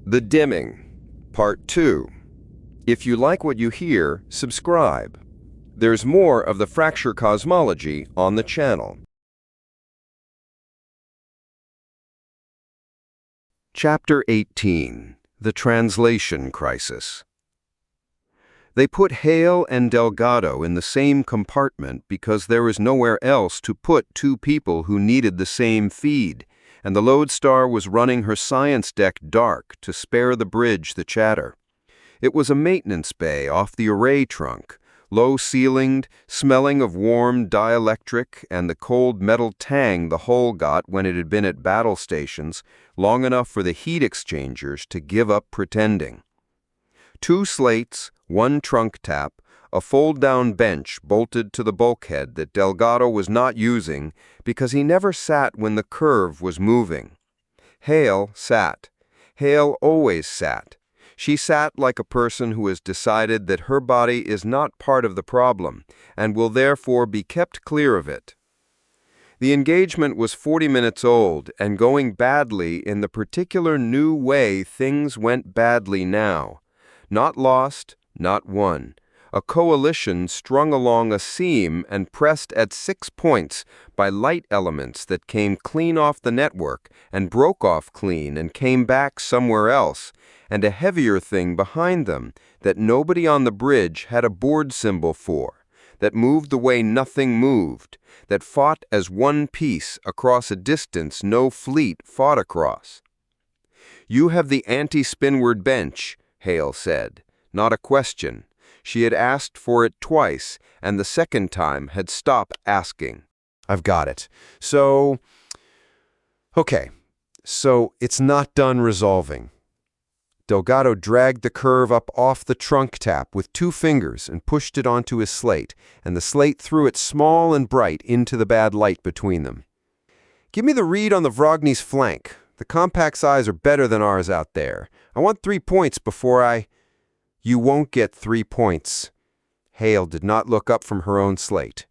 The Dimming, Part 2. If you like what you hear, subscribe. There's more of the Fracture Cosmology on the channel. Chapter 18. The Translation Crisis. They put Hale and Delgado in the same compartment because there was nowhere else to put two people who needed the same feed, and the Lodestar was running her science deck dark to spare the bridge the chatter. It was a maintenance bay off the array trunk, low-ceilinged, smelling of warm dielectric and the cold metal tang the hull got when it had been at battle stations, long enough for the heat exchangers to give up pretending. Two slates, one trunk tap, a fold-down bench bolted to the bulkhead that Delgado was not using because he never sat when the curve was moving. Hale sat. Hale always sat. She sat like a person who has decided that her body is not part of the problem and will therefore be kept clear of it. The engagement was 40 minutes old and going badly in the particular new way things went badly now. Not lost, not won. A coalition strung along a seam and pressed at 6 points by light elements that came clean off the network and broke off clean and came back somewhere else, and a heavier thing behind them that nobody on the bridge had a board symbol for, that moved the way nothing moved, that fought as one piece across a distance no fleet fought across. "You have the anti-spinward bench," Hale said. Not a question. She had asked for it twice, and the second time had stopped asking. "I've got it. Okay, so it's not done resolving." Delgado dragged the curve up off the trunk tap with 2 fingers and pushed it onto his slate, and the slate threw it small and bright into the bad light between them. "Give me the read on the Vragny's flank. The compact size are better than ours out there. I want 3 points before I—" "You won't get 3 points." Hale did not look up from her own slate.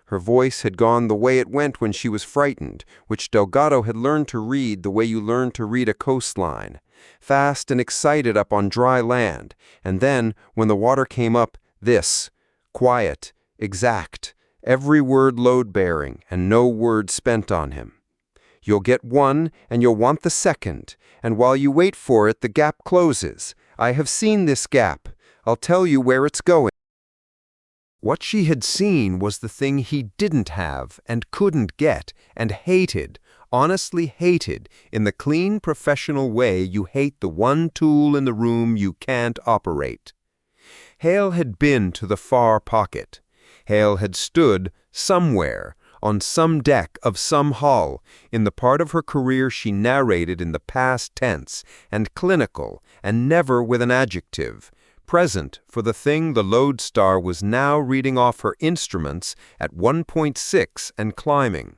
Her voice had gone the way it went when she was frightened, which Delgado had learned to read the way you learn to read a coastline. Fast and excited up on dry land, and then, when the water came up, this. Quiet, exact, every word load-bearing, and no word spent on him. "You'll get 1, and you'll want the second, and while you wait for it, the gap closes. I have seen this gap. I'll tell you where it's going." What she had seen was the thing he didn't have and couldn't get and hated, honestly hated, in the clean professional way you hate the one tool in the room you can't operate. Hale had been to the far pocket. Hale had stood somewhere, on some deck of some hull, in the part of her career she narrated in the past tense, and clinical, and never with an adjective, present for the thing the Lodestar was now reading off her instruments at 1.6 and climbing.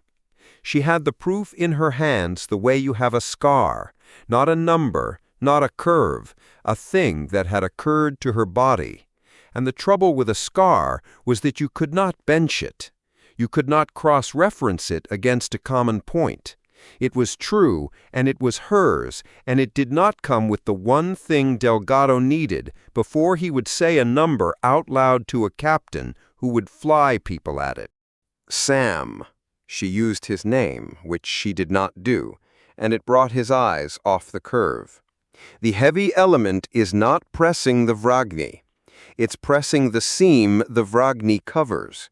She had the proof in her hands the way you have a scar, not a number, not a curve, a thing that had occurred to her body. And the trouble with a scar was that you could not bench it. You could not cross-reference it against a common point. It was true, and it was hers, and it did not come with the one thing Delgado needed before he would say a number out loud to a captain who would fly people at it. Sam. She used his name, which she did not do, and it brought his eyes off the curve. The heavy element is not pressing the Vragny. It's pressing the seam the Vragny covers.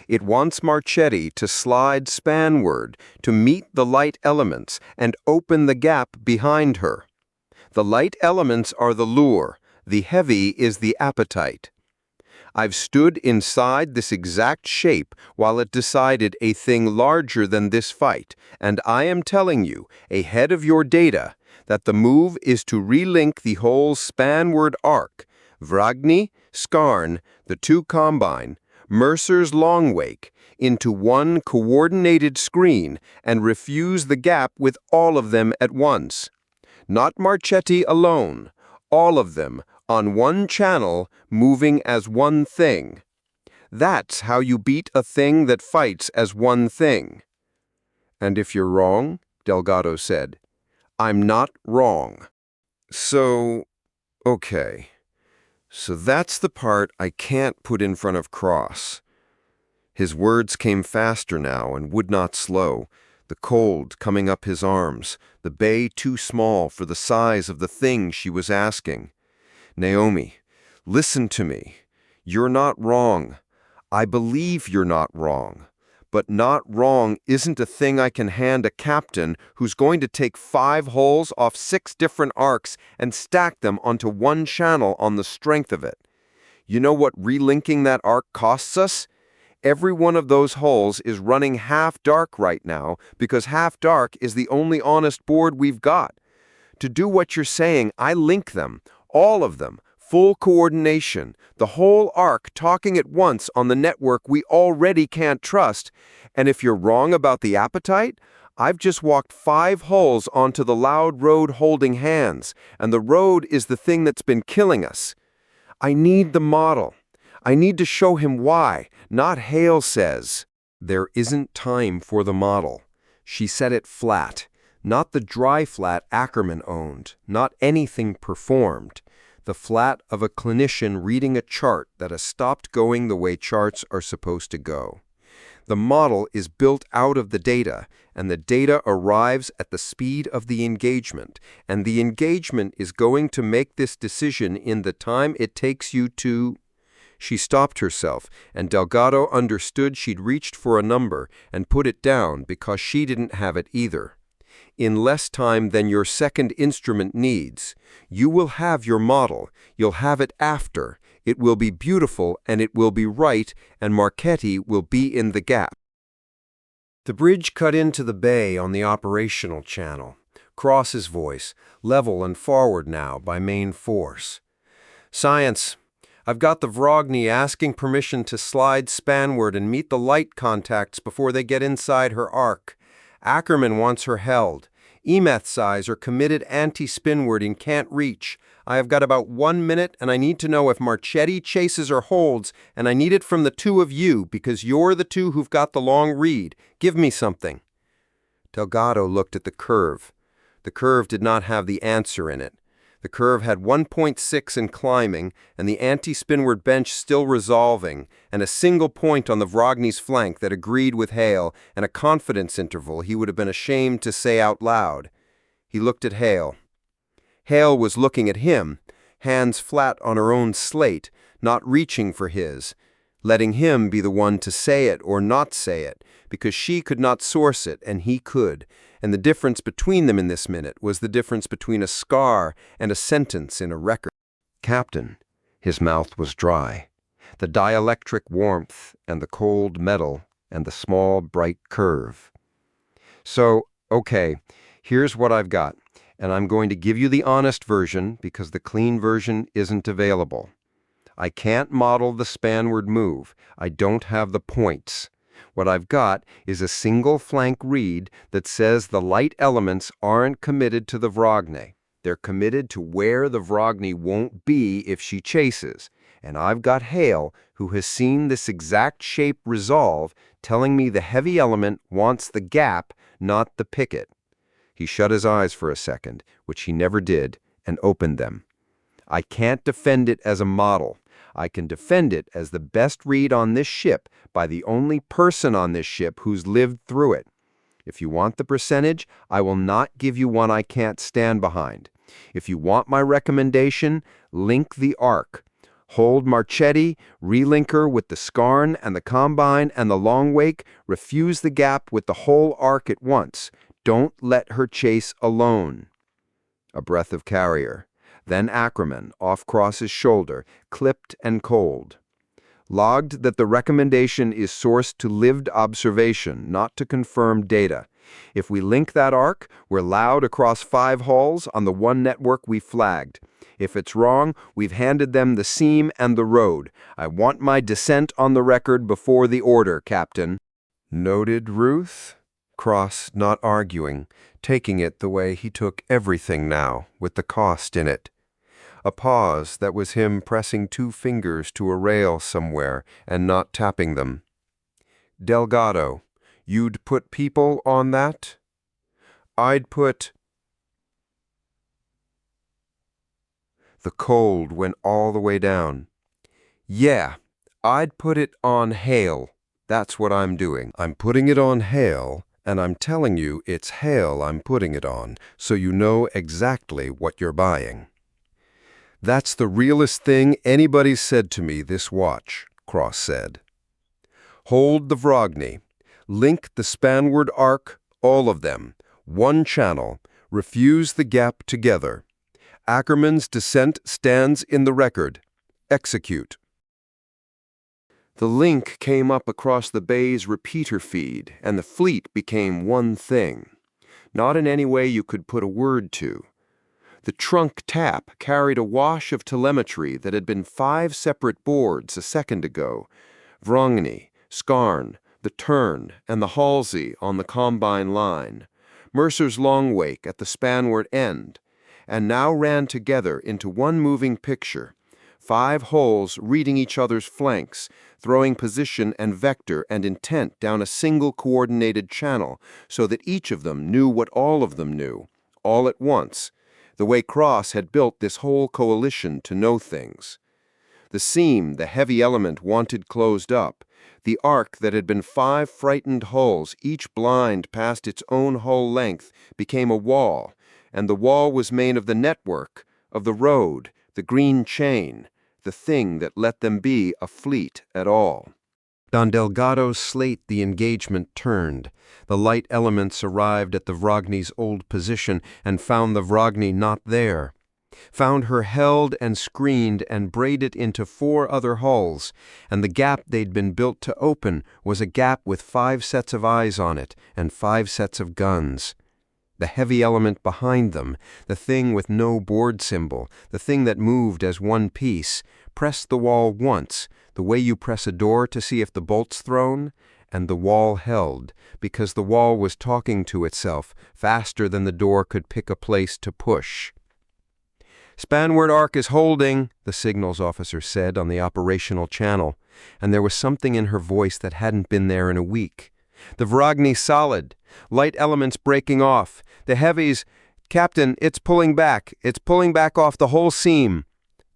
It wants Marchetti to slide spanward to meet the light elements and open the gap behind her. The light elements are the lure, the heavy is the appetite. I've stood inside this exact shape while it decided a thing larger than this fight, and I am telling you, ahead of your data, that the move is to relink the whole spanward arc, Vragny, Skarn, the 2 combine, Mercer's long wake, into one coordinated screen and refuse the gap with all of them at once. Not Marchetti alone, all of them on one channel moving as one thing. That's how you beat a thing that fights as one thing. "And if you're wrong," Delgado said. "I'm not wrong." So, okay. So that's the part I can't put in front of Cross. His words came faster now and would not slow, the cold coming up his arms, the bay too small for the size of the thing she was asking. Naomi, listen to me. You're not wrong. I believe you're not wrong. But not wrong isn't a thing I can hand a captain who's going to take 5 holes off 6 different arcs and stack them onto one channel on the strength of it. You know what relinking that arc costs us? Every one of those holes is running half dark right now because half dark is the only honest board we've got. To do what you're saying, I link them, all of them, full coordination, the whole arc talking at once on the network we already can't trust. And if you're wrong about the appetite, I've just walked 5 holes onto the loud road holding hands, and the road is the thing that's been killing us. I need the model. I need to show him why, not Hale says. There isn't time for the model. She said it flat. Not the dry flat Ackerman owned, not anything performed. The flat of a clinician reading a chart that has stopped going the way charts are supposed to go. The model is built out of the data, and the data arrives at the speed of the engagement, and the engagement is going to make this decision in the time it takes you to... She stopped herself, and Delgado understood she'd reached for a number and put it down because she didn't have it either. In less time than your second instrument needs, you will have your model. You'll have it after. It will be beautiful, and it will be right, and Marchetti will be in the gap. The bridge cut into the bay on the operational channel. Cross's voice, level and forward now by main force. Science. I've got the Vragny asking permission to slide spanward and meet the light contacts before they get inside her arc. Ackerman wants her held. Emeth's eyes are committed anti-spinward and can't reach. I have got about 1 minute, and I need to know if Marchetti chases or holds, and I need it from the 2 of you, because you're the 2 who've got the long read. Give me something. Delgado looked at the curve. The curve did not have the answer in it. The curve had 1.6 in climbing, and the anti-spinward bench still resolving, and a single point on the Vragny's flank that agreed with Hale, and a confidence interval he would have been ashamed to say out loud. He looked at Hale. Hale was looking at him, hands flat on her own slate, not reaching for his, letting him be the one to say it or not say it, because she could not source it and he could, and the difference between them in this minute was the difference between a scar and a sentence in a record. Captain, his mouth was dry. The dielectric warmth and the cold metal and the small bright curve. So, okay, here's what I've got, and I'm going to give you the honest version because the clean version isn't available. I can't model the spanward move. I don't have the points. What I've got is a single flank read that says the light elements aren't committed to the Vragny. They're committed to where the Vragny won't be if she chases. And I've got Hale, who has seen this exact shape resolve, telling me the heavy element wants the gap, not the picket. He shut his eyes for a second, which he never did, and opened them. I can't defend it as a model. I can defend it as the best read on this ship by the only person on this ship who's lived through it. If you want the percentage, I will not give you one I can't stand behind. If you want my recommendation, link the arc. Hold Marchetti, relink her with the Scarn and the Combine and the Long Wake, refuse the gap with the whole arc at once. Don't let her chase alone. A breath of carrier. Then Ackerman, off Cross's shoulder, clipped and cold. Logged that the recommendation is sourced to lived observation, not to confirmed data. If we link that arc, we're loud across 5 halls on the one network we flagged. If it's wrong, we've handed them the seam and the road. I want my dissent on the record before the order, Captain. Noted, Ruth? Cross not arguing, taking it the way he took everything now, with the cost in it. A pause that was him pressing 2 fingers to a rail somewhere and not tapping them. Delgado, you'd put people on that? I'd put... The cold went all the way down. "Yeah, I'd put it on hail. That's what I'm doing. I'm putting it on hail, and I'm telling you it's hail I'm putting it on, so you know exactly what you're buying." "That's the realest thing anybody's said to me this watch," Cross said. "Hold the Vragny. Link the spanward arc, all of them. One channel. Refuse the gap together. Ackerman's descent stands in the record. Execute." The link came up across the bay's repeater feed, and the fleet became one thing. Not in any way you could put a word to. The trunk tap carried a wash of telemetry that had been 5 separate boards a second ago. Vragny, Skarn, the Turn, and the Halsey on the Combine line. Mercer's Longwake at the spanward end, and now ran together into one moving picture. 5 hulls reading each other's flanks, throwing position and vector and intent down a single coordinated channel so that each of them knew what all of them knew, all at once, the way Cross had built this whole coalition to know things. The seam the heavy element wanted closed up, the arc that had been 5 frightened hulls, each blind past its own hull length, became a wall, and the wall was made of the network, of the road, the green chain, the thing that let them be a fleet at all. On Delgado's slate the engagement turned. The light elements arrived at the Vragny's old position and found the Vragny not there. Found her held and screened and braided into 4 other hulls, and the gap they'd been built to open was a gap with 5 sets of eyes on it and 5 sets of guns. The heavy element behind them, the thing with no board symbol, the thing that moved as one piece, pressed the wall once, the way you press a door to see if the bolt's thrown, and the wall held, because the wall was talking to itself faster than the door could pick a place to push. "Spanward arc is holding," the signals officer said on the operational channel, and there was something in her voice that hadn't been there in a week. "The Vragny's solid. Light elements breaking off. The heavies... Captain, it's pulling back. It's pulling back off the whole seam."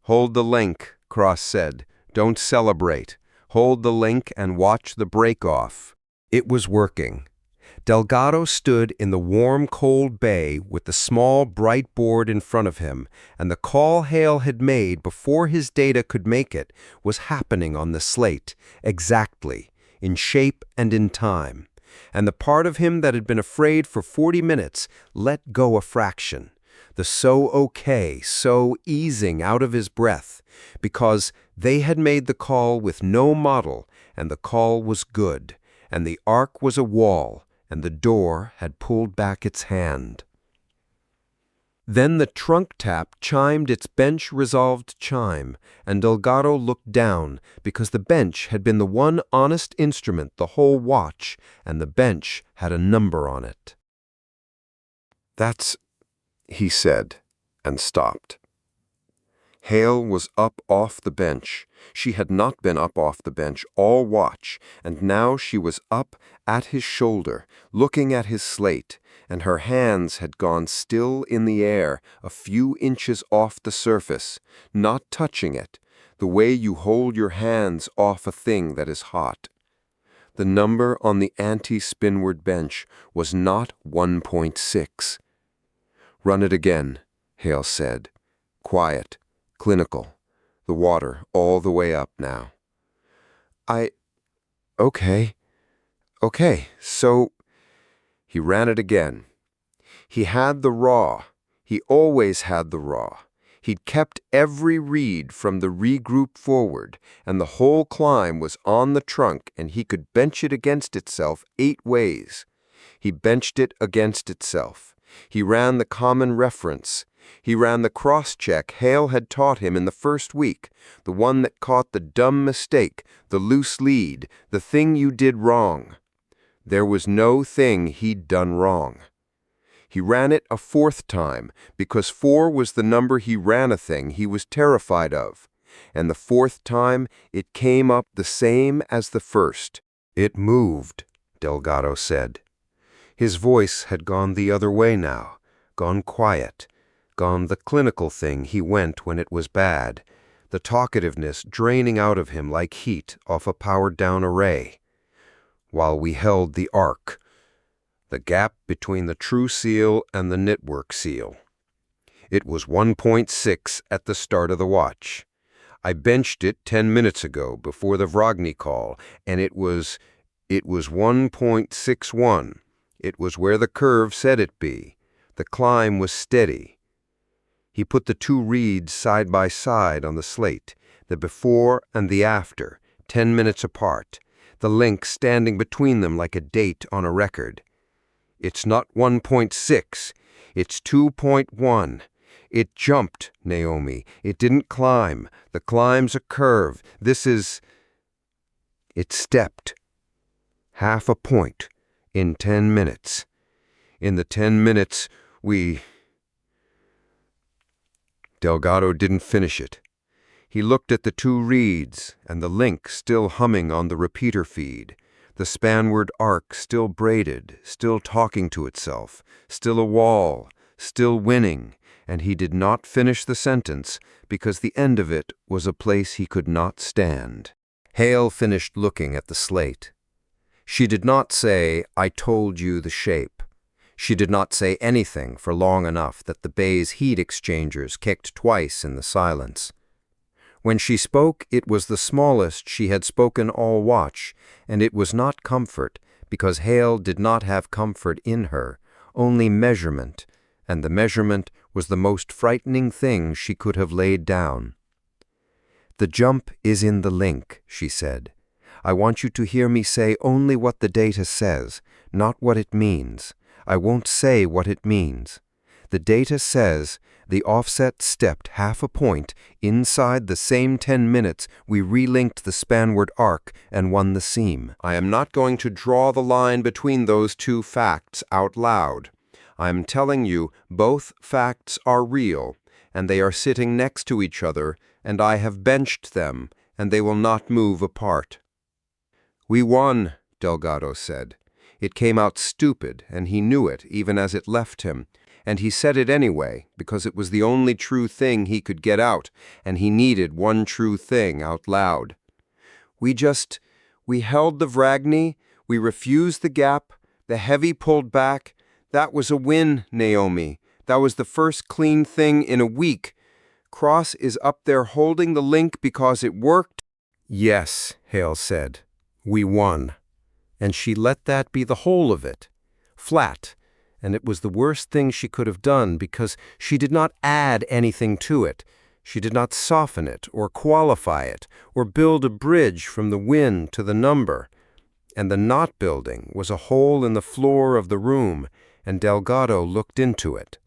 "Hold the link," Cross said. "Don't celebrate. Hold the link and watch the break-off." It was working. Delgado stood in the warm, cold bay with the small, bright board in front of him, and the call Hale had made before his data could make it was happening on the slate, exactly, in shape and in time. And the part of him that had been afraid for 40 minutes let go a fraction. The so okay, so easing out of his breath, because they had made the call with no model, and the call was good, and the arc was a wall, and the door had pulled back its hand. Then the trunk tap chimed its bench-resolved chime, and Delgado looked down, because the bench had been the one honest instrument the whole watch, and the bench had a number on it. "That's," he said, and stopped. Hale was up off the bench. She had not been up off the bench all watch, and now she was up at his shoulder, looking at his slate, and her hands had gone still in the air, a few inches off the surface, not touching it, the way you hold your hands off a thing that is hot. The number on the anti-spinward bench was not 1.6. "Run it again," Hale said. Quiet. Clinical. The water all the way up now. Okay, so..." He ran it again. He had the raw. He always had the raw. He'd kept every read from the regroup forward, and the whole climb was on the trunk, and he could bench it against itself 8 ways. He benched it against itself. He ran the common reference. He ran the cross-check Hale had taught him in the first week, the one that caught the dumb mistake, the loose lead, the thing you did wrong. There was no thing he'd done wrong. He ran it a 4th time, because 4 was the number he ran a thing he was terrified of, and the 4th time it came up the same as the first. "It moved," Delgado said. His voice had gone the other way now, gone quiet. Gone the clinical thing he went when it was bad, the talkativeness draining out of him like heat off a powered-down array. While we held the arc, the gap between the true seal and the knitwork seal. It was 1.6 at the start of the watch. I benched it 10 minutes ago before the Vragny call, and it was 1.61. It was where the curve said it be. The climb was steady. He put the two reads side by side on the slate, the before and the after, 10 minutes apart, the link standing between them like a date on a record. It's not 1.6, it's 2.1. It jumped, Naomi. It didn't climb. The climb's a curve. It stepped. Half a point in 10 minutes. In the 10 minutes, Delgado didn't finish it. He looked at the two reeds and the link still humming on the repeater feed, the spanward arc still braided, still talking to itself, still a wall, still winning, and he did not finish the sentence because the end of it was a place he could not stand. Hale finished looking at the slate. She did not say, "I told you the shape." She did not say anything for long enough that the bay's heat exchangers kicked twice in the silence. When she spoke, it was the smallest she had spoken all watch, and it was not comfort, because Hale did not have comfort in her, only measurement, and the measurement was the most frightening thing she could have laid down. "The jump is in the link," she said. "I want you to hear me say only what the data says, not what it means. I won't say what it means. The data says the offset stepped half a point inside the same 10 minutes we relinked the spanward arc and won the seam. I am not going to draw the line between those two facts out loud. I am telling you both facts are real, and they are sitting next to each other, and I have benched them, and they will not move apart." "We won," Delgado said. It came out stupid, and he knew it even as it left him, and he said it anyway because it was the only true thing he could get out, and he needed one true thing out loud. We held the Vragny, we refused the gap, the heavy pulled back. That was a win, Naomi. That was the first clean thing in a week. Cross is up there holding the link because it worked." "Yes," Hale said. "We won." And she let that be the whole of it. Flat. And it was the worst thing she could have done because she did not add anything to it. She did not soften it or qualify it or build a bridge from the win to the number. And the not building was a hole in the floor of the room, and Delgado looked into it.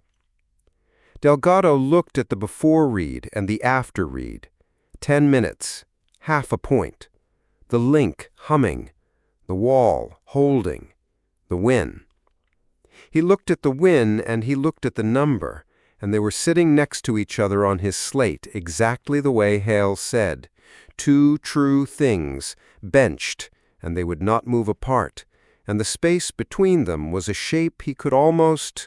Delgado looked at the before read and the after read. 10 minutes, half a point. The link humming, the wall holding, the win. He looked at the win and he looked at the number, and they were sitting next to each other on his slate exactly the way Hale said. Two true things, benched, and they would not move apart, and the space between them was a shape he could almost...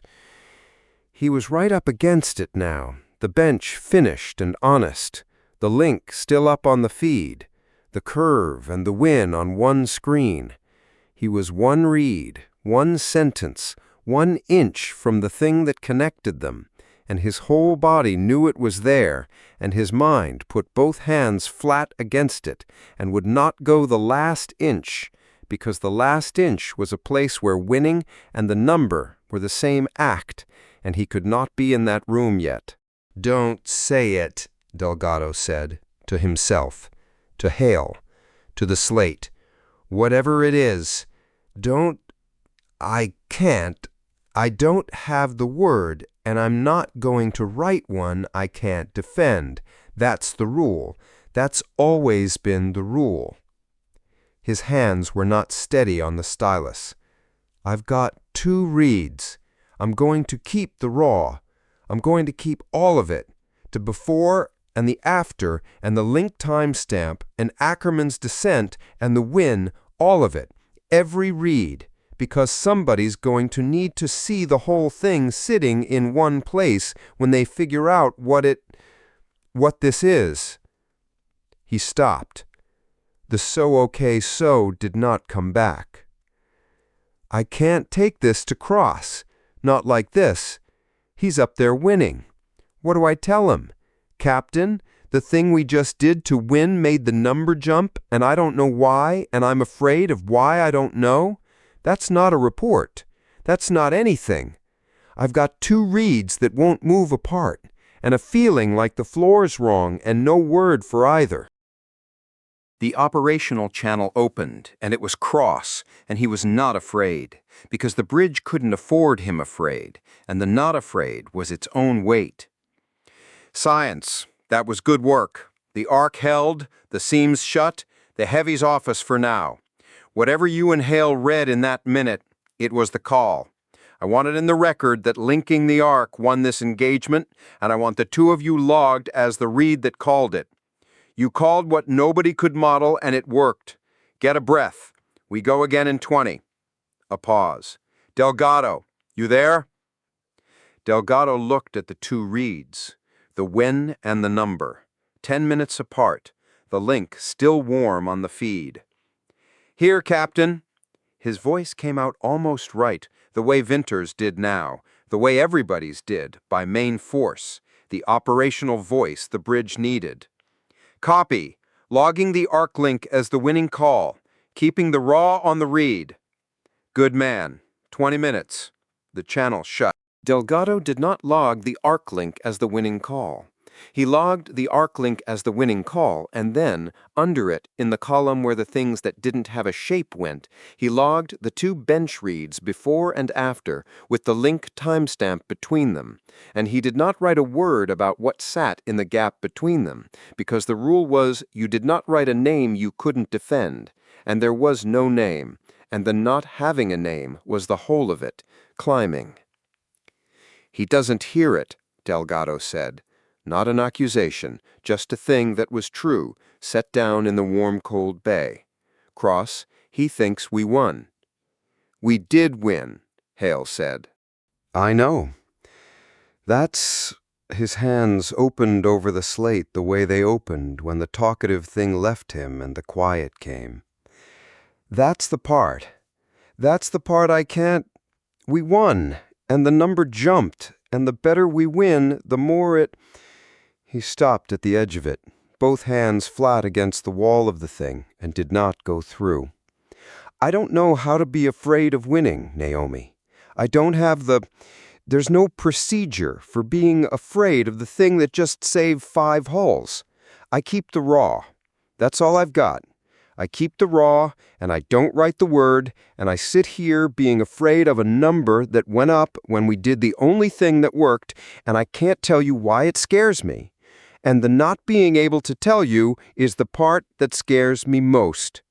He was right up against it now, the bench finished and honest, the link still up on the feed, the curve and the win on one screen. He was one read, one sentence, 1 inch from the thing that connected them, and his whole body knew it was there, and his mind put both hands flat against it, and would not go the last inch, because the last inch was a place where winning and the number were the same act, and he could not be in that room yet. "Don't say it," Delgado said, to himself, to Hale, to the slate. "Whatever it is, don't... I can't. I don't have the word, and I'm not going to write one I can't defend. That's the rule. That's always been the rule." His hands were not steady on the stylus. "I've got 2 reads. I'm going to keep the raw. I'm going to keep all of it, the before and the after and the link timestamp and Ackerman's descent and the win, all of it, every read, because somebody's going to need to see the whole thing sitting in one place when they figure out what this is. He stopped. The so did not come back. I can't take this to Cross. Not like this. He's up there winning. What do I tell him? Captain, the thing we just did to win made the number jump, and I don't know why, and I'm afraid of why I don't know? That's not a report. That's not anything. I've got 2 reeds that won't move apart, and a feeling like the floor's wrong, and no word for either. The operational channel opened, and it was Cross, and he was not afraid, because the bridge couldn't afford him afraid, and the not afraid was its own weight. Science, that was good work. The arc held, the seams shut, the heavy's off us for now. Whatever you and Hale read in that minute, it was the call. I want it in the record that linking the arc won this engagement, and I want the 2 of you logged as the read that called it. You called what nobody could model, and it worked. Get a breath. We go again in 20. A pause. Delgado, you there? Delgado looked at the 2 reads, the when and the number, 10 minutes apart, the link still warm on the feed. Here, Captain. His voice came out almost right, the way Vinter's did now, the way everybody's did, by main force, the operational voice the bridge needed. Copy. Logging the arc link as the winning call. Keeping the raw on the read. Good man. 20 minutes. The channel shut. Delgado did not log the arc link as the winning call. He logged the arc link as the winning call, and then, under it, in the column where the things that didn't have a shape went, he logged the 2 bench reads before and after, with the link timestamp between them. And he did not write a word about what sat in the gap between them, because the rule was you did not write a name you couldn't defend, and there was no name, and the not having a name was the whole of it, climbing. He doesn't hear it, Delgado said. Not an accusation, just a thing that was true, set down in the warm, cold bay. Cross, he thinks we won. We did win, Hale said. I know. That's... His hands opened over the slate the way they opened when the talkative thing left him and the quiet came. That's the part. That's the part I can't... We won, and the number jumped, and the better we win, the more it... He stopped at the edge of it, both hands flat against the wall of the thing, and did not go through. I don't know how to be afraid of winning, Naomi. I don't have There's no procedure for being afraid of the thing that just saved 5 hulls. I keep the raw. That's all I've got. I keep the raw, and I don't write the word, and I sit here being afraid of a number that went up when we did the only thing that worked, and I can't tell you why it scares me. And the not being able to tell you is the part that scares me most.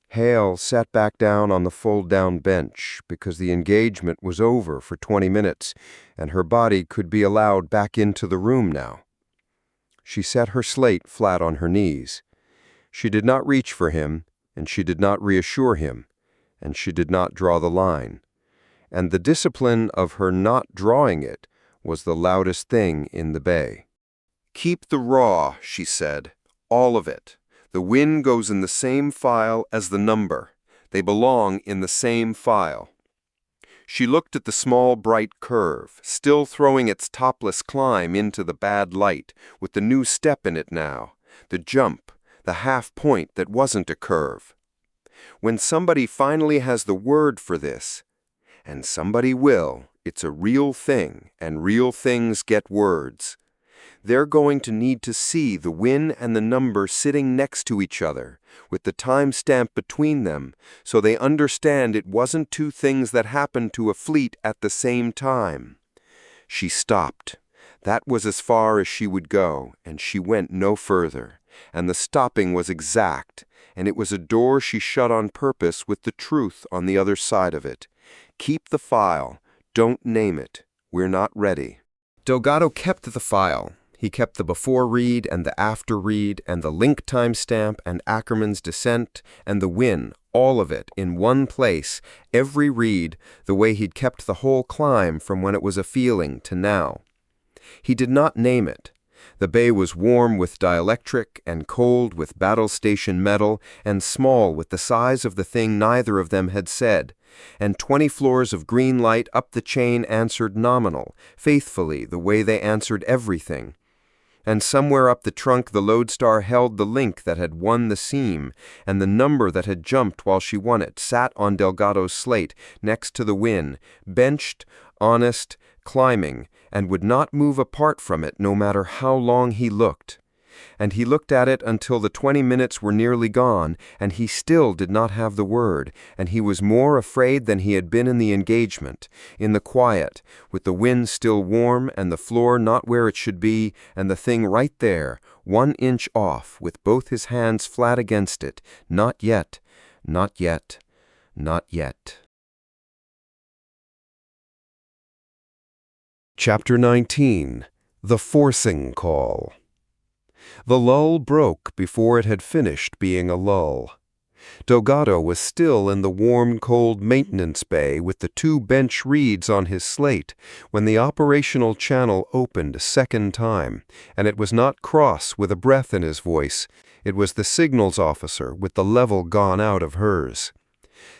Hale sat back down on the fold-down bench because the engagement was over for 20 minutes, and her body could be allowed back into the room now. She set her slate flat on her knees. She did not reach for him, and she did not reassure him, and she did not draw the line. And the discipline of her not drawing it was the loudest thing in the bay. Keep the raw, she said, all of it. The win goes in the same file as the number. They belong in the same file. She looked at the small, bright curve, still throwing its topless climb into the bad light, with the new step in it now, the jump, the half point that wasn't a curve. When somebody finally has the word for this, and somebody will, it's a real thing, and real things get words. They're going to need to see the win and the number sitting next to each other, with the timestamp between them, so they understand it wasn't 2 things that happened to a fleet at the same time. She stopped. That was as far as she would go, and she went no further, and the stopping was exact, and it was a door she shut on purpose with the truth on the other side of it. Keep the file. Don't name it. We're not ready. Delgado kept the file. He kept the before read and the after read and the link timestamp and Ackerman's descent and the win, all of it, in one place, every reed, the way he'd kept the whole climb from when it was a feeling to now. He did not name it. The bay was warm with dielectric and cold with battle station metal and small with the size of the thing neither of them had said, and 20 floors of green light up the chain answered nominal, faithfully the way they answered everything. And somewhere up the trunk the lodestar held the link that had won the seam, and the number that had jumped while she won it sat on Delgado's slate next to the win, benched, honest, climbing, and would not move apart from it no matter how long he looked. And he looked at it until the 20 minutes were nearly gone, and he still did not have the word, and he was more afraid than he had been in the engagement, in the quiet, with the wind still warm and the floor not where it should be, and the thing right there, 1 inch off, with both his hands flat against it. Not yet, not yet, not yet. Chapter 19. The Forcing Call. The lull broke before it had finished being a lull. Delgado was still in the warm, cold maintenance bay with the 2 bench reeds on his slate when the operational channel opened a second time, and it was not Cross with a breath in his voice. It was the signals officer with the level gone out of hers.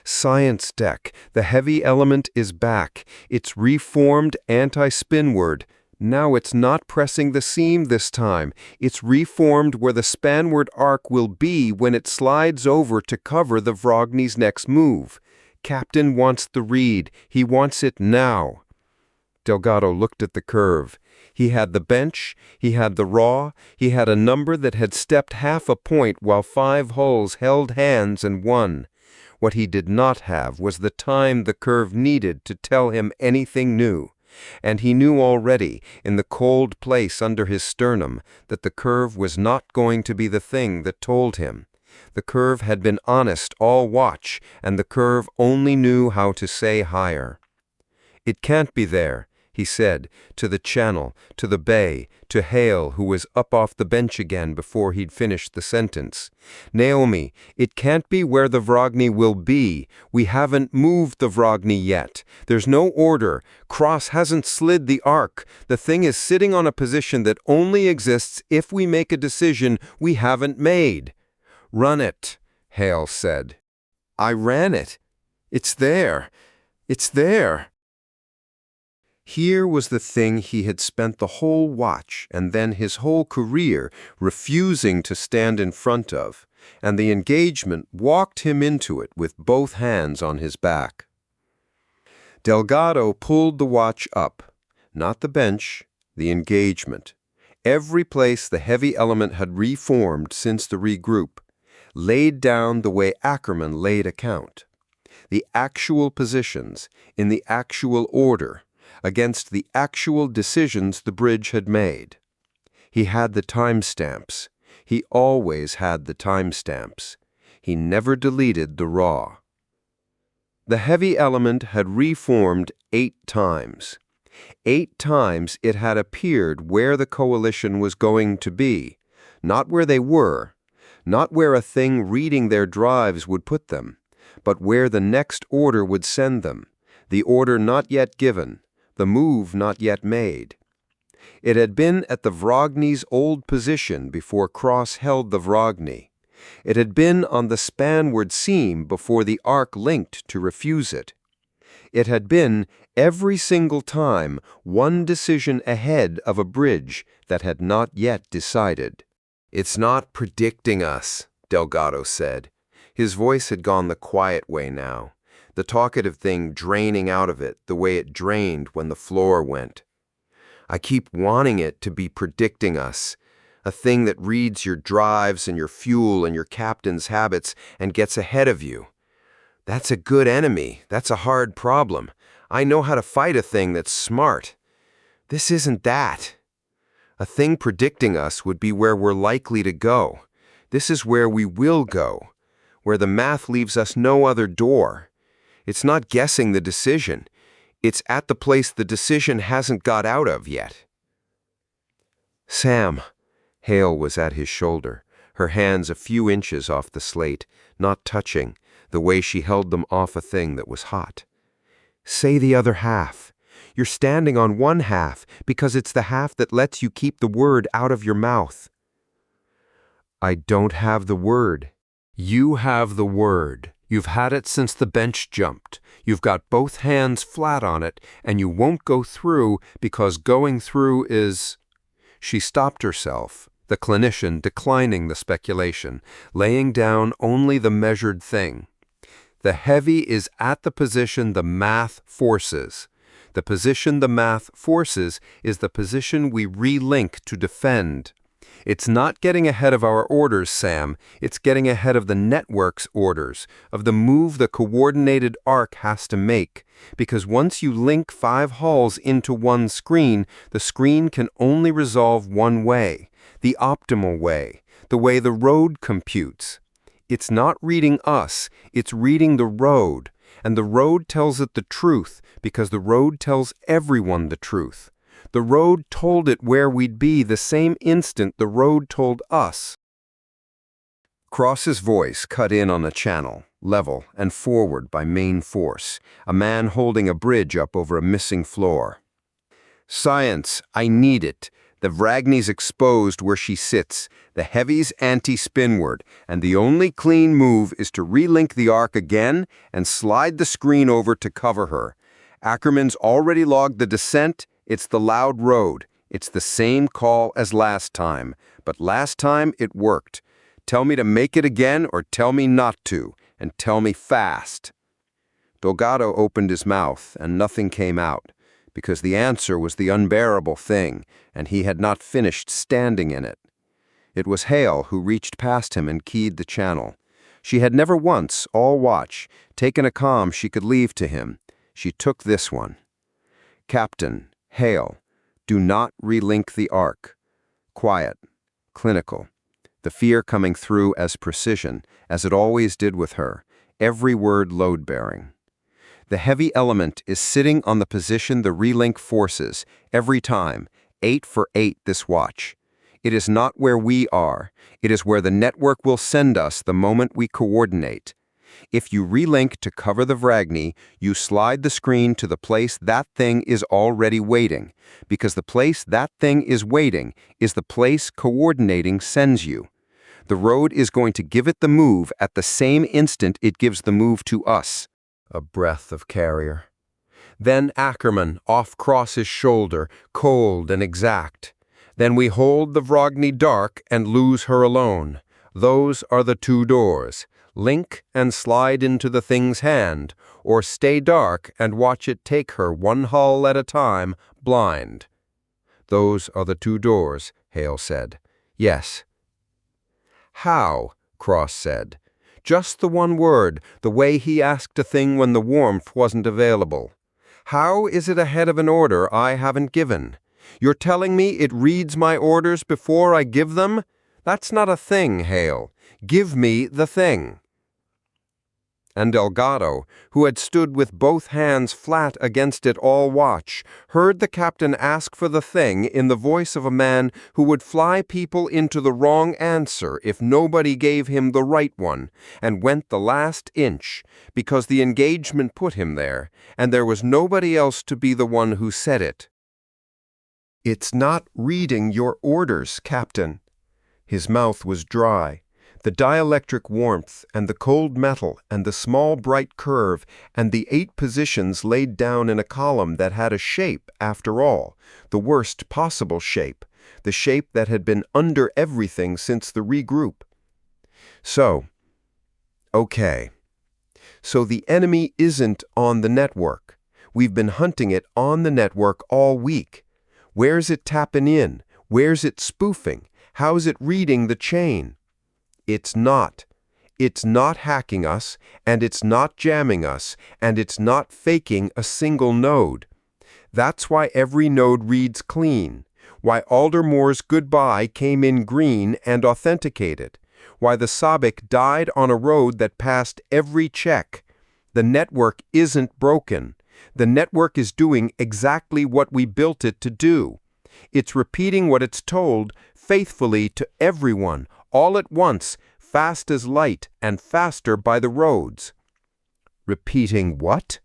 Science deck, the heavy element is back. It's reformed anti-spinward. Now it's not pressing the seam this time. It's reformed where the spanward arc will be when it slides over to cover the Vragny's next move. Captain wants the read. He wants it now. Delgado looked at the curve. He had the bench, he had the raw, he had a number that had stepped half a point while 5 hulls held hands and won. What he did not have was the time the curve needed to tell him anything new. And he knew already, in the cold place under his sternum, that the curve was not going to be the thing that told him. The curve had been honest all watch, and the curve only knew how to say higher. "It can't be there," he said, to the channel, to the bay, to Hale, who was up off the bench again before he'd finished the sentence. "Naomi, it can't be where the Vragny will be. We haven't moved the Vragny yet. There's no order. Cross hasn't slid the arc. The thing is sitting on a position that only exists if we make a decision we haven't made." "Run it," Hale said. "I ran it. It's there. It's there." Here was the thing he had spent the whole watch and then his whole career refusing to stand in front of, and the engagement walked him into it with both hands on his back. Delgado pulled the watch up, not the bench, the engagement. Every place the heavy element had reformed since the regroup, laid down the way Ackerman laid account. The actual positions, in the actual order, against the actual decisions the bridge had made. He had the timestamps. He always had the timestamps. He never deleted the raw. The heavy element had reformed 8 times. 8 times it had appeared where the coalition was going to be, not where they were, not where a thing reading their drives would put them, but where the next order would send them, the order not yet given, the move not yet made. It had been at the Vragny's old position before Cross held the Vragny. It had been on the spanward seam before the arc linked to refuse it. It had been, every single time, one decision ahead of a bridge that had not yet decided. "It's not predicting us," Delgado said. His voice had gone the quiet way now, the talkative thing draining out of it the way it drained when the floor went. "I keep wanting it to be predicting us, a thing that reads your drives and your fuel and your captain's habits and gets ahead of you. That's a good enemy. That's a hard problem. I know how to fight a thing that's smart. This isn't that. A thing predicting us would be where we're likely to go. This is where we will go, where the math leaves us no other door. It's not guessing the decision. It's at the place the decision hasn't got out of yet." "Sam." Hale was at his shoulder, her hands a few inches off the slate, not touching, the way she held them off a thing that was hot. Say the other half. You're standing on one half because it's the half that lets you keep the word out of your mouth. I don't have the word. You have the word. You've had it since the bench jumped. You've got both hands flat on it, and you won't go through because going through is... She stopped herself, the clinician declining the speculation, laying down only the measured thing. The heavy is at the position the math forces. The position the math forces is the position we relink to defend. It's not getting ahead of our orders, Sam. It's getting ahead of the network's orders, of the move the coordinated arc has to make. Because once you link 5 halls into one screen, the screen can only resolve one way, the optimal way, the way the road computes. It's not reading us, it's reading the road. And the road tells it the truth, because the road tells everyone the truth. The road told it where we'd be the same instant the road told us. Cross's voice cut in on the channel, level and forward by main force, a man holding a bridge up over a missing floor. Science, I need it. The Vragny's exposed where she sits, the heavy's anti-spinward, and the only clean move is to relink the arc again and slide the screen over to cover her. Ackerman's already logged the descent. It's the loud road. It's the same call as last time, but last time it worked. Tell me to make it again or tell me not to, and tell me fast. Delgado opened his mouth and nothing came out, because the answer was the unbearable thing, and he had not finished standing in it. It was Hale who reached past him and keyed the channel. She had never once, all watch, taken a comm she could leave to him. She took this one. Captain, Hale, do not relink the arc. Quiet, clinical. The fear coming through as precision, as it always did with her, every word load-bearing. The heavy element is sitting on the position the relink forces, every time, 8 for 8 this watch. It is not where we are, it is where the network will send us the moment we coordinate. If you relink to cover the Vragny, you slide the screen to the place that thing is already waiting, because the place that thing is waiting is the place coordinating sends you. The road is going to give it the move at the same instant it gives the move to us. A breath of carrier. Then Ackerman off Cross's shoulder, cold and exact. Then we hold the Vragny dark and lose her alone. Those are the 2 doors. Link and slide into the thing's hand, or stay dark and watch it take her 1 hull at a time, blind. Those are the 2 doors, Hale said. Yes. How? Cross said. Just the one word, the way he asked a thing when the warmth wasn't available. How is it ahead of an order I haven't given? You're telling me it reads my orders before I give them? That's not a thing, Hale. Give me the thing. And Delgado, who had stood with both hands flat against it all watch, heard the captain ask for the thing in the voice of a man who would fly people into the wrong answer if nobody gave him the right one, and went the last inch, because the engagement put him there, and there was nobody else to be the one who said it. It's not reading your orders, Captain. His mouth was dry. The dielectric warmth and the cold metal and the small bright curve and the 8 positions laid down in a column that had a shape, after all, the worst possible shape, the shape that had been under everything since the regroup. So, okay. So the enemy isn't on the network. We've been hunting it on the network all week. Where's it tapping in? Where's it spoofing? How's it reading the chain? It's not. It's not hacking us, and it's not jamming us, and it's not faking a single node. That's why every node reads clean, why Aldermore's goodbye came in green and authenticated, why the Sabik died on a road that passed every check. The network isn't broken. The network is doing exactly what we built it to do. It's repeating what it's told faithfully to everyone, all at once, fast as light and faster by the roads." "Repeating what?"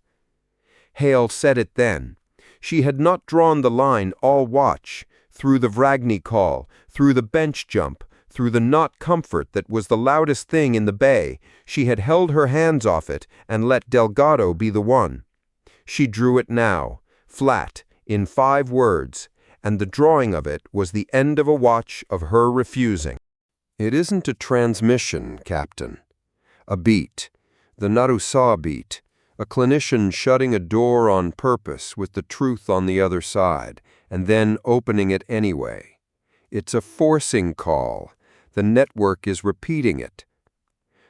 Hale said it then. She had not drawn the line all watch, through the Vragny call, through the bench jump, through the not comfort that was the loudest thing in the bay. She had held her hands off it and let Delgado be the one. She drew it now, flat, in 5 words, and the drawing of it was the end of a watch of her refusing. "It isn't a transmission, Captain. A beat, the Narusaw beat, a clinician shutting a door on purpose with the truth on the other side, and then opening it anyway. It's a forcing call. The network is repeating it."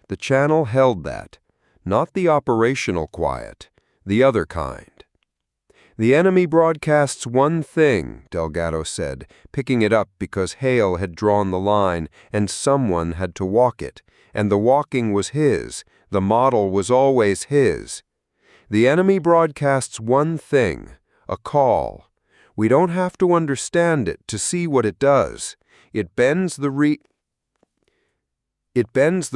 The channel held that, not the operational quiet, the other kind. "The enemy broadcasts one thing," Delgado said, picking it up because Hale had drawn the line and someone had to walk it, and the walking was his, the model was always his. "The enemy broadcasts one thing, a call. We don't have to understand it to see what it does. It bends the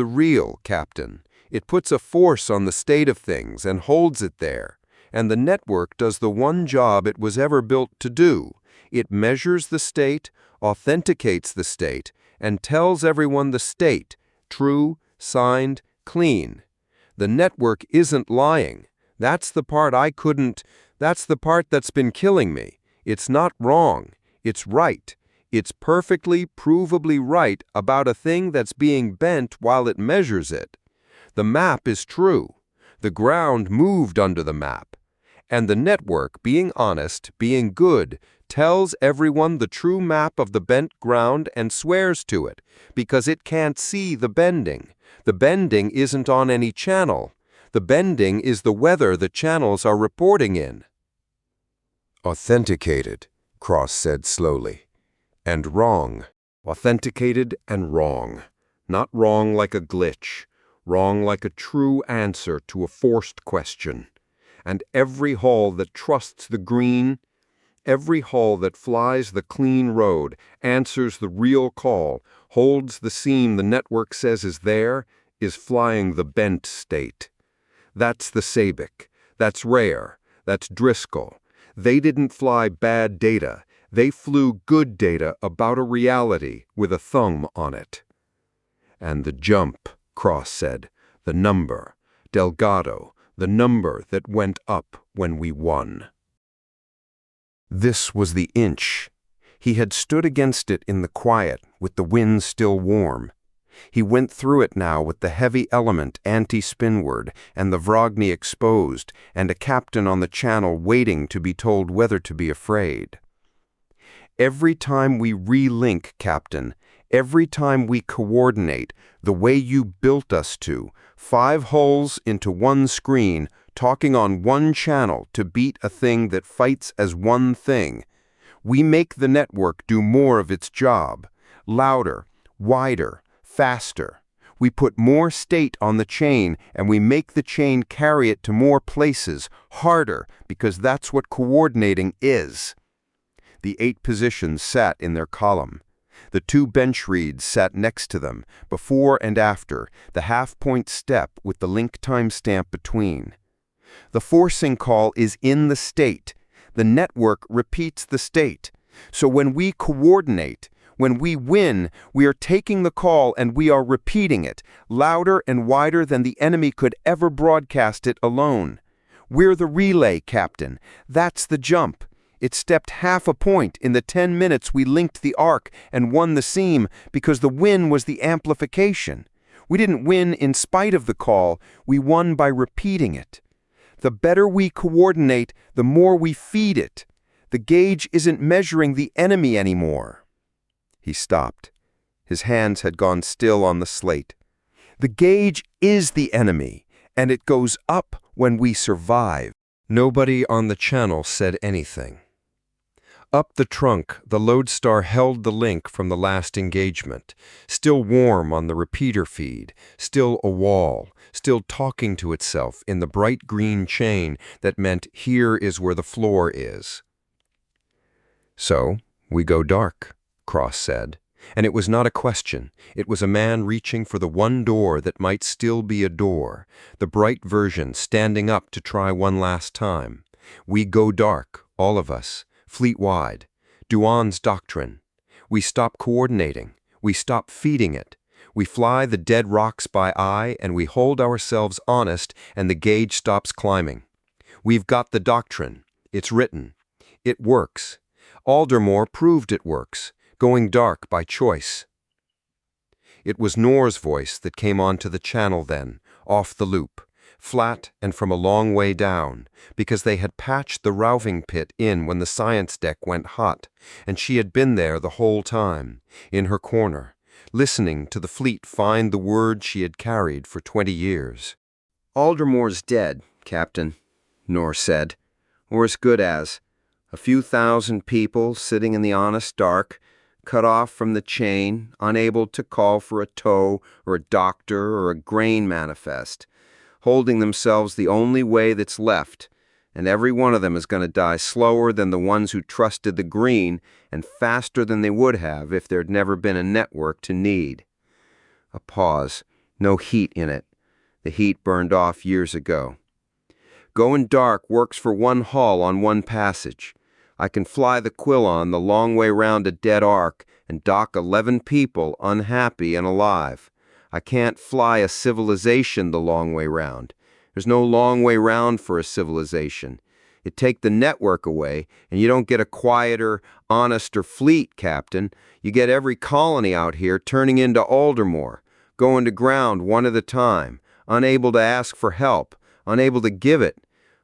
real, Captain. It puts a force on the state of things and holds it there. And the network does the one job it was ever built to do. It measures the state, authenticates the state, and tells everyone the state, true, signed, clean. The network isn't lying. That's the part that's the part that's been killing me. It's not wrong. It's right. It's perfectly, provably right about a thing that's being bent while it measures it. The map is true. The ground moved under the map. And the network, being honest, being good, tells everyone the true map of the bent ground and swears to it, because it can't see the bending. The bending isn't on any channel. The bending is the weather the channels are reporting in." "Authenticated," Cross said slowly. "And wrong." "Authenticated and wrong. Not wrong like a glitch. Wrong like a true answer to a forced question. And every hull that trusts the green, every hull that flies the clean road, answers the real call, holds the seam the network says is there, is flying the bent state. That's the Sabic. That's Rare. That's Driscoll. They didn't fly bad data. They flew good data about a reality with a thumb on it." "And the jump," Cross said, "the number, Delgado, the number that went up when we won." This was the inch. He had stood against it in the quiet, with the wind still warm. He went through it now with the heavy element anti-spinward and the Vragny exposed, and a captain on the channel waiting to be told whether to be afraid. "Every time we relink, Captain, every time we coordinate, the way you built us to, 5 hulls into one screen, talking on one channel to beat a thing that fights as one thing, we make the network do more of its job, louder, wider, faster. We put more state on the chain, and we make the chain carry it to more places, harder, because that's what coordinating is." The 8 positions sat in their column. The 2 bench reads sat next to them, before and after, the half-point step with the link timestamp between. The forcing call is in the state. The network repeats the state. So when we coordinate, when we win, we are taking the call and we are repeating it, louder and wider than the enemy could ever broadcast it alone. We're the relay, Captain. That's the jump. It stepped half a point in the 10 minutes we linked the arc and won the seam because the win was the amplification. We didn't win in spite of the call. We won by repeating it. The better we coordinate, the more we feed it. The gauge isn't measuring the enemy anymore." He stopped. His hands had gone still on the slate. "The gauge is the enemy, and it goes up when we survive." Nobody on the channel said anything. Up the trunk, the lodestar held the link from the last engagement, still warm on the repeater feed, still a wall, still talking to itself in the bright green chain that meant here is where the floor is. "So, we go dark," Cross said. And it was not a question. It was a man reaching for the one door that might still be a door, the bright version standing up to try one last time. We go dark, all of us, fleet-wide. Duan's doctrine. We stop coordinating. We stop feeding it. We fly the dead rocks by eye, and we hold ourselves honest, and the gauge stops climbing. We've got the doctrine. It's written. It works. Aldermore proved it works, going dark by choice. It was Nor's voice that came onto the channel then, off the loop, flat and from a long way down, because they had patched the rouving pit in when the science deck went hot, and she had been there the whole time, in her corner, listening to the fleet find the word she had carried for 20 years. "Aldermore's dead, Captain," Nor said, "or as good as. A few thousand people sitting in the honest dark, cut off from the chain, unable to call for a tow or a doctor or a grain manifest, holding themselves the only way that's left, and every one of them is going to die slower than the ones who trusted the green and faster than they would have if there'd never been a network to need." A pause. No heat in it. The heat burned off years ago. "Going dark works for one hull on one passage. I can fly the Quillon the long way round a dead arc and dock 11 people unhappy and alive. I can't fly a civilization the long way round. There's no long way round for a civilization. You take the network away, and you don't get a quieter, honester fleet, Captain. You get every colony out here turning into Aldermore, going to ground one at a time, unable to ask for help, unable to give it,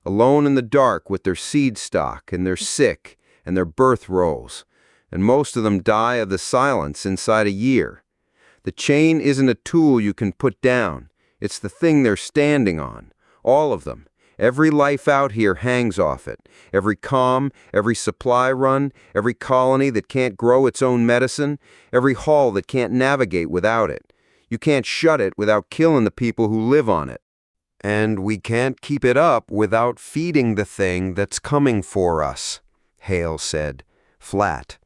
alone in the dark with their seed stock and their sick and their birth rolls, and most of them die of the silence inside a year. The chain isn't a tool you can put down. It's the thing they're standing on. All of them. Every life out here hangs off it. Every comm, every supply run, every colony that can't grow its own medicine, every hull that can't navigate without it. You can't shut it without killing the people who live on it. And we can't keep it up without feeding the thing that's coming for us, Hale said, flat.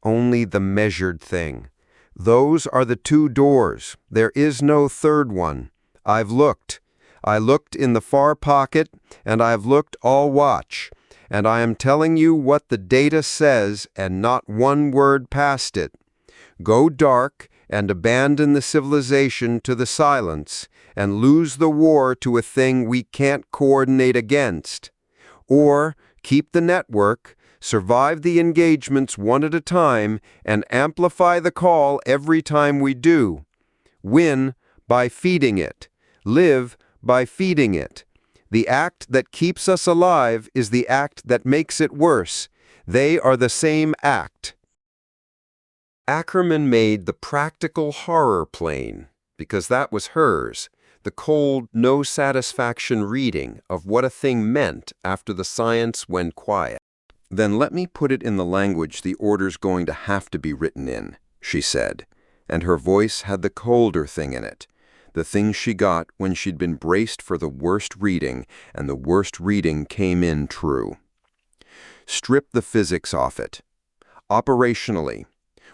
Only the measured thing. Those are the 2 doors. There is no third one. I've looked. I looked in the far pocket, and I've looked all watch. And I am telling you what the data says, and not one word past it. Go dark and abandon the civilization to the silence, and lose the war to a thing we can't coordinate against. Or keep the network, survive the engagements one at a time, and amplify the call every time we do. Win by feeding it. Live by feeding it. The act that keeps us alive is the act that makes it worse. They are the same act." Ackerman made the practical horror plain, because that was hers, the cold, no-satisfaction reading of what a thing meant after the science went quiet. "Then let me put it in the language the order's going to have to be written in," she said, and her voice had the colder thing in it, the thing she got when she'd been braced for the worst reading, and the worst reading came in true. "Strip the physics off it. Operationally,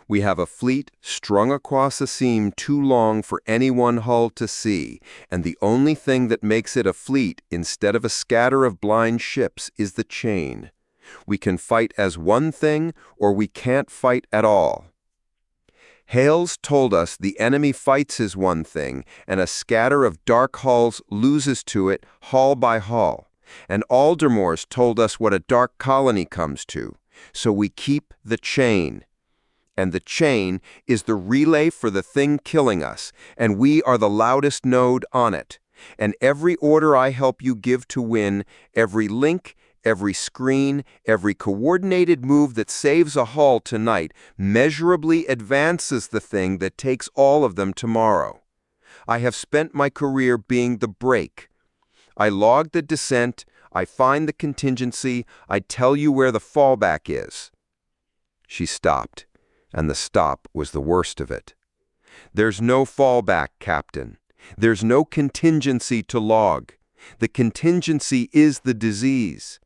we have a fleet strung across a seam too long for any one hull to see, and the only thing that makes it a fleet instead of a scatter of blind ships is the chain. We can fight as one thing, or we can't fight at all. Hales told us the enemy fights as one thing, and a scatter of dark hulls loses to it hull by hull. And Aldermore's told us what a dark colony comes to, so we keep the chain. And the chain is the relay for the thing killing us, and we are the loudest node on it. And every order I help you give to win, every link, every screen, every coordinated move that saves a hull tonight measurably advances the thing that takes all of them tomorrow. I have spent my career being the brake. I log the descent, I find the contingency, I tell you where the fallback is." She stopped, and the stop was the worst of it. "There's no fallback, Captain. There's no contingency to log. The contingency is the disease.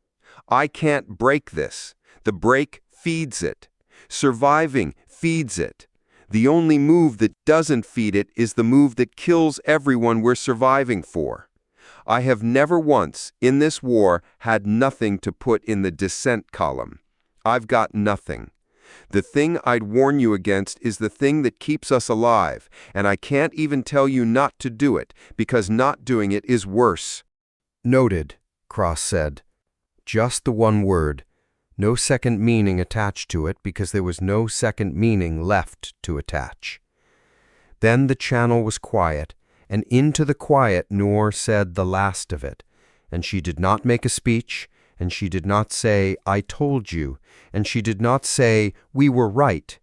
I can't break this. The break feeds it. Surviving feeds it. The only move that doesn't feed it is the move that kills everyone we're surviving for. I have never once, in this war, had nothing to put in the dissent column. I've got nothing. The thing I'd warn you against is the thing that keeps us alive, and I can't even tell you not to do it, because not doing it is worse." "Noted," Cross said. Just the one word. No second meaning attached to it because there was no second meaning left to attach. Then the channel was quiet, and into the quiet Noor said the last of it, and she did not make a speech, and she did not say, "I told you," and she did not say, "We were right."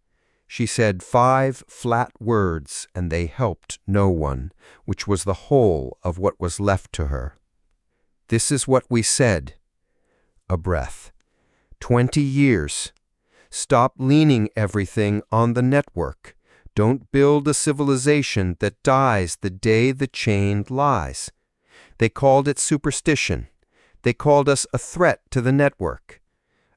She said 5 flat words, and they helped no one, which was the whole of what was left to her. "This is what we said." A breath. 20 years. Stop leaning everything on the network. Don't build a civilization that dies the day the chain lies. They called it superstition. They called us a threat to the network.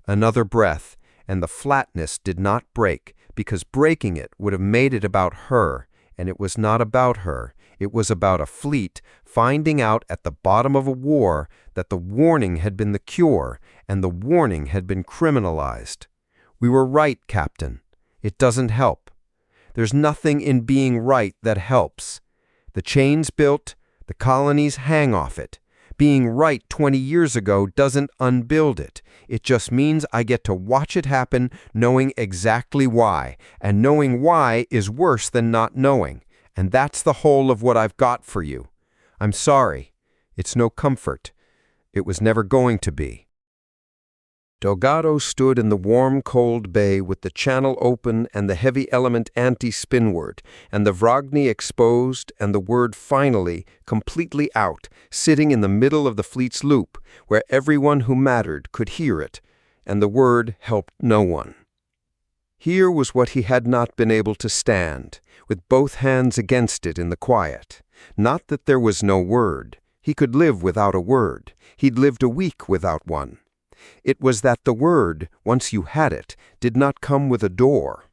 Another breath, and the flatness did not break, because breaking it would have made it about her, and it was not about her. It was about a fleet finding out at the bottom of a war that the warning had been the cure, and the warning had been criminalized. "We were right, Captain. It doesn't help. There's nothing in being right that helps. The chain's built, the colonies hang off it. Being right 20 years ago doesn't unbuild it. It just means I get to watch it happen knowing exactly why, and knowing why is worse than not knowing. And that's the whole of what I've got for you. I'm sorry. It's no comfort. It was never going to be." Delgado stood in the warm, cold bay with the channel open and the heavy element anti-spinward, and the Vragny exposed and the word finally completely out, sitting in the middle of the fleet's loop, where everyone who mattered could hear it, and the word helped no one. Here was what he had not been able to stand, with both hands against it in the quiet. Not that there was no word. He could live without a word. He'd lived a week without one. It was that the word, once you had it, did not come with a door.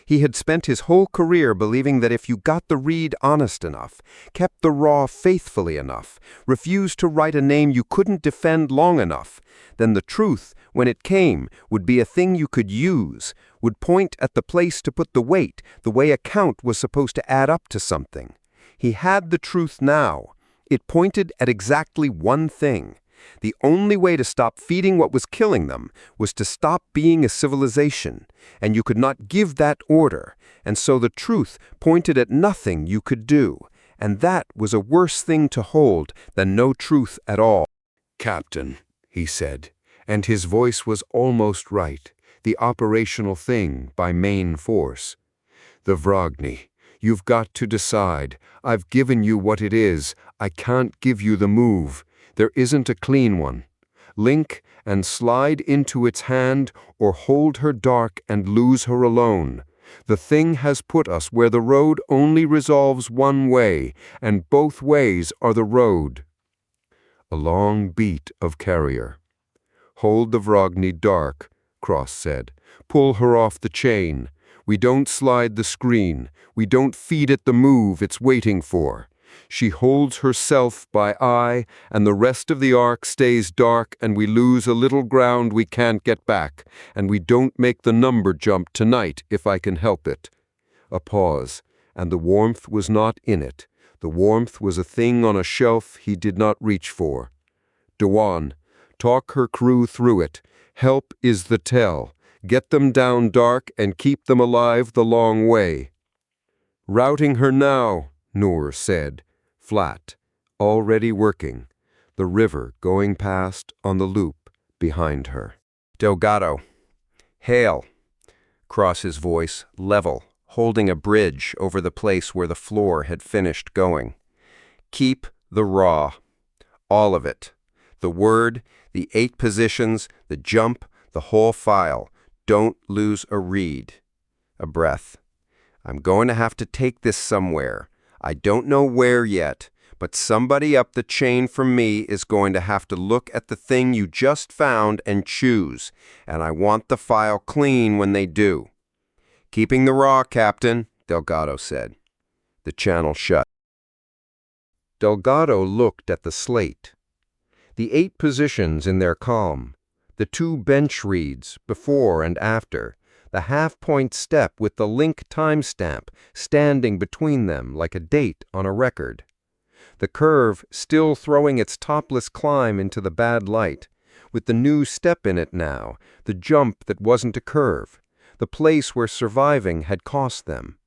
He had spent his whole career believing that if you got the read honest enough, kept the raw faithfully enough, refused to write a name you couldn't defend long enough, then the truth, when it came, would be a thing you could use, would point at the place to put the weight, the way a count was supposed to add up to something. He had the truth now. It pointed at exactly one thing. The only way to stop feeding what was killing them was to stop being a civilization, and you could not give that order, and so the truth pointed at nothing you could do, and that was a worse thing to hold than no truth at all. "Captain," he said, and his voice was almost right, the operational thing by main force. "The Vragny. You've got to decide. I've given you what it is. I can't give you the move. There isn't a clean one. Link and slide into its hand, or hold her dark and lose her alone. The thing has put us where the road only resolves one way, and both ways are the road." A long beat of carrier. "Hold the Vragny dark," Cross said. "Pull her off the chain. We don't slide the screen. We don't feed it the move it's waiting for. She holds herself by eye, and the rest of the arc stays dark, and we lose a little ground we can't get back, and we don't make the number jump tonight if I can help it." A pause, and the warmth was not in it. The warmth was a thing on a shelf he did not reach for. "Dewan, talk her crew through it. Help is the tell. Get them down dark and keep them alive the long way." "Routing her now," Noor said, flat, already working, the river going past on the loop behind her. "Delgado. Hail." Cross's voice, level, holding a bridge over the place where the floor had finished going. "Keep the raw. All of it. The word, the 8 positions, the jump, the whole file. Don't lose a read." A breath. "I'm going to have to take this somewhere. I don't know where yet, but somebody up the chain from me is going to have to look at the thing you just found and choose, and I want the file clean when they do. "Keeping the raw, Captain," Delgado said. The channel shut. Delgado looked at the slate. The 8 positions in their column, the 2 bench reads, before and after, the half-point step with the link timestamp standing between them like a date on a record. The curve still throwing its topless climb into the bad light, with the new step in it now, the jump that wasn't a curve, the place where surviving had cost them.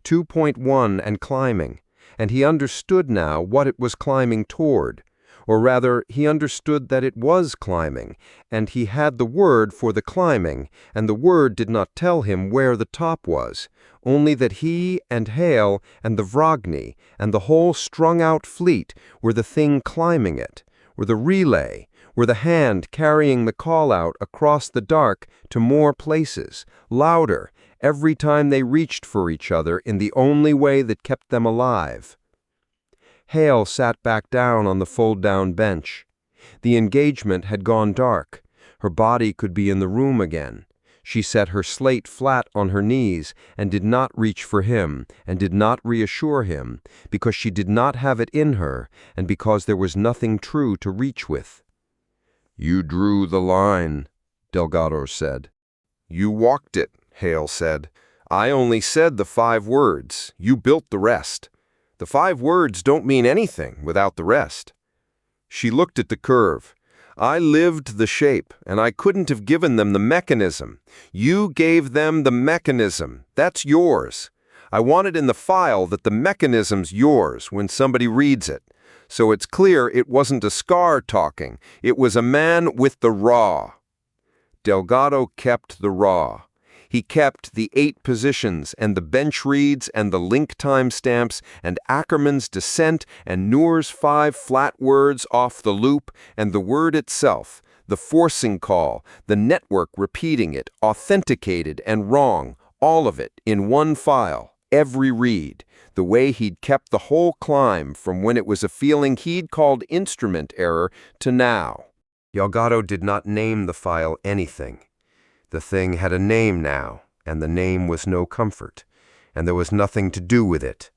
2.1 and climbing, and he understood now what it was climbing toward, or rather, he understood that it was climbing, and he had the word for the climbing, and the word did not tell him where the top was, only that he and Hale and the Vragny and the whole strung-out fleet were the thing climbing it, were the relay, were the hand carrying the call-out across the dark to more places, louder, every time they reached for each other in the only way that kept them alive. Hale sat back down on the fold-down bench. The engagement had gone dark. Her body could be in the room again. She set her slate flat on her knees and did not reach for him and did not reassure him because she did not have it in her and because there was nothing true to reach with. "You drew the line," Delgado said. "You walked it," Hale said. "I only said the 5 words. You built the rest. The 5 words don't mean anything without the rest." She looked at the curve. "I lived the shape, and I couldn't have given them the mechanism. You gave them the mechanism. That's yours. I want it in the file that the mechanism's yours when somebody reads it. So it's clear it wasn't a scar talking. It was a man with the raw." Delgado kept the raw. He kept the 8 positions and the bench reads and the link timestamps and Ackerman's descent and Noor's 5 flat words off the loop and the word itself, the forcing call, the network repeating it, authenticated and wrong, all of it in one file, every read, the way he'd kept the whole climb from when it was a feeling he'd called instrument error to now. Delgado did not name the file anything. The thing had a name now, and the name was no comfort, and there was nothing to do with it,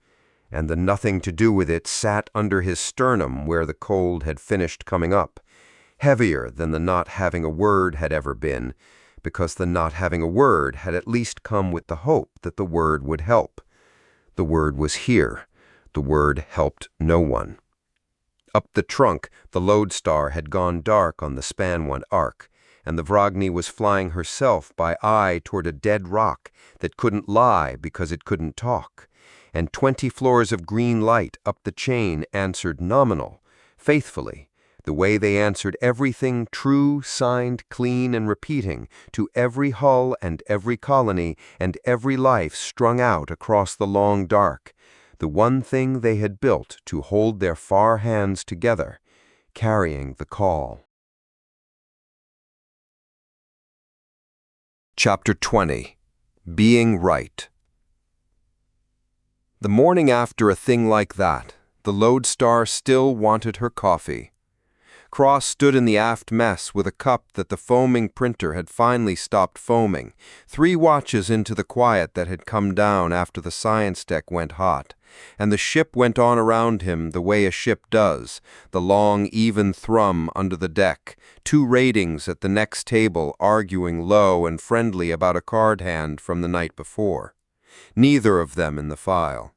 and the nothing to do with it sat under his sternum where the cold had finished coming up, heavier than the not having a word had ever been, because the not having a word had at least come with the hope that the word would help. The word was here. The word helped no one. Up the trunk, the lodestar had gone dark on the span one arc, and the Vragny was flying herself by eye toward a dead rock that couldn't lie because it couldn't talk, and 20 floors of green light up the chain answered nominal, faithfully, the way they answered everything true, signed, clean, and repeating to every hull and every colony and every life strung out across the long dark, the one thing they had built to hold their far hands together, carrying the call. Chapter 20. Being Right. The morning after a thing like that, the lodestar still wanted her coffee. Cross stood in the aft mess with a cup that the foaming printer had finally stopped foaming, 3 watches into the quiet that had come down after the science deck went hot, and the ship went on around him the way a ship does, the long, even thrum under the deck, 2 ratings at the next table arguing low and friendly about a card hand from the night before. Neither of them in the file.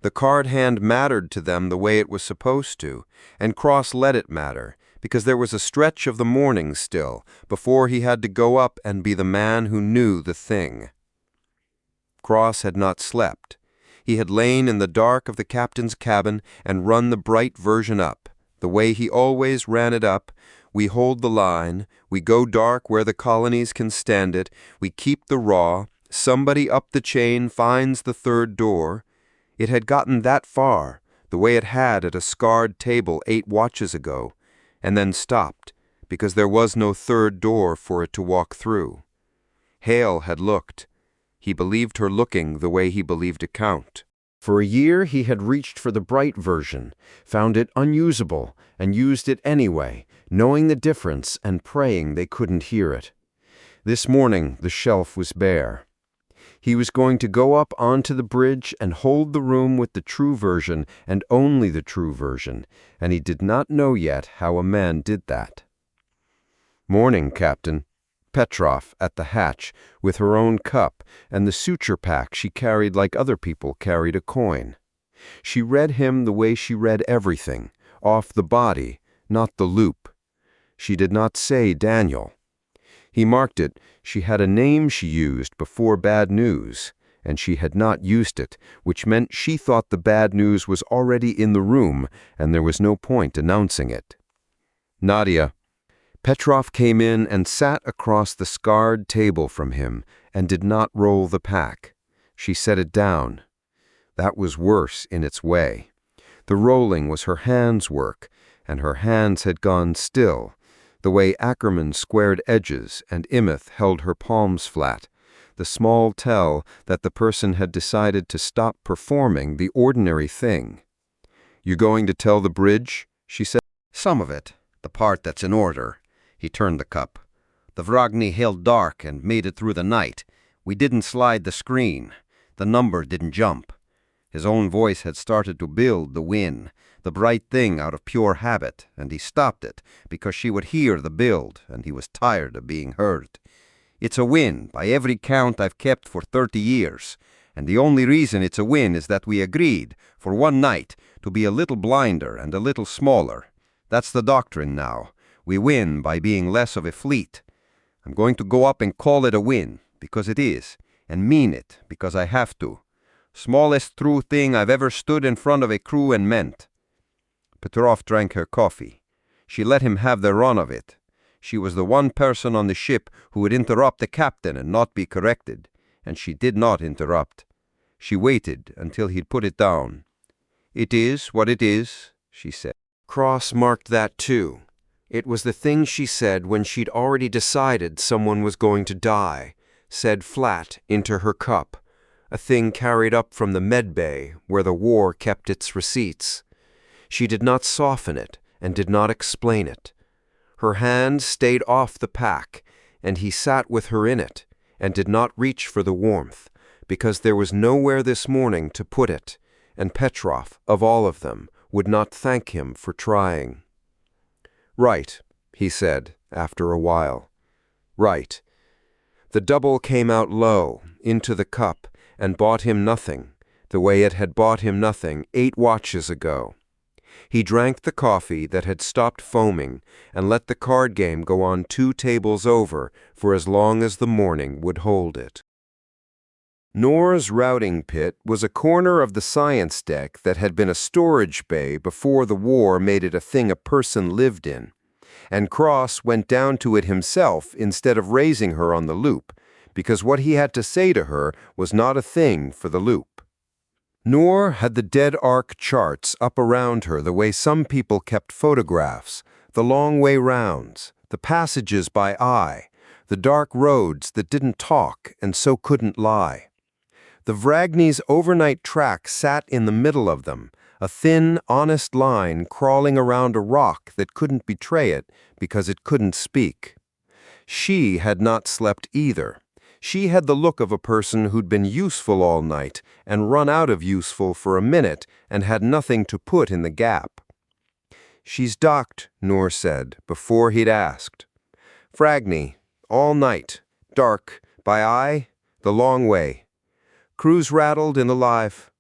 The card hand mattered to them the way it was supposed to, and Cross let it matter, because there was a stretch of the morning still, before he had to go up and be the man who knew the thing. Cross had not slept. He had lain in the dark of the captain's cabin and run the bright version up, the way he always ran it up. We hold the line, we go dark where the colonies can stand it, we keep the raw, somebody up the chain finds the 3rd door. It had gotten that far, the way it had at a scarred table 8 watches ago, and then stopped, because there was no 3rd door for it to walk through. Hale had looked. He believed her looking the way he believed a count. For a year he had reached for the bright version, found it unusable, and used it anyway, knowing the difference and praying they couldn't hear it. This morning the shelf was bare. He was going to go up onto the bridge and hold the room with the true version and only the true version, and he did not know yet how a man did that. "Morning, Captain." Petrov at the hatch, with her own cup and the suture pack she carried like other people carried a coin. She read him the way she read everything, off the body, not the loop. She did not say Daniel. He marked it. She had a name she used before bad news, and she had not used it, which meant she thought the bad news was already in the room, and there was no point announcing it. "Nadia." Petrov came in and sat across the scarred table from him and did not roll the pack. She set it down. That was worse in its way. The rolling was her hands' work, and her hands had gone still, the way Ackerman squared edges and Imeth held her palms flat, the small tell that the person had decided to stop performing the ordinary thing. "You going to tell the bridge?" she said. "Some of it, the part that's in order." He turned the cup. "The Vragny held dark and made it through the night. We didn't slide the screen. The number didn't jump." His own voice had started to build the win, the bright thing out of pure habit, and he stopped it because she would hear the build, and he was tired of being heard. "It's a win by every count I've kept for 30 years, and the only reason it's a win is that we agreed, for one night, to be a little blinder and a little smaller. That's the doctrine now. We win by being less of a fleet. I'm going to go up and call it a win, because it is, and mean it, because I have to. Smallest true thing I've ever stood in front of a crew and meant." Petrov drank her coffee. She let him have the run of it. She was the one person on the ship who would interrupt the captain and not be corrected, and she did not interrupt. She waited until he'd put it down. "It is what it is," she said. Cross marked that too. It was the thing she said when she'd already decided someone was going to die, said flat into her cup, a thing carried up from the medbay where the war kept its receipts. She did not soften it and did not explain it. Her hand stayed off the pack, and he sat with her in it, and did not reach for the warmth, because there was nowhere this morning to put it, and Petrov, of all of them, would not thank him for trying. "Right," he said, after a while. "Right." The double came out low, into the cup, and bought him nothing, the way it had bought him nothing 8 watches ago. He drank the coffee that had stopped foaming and let the card game go on 2 tables over for as long as the morning would hold it. Nor's routing pit was a corner of the science deck that had been a storage bay before the war made it a thing a person lived in, and Cross went down to it himself instead of raising her on the loop, because what he had to say to her was not a thing for the loop. Nor had the dead arc charts up around her the way some people kept photographs, the long way rounds, the passages by eye, the dark roads that didn't talk and so couldn't lie. The Vragny's overnight track sat in the middle of them, a thin, honest line crawling around a rock that couldn't betray it because it couldn't speak. She had not slept either. She had the look of a person who'd been useful all night and run out of useful for a minute and had nothing to put in the gap. "She's docked," Nor said, before he'd asked. "Vragny, all night, dark, by eye, the long way. Crews rattled and alive.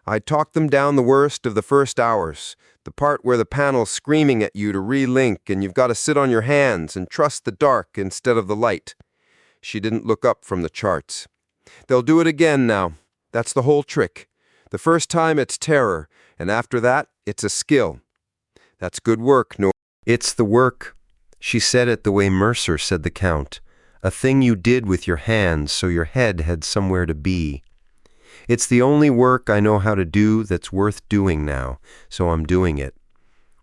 I talked them down the worst of the first hours, the part where the panel's screaming at you to relink and you've got to sit on your hands and trust the dark instead of the light." She didn't look up from the charts. "They'll do it again now. That's the whole trick. The first time it's terror, and after that it's a skill. That's good work, Nor." "It's the work." She said it the way Mercer said the count, a thing you did with your hands so your head had somewhere to be. "It's the only work I know how to do that's worth doing now, so I'm doing it.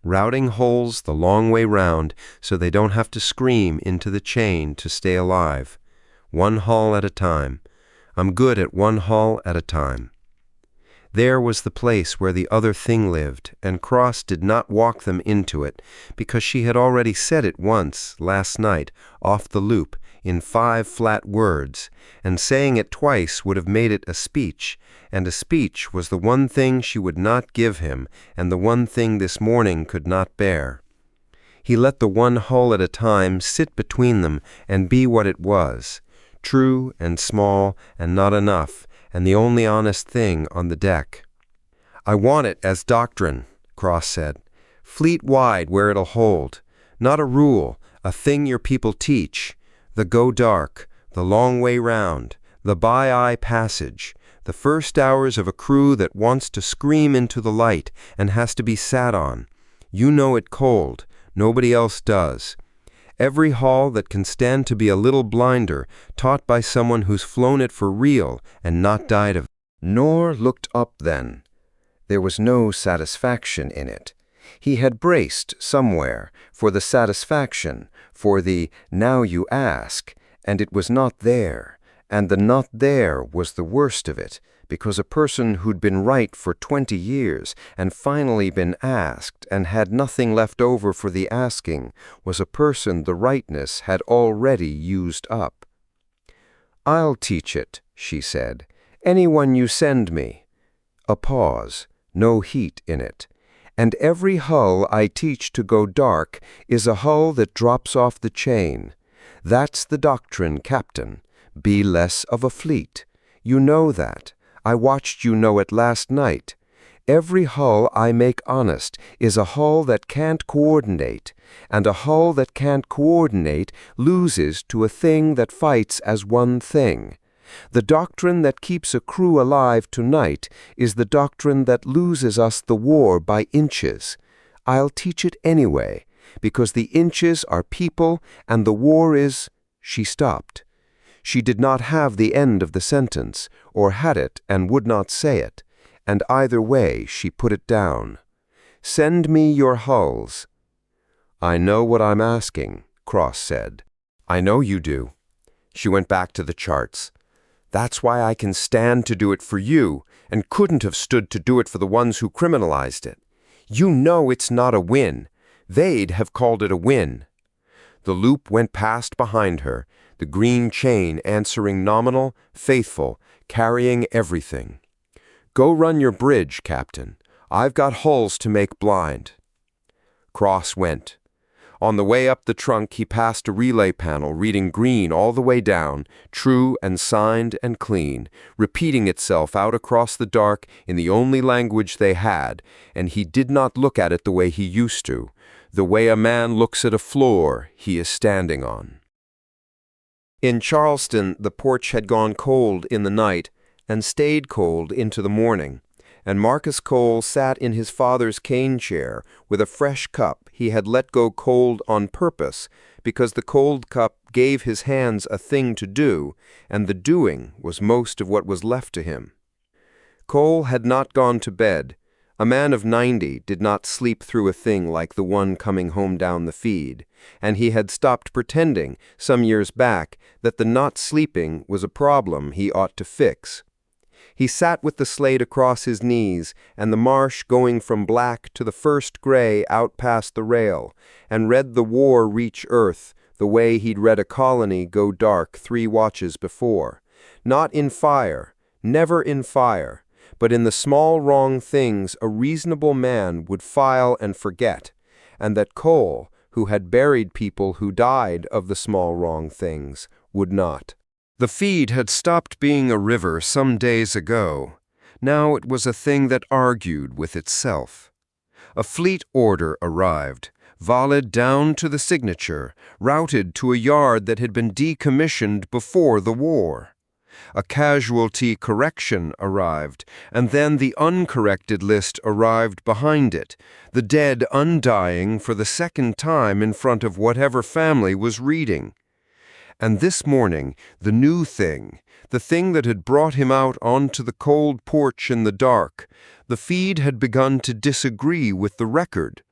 Routing holes the long way round so they don't have to scream into the chain to stay alive. One hull at a time. I'm good at one hull at a time." There was the place where the other thing lived, and Cross did not walk them into it, because she had already said it once, last night, off the loop, in 5 flat words, and saying it twice would have made it a speech, and a speech was the one thing she would not give him, and the one thing this morning could not bear. He let the one hull at a time sit between them and be what it was, true and small and not enough, and the only honest thing on the deck. "I want it as doctrine," Cross said. "Fleet-wide where it'll hold. Not a rule, a thing your people teach. The go dark, the long way round, the by-eye passage, the first hours of a crew that wants to scream into the light and has to be sat on. You know it cold. Nobody else does. Every haul that can stand to be a little blinder, taught by someone who's flown it for real and not died of it." Nor looked up then. There was no satisfaction in it. He had braced somewhere for the satisfaction, for the "now you ask," and it was not there, and the not there was the worst of it, because a person who'd been right for 20 years and finally been asked and had nothing left over for the asking was a person the rightness had already used up. "I'll teach it," she said. "Anyone you send me." A pause, no heat in it. "And every hull I teach to go dark is a hull that drops off the chain. That's the doctrine, Captain. Be less of a fleet. You know that. I watched you know it last night. Every hull I make honest is a hull that can't coordinate, and a hull that can't coordinate loses to a thing that fights as one thing. The doctrine that keeps a crew alive tonight is the doctrine that loses us the war by inches. I'll teach it anyway, because the inches are people and the war is—" She stopped. She did not have the end of the sentence, or had it and would not say it, and either way she put it down. "Send me your hulls." "I know what I'm asking," Cross said. "I know you do." She went back to the charts. "That's why I can stand to do it for you, and couldn't have stood to do it for the ones who criminalized it. You know it's not a win. They'd have called it a win." The loop went past behind her, the green chain answering nominal, faithful, carrying everything. "Go run your bridge, Captain. I've got hulls to make blind." Cross went. On the way up the trunk he passed a relay panel reading green all the way down, true and signed and clean, repeating itself out across the dark in the only language they had, and he did not look at it the way he used to, the way a man looks at a floor he is standing on. In Charleston the porch had gone cold in the night and stayed cold into the morning, and Marcus Cole sat in his father's cane chair with a fresh cup he had let go cold on purpose because the cold cup gave his hands a thing to do, and the doing was most of what was left to him. Cole had not gone to bed. A man of 90 did not sleep through a thing like the one coming home down the feed, and he had stopped pretending, some years back, that the not sleeping was a problem he ought to fix. He sat with the slate across his knees and the marsh going from black to the first gray out past the rail, and read the war reach Earth the way he'd read a colony go dark 3 watches before. Not in fire, never in fire, but in the small wrong things a reasonable man would file and forget, and that Cole, who had buried people who died of the small wrong things, would not. The feed had stopped being a river some days ago. Now it was a thing that argued with itself. A fleet order arrived, valid down to the signature, routed to a yard that had been decommissioned before the war. A casualty correction arrived, and then the uncorrected list arrived behind it, the dead undying for the second time in front of whatever family was reading. And this morning, the new thing, the thing that had brought him out onto the cold porch in the dark, the feed had begun to disagree with the record.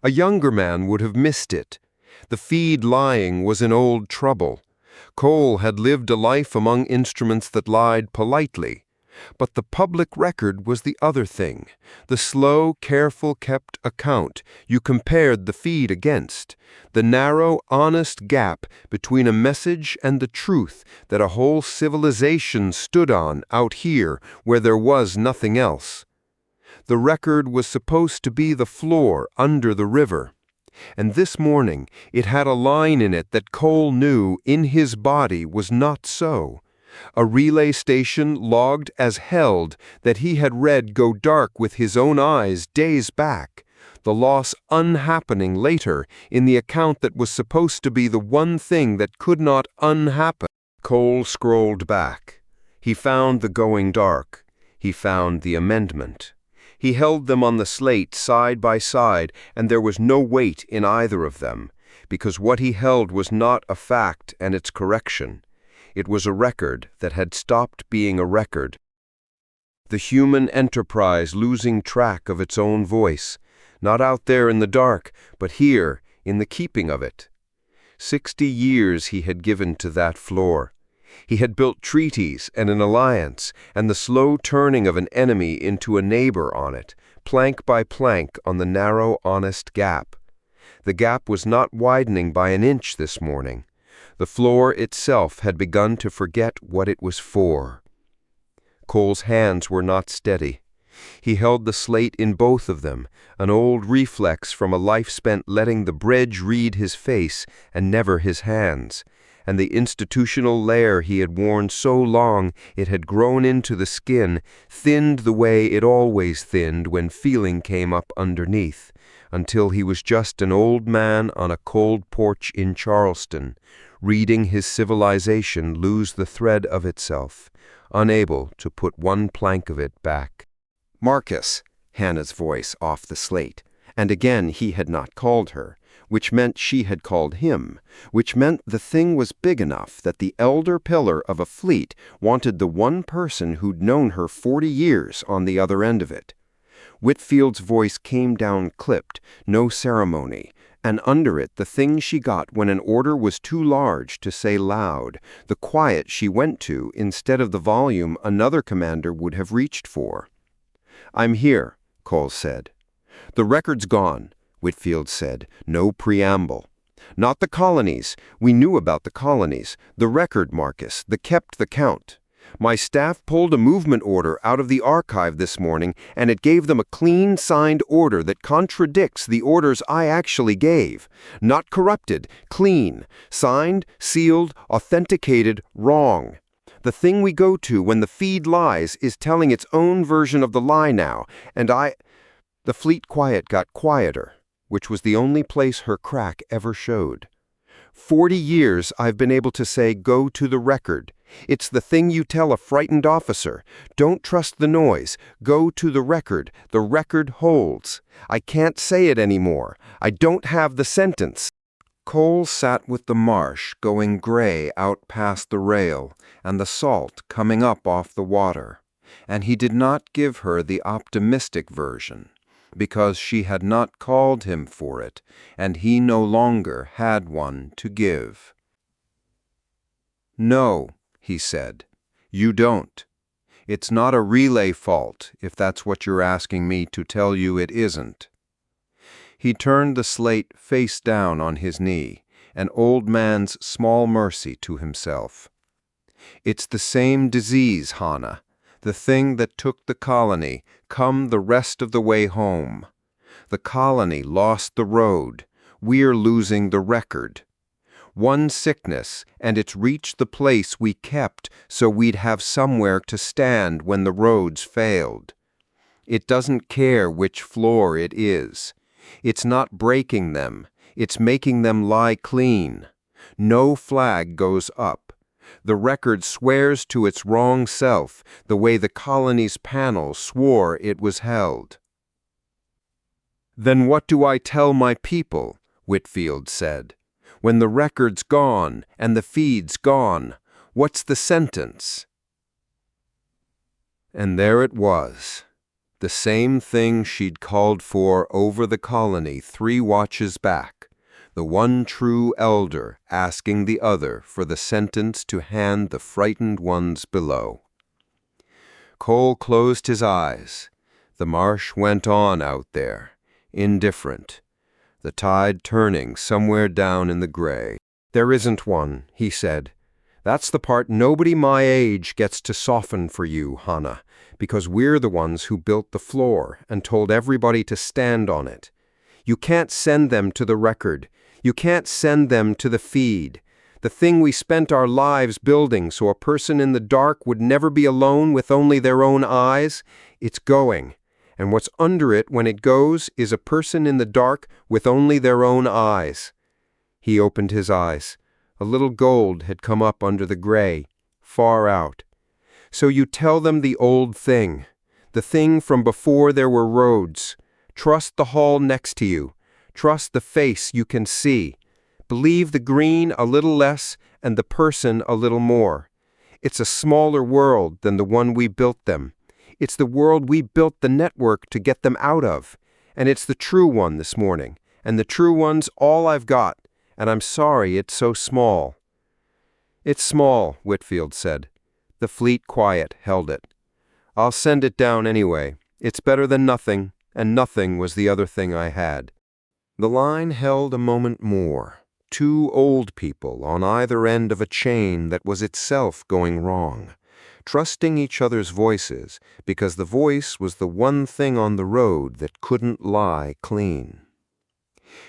A younger man would have missed it. The feed lying was in old trouble. Cole had lived a life among instruments that lied politely. But the public record was the other thing, the slow, careful kept account you compared the feed against, the narrow, honest gap between a message and the truth that a whole civilization stood on out here where there was nothing else. The record was supposed to be the floor under the river. And this morning it had a line in it that Cole knew in his body was not so. A relay station logged as held that he had read go dark with his own eyes days back, the loss unhappening later in the account that was supposed to be the one thing that could not unhappen. Cole scrolled back. He found the going dark. He found the amendment. He held them on the slate side by side, and there was no weight in either of them, because what he held was not a fact and its correction. It was a record that had stopped being a record. The human enterprise losing track of its own voice, not out there in the dark, but here, in the keeping of it. 60 years he had given to that floor. He had built treaties and an alliance, and the slow turning of an enemy into a neighbor on it, plank by plank on the narrow, honest gap. The gap was not widening by an inch this morning. The floor itself had begun to forget what it was for. Cole's hands were not steady. He held the slate in both of them, an old reflex from a life spent letting the bridge read his face and never his hands, and the institutional layer he had worn so long it had grown into the skin, thinned the way it always thinned when feeling came up underneath, until he was just an old man on a cold porch in Charleston, reading his civilization lose the thread of itself, unable to put one plank of it back. Marcus, Hannah's voice off the slate, and again he had not called her, which meant she had called him, which meant the thing was big enough that the elder pillar of a fleet wanted the one person who'd known her 40 years on the other end of it. Whitfield's voice came down clipped, no ceremony, and under it the thing she got when an order was too large to say loud, the quiet she went to instead of the volume another commander would have reached for. "I'm here," Cole said. "The record's gone," Whitfield said, no preamble. "Not the colonies. We knew about the colonies. The record, Marcus, kept the count. My staff pulled a movement order out of the archive this morning, and it gave them a clean signed order that contradicts the orders I actually gave. Not corrupted, clean, signed, sealed, authenticated, wrong. The thing we go to when the feed lies is telling its own version of the lie now, and The fleet quiet got quieter, which was the only place her crack ever showed. 40 years I've been able to say, go to the record. It's the thing you tell a frightened officer. Don't trust the noise. Go to the record. The record holds. I can't say it anymore. I don't have the sentence." Cole sat with the marsh going gray out past the rail and the salt coming up off the water, and he did not give her the optimistic version, because she had not called him for it, and he no longer had one to give. "No," he said, "you don't. It's not a relay fault, if that's what you're asking me to tell you it isn't." He turned the slate face down on his knee, an old man's small mercy to himself. "It's the same disease, Hana, the thing that took the colony, come the rest of the way home. The colony lost the road. We're losing the record. One sickness, and it's reached the place we kept so we'd have somewhere to stand when the roads failed. It doesn't care which floor it is. It's not breaking them. It's making them lie clean. No flag goes up. The record swears to its wrong self, the way the colony's panel swore it was held." "Then what do I tell my people?" Whitfield said. "When the record's gone and the feed's gone, what's the sentence?" And there it was. The same thing she'd called for over the colony 3 watches back, the one true elder asking the other for the sentence to hand the frightened ones below. Cole closed his eyes. The marsh went on out there, indifferent, the tide turning somewhere down in the gray. "There isn't one," he said. "That's the part nobody my age gets to soften for you, Hana, because we're the ones who built the floor and told everybody to stand on it. You can't send them to the record. You can't send them to the feed. The thing we spent our lives building so a person in the dark would never be alone with only their own eyes, it's going. And what's under it when it goes is a person in the dark with only their own eyes." He opened his eyes. A little gold had come up under the gray, far out. "So you tell them the old thing, the thing from before there were roads. Trust the hall next to you. Trust the face you can see. Believe the green a little less and the person a little more. It's a smaller world than the one we built them. It's the world we built the network to get them out of. And it's the true one this morning. And the true one's all I've got. And I'm sorry it's so small." "It's small," Whitfield said. The fleet quiet held it. "I'll send it down anyway. It's better than nothing, and nothing was the other thing I had." The line held a moment more. Two old people on either end of a chain that was itself going wrong, trusting each other's voices because the voice was the one thing on the road that couldn't lie clean.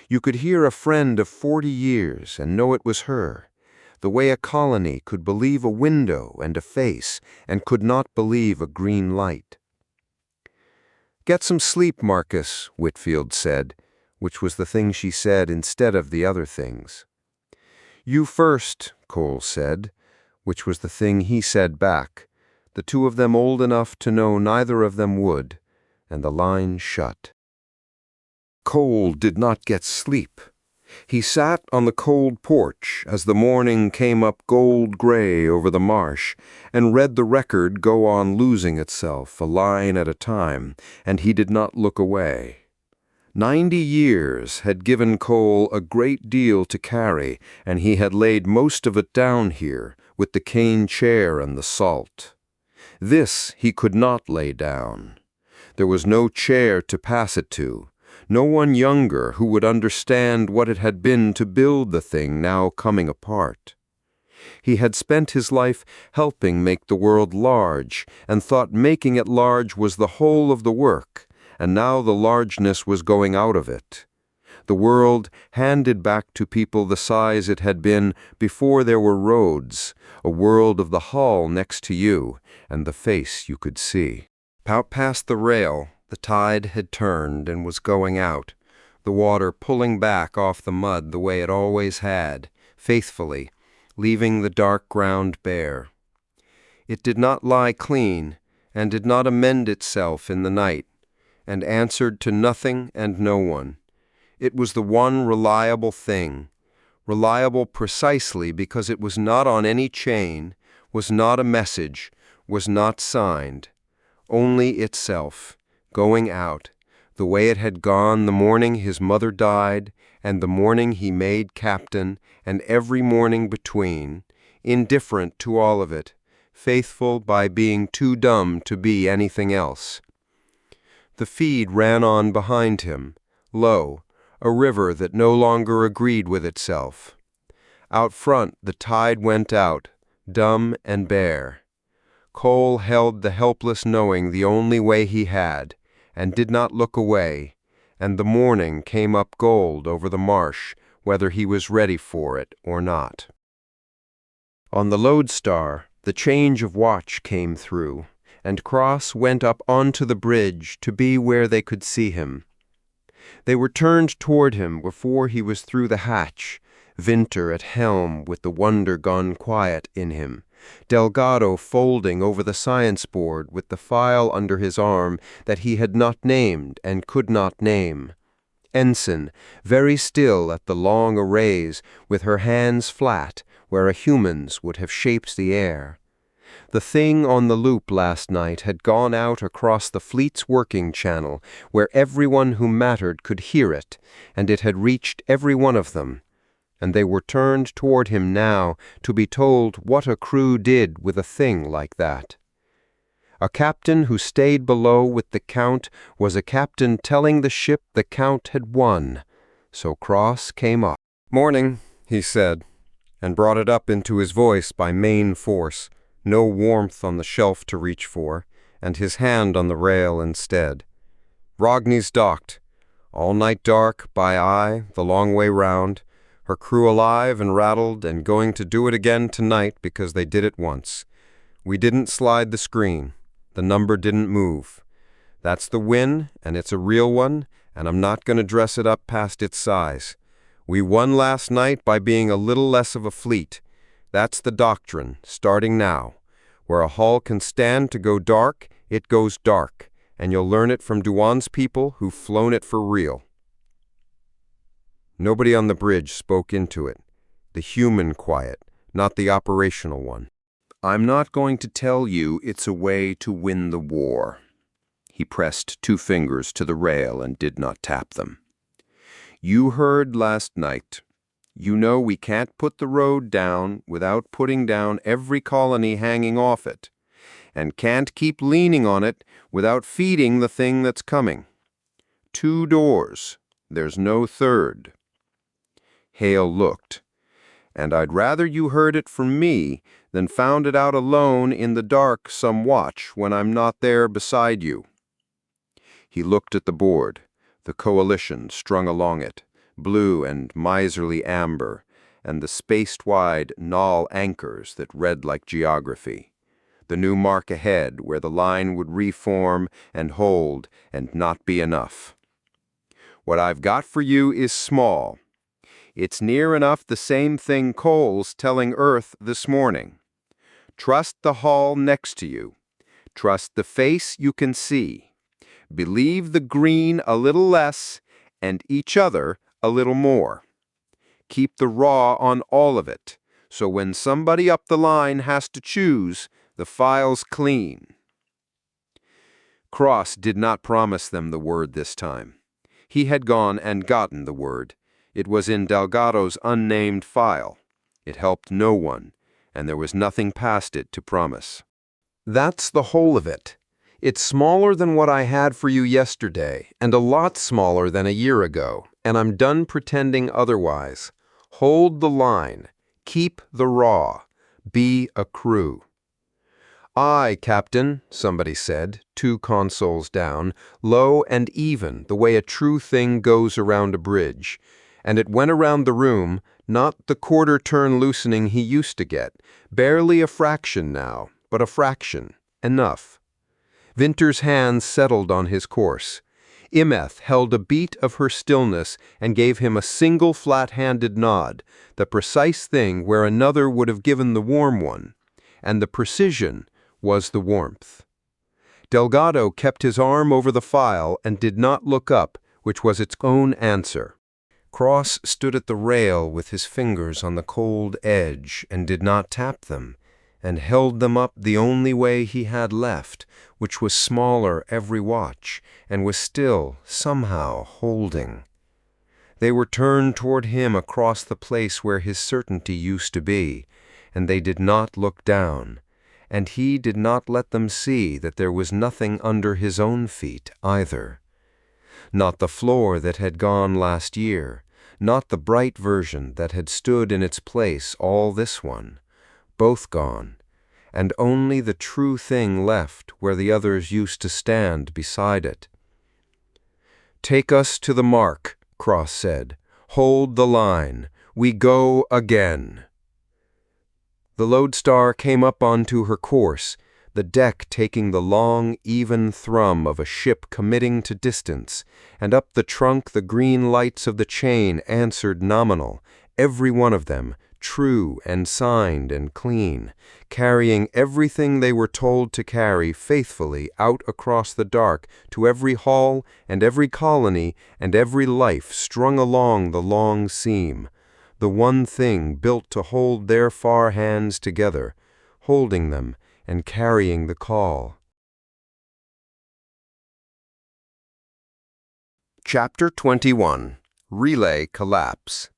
You could hear a friend of 40 years and know it was her, the way a colony could believe a window and a face and could not believe a green light. "Get some sleep, Marcus," Whitfield said, which was the thing she said instead of the other things. "You first," Cole said, which was the thing he said back, the two of them old enough to know neither of them would, and the line shut. Cole did not get sleep. He sat on the cold porch as the morning came up gold-gray over the marsh and read the record go on losing itself a line at a time, and he did not look away. 90 years had given Cole a great deal to carry, and he had laid most of it down here with the cane chair and the salt. This he could not lay down. There was no chair to pass it to, no one younger who would understand what it had been to build the thing now coming apart. He had spent his life helping make the world large, and thought making it large was the whole of the work, and now the largeness was going out of it. The world handed back to people the size it had been before there were roads, a world of the hull next to you, and the face you could see. Out past the rail, the tide had turned and was going out, the water pulling back off the mud the way it always had, faithfully, leaving the dark ground bare. It did not lie clean, and did not amend itself in the night, and answered to nothing and no one. It was the one reliable thing, reliable precisely because it was not on any chain, was not a message, was not signed, only itself, going out, the way it had gone the morning his mother died, and the morning he made captain, and every morning between, indifferent to all of it, faithful by being too dumb to be anything else. The feed ran on behind him, low, a river that no longer agreed with itself. Out front the tide went out, dumb and bare. Cole held the helpless knowing the only way he had, and did not look away, and the morning came up gold over the marsh, whether he was ready for it or not. On the lodestar, the change of watch came through, and Cross went up onto the bridge to be where they could see him. They were turned toward him before he was through the hatch, Vinter at helm with the wonder gone quiet in him, Delgado folding over the science board with the file under his arm that he had not named and could not name. Ensign, very still at the long arrays, with her hands flat, where a human's would have shaped the air. The thing on the loop last night had gone out across the fleet's working channel, where everyone who mattered could hear it, and it had reached every one of them. And they were turned toward him now to be told what a crew did with a thing like that. A captain who stayed below with the Count was a captain telling the ship the Count had won. So Cross came up. "Morning," he said, and brought it up into his voice by main force, no warmth on the shelf to reach for, and his hand on the rail instead. "Vragny's docked. All night dark, by eye, the long way round. Her crew alive and rattled and going to do it again tonight because they did it once. We didn't slide the screen. The number didn't move. That's the win, and it's a real one, and I'm not going to dress it up past its size. We won last night by being a little less of a fleet. That's the doctrine, starting now. Where a hull can stand to go dark, it goes dark, and you'll learn it from Duan's people who've flown it for real." Nobody on the bridge spoke into it. The human quiet, not the operational one. "I'm not going to tell you it's a way to win the war." He pressed 2 fingers to the rail and did not tap them. "You heard last night. You know we can't put the road down without putting down every colony hanging off it, and can't keep leaning on it without feeding the thing that's coming. 2 doors. There's no third." Hale looked. "And I'd rather you heard it from me than found it out alone in the dark some watch when I'm not there beside you." He looked at the board, the coalition strung along it, blue and miserly amber, and the spaced-wide knoll anchors that read like geography. The new mark ahead where the line would reform and hold and not be enough. "What I've got for you is small. It's near enough the same thing Cole's telling Earth this morning. Trust the hull next to you. Trust the face you can see. Believe the green a little less and each other a little more. Keep the raw on all of it, so when somebody up the line has to choose, the file's clean." Cross did not promise them the word this time. He had gone and gotten the word. It was in Delgado's unnamed file. It helped no one, and there was nothing past it to promise. "That's the whole of it. It's smaller than what I had for you yesterday, and a lot smaller than a year ago, and I'm done pretending otherwise. Hold the line. Keep the raw. Be a crew." "Aye, Captain," somebody said, 2 consoles down, low and even, the way a true thing goes around a bridge. And it went around the room, not the quarter-turn loosening he used to get, barely a fraction now, but a fraction, enough. Vinter's hands settled on his course. Imeth held a beat of her stillness and gave him a single flat-handed nod, the precise thing where another would have given the warm one, and the precision was the warmth. Delgado kept his arm over the file and did not look up, which was its own answer. Cross stood at the rail with his fingers on the cold edge and did not tap them, and held them up the only way he had left, which was smaller every watch, and was still, somehow, holding. They were turned toward him across the place where his certainty used to be, and they did not look down, and he did not let them see that there was nothing under his own feet either. Not the floor that had gone last year, not the bright version that had stood in its place all this one, both gone, and only the true thing left where the others used to stand beside it. "Take us to the mark," Cross said. "Hold the line. We go again." The lodestar came up onto her course, the deck taking the long, even thrum of a ship committing to distance, and up the trunk the green lights of the chain answered nominal, every one of them, true and signed and clean, carrying everything they were told to carry faithfully out across the dark to every hull and every colony and every life strung along the long seam, the one thing built to hold their far hands together, holding them and carrying the call. Chapter 21. Relay Collapse.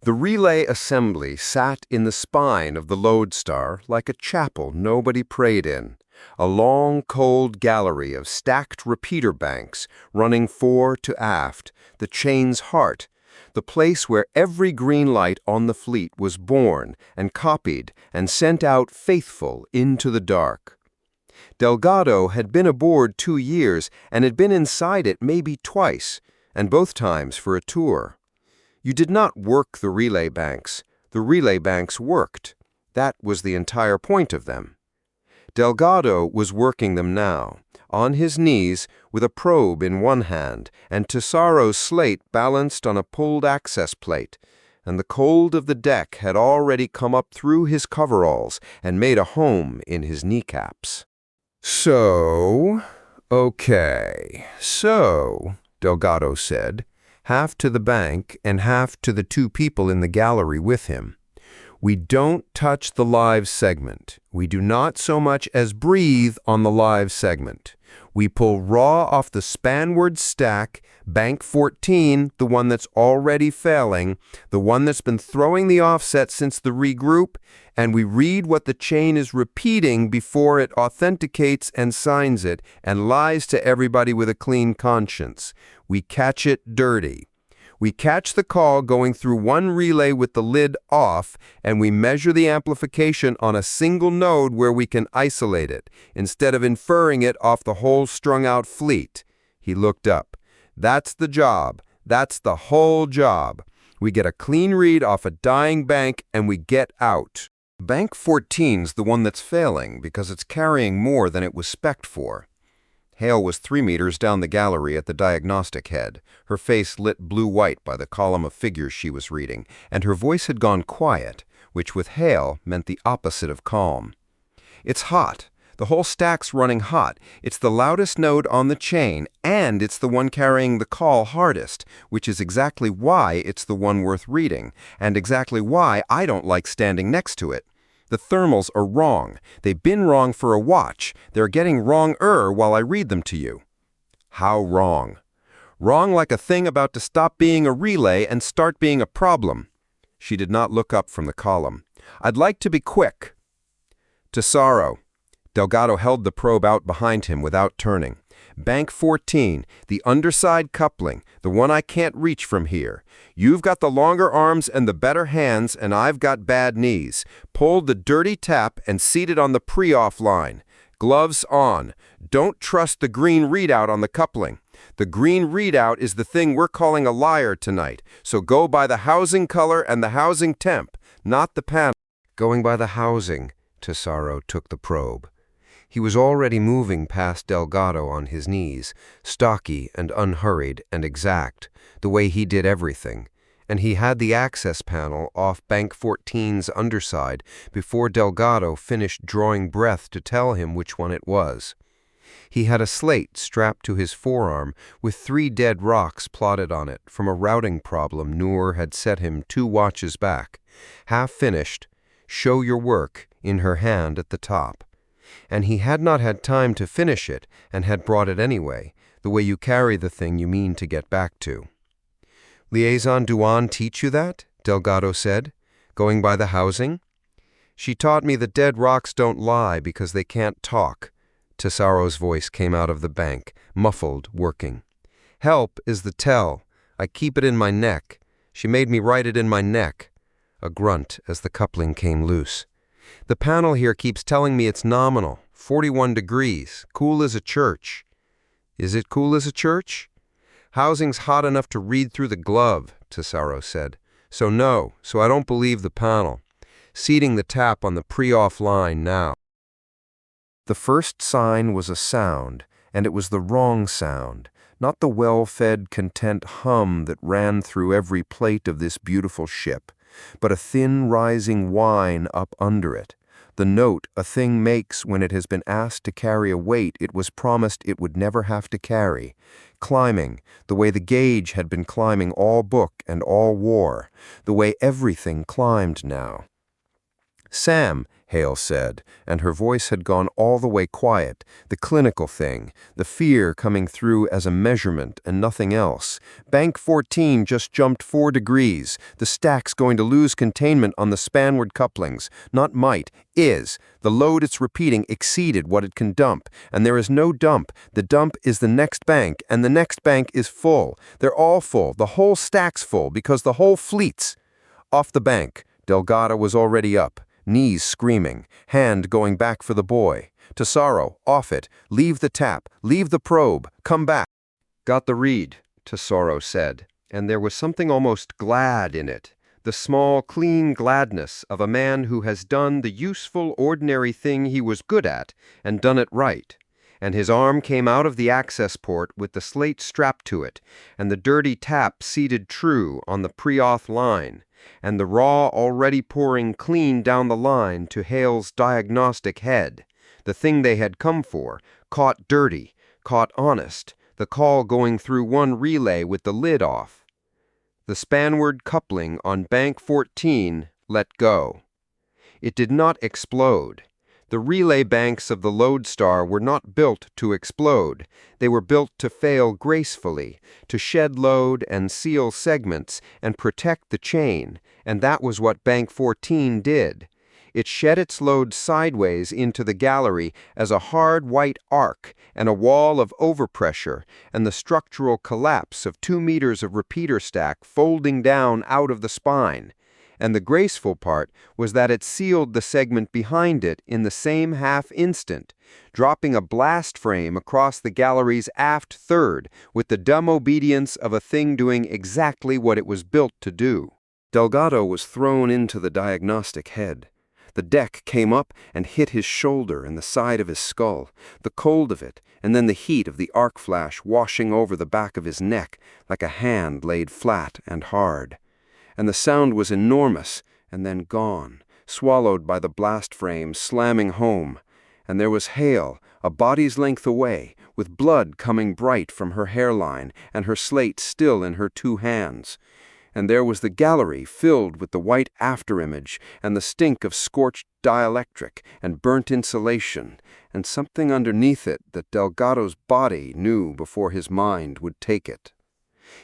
The relay assembly sat in the spine of the lodestar like a chapel nobody prayed in, A long, cold gallery of stacked repeater banks running fore to aft, the chain's heart, the place where every green light on the fleet was born and copied and sent out faithful into the dark. Delgado had been aboard 2 years and had been inside it maybe twice, and both times for a tour. You did not work the relay banks. The relay banks worked. That was the entire point of them. Delgado was working them now, on his knees with a probe in one hand and Tesaro's slate balanced on a pulled access plate, and the cold of the deck had already come up through his coveralls and made a home in his kneecaps. So, Delgado said, half to the bank and half to the 2 people in the gallery with him. We don't touch the live segment. We do not so much as breathe on the live segment. We pull raw off the spanward stack, bank 14, the one that's already failing, the one that's been throwing the offset since the regroup, and we read what the chain is repeating before it authenticates and signs it and lies to everybody with a clean conscience. We catch it dirty. We catch the call going through one relay with the lid off, and we measure the amplification on a single node where we can isolate it, instead of inferring it off the whole strung-out fleet. He looked up. That's the job. That's the whole job. We get a clean read off a dying bank, and we get out. Bank 14's the one that's failing because it's carrying more than it was spec'd for. Hale was 3 meters down the gallery at the diagnostic head, her face lit blue-white by the column of figures she was reading, and her voice had gone quiet, which with Hale meant the opposite of calm. It's hot. The whole stack's running hot. It's the loudest node on the chain, and it's the one carrying the call hardest, which is exactly why it's the one worth reading, and exactly why I don't like standing next to it. The thermals are wrong. They've been wrong for a watch. They're getting wrong-er while I read them to you. How wrong? Wrong like a thing about to stop being a relay and start being a problem. She did not look up from the column. I'd like to be quick. Tesaro. Delgado held the probe out behind him without turning. Bank 14, the underside coupling, the one I can't reach from here. You've got the longer arms and the better hands, and I've got bad knees. Pull the dirty tap and seat it on the pre-off line. Gloves on. Don't trust the green readout on the coupling. The green readout is the thing we're calling a liar tonight, so go by the housing color and the housing temp, not the panel. Going by the housing, Tesaro took the probe. He was already moving past Delgado on his knees, stocky and unhurried and exact, the way he did everything, and he had the access panel off Bank 14's underside before Delgado finished drawing breath to tell him which one it was. He had a slate strapped to his forearm with 3 dead rocks plotted on it from a routing problem Noor had set him 2 watches back, half finished, show your work, in her hand at the top. And he had not had time to finish it and had brought it anyway, the way you carry the thing you mean to get back to. Liaison Duan teach you that? Delgado said, going by the housing. She taught me the dead rocks don't lie because they can't talk. Tesaro's voice came out of the bank, muffled, working. Help is the tell. I keep it in my neck. She made me write it in my neck. A grunt as the coupling came loose. The panel here keeps telling me it's nominal, 41 degrees, cool as a church. Is it cool as a church? Housing's hot enough to read through the glove, Tesaro said. So I don't believe the panel. Seating the tap on the pre-off line now. The first sign was a sound, and it was the wrong sound, not the well-fed, content hum that ran through every plate of this beautiful ship, but a thin rising whine up under it, the note a thing makes when it has been asked to carry a weight it was promised it would never have to carry, climbing, the way the gauge had been climbing all book and all war, the way everything climbed now. Sam, Hale said, and her voice had gone all the way quiet, the clinical thing, the fear coming through as a measurement and nothing else. Bank 14 just jumped 4 degrees. The stack's going to lose containment on the spanward couplings. Not might, is. The load it's repeating exceeded what it can dump, and there is no dump. The dump is the next bank, and the next bank is full. They're all full. The whole stack's full, because the whole fleet's. Off the bank, Delgado was already up, knees screaming, hand going back for the boy. Tesoro, off it. Leave the tap. Leave the probe. Come back. Got the read, Tesoro said, and there was something almost glad in it. The small, clean gladness of a man who has done the useful, ordinary thing he was good at and done it right. And his arm came out of the access port with the slate strapped to it, and the dirty tap seated true on the pre-auth line, and the raw already pouring clean down the line to Hale's diagnostic head. The thing they had come for, caught dirty, caught honest, the call going through one relay with the lid off. The spanward coupling on Bank 14 let go. It did not explode. The relay banks of the lodestar were not built to explode. They were built to fail gracefully, to shed load and seal segments and protect the chain, and that was what Bank 14 did. It shed its load sideways into the gallery as a hard white arc and a wall of overpressure and the structural collapse of 2 meters of repeater stack folding down out of the spine. And the graceful part was that it sealed the segment behind it in the same half instant, dropping a blast frame across the gallery's aft third with the dumb obedience of a thing doing exactly what it was built to do. Delgado was thrown into the diagnostic head. The deck came up and hit his shoulder and the side of his skull, the cold of it, and then the heat of the arc flash washing over the back of his neck like a hand laid flat and hard. And the sound was enormous, and then gone, swallowed by the blast frame slamming home. And there was Hale, a body's length away, with blood coming bright from her hairline and her slate still in her 2 hands. And there was the gallery filled with the white afterimage and the stink of scorched dielectric and burnt insulation, and something underneath it that Delgado's body knew before his mind would take it.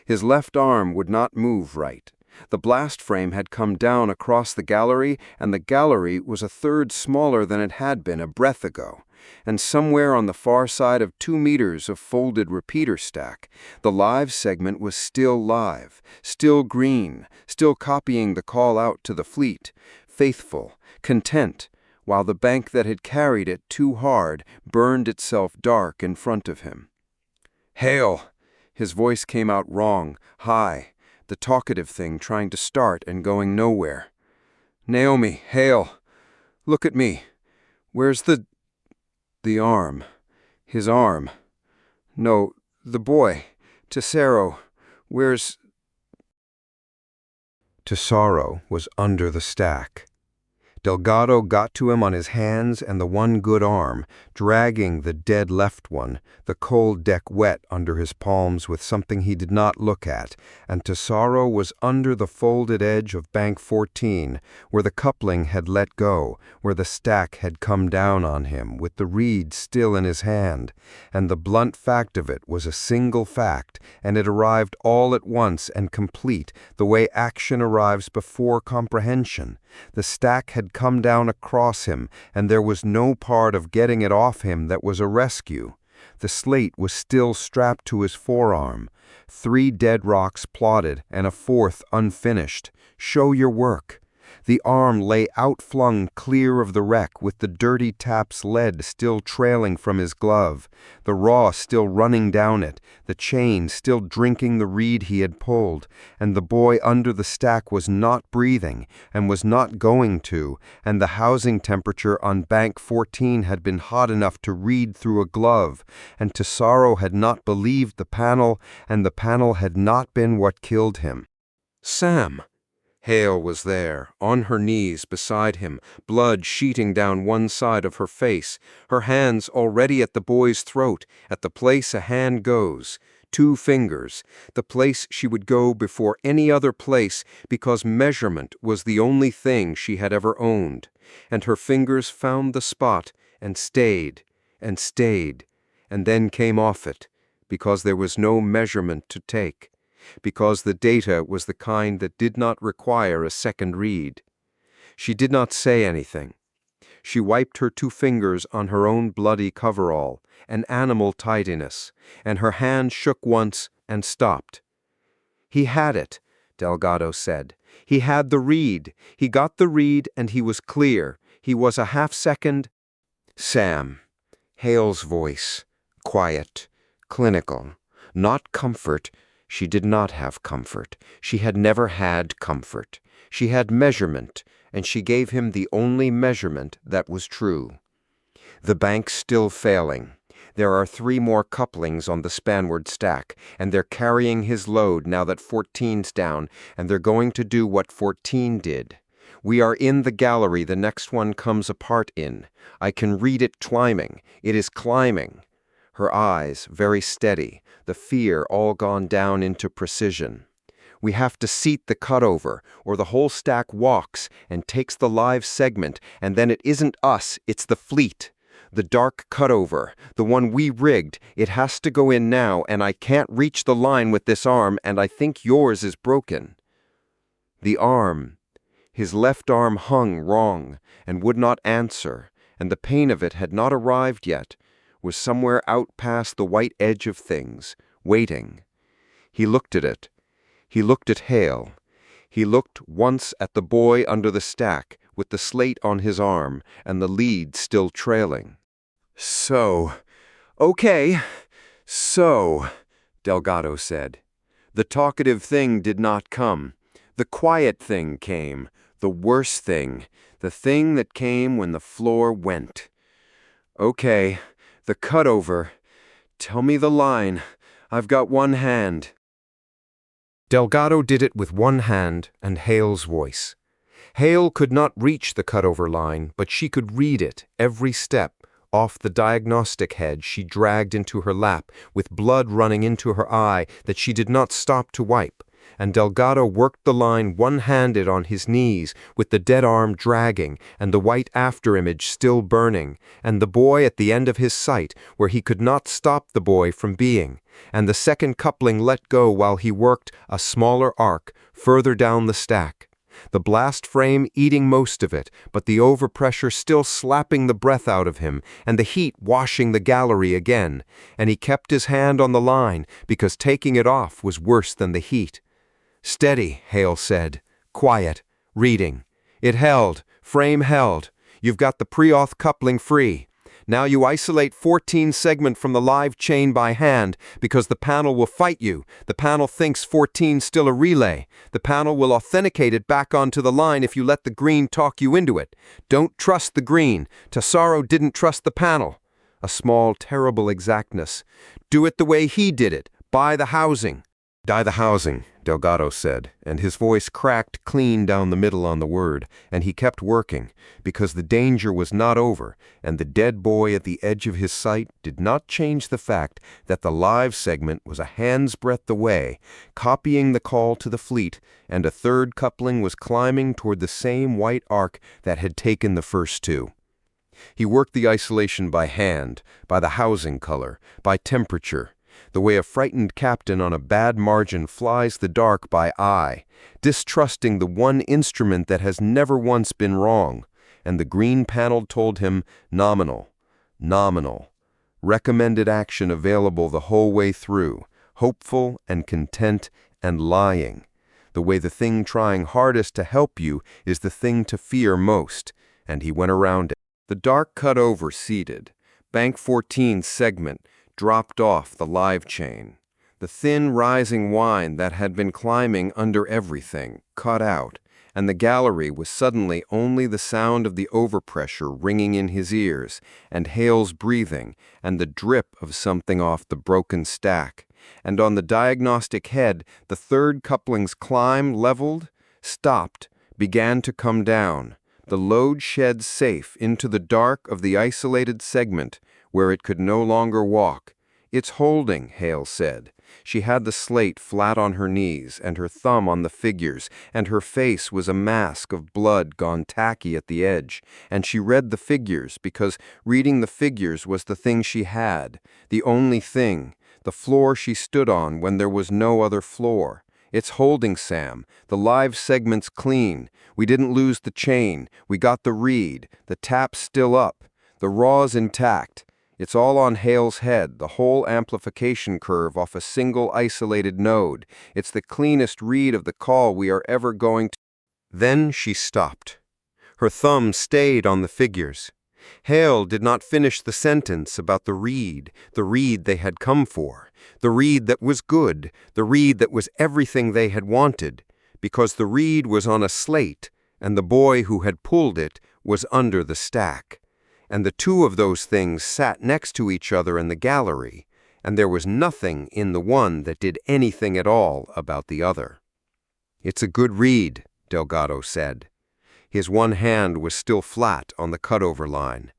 His left arm would not move right. The blast frame had come down across the gallery, and the gallery was a third smaller than it had been a breath ago. And somewhere on the far side of 2 meters of folded repeater stack, the live segment was still live, still green, still copying the call out to the fleet, faithful, content, while the bank that had carried it too hard burned itself dark in front of him. "Hale!" His voice came out wrong, high, the talkative thing trying to start and going nowhere. "Naomi, Hale, look at me. Where's the arm? His arm. No, the boy. Tesoro. Where's—" Tesoro was under the stack. Delgado got to him on his hands and the one good arm, dragging the dead left one, the cold deck wet under his palms with something he did not look at, and Tesoro was under the folded edge of Bank 14, where the coupling had let go, where the stack had come down on him, with the reed still in his hand, and the blunt fact of it was a single fact, and it arrived all at once and complete, the way action arrives before comprehension. The stack had come down across him, and there was no part of getting it off him that was a rescue. The slate was still strapped to his forearm. 3 dead rocks plotted, and a 4th unfinished. Show your work. The arm lay outflung clear of the wreck with the dirty tap's lead still trailing from his glove, the raw still running down it, the chain still drinking the reed he had pulled, and the boy under the stack was not breathing and was not going to, and the housing temperature on Bank 14 had been hot enough to read through a glove, and Tesoro had not believed the panel, and the panel had not been what killed him. "Sam!" Hale was there, on her knees beside him, blood sheeting down one side of her face, her hands already at the boy's throat, at the place a hand goes. 2 fingers, the place she would go before any other place because measurement was the only thing she had ever owned, and her fingers found the spot and stayed, and stayed, and then came off it, because there was no measurement to take, because the data was the kind that did not require a second read. She did not say anything. She wiped her 2 fingers on her own bloody coverall, an animal tidiness, and her hand shook once and stopped. He had it, Delgado said. He had the read. He got the read and he was clear. He was a half-second. Sam. Hale's voice. Quiet. Clinical. Not comfort. She did not have comfort. She had never had comfort. She had measurement, and she gave him the only measurement that was true. The bank's still failing. There are 3 more couplings on the spanward stack, and they're carrying his load now that 14's down, and they're going to do what 14 did. We are in the gallery the next one comes apart in. I can read it climbing. It is climbing. Her eyes, very steady, the fear all gone down into precision. We have to seat the cutover, or the whole stack walks and takes the live segment, and then it isn't us, it's the fleet. The dark cutover, the one we rigged, it has to go in now, and I can't reach the line with this arm, and I think yours is broken. The arm. His left arm hung wrong, and would not answer, and the pain of it had not arrived yet, was somewhere out past the white edge of things, waiting. He looked at it. He looked at Hale. He looked once at the boy under the stack, with the slate on his arm, and the lead still trailing. So, Delgado said. The talkative thing did not come. The quiet thing came, the worse thing, the thing that came when the floor went. Okay, the cutover. Tell me the line. I've got one hand. Delgado did it with one hand and Hale's voice. Hale could not reach the cutover line, but she could read it, every step, off the diagnostic head she dragged into her lap, with blood running into her eye that she did not stop to wipe, and Delgado worked the line one-handed on his knees, with the dead arm dragging, and the white afterimage still burning, and the boy at the end of his sight, where he could not stop the boy from being, and the second coupling let go while he worked a smaller arc further down the stack. The blast frame eating most of it, but the overpressure still slapping the breath out of him, and the heat washing the gallery again, and he kept his hand on the line, because taking it off was worse than the heat. Steady, Hale said. Quiet. Reading. It held. Frame held. You've got the pre-auth coupling free. Now you isolate 14 segment from the live chain by hand, because the panel will fight you. The panel thinks 14's still a relay. The panel will authenticate it back onto the line if you let the green talk you into it. Don't trust the green. Tesoro didn't trust the panel. A small, terrible exactness. Do it the way he did it. Buy the housing. Die the housing, Delgado said, and his voice cracked clean down the middle on the word, and he kept working, because the danger was not over, and the dead boy at the edge of his sight did not change the fact that the live segment was a hand's breadth away, copying the call to the fleet, and a third coupling was climbing toward the same white arc that had taken the first 2. He worked the isolation by hand, by the housing color, by temperature, the way a frightened captain on a bad margin flies the dark by eye, distrusting the one instrument that has never once been wrong, and the green panel told him nominal, recommended action available the whole way through, hopeful and content and lying, the way the thing trying hardest to help you is the thing to fear most, and he went around it. The dark cut over seated, Bank 14 segment, dropped off the live chain. The thin rising whine that had been climbing under everything cut out, and the gallery was suddenly only the sound of the overpressure ringing in his ears, and Hale's breathing, and the drip of something off the broken stack. And on the diagnostic head, the third coupling's climb leveled, stopped, began to come down, the load shed safe into the dark of the isolated segment, where it could no longer walk, "It's holding," Hale said. She had the slate flat on her knees and her thumb on the figures, and her face was a mask of blood gone tacky at the edge, and she read the figures because reading the figures was the thing she had, the only thing, the floor she stood on when there was no other floor. "It's holding, Sam. The live segment's clean. We didn't lose the chain. We got the read. The tap's still up. The raw's intact. It's all on Hale's head, the whole amplification curve off a single isolated node. It's the cleanest read of the call we are ever going to—" Then she stopped. Her thumb stayed on the figures. Hale did not finish the sentence about the read they had come for, the read that was good, the read that was everything they had wanted, because the read was on a slate, and the boy who had pulled it was under the stack. And the two of those things sat next to each other in the gallery, and there was nothing in the one that did anything at all about the other. "It's a good read," Delgado said. His one hand was still flat on the cutover line.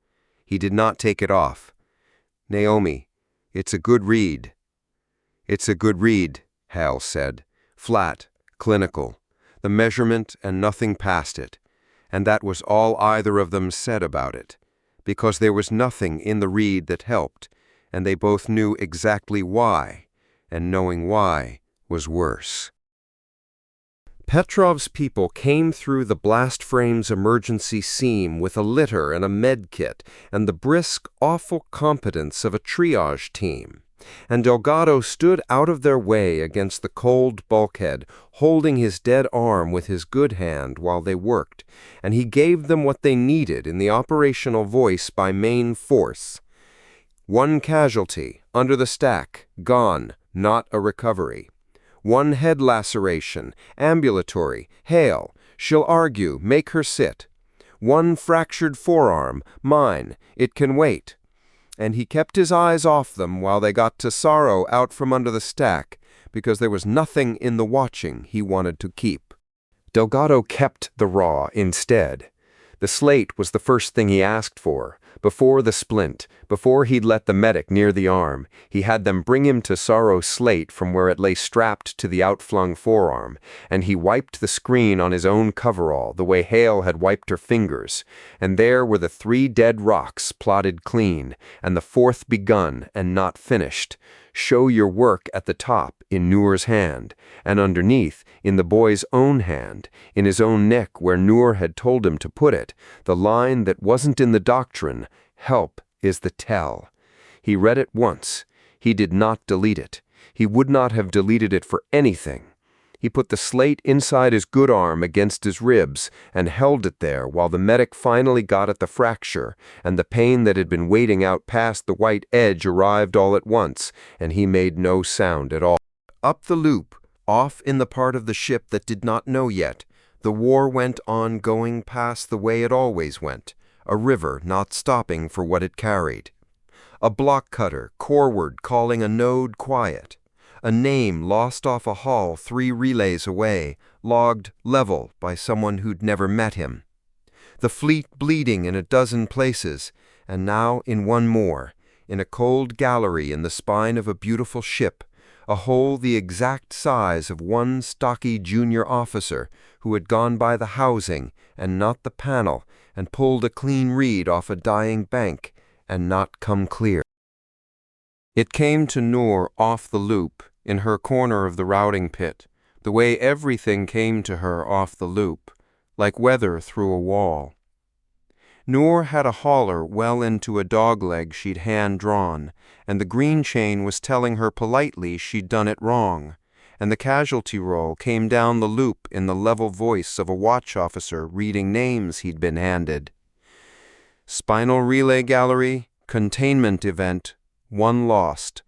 He did not take it off. "Naomi, it's a good read." "It's a good read," Hal said. Flat, clinical, the measurement and nothing past it. And that was all either of them said about it, because there was nothing in the read that helped, and they both knew exactly why, and knowing why was worse. Petrov's people came through the blast frame's emergency seam with a litter and a med kit and the brisk, awful competence of a triage team, and Delgado stood out of their way against the cold bulkhead, holding his dead arm with his good hand while they worked, and he gave them what they needed in the operational voice by main force. "One casualty, under the stack, gone, not a recovery. One head laceration, ambulatory, Hale, she'll argue, make her sit. One fractured forearm, mine, it can wait." And he kept his eyes off them while they got Tesoro out from under the stack, because there was nothing in the watching he wanted to keep. Delgado kept the raw instead. The slate was the first thing he asked for. Before the splint, before he'd let the medic near the arm, he had them bring him Tesoro's slate from where it lay strapped to the outflung forearm, and he wiped the screen on his own coverall the way Hale had wiped her fingers, and there were the 3 dead rocks plotted clean, and the 4th begun and not finished. "Show your work" at the top in Noor's hand, and underneath, in the boy's own hand, in his own neck where Noor had told him to put it, the line that wasn't in the doctrine, "Help is the tell." He read it once. He did not delete it. He would not have deleted it for anything. He put the slate inside his good arm against his ribs and held it there while the medic finally got at the fracture, and the pain that had been waiting out past the white edge arrived all at once, and he made no sound at all. Up the loop, off in the part of the ship that did not know yet, the war went on going past the way it always went, a river not stopping for what it carried. A block cutter, coreward, calling a node quiet. A name lost off a hull 3 relays away, logged level by someone who'd never met him. The fleet bleeding in a dozen places, and now in one more, in a cold gallery in the spine of a beautiful ship, a hole the exact size of one stocky junior officer who had gone by the housing and not the panel and pulled a clean read off a dying bank and not come clear. It came to Noor off the loop, in her corner of the routing pit, the way everything came to her off the loop, like weather through a wall. Noor had a hauler well into a dogleg she'd hand-drawn, and the green chain was telling her politely she'd done it wrong, and the casualty roll came down the loop in the level voice of a watch officer reading names he'd been handed. Spinal relay gallery, containment event, 1 lost.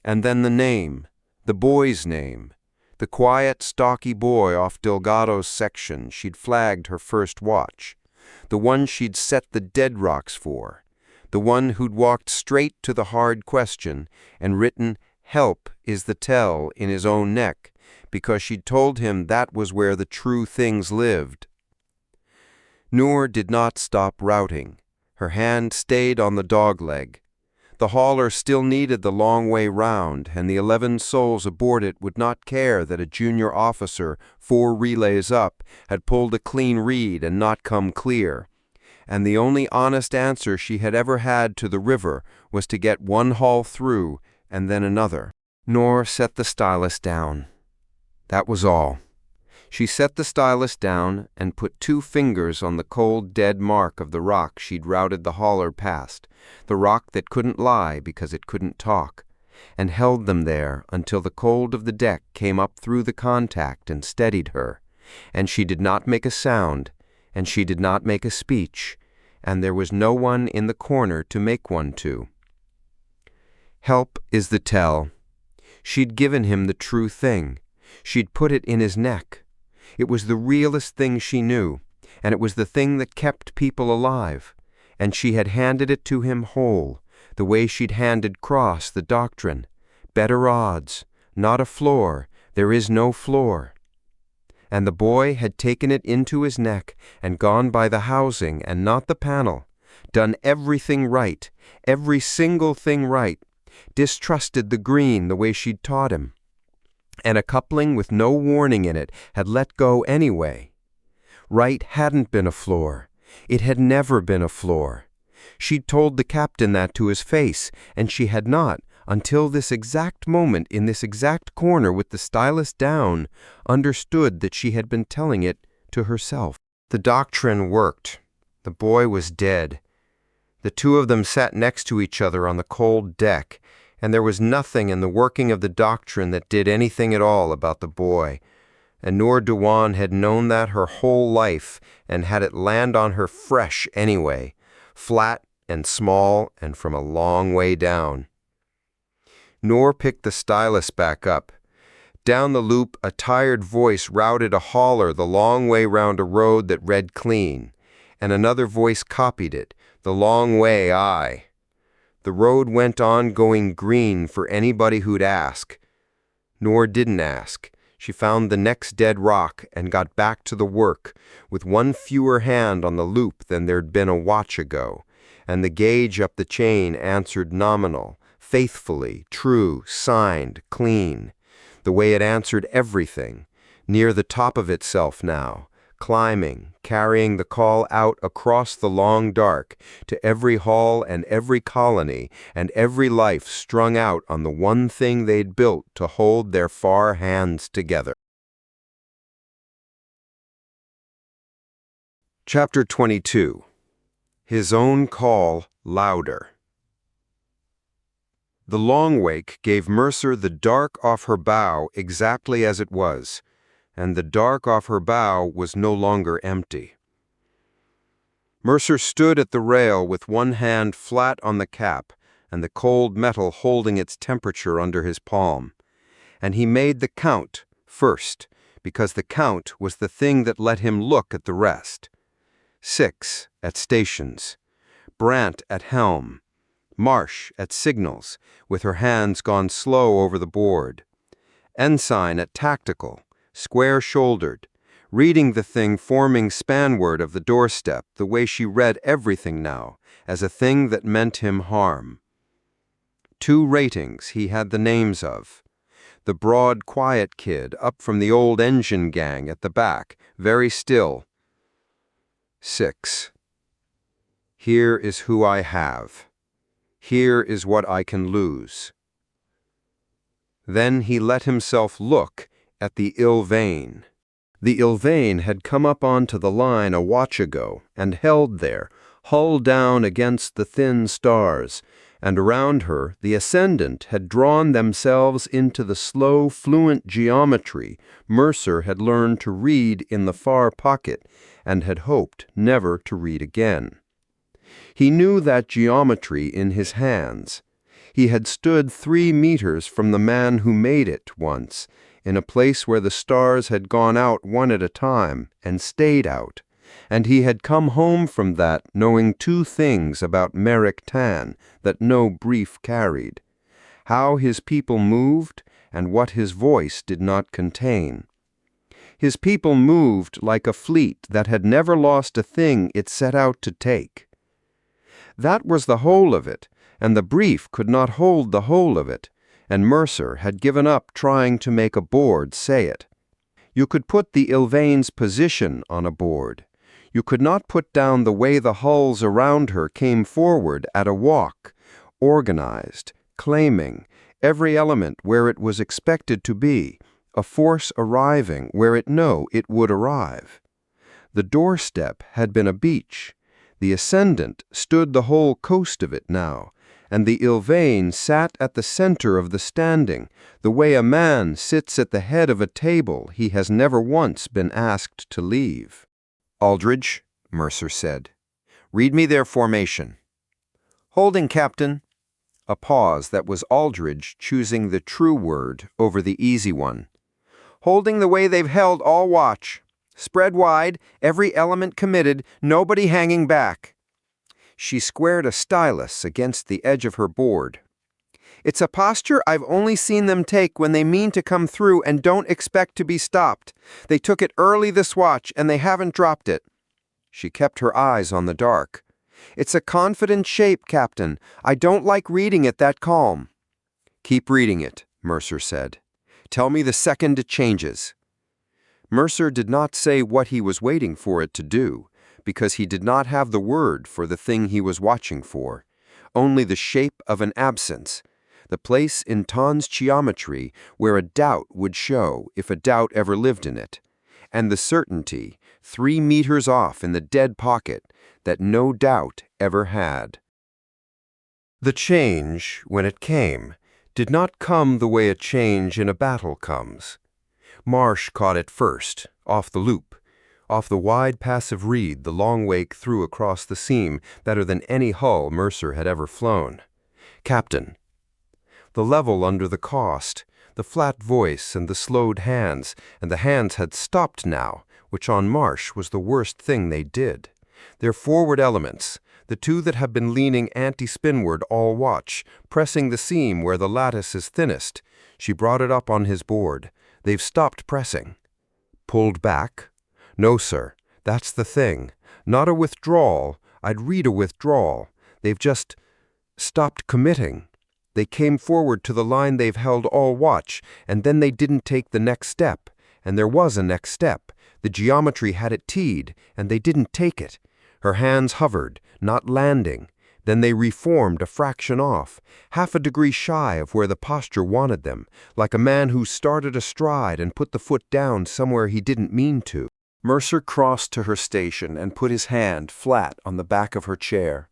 And then the name, the boy's name, the quiet, stocky boy off Delgado's section she'd flagged her first watch, the one she'd set the dead rocks for, the one who'd walked straight to the hard question and written "Help is the tell" in his own neck, because she'd told him that was where the true things lived. Noor did not stop routing. Her hand stayed on the dogleg. The hauler still needed the long way round, and the 11 souls aboard it would not care that a junior officer, 4 relays up, had pulled a clean reed and not come clear. And the only honest answer she had ever had to the river was to get one haul through and then another. Nor set the stylus down. That was all. She set the stylus down and put 2 fingers on the cold, dead mark of the rock she'd routed the hauler past, the rock that couldn't lie because it couldn't talk, and held them there until the cold of the deck came up through the contact and steadied her, and she did not make a sound, and she did not make a speech, and there was no one in the corner to make one to. Help is the tell. She'd given him the true thing. She'd put it in his neck. It was the realest thing she knew, and it was the thing that kept people alive, and she had handed it to him whole, the way she'd handed Cross the doctrine. Better odds, not a floor, there is no floor. And the boy had taken it into his neck and gone by the housing and not the panel, done everything right, every single thing right, distrusted the green the way she'd taught him. And a coupling with no warning in it had let go anyway. Right hadn't been a floor. It had never been a floor. She'd told the captain that to his face, and she had not, until this exact moment in this exact corner with the stylus down, understood that she had been telling it to herself. The doctrine worked. The boy was dead. The 2 of them sat next to each other on the cold deck, and there was nothing in the working of the doctrine that did anything at all about the boy. And Noor Dewan had known that her whole life and had it land on her fresh anyway, flat and small and from a long way down. Noor picked the stylus back up. Down the loop, a tired voice routed a hauler the long way round a road that read clean, and another voice copied it, the long way aye. The road went on going green for anybody who'd ask. Noor didn't ask. She found the next dead rock and got back to the work, with 1 fewer hand on the loop than there'd been a watch ago, and the gauge up the chain answered nominal, faithfully, true, signed, clean, the way it answered everything, near the top of itself now, climbing, carrying the call out across the long dark to every hall and every colony and every life strung out on the one thing they'd built to hold their far hands together. Chapter 22. His Own Call Louder. The long wake gave Mercer the dark off her bow exactly as it was, and the dark off her bow was no longer empty. Mercer stood at the rail with one hand flat on the cap and the cold metal holding its temperature under his palm, and he made the count first, because the count was the thing that let him look at the rest. 6 at stations, Brandt at helm, Marsh at signals, with her hands gone slow over the board, Ensign at tactical, square-shouldered, reading the thing forming spanward of the doorstep the way she read everything now, as a thing that meant him harm. 2 ratings he had the names of. The broad, quiet kid up from the old engine gang at the back, very still. 6. Here is who I have. Here is what I can lose. Then he let himself look at the Ilvain. The Ilvain had come up onto the line a watch ago and held there, hull down against the thin stars, and around her the Ascendant had drawn themselves into the slow, fluent geometry Mercer had learned to read in the far pocket and had hoped never to read again. He knew that geometry in his hands. He had stood 3 meters from the man who made it once, in a place where the stars had gone out one at a time and stayed out, and he had come home from that knowing 2 things about Merrick Tan that no brief carried: how his people moved and what his voice did not contain. His people moved like a fleet that had never lost a thing it set out to take. That was the whole of it, and the brief could not hold the whole of it, and Mercer had given up trying to make a board say it. You could put the Ylvane's position on a board. You could not put down the way the hulls around her came forward at a walk, organized, claiming, every element where it was expected to be, a force arriving where it would arrive. The doorstep had been a beach. The ascendant stood the whole coast of it now, and the Ylvane sat at the center of the standing, the way a man sits at the head of a table he has never once been asked to leave. "Aldridge," Mercer said, "read me their formation." "Holding, Captain." A pause that was Aldridge choosing the true word over the easy one. "Holding the way they've held all watch. Spread wide, every element committed, nobody hanging back." She squared a stylus against the edge of her board. "It's a posture I've only seen them take when they mean to come through and don't expect to be stopped. They took it early this watch, and they haven't dropped it." She kept her eyes on the dark. "It's a confident shape, Captain. I don't like reading it that calm." "Keep reading it," Mercer said. "Tell me the second it changes." Mercer did not say what he was waiting for it to do, because he did not have the word for the thing he was watching for, only the shape of an absence, the place in Ton's geometry where a doubt would show if a doubt ever lived in it, and the certainty, 3 meters off in the dead pocket, that no doubt ever had. The change, when it came, did not come the way a change in a battle comes. Marsh caught it first, off the loop, off the wide passive reed the long wake threw across the seam better than any hull Mercer had ever flown. "Captain." The level under the cost, the flat voice and the slowed hands, and the hands had stopped now, which on Marsh was the worst thing they did. Their forward elements, the 2 that have been leaning anti-spinward all watch, pressing the seam where the lattice is thinnest. She brought it up on his board. "They've stopped pressing." "Pulled back?" "No, sir. That's the thing. Not a withdrawal. I'd read a withdrawal. They've just stopped committing. They came forward to the line they've held all watch, and then they didn't take the next step. And there was a next step. The geometry had it teed, and they didn't take it. Her hands hovered, not landing. Then they reformed a fraction off, half a degree shy of where the posture wanted them, like a man who started astride and put the foot down somewhere he didn't mean to." Mercer crossed to her station and put his hand flat on the back of her chair,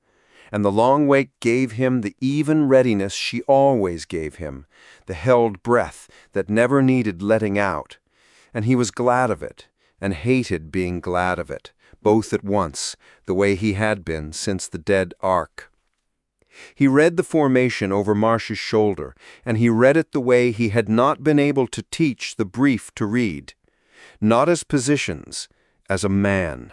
and the long wake gave him the even readiness she always gave him, the held breath that never needed letting out. And he was glad of it, and hated being glad of it, both at once, the way he had been since the dead ark. He read the formation over Marsh's shoulder, and he read it the way he had not been able to teach the brief to read. Not as positions, as a man.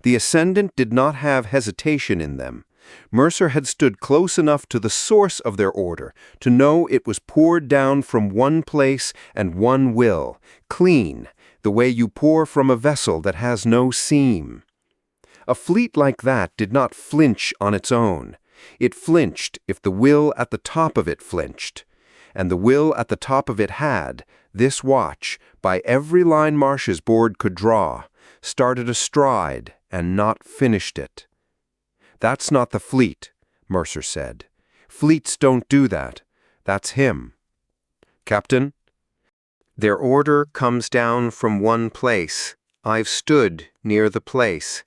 The ascendant did not have hesitation in them. Mercer had stood close enough to the source of their order to know it was poured down from one place and one will, clean, the way you pour from a vessel that has no seam. A fleet like that did not flinch on its own. It flinched if the will at the top of it flinched. And the will at the top of it had, this watch, by every line Marsh's board could draw, started astride and not finished it. "That's not the fleet," Mercer said. "Fleets don't do that. That's him." "Captain?" "Their order comes down from one place. I've stood near the place."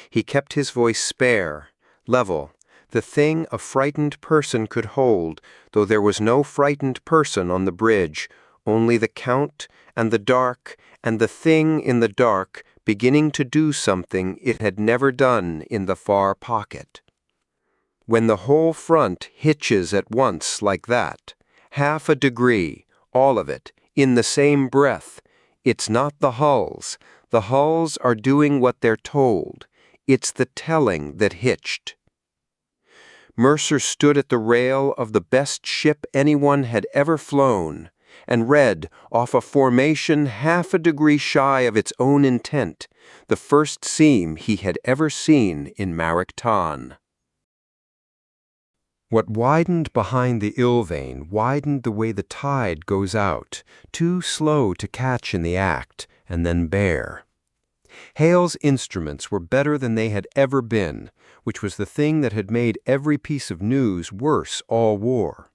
He kept his voice spare, level, the thing a frightened person could hold, though there was no frightened person on the bridge, only the Count and the dark and the thing in the dark beginning to do something it had never done in the far pocket. When the whole front hitches at once like that, half a degree, all of it, in the same breath, it's not the hulls. The hulls are doing what they're told. It's the telling that hitched. Mercer stood at the rail of the best ship anyone had ever flown, and read, off a formation half a degree shy of its own intent, the first seam he had ever seen in Marek Tan. What widened behind the ill vein widened the way the tide goes out, too slow to catch in the act, and then bear. Hale's instruments were better than they had ever been, which was the thing that had made every piece of news worse all war.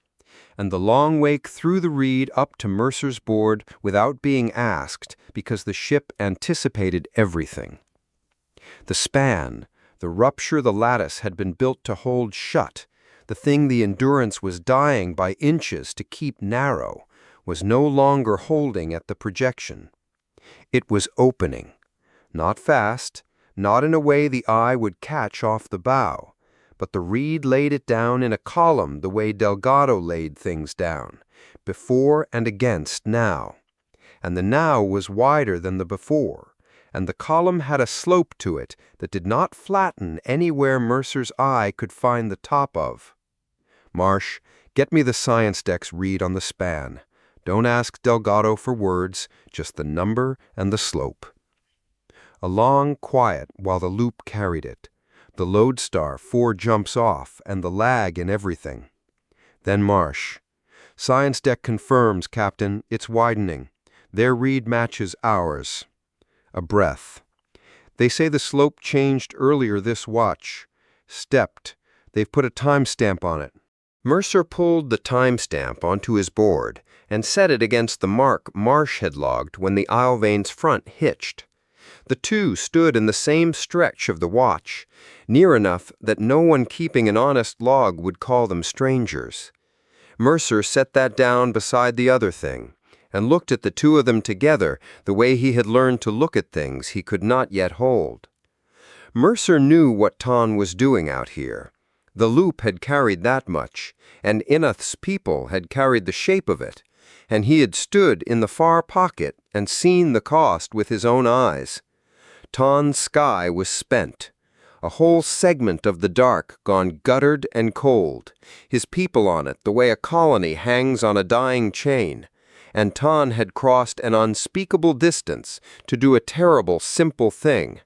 And the long wake threw the reed up to Mercer's board without being asked, because the ship anticipated everything. The span, the rupture the lattice had been built to hold shut, the thing the Endurance was dying by inches to keep narrow, was no longer holding at the projection. It was opening. Not fast, not in a way the eye would catch off the bow, but the reed laid it down in a column the way Delgado laid things down, before and against now. And the now was wider than the before, and the column had a slope to it that did not flatten anywhere Mercer's eye could find the top of. Marsh, get me the science deck's read on the span. Don't ask Delgado for words, just the number and the slope. A long quiet while the loop carried it. The lodestar 4 jumps off, and the lag in everything. Then Marsh. Science deck confirms, Captain, it's widening. Their read matches ours. A breath. They say the slope changed earlier this watch. Stepped. They've put a timestamp on it. Mercer pulled the timestamp onto his board and set it against the mark Marsh had logged when the Islevane's front hitched. The two stood in the same stretch of the watch, near enough that no one keeping an honest log would call them strangers. Mercer set that down beside the other thing, and looked at the two of them together the way he had learned to look at things he could not yet hold. Mercer knew what Ton was doing out here. The loop had carried that much, and Inath's people had carried the shape of it, and he had stood in the far pocket and seen the cost with his own eyes. Ton's sky was spent, a whole segment of the dark gone guttered and cold, his people on it the way a colony hangs on a dying chain, and Ton had crossed an unspeakable distance to do a terrible, simple thing,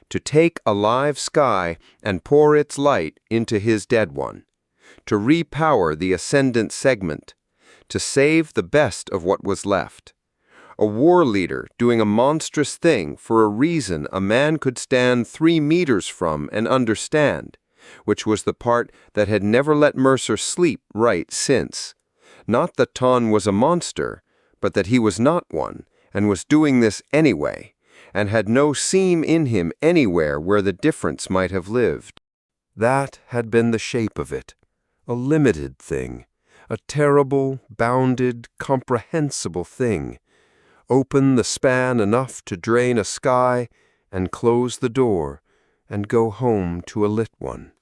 to take a live sky and pour its light into his dead one, to repower the ascendant segment, to save the best of what was left. A war leader doing a monstrous thing for a reason a man could stand 3 meters from and understand, which was the part that had never let Mercer sleep right since. Not that Ton was a monster, but that he was not one, and was doing this anyway, and had no seam in him anywhere where the difference might have lived. That had been the shape of it, a limited thing, a terrible, bounded, comprehensible thing. Open the span enough to drain a sky, and close the door, and go home to a lit one.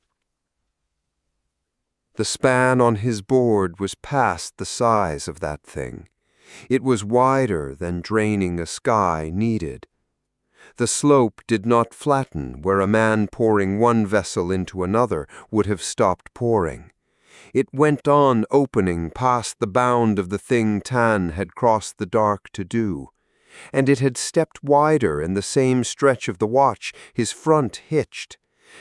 The span on his board was past the size of that thing. It was wider than draining a sky needed. The slope did not flatten where a man pouring one vessel into another would have stopped pouring. It went on opening past the bound of the thing Tan had crossed the dark to do, and it had stepped wider in the same stretch of the watch his front hitched,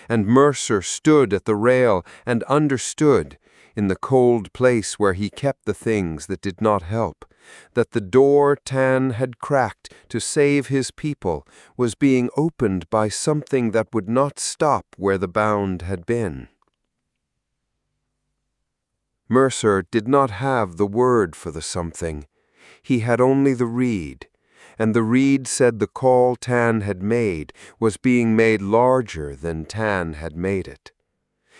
and Mercer stood at the rail and understood, in the cold place where he kept the things that did not help, that the door Tan had cracked to save his people was being opened by something that would not stop where the bound had been. Mercer did not have the word for the something. He had only the reed, and the reed said the call Tan had made was being made larger than Tan had made it.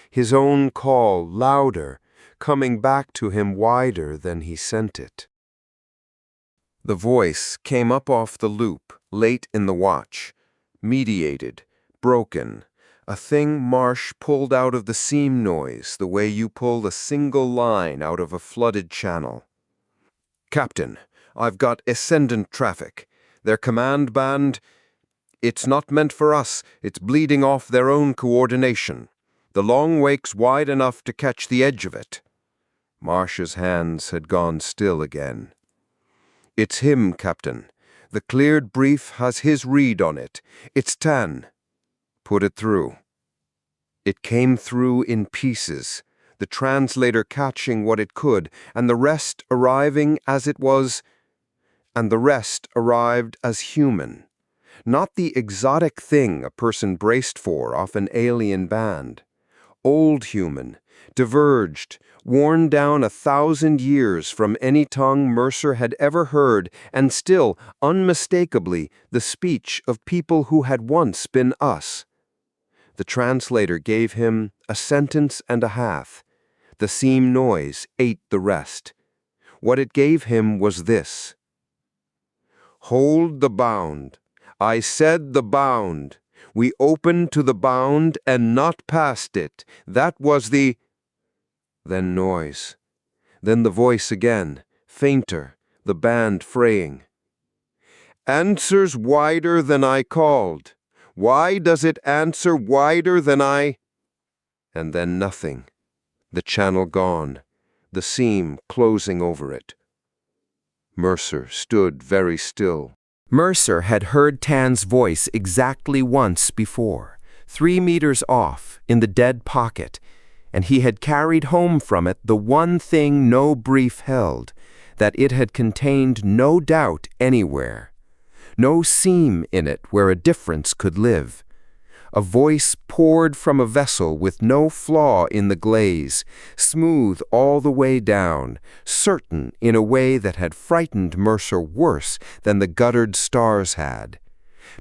His own call louder, coming back to him wider than he sent it. The voice came up off the loop, late in the watch, mediated, broken, a thing Marsh pulled out of the seam noise the way you pull a single line out of a flooded channel. "Captain, I've got ascendant traffic. Their command band, it's not meant for us, it's bleeding off their own coordination. The long wake's wide enough to catch the edge of it." Marsh's hands had gone still again. "It's him, Captain. The cleared brief has his read on it. It's Tan. Put it through." It came through in pieces, the translator catching what it could, and the rest arriving as it was, and the rest arrived as human. Not the exotic thing a person braced for off an alien band. Old human, diverged, worn down 1,000 years from any tongue Mercer had ever heard, and still, unmistakably, the speech of people who had once been us. The translator gave him a sentence and a half. The seam noise ate the rest. What it gave him was this: "Hold the bound. I said the bound. We opened to the bound and not past it. That was the—" Then noise. Then the voice again, fainter, the band fraying. "Answers wider than I called. Why does it answer wider than I—" And then nothing. The channel gone, the seam closing over it. Mercer stood very still. Mercer had heard Tan's voice exactly once before, 3 meters off, in the dead pocket, and he had carried home from it the one thing no brief held, that it had contained no doubt anywhere, no seam in it where a difference could live. A voice poured from a vessel with no flaw in the glaze, smooth all the way down, certain in a way that had frightened Mercer worse than the guttered stars had.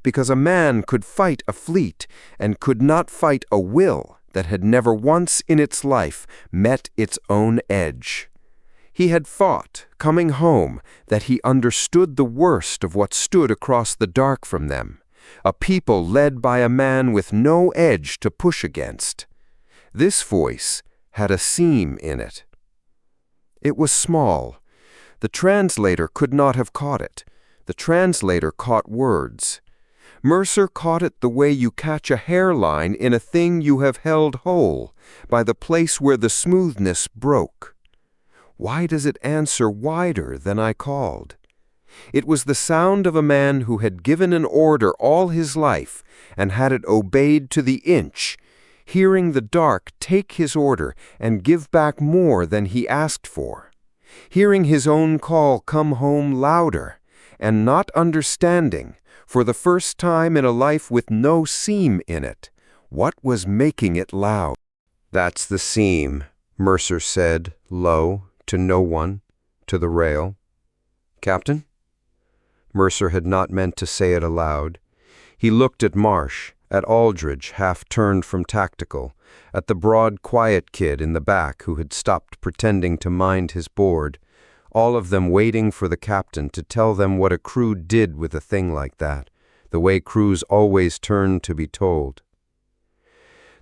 Because a man could fight a fleet and could not fight a will that had never once in its life met its own edge. He had thought, coming home, that he understood the worst of what stood across the dark from them. A people led by a man with no edge to push against. This voice had a seam in it. It was small. The translator could not have caught it. The translator caught words. Mercer caught it the way you catch a hairline in a thing you have held whole, by the place where the smoothness broke. Why does it answer wider than I called? It was the sound of a man who had given an order all his life and had it obeyed to the inch, hearing the dark take his order and give back more than he asked for, hearing his own call come home louder, and not understanding, for the first time in a life with no seam in it, what was making it loud. "That's the seam," Mercer said, low, to no one, to the rail. "Captain?" Mercer had not meant to say it aloud. He looked at Marsh, at Aldridge, half-turned from tactical, at the broad, quiet kid in the back who had stopped pretending to mind his board, all of them waiting for the captain to tell them what a crew did with a thing like that, the way crews always turn to be told.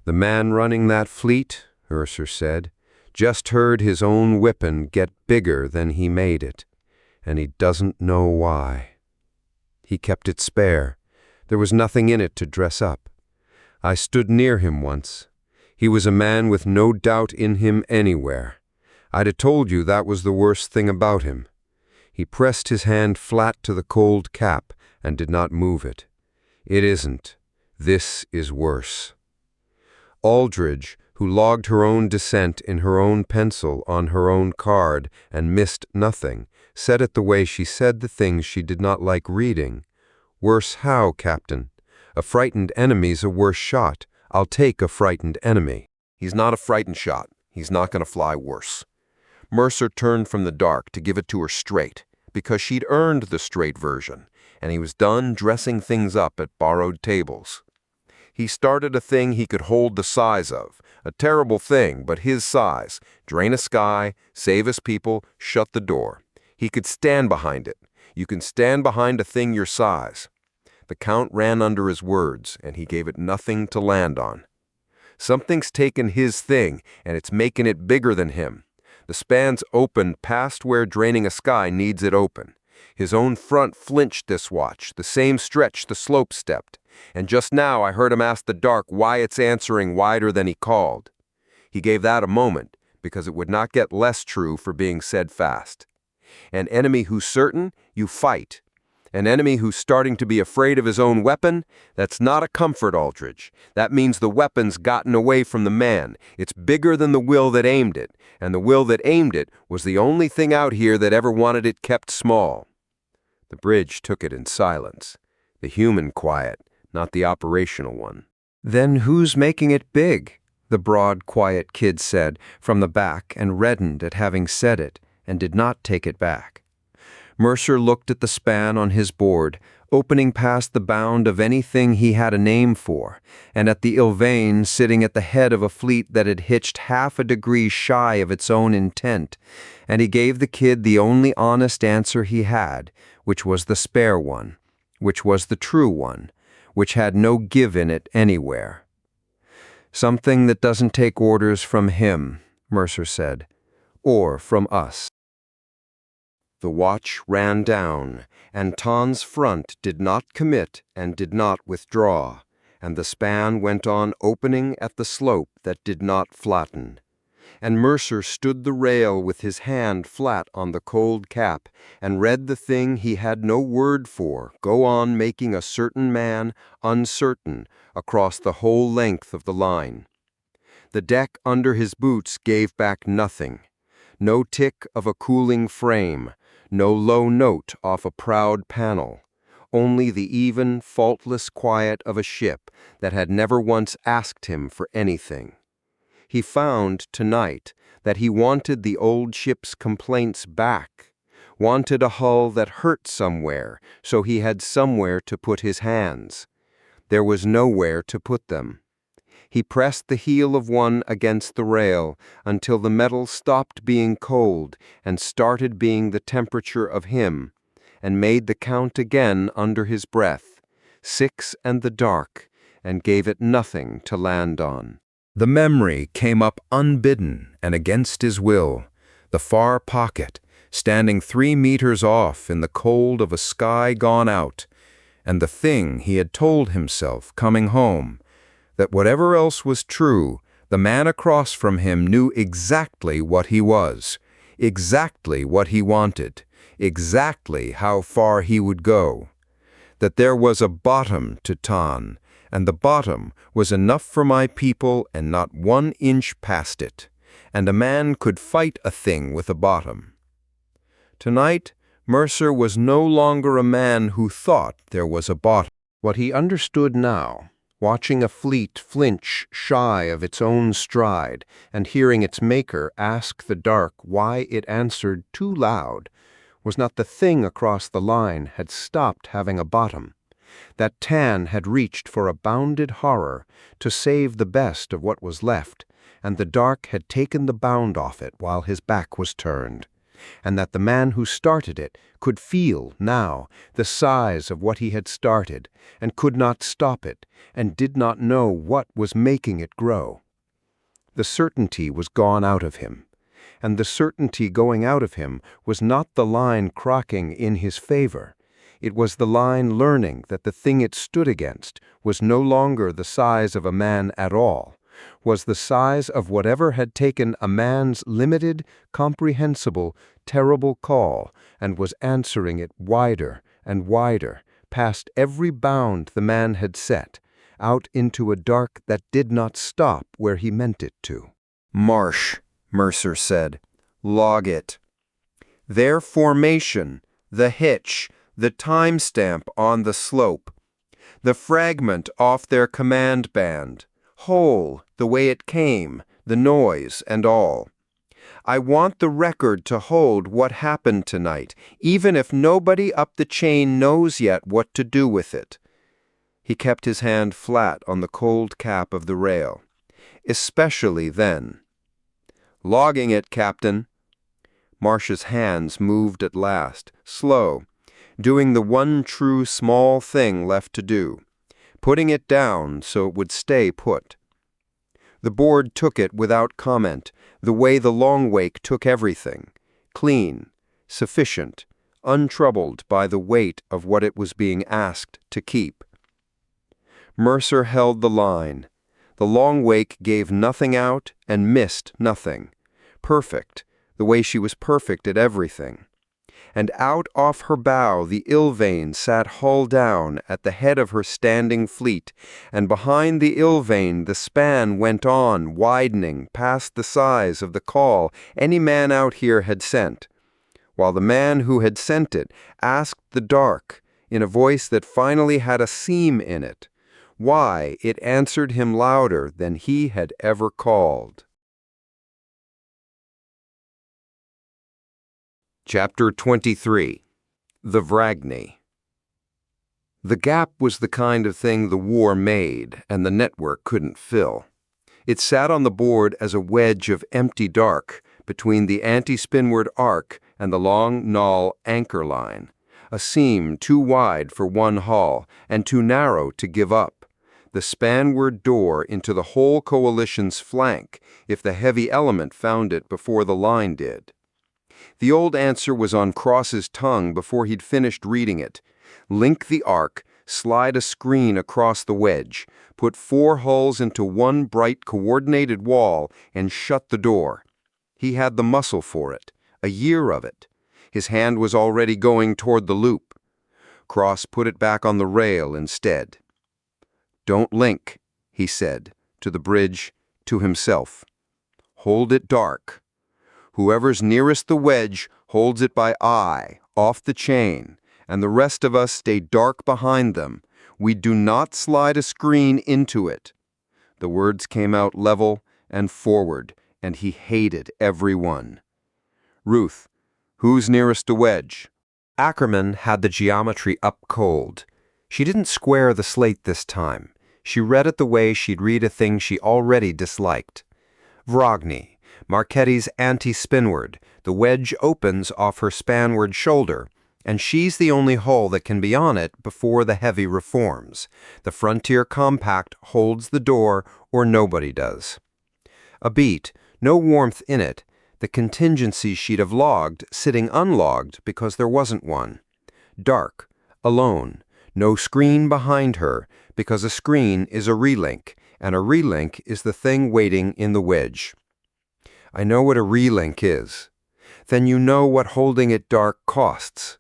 "The man running that fleet," Mercer said, "just heard his own weapon get bigger than he made it, and he doesn't know why. He kept it spare. There was nothing in it to dress up. I stood near him once. He was a man with no doubt in him anywhere. I'd have told you that was the worst thing about him." He pressed his hand flat to the cold cap and did not move it. "It isn't. This is worse." Aldridge, who logged her own descent in her own pencil on her own card and missed nothing, said it the way she said the things she did not like reading. "Worse how, Captain? A frightened enemy's a worse shot. I'll take a frightened enemy." "He's not a frightened shot. He's not going to fly worse." Mercer turned from the dark to give it to her straight, because she'd earned the straight version, and he was done dressing things up at borrowed tables. He started a thing he could hold the size of, a terrible thing, but his size, drain a sky, save his people, shut the door. He could stand behind it. You can stand behind a thing your size. The Count ran under his words, and he gave it nothing to land on. Something's taken his thing, and it's making it bigger than him. The span's opened past where draining a sky needs it open. His own front flinched this watch, the same stretch the slope stepped, and just now I heard him ask the dark why it's answering wider than he called. He gave that a moment, because it would not get less true for being said fast. An enemy who's certain, you fight. An enemy who's starting to be afraid of his own weapon? That's not a comfort, Aldridge. That means the weapon's gotten away from the man. It's bigger than the will that aimed it, and the will that aimed it was the only thing out here that ever wanted it kept small. The bridge took it in silence. The human quiet, not the operational one. "Then who's making it big?" the broad, quiet kid said from the back and reddened at having said it and did not take it back. Mercer looked at the span on his board, opening past the bound of anything he had a name for, and at the Ilvain sitting at the head of a fleet that had hitched half a degree shy of its own intent, and he gave the kid the only honest answer he had, which was the spare one, which was the true one, which had no give in it anywhere. "Something that doesn't take orders from him," Mercer said, "or from us." The watch ran down, and Ton's front did not commit and did not withdraw, and the span went on opening at the slope that did not flatten. And Mercer stood the rail with his hand flat on the cold cap and read the thing he had no word for go on making a certain man uncertain across the whole length of the line. The deck under his boots gave back nothing. No tick of a cooling frame, no low note off a proud panel, only the even, faultless quiet of a ship that had never once asked him for anything. He found, tonight, that he wanted the old ship's complaints back, wanted a hull that hurt somewhere, so he had somewhere to put his hands. There was nowhere to put them. He pressed the heel of one against the rail until the metal stopped being cold and started being the temperature of him, and made the count again under his breath, 6 and the dark, and gave it nothing to land on. The memory came up unbidden and against his will, the far pocket, standing 3 meters off in the cold of a sky gone out, and the thing he had told himself coming home, that whatever else was true, the man across from him knew exactly what he was, exactly what he wanted, exactly how far he would go. That there was a bottom to Ton, and the bottom was enough for my people and not 1 inch past it, and a man could fight a thing with a bottom. Tonight, Mercer was no longer a man who thought there was a bottom. What he understood now, watching a fleet flinch shy of its own stride and hearing its maker ask the dark why it answered too loud, was not the thing across the line had stopped having a bottom, that Tan had reached for a bounded horror to save the best of what was left, and the dark had taken the bound off it while his back was turned, and that the man who started it could feel, now, the size of what he had started, and could not stop it, and did not know what was making it grow. The certainty was gone out of him, and the certainty going out of him was not the line crocking in his favor. It was the line learning that the thing it stood against was no longer the size of a man at all, was the size of whatever had taken a man's limited, comprehensible, terrible call and was answering it wider and wider, past every bound the man had set, out into a dark that did not stop where he meant it to. "Marsh," Mercer said. "Log it. Their formation, the hitch, the timestamp on the slope, the fragment off their command band, whole, the way it came, the noise and all. I want the record to hold what happened tonight, even if nobody up the chain knows yet what to do with it." He kept his hand flat on the cold cap of the rail. "Especially then." "Logging it, Captain." Marsh's hands moved at last, slow, doing the one true small thing left to do, putting it down so it would stay put. The board took it without comment, the way the long wake took everything, clean, sufficient, untroubled by the weight of what it was being asked to keep. Mercer held the line. The long wake gave nothing out and missed nothing. Perfect, the way she was perfect at everything. And out off her bow the Ilvain sat hull down at the head of her standing fleet, and behind the Ilvain the span went on, widening past the size of the call any man out here had sent, while the man who had sent it asked the dark, in a voice that finally had a seam in it, why it answered him louder than he had ever called. Chapter 23. The Vragny. The gap was the kind of thing the war made and the network couldn't fill. It sat on the board as a wedge of empty dark between the anti-spinward arc and the long null anchor line, a seam too wide for one hull and too narrow to give up, the spanward door into the whole coalition's flank if the heavy element found it before the line did. The old answer was on Cross's tongue before he'd finished reading it. Link the arc, slide a screen across the wedge, put 4 hulls into one bright coordinated wall, and shut the door. He had the muscle for it, a year of it. His hand was already going toward the loop. Cross put it back on the rail instead. "Don't link," he said, to the bridge, to himself. "Hold it dark. Whoever's nearest the wedge holds it by eye, off the chain, and the rest of us stay dark behind them. We do not slide a screen into it." The words came out level and forward, and he hated every one. "Ruth, who's nearest the wedge?" Ackerman had the geometry up cold. She didn't square the slate this time. She read it the way she'd read a thing she already disliked. Vragny, Marchetti's anti-spinward. The wedge opens off her spanward shoulder, and she's the only hull that can be on it before the heavy reforms. The Frontier Compact holds the door, or nobody does. A beat, no warmth in it, the contingency she'd have logged sitting unlogged because there wasn't one. Dark, alone, no screen behind her, because a screen is a relink, and a relink is the thing waiting in the wedge. "I know what a relink is." "Then you know what holding it dark costs."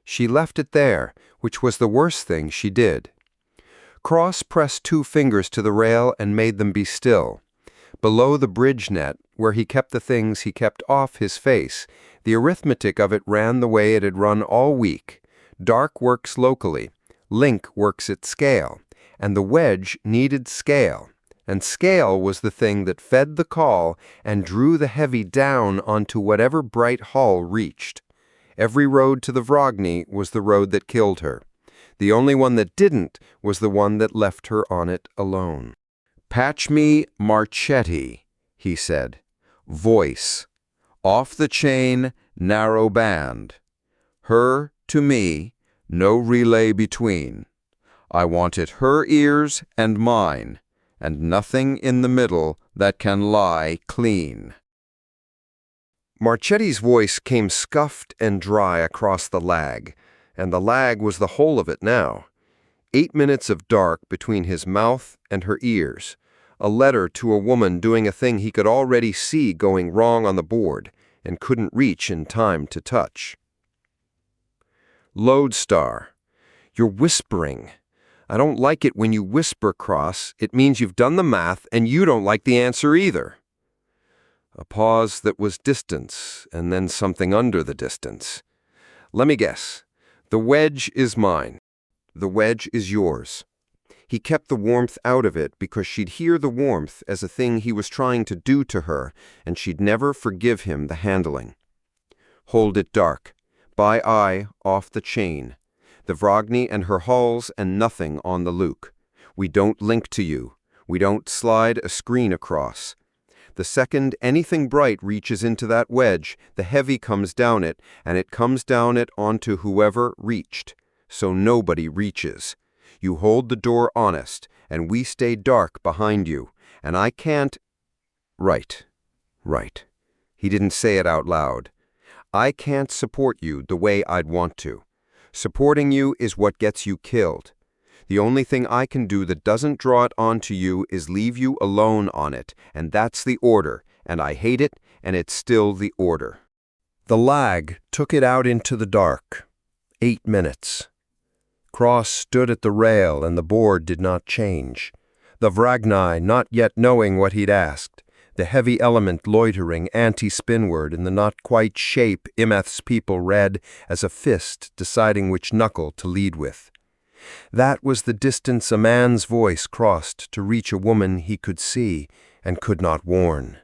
She left it there, which was the worst thing she did. Cross pressed 2 fingers to the rail and made them be still. Below the bridge net, where he kept the things he kept off his face, the arithmetic of it ran the way it had run all week. Dark works locally, link works at scale, and the wedge needed scale. And scale was the thing that fed the call and drew the heavy down onto whatever bright hull reached. Every road to the Vragny was the road that killed her. The only one that didn't was the one that left her on it alone. "Patch me Marchetti," he said. "Voice. Off the chain, narrow band. Her to me, no relay between. I want it her ears and mine, and nothing in the middle that can lie clean." Marchetti's voice came scuffed and dry across the lag, and the lag was the whole of it now. 8 minutes of dark between his mouth and her ears, a letter to a woman doing a thing he could already see going wrong on the board and couldn't reach in time to touch. "Lodestar, you're whispering. I don't like it when you whisper, Cross. It means you've done the math and you don't like the answer either." A pause that was distance, and then something under the distance. "Let me guess. The wedge is mine. The wedge is yours." He kept the warmth out of it because she'd hear the warmth as a thing he was trying to do to her, and she'd never forgive him the handling. "Hold it dark. By eye, off the chain. The Vragny and her hulls and nothing on the Luke. We don't link to you. We don't slide a screen across. The second anything bright reaches into that wedge, the heavy comes down it, and it comes down it onto whoever reached. So nobody reaches. You hold the door honest, and we stay dark behind you. And I can't—" Right. He didn't say it out loud. "I can't support you the way I'd want to. Supporting you is what gets you killed. The only thing I can do that doesn't draw it onto you is leave you alone on it, and that's the order, and I hate it, and it's still the order." The lag took it out into the dark. 8 minutes. Cross stood at the rail and the board did not change. The Vragny not yet knowing what he'd asked. The heavy element loitering anti-spinward in the not-quite shape Imeth's people read as a fist deciding which knuckle to lead with. That was the distance a man's voice crossed to reach a woman he could see and could not warn.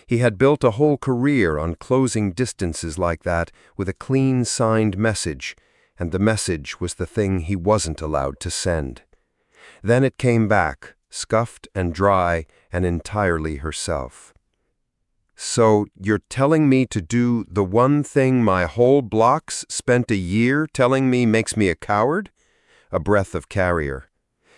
He had built a whole career on closing distances like that with a clean signed message, and the message was the thing he wasn't allowed to send. Then it came back, scuffed and dry and entirely herself. "So you're telling me to do the one thing my whole blocks spent a year telling me makes me a coward?" A breath of carrier.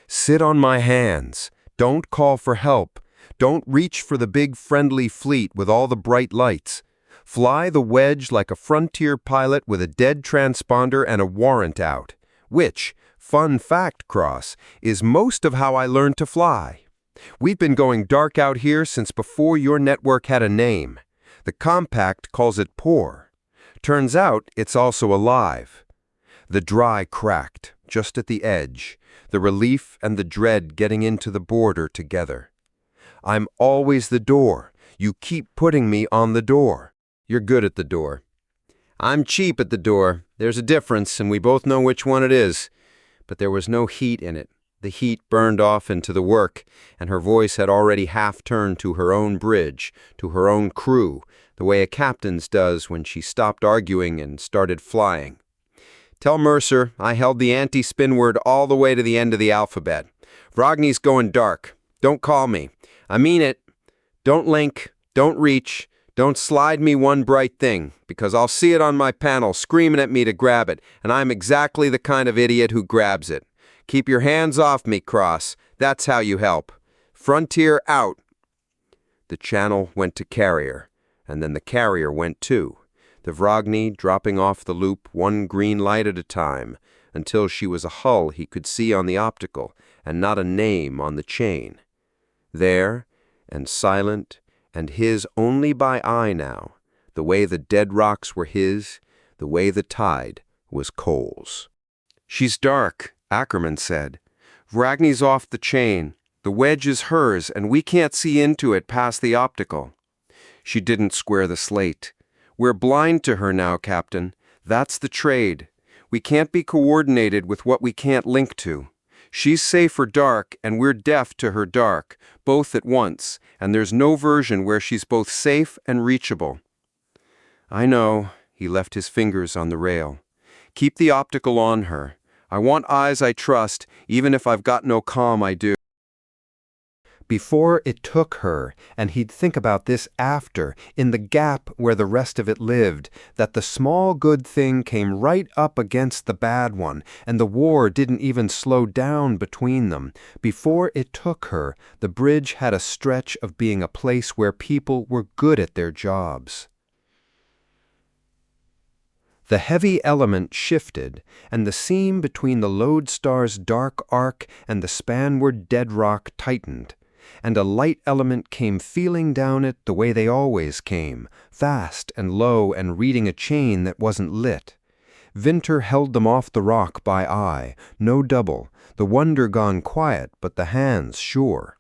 "Sit on my hands. Don't call for help. Don't reach for the big friendly fleet with all the bright lights. Fly the wedge like a frontier pilot with a dead transponder and a warrant out. Which, fun fact, Cross, is most of how I learned to fly. We've been going dark out here since before your network had a name. The compact calls it poor. Turns out it's also alive." The dry cracked, just at the edge, the relief and the dread getting into the border together. "I'm always the door. You keep putting me on the door." "You're good at the door." "I'm cheap at the door. There's a difference, and we both know which one it is." But there was no heat in it. The heat burned off into the work, and her voice had already half-turned to her own bridge, to her own crew, the way a captain's does when she stopped arguing and started flying. "Tell Mercer I held the anti-spinward all the way to the end of the alphabet. Vragny's going dark. Don't call me. I mean it. Don't link, don't reach, don't slide me one bright thing, because I'll see it on my panel screaming at me to grab it, and I'm exactly the kind of idiot who grabs it. Keep your hands off me, Cross. That's how you help. Frontier out." The channel went to carrier, and then the carrier went too, the Vragny dropping off the loop one green light at a time, until she was a hull he could see on the optical, and not a name on the chain. There, and silent, and his only by eye now, the way the dead rocks were his, the way the tide was Cole's. "She's dark," Ackerman said. "Vragny's off the chain. The wedge is hers, and we can't see into it past the optical." She didn't square the slate. "We're blind to her now, Captain. That's the trade. We can't be coordinated with what we can't link to. She's safe for dark, and we're deaf to her dark, both at once, and there's no version where she's both safe and reachable." "I know." He left his fingers on the rail. "Keep the optical on her. I want eyes I trust, even if I've got no comm I do." Before it took her, and he'd think about this after, in the gap where the rest of it lived, that the small good thing came right up against the bad one, and the war didn't even slow down between them. Before it took her, the bridge had a stretch of being a place where people were good at their jobs. The heavy element shifted, and the seam between the lodestar's dark arc and the spanward dead rock tightened, and a light element came feeling down it the way they always came, fast and low and reading a chain that wasn't lit. Vinter held them off the rock by eye, no double, the wonder gone quiet but the hands sure.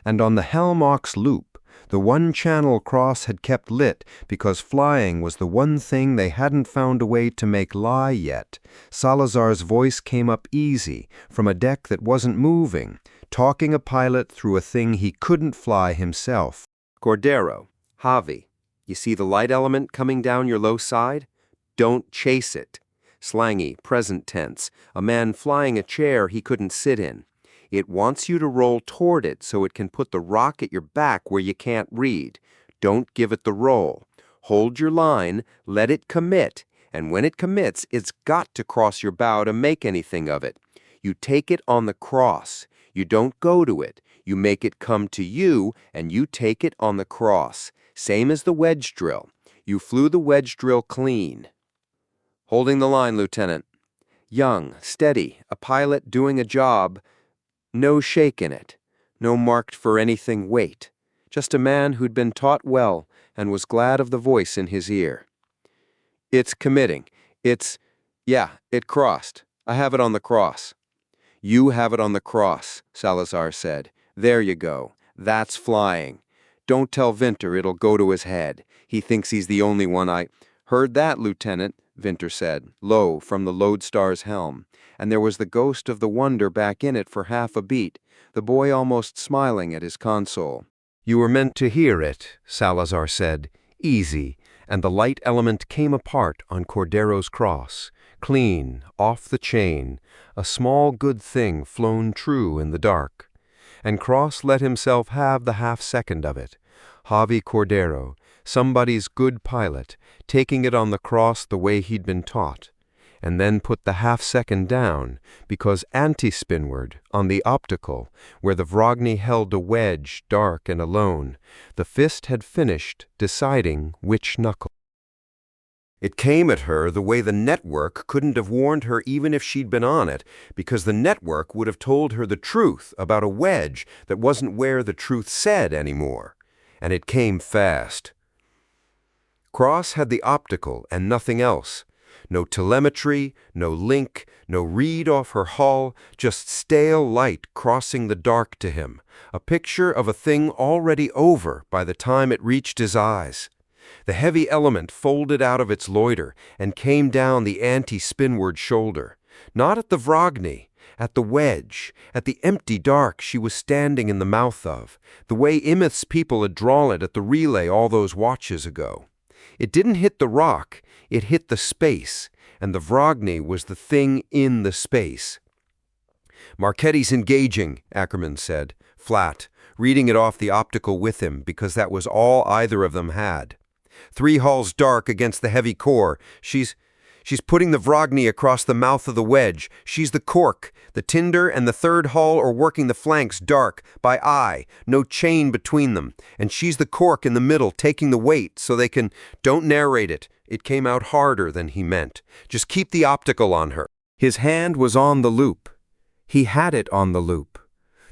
And on the helm ox loop, the one channel Cross had kept lit because flying was the one thing they hadn't found a way to make lie yet. Salazar's voice came up easy, from a deck that wasn't moving, talking a pilot through a thing he couldn't fly himself. "Cordero, Javi, you see the light element coming down your low side? Don't chase it." Slangy, present tense, a man flying a chair he couldn't sit in. "It wants you to roll toward it so it can put the rock at your back where you can't read. Don't give it the roll. Hold your line, let it commit, and when it commits, it's got to cross your bow to make anything of it. You take it on the cross. You don't go to it. You make it come to you, and you take it on the cross. Same as the wedge drill. You flew the wedge drill clean." "Holding the line, Lieutenant." "Young, steady, a pilot doing a job. No shake in it. No marked for anything weight. Just a man who'd been taught well and was glad of the voice in his ear." It's committing. It crossed. I have it on the cross. You have it on the cross, Salazar said. There you go. That's flying. Don't tell Vinter, it'll go to his head. He thinks he's the only one Heard that, Lieutenant, Vinter said, low from the Lodestar's helm, and there was the ghost of the wonder back in it for half a beat, the boy almost smiling at his console. You were meant to hear it, Salazar said, easy, and the light element came apart on Cordero's cross, clean, off the chain, a small good thing flown true in the dark. And Cross let himself have the half-second of it. Javi Cordero, somebody's good pilot, taking it on the cross the way he'd been taught, and then put the half-second down, because anti-spinward, on the optical, where the Vragny held a wedge, dark and alone, the fist had finished deciding which knuckle. It came at her the way the network couldn't have warned her even if she'd been on it, because the network would have told her the truth about a wedge that wasn't where the truth said anymore. And it came fast. Cross had the optical and nothing else. No telemetry, no link, no read off her hull, just stale light crossing the dark to him, a picture of a thing already over by the time it reached his eyes. The heavy element folded out of its loiter and came down the anti-spinward shoulder, not at the Vragny, at the wedge, at the empty dark she was standing in the mouth of, the way Imith's people had drawn it at the relay all those watches ago. It didn't hit the rock, it hit the space, and the Vragny was the thing in the space. Marchetti's engaging, Ackerman said, flat, reading it off the optical with him because that was all either of them had. 3 hulls dark against the heavy core. She's putting the Vragny across the mouth of the wedge. She's the cork. The tinder and the 3rd hull are working the flanks dark, by eye, no chain between them. And she's the cork in the middle, taking the weight so they can... Don't narrate it. It came out harder than he meant. Just keep the optical on her. His hand was on the loop. He had it on the loop.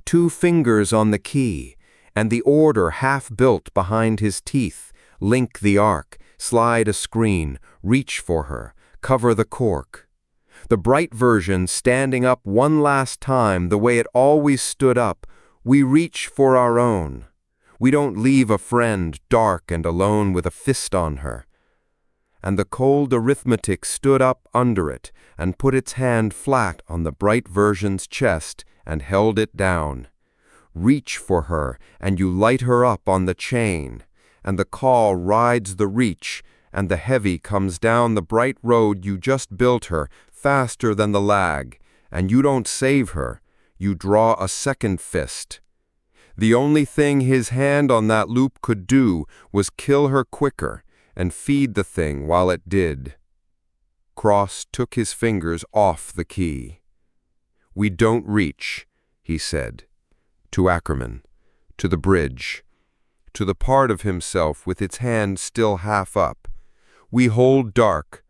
2 fingers on the key, and the order half built behind his teeth. Link the arc, slide a screen, reach for her, cover the cork. The bright version standing up one last time the way it always stood up. We reach for our own. We don't leave a friend dark and alone with a fist on her. And the cold arithmetic stood up under it and put its hand flat on the bright version's chest and held it down. Reach for her, and you light her up on the chain. And the call rides the reach, and the heavy comes down the bright road you just built her, faster than the lag, and you don't save her, you draw a second fist. The only thing his hand on that loop could do was kill her quicker, and feed the thing while it did. Cross took his fingers off the key. We don't reach, he said, to Ackerman, to the bridge, to the part of himself with its hand still half up. We hold dark.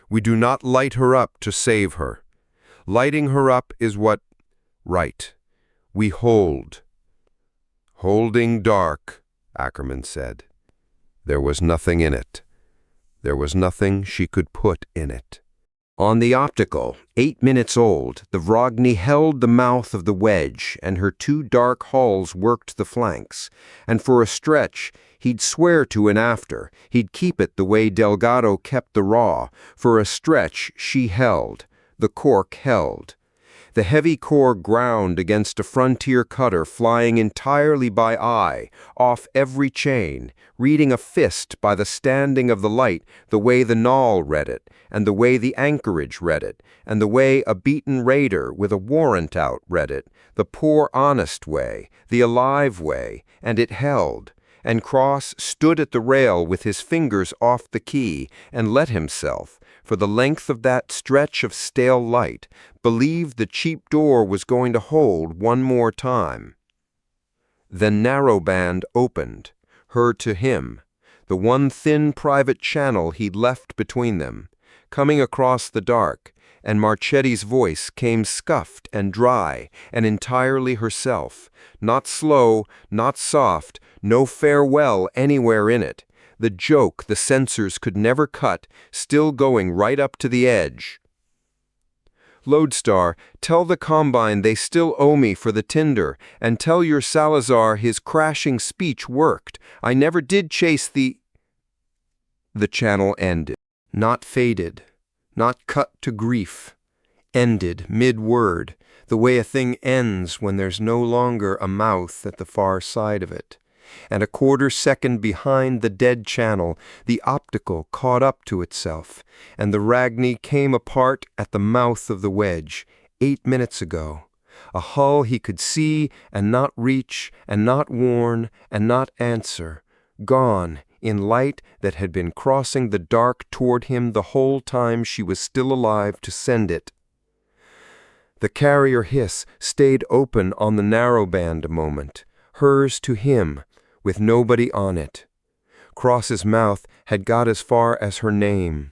We do not light her up to save her. Lighting her up is what... Right. We hold. Holding dark, Ackerman said. There was nothing in it. There was nothing she could put in it. On the optical, 8 minutes old, the Vragny held the mouth of the wedge, and her 2 dark hulls worked the flanks. And for a stretch, he'd swear to an after, he'd keep it the way Delgado kept the raw. For a stretch, she held. The cork held. The heavy core ground against a frontier cutter flying entirely by eye, off every chain, reading a fist by the standing of the light the way the Nall read it, and the way the anchorage read it, and the way a beaten raider with a warrant out read it, the poor honest way, the alive way, and it held. And Cross stood at the rail with his fingers off the key and let himself, for the length of that stretch of stale light, believe the cheap door was going to hold one more time. Then narrowband opened, her to him, the one thin private channel he'd left between them, coming across the dark, and Marchetti's voice came scuffed and dry and entirely herself, not slow, not soft, no farewell anywhere in it, the joke the sensors could never cut, still going right up to the edge. Lodestar, tell the Combine they still owe me for the tinder, and tell your Salazar his crashing speech worked. I never did chase the... The channel ended. Not faded, not cut to grief. Ended mid-word, the way a thing ends when there's no longer a mouth at the far side of it. And a quarter second behind the dead channel, the optical caught up to itself, and the Vragny came apart at the mouth of the wedge, 8 minutes ago. A hull he could see and not reach, and not warn, and not answer. Gone, in light that had been crossing the dark toward him the whole time she was still alive to send it. The carrier hiss stayed open on the narrowband a moment, hers to him, with nobody on it. Cross's mouth had got as far as her name.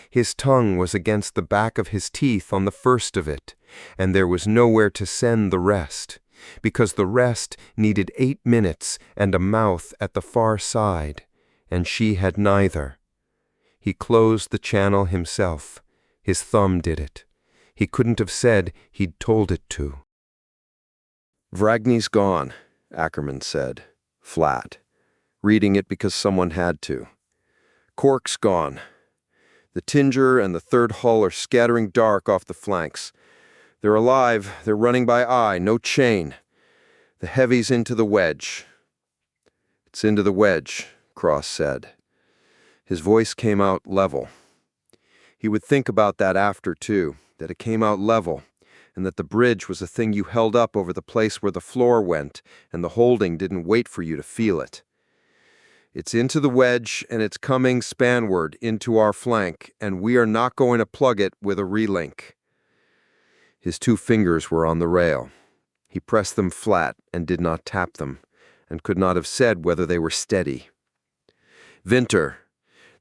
His tongue was against the back of his teeth on the first of it, and there was nowhere to send the rest, because the rest needed 8 minutes and a mouth at the far side, and she had neither. He closed the channel himself. His thumb did it. He couldn't have said he'd told it to. Vragny's gone, Ackerman said, flat, reading it because someone had to. Cork's gone. The Tinger and the third hull are scattering dark off the flanks. They're alive, they're running by eye, no chain. The heavy's into the wedge. It's into the wedge, Cross said. His voice came out level. He would think about that after, too, that it came out level, and that the bridge was a thing you held up over the place where the floor went, and the holding didn't wait for you to feel it. It's into the wedge, and it's coming spanward into our flank, and we are not going to plug it with a relink. His 2 fingers were on the rail. He pressed them flat and did not tap them, and could not have said whether they were steady. Vinter,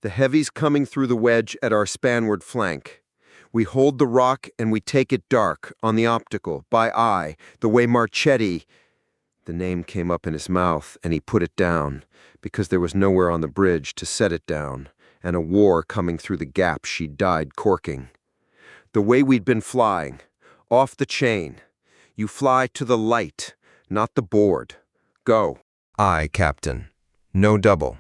the heavy's coming through the wedge at our spanward flank. We hold the rock and we take it dark, on the optical, by eye, the way Marchetti... The name came up in his mouth, and he put it down, because there was nowhere on the bridge to set it down, and a war coming through the gap she died corking. The way we'd been flying, off the chain. You fly to the light, not the board. Go. Aye, Captain. No double.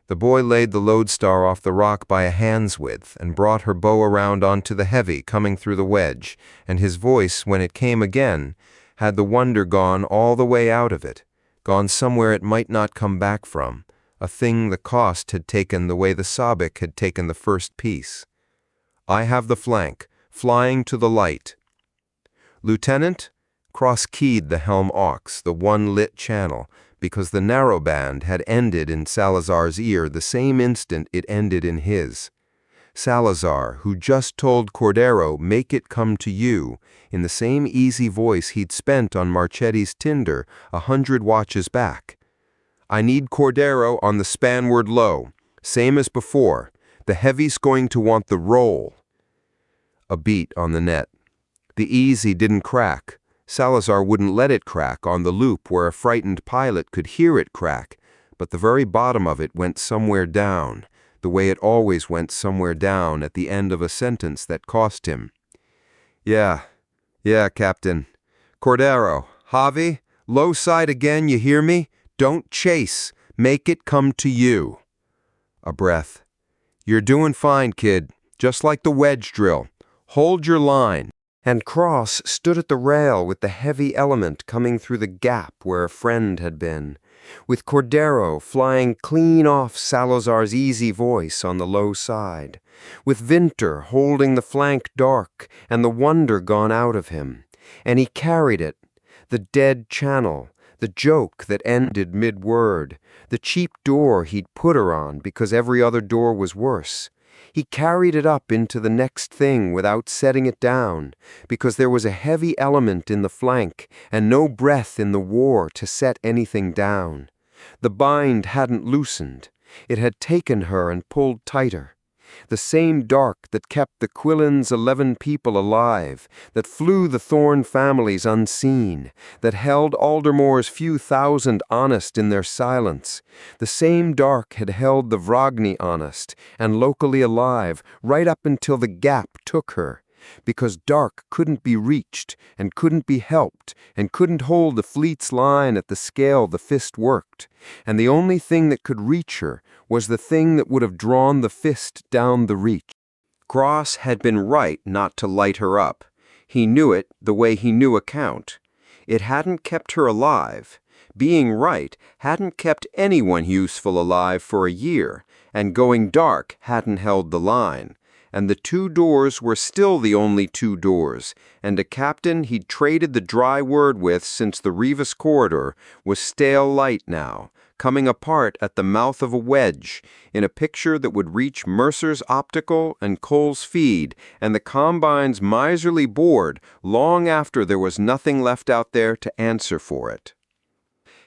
The boy laid the lodestar off the rock by a hand's width and brought her bow around onto the heavy coming through the wedge, and his voice, when it came again, had the wonder gone all the way out of it, gone somewhere it might not come back from, a thing the cost had taken the way the Sabik had taken the first piece. I have the flank, flying to the light. Lieutenant? Cross keyed the helm aux, the one lit channel, because the narrowband had ended in Salazar's ear the same instant it ended in his. Salazar, who just told Cordero, make it come to you, in the same easy voice he'd spent on Marchetti's Tinder 100 watches back. I need Cordero on the spanward low, same as before. The heavy's going to want the roll. A beat on the net. The easy didn't crack. Salazar wouldn't let it crack on the loop where a frightened pilot could hear it crack, but the very bottom of it went somewhere down, the way it always went somewhere down at the end of a sentence that cost him. Yeah, Captain. Cordero, Javi, low side again, you hear me? Don't chase. Make it come to you. A breath. You're doing fine, kid, just like the wedge drill. Hold your line. And Cross stood at the rail with the heavy element coming through the gap where a friend had been, with Cordero flying clean off Salazar's easy voice on the low side, with Vinter holding the flank dark and the wonder gone out of him, and he carried it, the dead channel, the joke that ended mid-word, the cheap door he'd put her on because every other door was worse. He carried it up into the next thing without setting it down, because there was a heavy element in the flank and no breath in the war to set anything down. The bind hadn't loosened. It had taken her and pulled tighter. The same dark that kept the Quillen's 11 people alive, that flew the Thorn families unseen, that held Aldermore's few thousand honest in their silence. The same dark had held the Vragny honest and locally alive right up until the Gap took her. Because dark couldn't be reached and couldn't be helped and couldn't hold the fleet's line at the scale the fist worked, and the only thing that could reach her was the thing that would have drawn the fist down the reach. Cross had been right not to light her up. He knew it the way he knew a count. It hadn't kept her alive. Being right hadn't kept anyone useful alive for a year, and going dark hadn't held the line. And the 2 doors were still the only 2 doors, and a captain he'd traded the dry word with since the Revis corridor was stale light now, coming apart at the mouth of a wedge, in a picture that would reach Mercer's optical and Cole's feed and the Combine's miserly board long after there was nothing left out there to answer for it.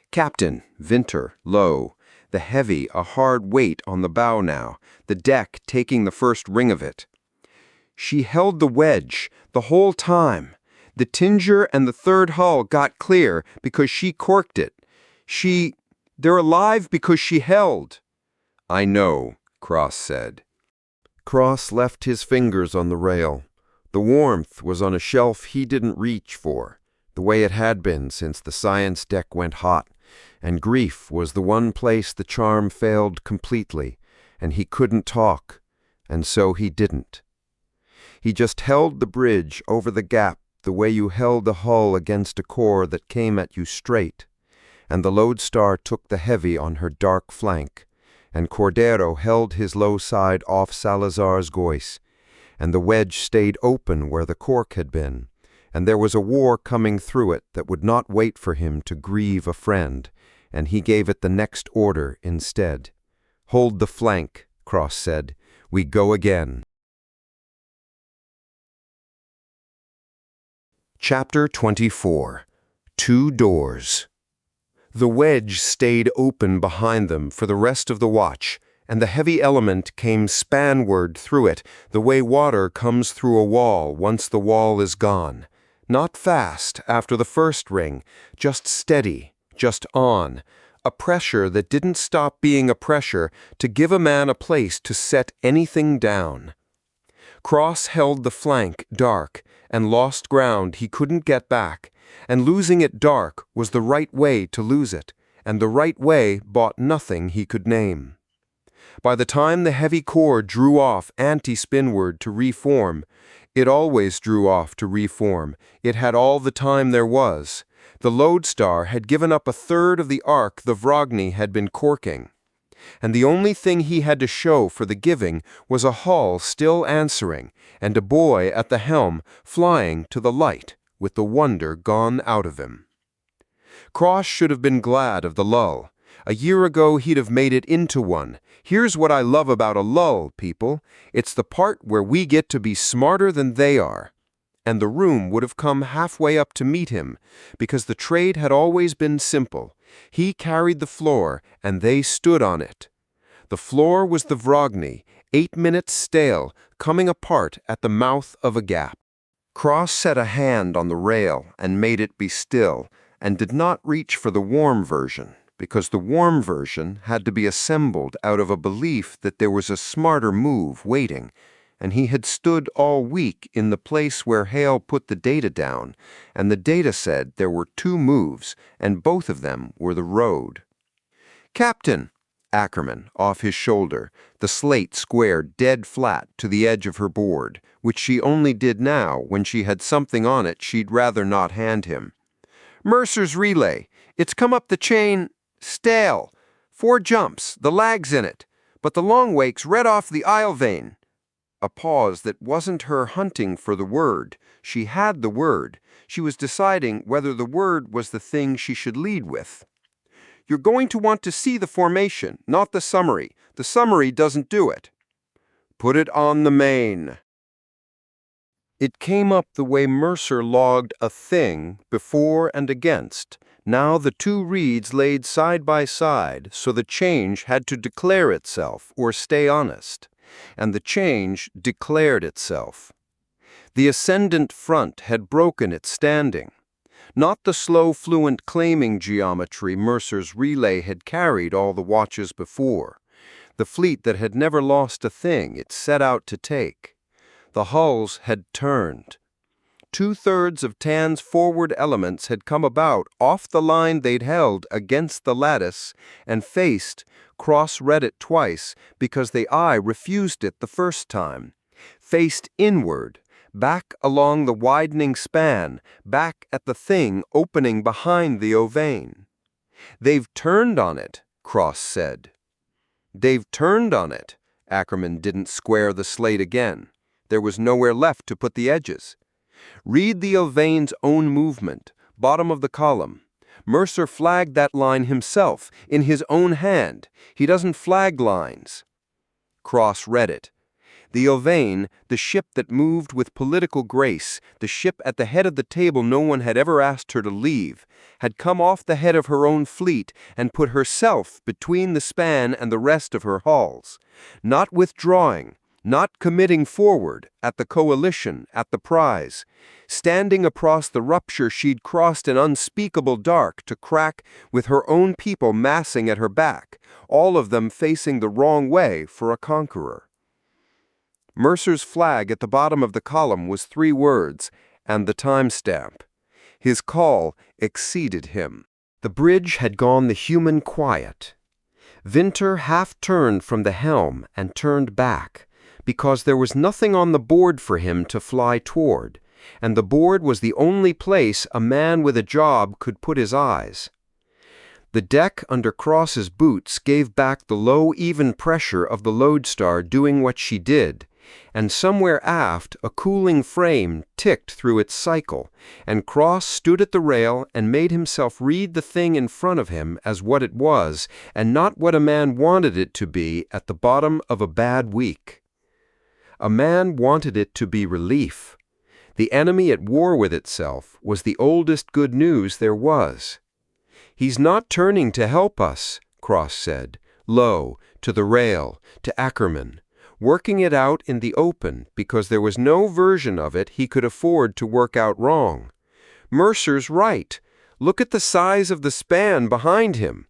Captain, Vinter, low, the heavy, a hard weight on the bow now, the deck taking the first ring of it. She held the wedge the whole time. The tinger and the third hull got clear because she corked it. They're alive because she held. I know, Cross said. Cross left his fingers on the rail. The warmth was on a shelf he didn't reach for, the way it had been since the science deck went hot, and grief was the one place the charm failed completely, and he couldn't talk, and so he didn't. He just held the bridge over the gap the way you held the hull against a core that came at you straight, and the lodestar took the heavy on her dark flank, and Cordero held his low side off Salazar's goice, and the wedge stayed open where the cork had been, and there was a war coming through it that would not wait for him to grieve a friend, and he gave it the next order instead. Hold the flank, Cross said. We go again. Chapter 24. 2 Doors. The wedge stayed open behind them for the rest of the watch, and the heavy element came spanward through it the way water comes through a wall once the wall is gone. Not fast after the first ring, just steady, just on, a pressure that didn't stop being a pressure to give a man a place to set anything down. Cross held the flank dark and lost ground he couldn't get back, and losing it dark was the right way to lose it, and the right way bought nothing he could name. By the time the heavy core drew off anti-spinward to reform, it always drew off to reform. It had all the time there was. The lodestar had given up a third of the arc the Vragny had been corking, and the only thing he had to show for the giving was a hull still answering, and a boy at the helm flying to the light with the wonder gone out of him. Cross should have been glad of the lull. A year ago he'd have made it into one. Here's what I love about a lull, people. It's the part where we get to be smarter than they are. And the room would have come halfway up to meet him, because the trade had always been simple. He carried the floor, and they stood on it. The floor was the Vragny, 8 minutes stale, coming apart at the mouth of a gap. Cross set a hand on the rail and made it be still, and did not reach for the warm version, because the warm version had to be assembled out of a belief that there was a smarter move waiting, and he had stood all week in the place where Hale put the data down, and the data said there were 2 moves, and both of them were the road. "Captain," Ackerman, off his shoulder, the slate squared dead flat to the edge of her board, which she only did now when she had something on it she'd rather not hand him. "Mercer's relay. It's come up the chain, stale. 4 jumps, the lag's in it, but the long wake's red off the aisle vein." A pause that wasn't her hunting for the word. She had the word. She was deciding whether the word was the thing she should lead with. "You're going to want to see the formation, not the summary. The summary doesn't do it." "Put it on the main." It came up the way Mercer logged a thing before and against. Now the 2 reads laid side by side, so the change had to declare itself or stay honest. and the change declared itself. The ascendant front had broken its standing. Not the slow, fluent claiming geometry Mercer's relay had carried all the watches before. The fleet that had never lost a thing it set out to take. The hulls had turned. 2/3 of Tan's forward elements had come about off the line they'd held against the lattice and faced, cross-read it twice because the eye refused it the first time, faced inward, back along the widening span, back at the thing opening behind the Ovane. "They've turned on it," Cross said. "They've turned on it." Ackerman didn't square the slate again. There was nowhere left to put the edges. Read the Ovane's own movement, bottom of the column. Mercer flagged that line himself, in his own hand. He doesn't flag lines. Cross read it. The Ovane, the ship that moved with political grace, the ship at the head of the table no one had ever asked her to leave, had come off the head of her own fleet and put herself between the span and the rest of her hulls, not withdrawing, not committing forward, at the coalition, at the prize, standing across the rupture she'd crossed in unspeakable dark to crack with her own people massing at her back, all of them facing the wrong way for a conqueror. Mercer's flag at the bottom of the column was 3 words, and the timestamp. His call exceeded him. The bridge had gone the human quiet. Winter half turned from the helm and turned back, because there was nothing on the board for him to fly toward, and the board was the only place a man with a job could put his eyes. The deck under Cross's boots gave back the low, even pressure of the lodestar doing what she did, and somewhere aft a cooling frame ticked through its cycle, and Cross stood at the rail and made himself read the thing in front of him as what it was, and not what a man wanted it to be at the bottom of a bad week. A man wanted it to be relief. The enemy at war with itself was the oldest good news there was. "He's not turning to help us," Cross said, low, to the rail, to Ackerman, working it out in the open because there was no version of it he could afford to work out wrong. "Mercer's right. Look at the size of the span behind him.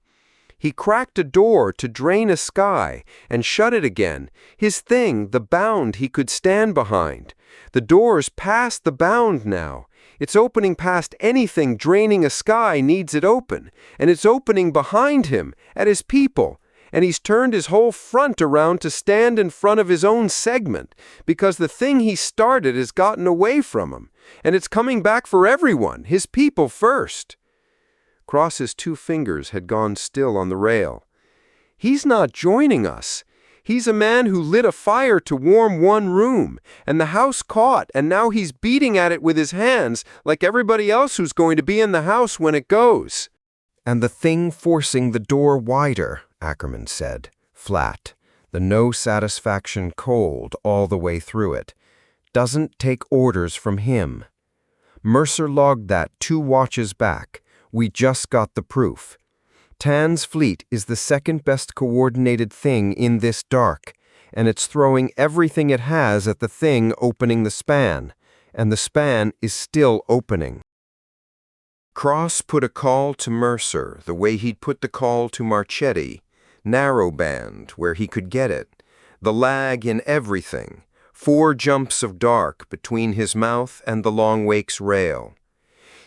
He cracked a door to drain a sky and shut it again. His thing, the bound he could stand behind. The door's past the bound now. It's opening past anything draining a sky needs it open, and it's opening behind him, at his people. And he's turned his whole front around to stand in front of his own segment, because the thing he started has gotten away from him, and it's coming back for everyone, his people first." Cross's 2 fingers had gone still on the rail. "He's not joining us. He's a man who lit a fire to warm one room, and the house caught, and now he's beating at it with his hands like everybody else who's going to be in the house when it goes." "And the thing forcing the door wider," Ackerman said, flat, the no satisfaction cold all the way through it, "doesn't take orders from him. Mercer logged that 2 watches back. We just got the proof. Tan's fleet is the second best coordinated thing in this dark, and it's throwing everything it has at the thing opening the span, and the span is still opening." Cross put a call to Mercer the way he'd put the call to Marchetti, narrow band where he could get it, the lag in everything, 4 jumps of dark between his mouth and the long wake's rail.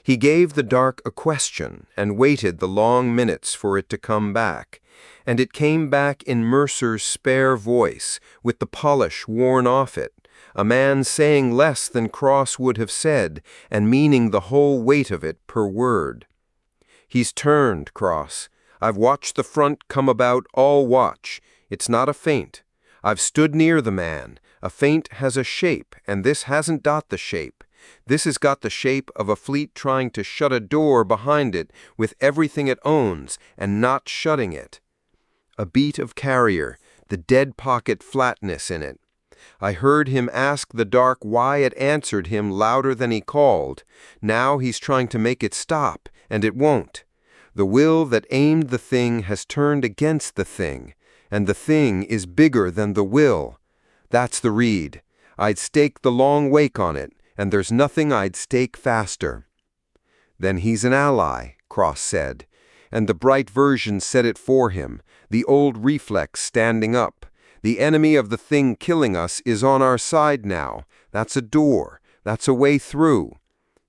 He gave the dark a question and waited the long minutes for it to come back, and it came back in Mercer's spare voice, with the polish worn off it, a man saying less than Cross would have said, and meaning the whole weight of it per word. "He's turned, Cross. I've watched the front come about all watch. It's not a feint. I've stood near the man. A feint has a shape, and this hasn't got the shape. This has got the shape of a fleet trying to shut a door behind it with everything it owns and not shutting it. A beat of carrier, the dead pocket flatness in it. I heard him ask the dark why it answered him louder than he called. Now he's trying to make it stop, and it won't. The will that aimed the thing has turned against the thing, and the thing is bigger than the will. That's the reed. I'd stake the long wake on it, and there's nothing I'd stake faster." "Then he's an ally," Cross said, and the bright version said it for him, the old reflex standing up. "The enemy of the thing killing us is on our side now. That's a door. That's a way through."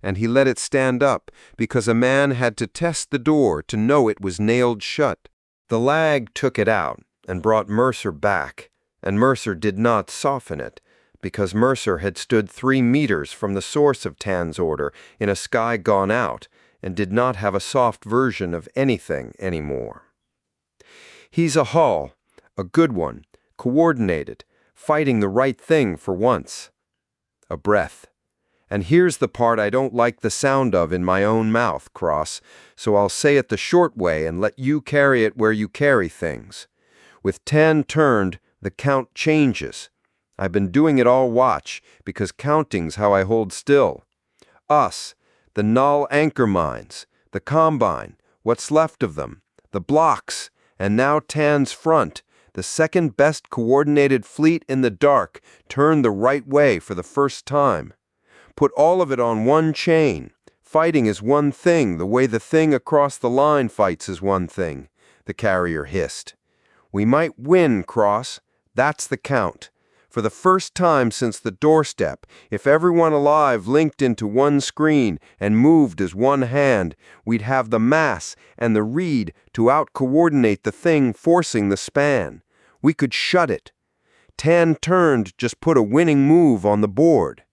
And he let it stand up, because a man had to test the door to know it was nailed shut. The lag took it out and brought Mercer back, and Mercer did not soften it, because Mercer had stood 3 meters from the source of Tan's order in a sky gone out, and did not have a soft version of anything anymore. He's a hull, a good one, coordinated, fighting the right thing for once. A breath. "And here's the part I don't like the sound of in my own mouth, Cross, so I'll say it the short way and let you carry it where you carry things. With Tan turned, the count changes. I've been doing it all watch, because counting's how I hold still. Us, the null anchor mines, the combine, what's left of them, the blocks, and now Tan's front, the second best coordinated fleet in the dark, turned the right way for the first time. Put all of it on one chain. Fighting is one thing, the way the thing across the line fights is one thing," the carrier hissed. "We might win, Cross. That's the count. For the first time since the doorstep, if everyone alive linked into one screen and moved as one hand, we'd have the mass and the reed to out-coordinate the thing forcing the span. We could shut it. Tan turned just put a winning move on the board."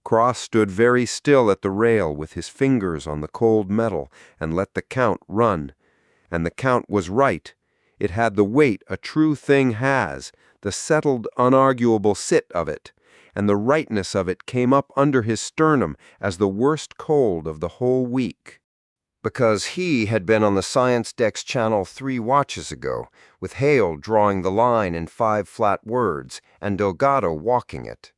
Cross stood very still at the rail with his fingers on the cold metal and let the count run. And the count was right. It had the weight a true thing has, the settled, unarguable sit of it, and the rightness of it came up under his sternum as the worst cold of the whole week. Because he had been on the science deck's channel 3 watches ago, with Hale drawing the line in 5 flat words, and Delgado walking it.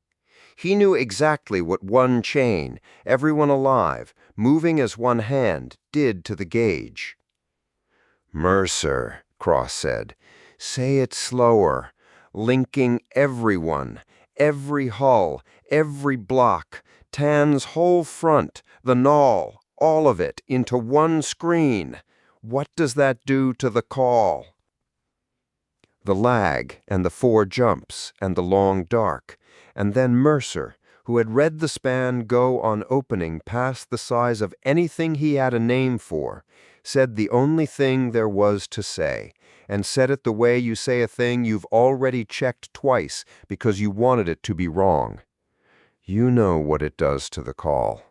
He knew exactly what one chain, everyone alive, moving as one hand, did to the gauge. "Mercer," Cross said, "say it slower. Linking everyone, every hull, every block, Tan's whole front, the null, all of it, into one screen. What does that do to the call?" The lag, and the 4 jumps, and the long dark, and then Mercer, who had read the span go on opening past the size of anything he had a name for, said the only thing there was to say, and said it the way you say a thing you've already checked twice because you wanted it to be wrong. You know what it does to the call.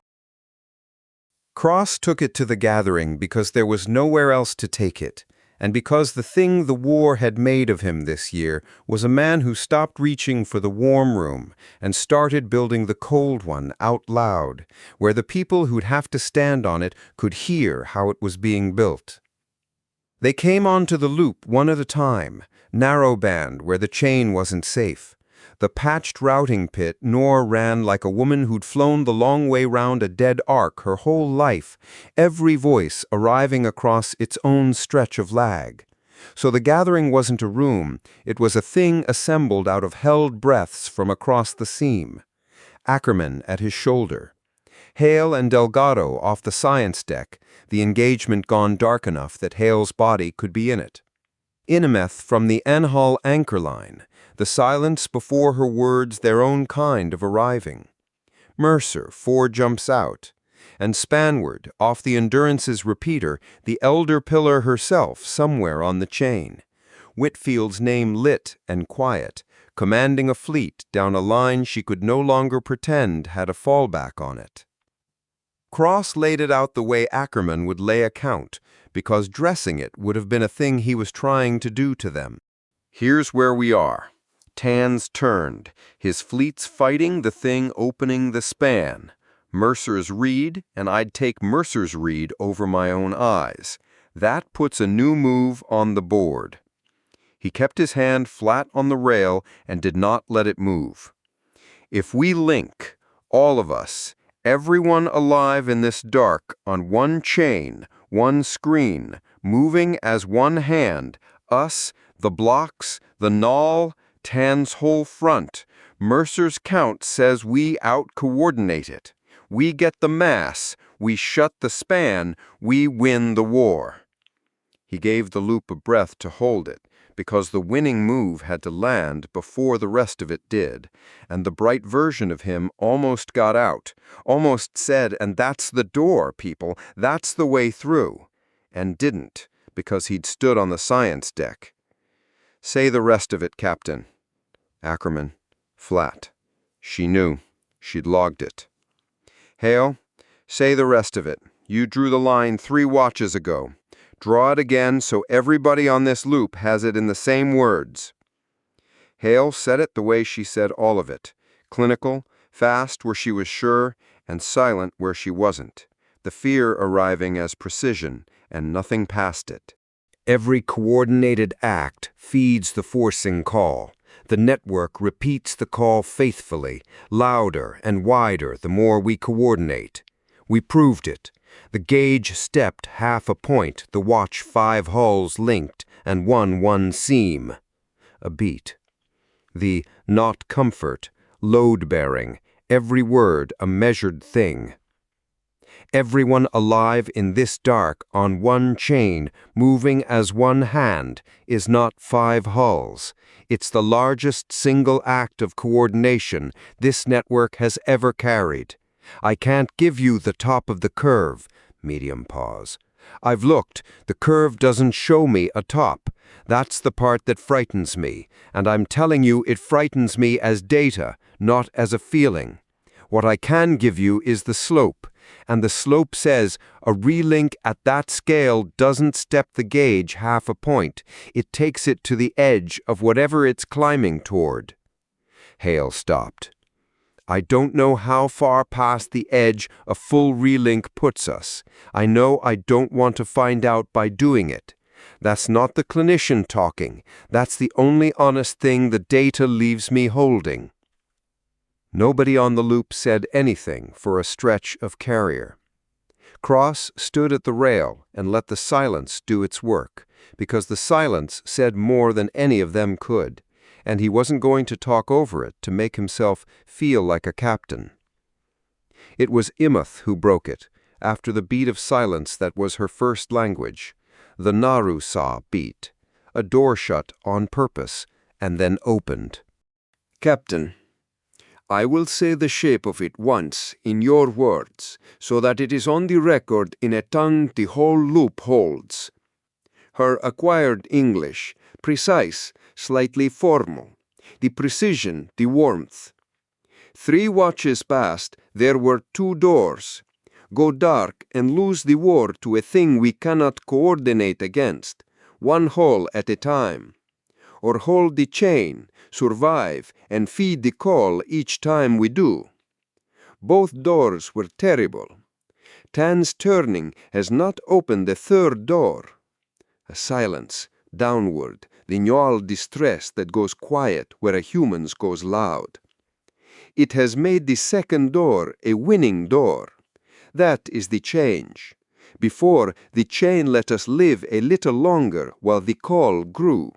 Cross took it to the gathering because there was nowhere else to take it, and because the thing the war had made of him this year was a man who stopped reaching for the warm room and started building the cold one out loud, where the people who'd have to stand on it could hear how it was being built. They came onto the loop one at a time, narrow band where the chain wasn't safe. The patched routing pit Nor ran like a woman who'd flown the long way round a dead arc her whole life, every voice arriving across its own stretch of lag. So the gathering wasn't a room, it was a thing assembled out of held breaths from across the seam. Ackerman at his shoulder. Hale and Delgado off the science deck, the engagement gone dark enough that Hale's body could be in it. Inemeth from the Enhull anchor line, the silence before her words their own kind of arriving. Mercer 4 jumps out, and spanward, off the Endurance's repeater, the elder pillar herself somewhere on the chain. Whitfield's name lit and quiet, commanding a fleet down a line she could no longer pretend had a fallback on it. Cross laid it out the way Ackerman would lay a count, because dressing it would have been a thing he was trying to do to them. Here's where we are. Tan's turned, his fleet's fighting the thing opening the span. Mercer's reed, and I'd take Mercer's reed over my own eyes. That puts a new move on the board. He kept his hand flat on the rail and did not let it move. If we link, all of us, everyone alive in this dark, on one chain, one screen, moving as one hand, us, the blocks, the null, Tan's whole front. Mercer's count says we out-coordinate it. We get the mass, we shut the span, we win the war." He gave the loop a breath to hold it, because the winning move had to land before the rest of it did, and the bright version of him almost got out, almost said, "And that's the door, people, that's the way through," and didn't, because he'd stood on the science deck. "Say the rest of it, Captain." Ackerman, flat. She knew. She'd logged it. "Hale, say the rest of it. You drew the line 3 watches ago. Draw it again so everybody on this loop has it in the same words." Hale said it the way she said all of it. Clinical, fast where she was sure, and silent where she wasn't. The fear arriving as precision, and nothing past it. Every coordinated act feeds the forcing call. The network repeats the call faithfully, louder and wider the more we coordinate. We proved it. The gauge stepped half a point, the watch 5 hulls linked, and one seam. A beat. The not comfort, load-bearing, every word a measured thing. Everyone alive in this dark on one chain, moving as one hand, is not 5 hulls. It's the largest single act of coordination this network has ever carried. I can't give you the top of the curve. Medium pause. I've looked. The curve doesn't show me a top. That's the part that frightens me, and I'm telling you it frightens me as data, not as a feeling. What I can give you is the slope, and the slope says a relink at that scale doesn't step the gauge half a point. It takes it to the edge of whatever it's climbing toward. Hale stopped. I don't know how far past the edge a full relink puts us. I know I don't want to find out by doing it. That's not the clinician talking. That's the only honest thing the data leaves me holding. Nobody on the loop said anything for a stretch of carrier. Cross stood at the rail and let the silence do its work, because the silence said more than any of them could, and he wasn't going to talk over it to make himself feel like a captain. It was Imuth who broke it, after the beat of silence that was her first language, the Naru saw beat, a door shut on purpose, and then opened. "Captain, I will say the shape of it once, in your words, so that it is on the record in a tongue the whole loop holds. Her acquired English, precise, slightly formal, the precision, the warmth. 3 watches past, there were 2 doors. Go dark and lose the war to a thing we cannot coordinate against, 1 hull at a time. Or hold the chain, survive, and feed the call each time we do. Both doors were terrible. Tan's turning has not opened the 3rd door. A silence, downward, the gnawed distress that goes quiet where a human's goes loud. It has made the 2nd door a winning door. That is the change. Before, the chain let us live a little longer while the call grew.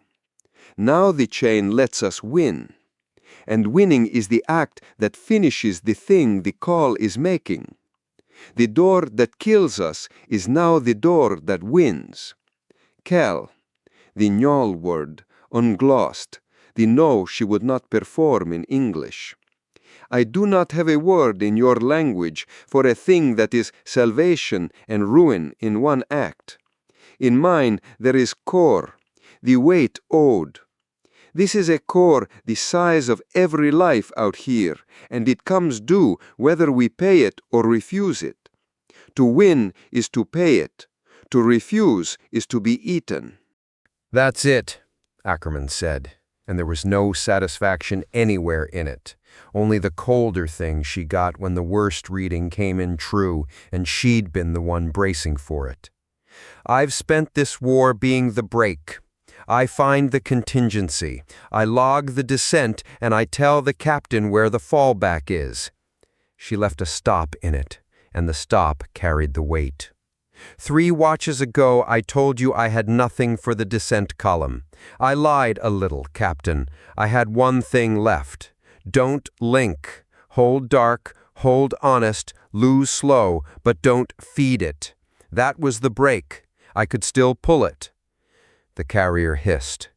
Now the chain lets us win. And winning is the act that finishes the thing the call is making. The door that kills us is now the door that wins. Kel, the Njol word, unglossed, the no she would not perform in English. I do not have a word in your language for a thing that is salvation and ruin in one act. In mine there is core, the weight owed. This is a core the size of every life out here, and it comes due whether we pay it or refuse it. To win is to pay it. To refuse is to be eaten. That's it, Ackerman said, and there was no satisfaction anywhere in it. Only the colder thing she got when the worst reading came in true, and she'd been the one bracing for it. I've spent this war being the break. I find the contingency. I log the descent, and I tell the captain where the fallback is. She left a stop in it, and the stop carried the weight. 3 watches ago I told you I had nothing for the descent column. I lied a little, Captain. I had one thing left. Don't link. Hold dark, hold honest, lose slow, but don't feed it. That was the brake. I could still pull it. The carrier hissed.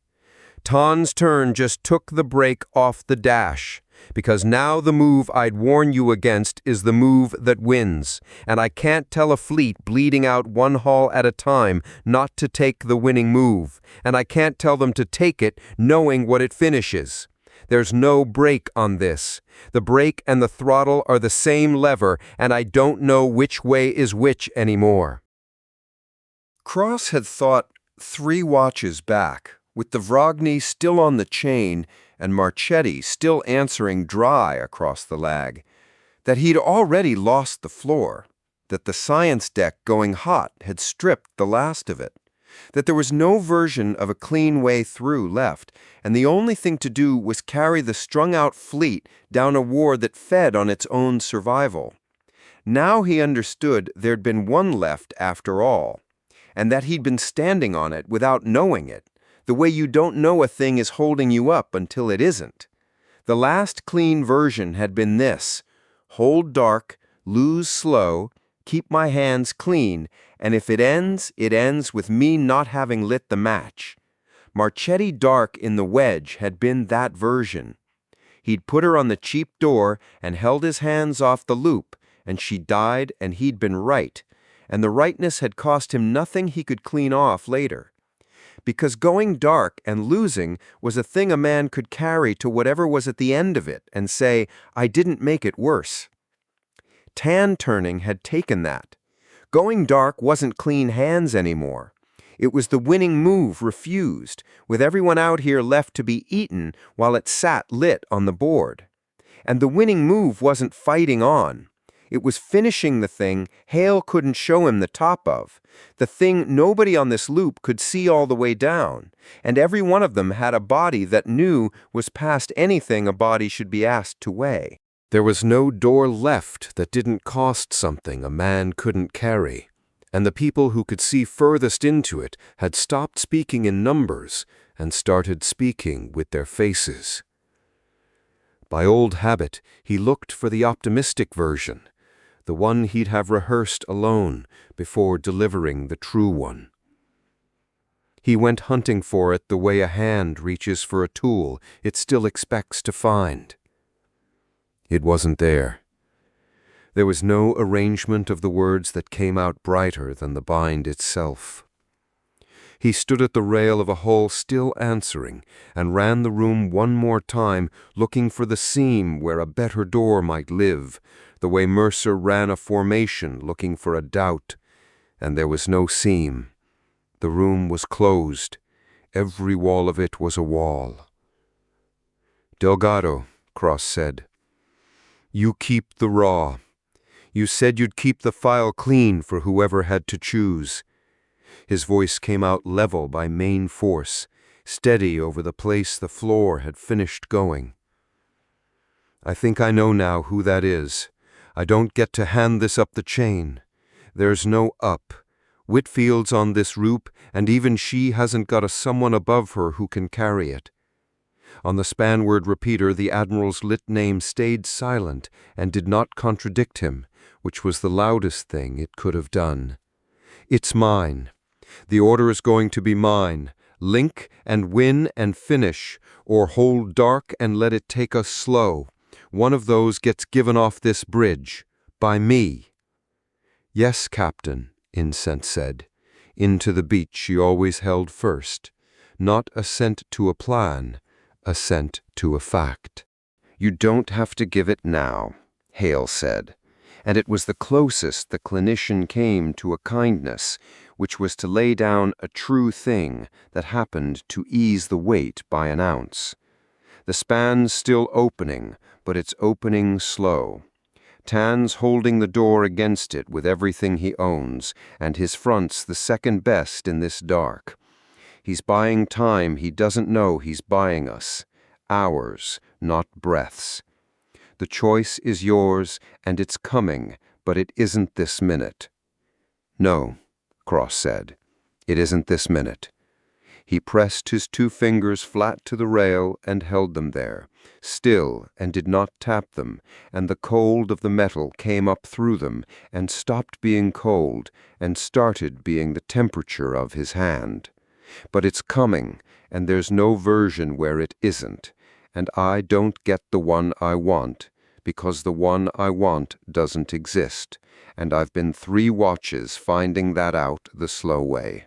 Ton's turn just took the brake off the dash, because now the move I'd warn you against is the move that wins, and I can't tell a fleet bleeding out one hull at a time not to take the winning move, and I can't tell them to take it knowing what it finishes. There's no brake on this. The brake and the throttle are the same lever, and I don't know which way is which anymore. Cross had thought 3 watches back, with the Vragny still on the chain and Marchetti still answering dry across the lag, that he'd already lost the floor, that the science deck going hot had stripped the last of it, that there was no version of a clean way through left, and the only thing to do was carry the strung-out fleet down a war that fed on its own survival. Now he understood there'd been one left after all, and that he'd been standing on it without knowing it, the way you don't know a thing is holding you up until it isn't. The last clean version had been this: hold dark, lose slow, keep my hands clean, and if it ends with me not having lit the match. Marchetti dark in the wedge had been that version. He'd put her on the cheap door and held his hands off the loop, and she died, and he'd been right, and the rightness had cost him nothing he could clean off later. Because going dark and losing was a thing a man could carry to whatever was at the end of it and say, I didn't make it worse. Tan turning had taken that. Going dark wasn't clean hands anymore. It was the winning move refused, with everyone out here left to be eaten while it sat lit on the board. And the winning move wasn't fighting on. It was finishing the thing Hale couldn't show him the top of, the thing nobody on this loop could see all the way down, and every one of them had a body that knew was past anything a body should be asked to weigh. There was no door left that didn't cost something a man couldn't carry, and the people who could see furthest into it had stopped speaking in numbers and started speaking with their faces. By old habit, he looked for the optimistic version, the one he'd have rehearsed alone before delivering the true one. He went hunting for it the way a hand reaches for a tool it still expects to find. It wasn't there. There was no arrangement of the words that came out brighter than the bind itself. He stood at the rail of a hull still answering, and ran the room one more time, looking for the seam where a better door might live, the way Mercer ran a formation looking for a doubt, and there was no seam. The room was closed. Every wall of it was a wall. Delgado, Cross said, you keep the raw. You said you'd keep the file clean for whoever had to choose. His voice came out level by main force, steady over the place the floor had finished going. I think I know now who that is. I don't get to hand this up the chain. There's no up. Whitfield's on this roop, and even she hasn't got a someone above her who can carry it. On the spanward repeater, the Admiral's lit name stayed silent and did not contradict him, which was the loudest thing it could have done. It's mine. The order is going to be mine. Link and win and finish, or hold dark and let it take us slow. One of those gets given off this bridge. By me. Yes, Captain, Incent said. Into the beach she always held first. Not assent to a plan, assent to a fact. You don't have to give it now, Hale said, and it was the closest the clinician came to a kindness, which was to lay down a true thing that happened to ease the weight by an ounce. The span's still opening, but it's opening slow. Tan's holding the door against it with everything he owns, and his front's the second best in this dark. He's buying time he doesn't know he's buying us. Hours, not breaths. The choice is yours, and it's coming, but it isn't this minute. No, Cross said. "It isn't this minute." He pressed his 2 fingers flat to the rail and held them there, still, and did not tap them, and the cold of the metal came up through them and stopped being cold and started being the temperature of his hand. "But it's coming, and there's no version where it isn't, and I don't get the one I want, because the one I want doesn't exist, and I've been 3 watches finding that out the slow way."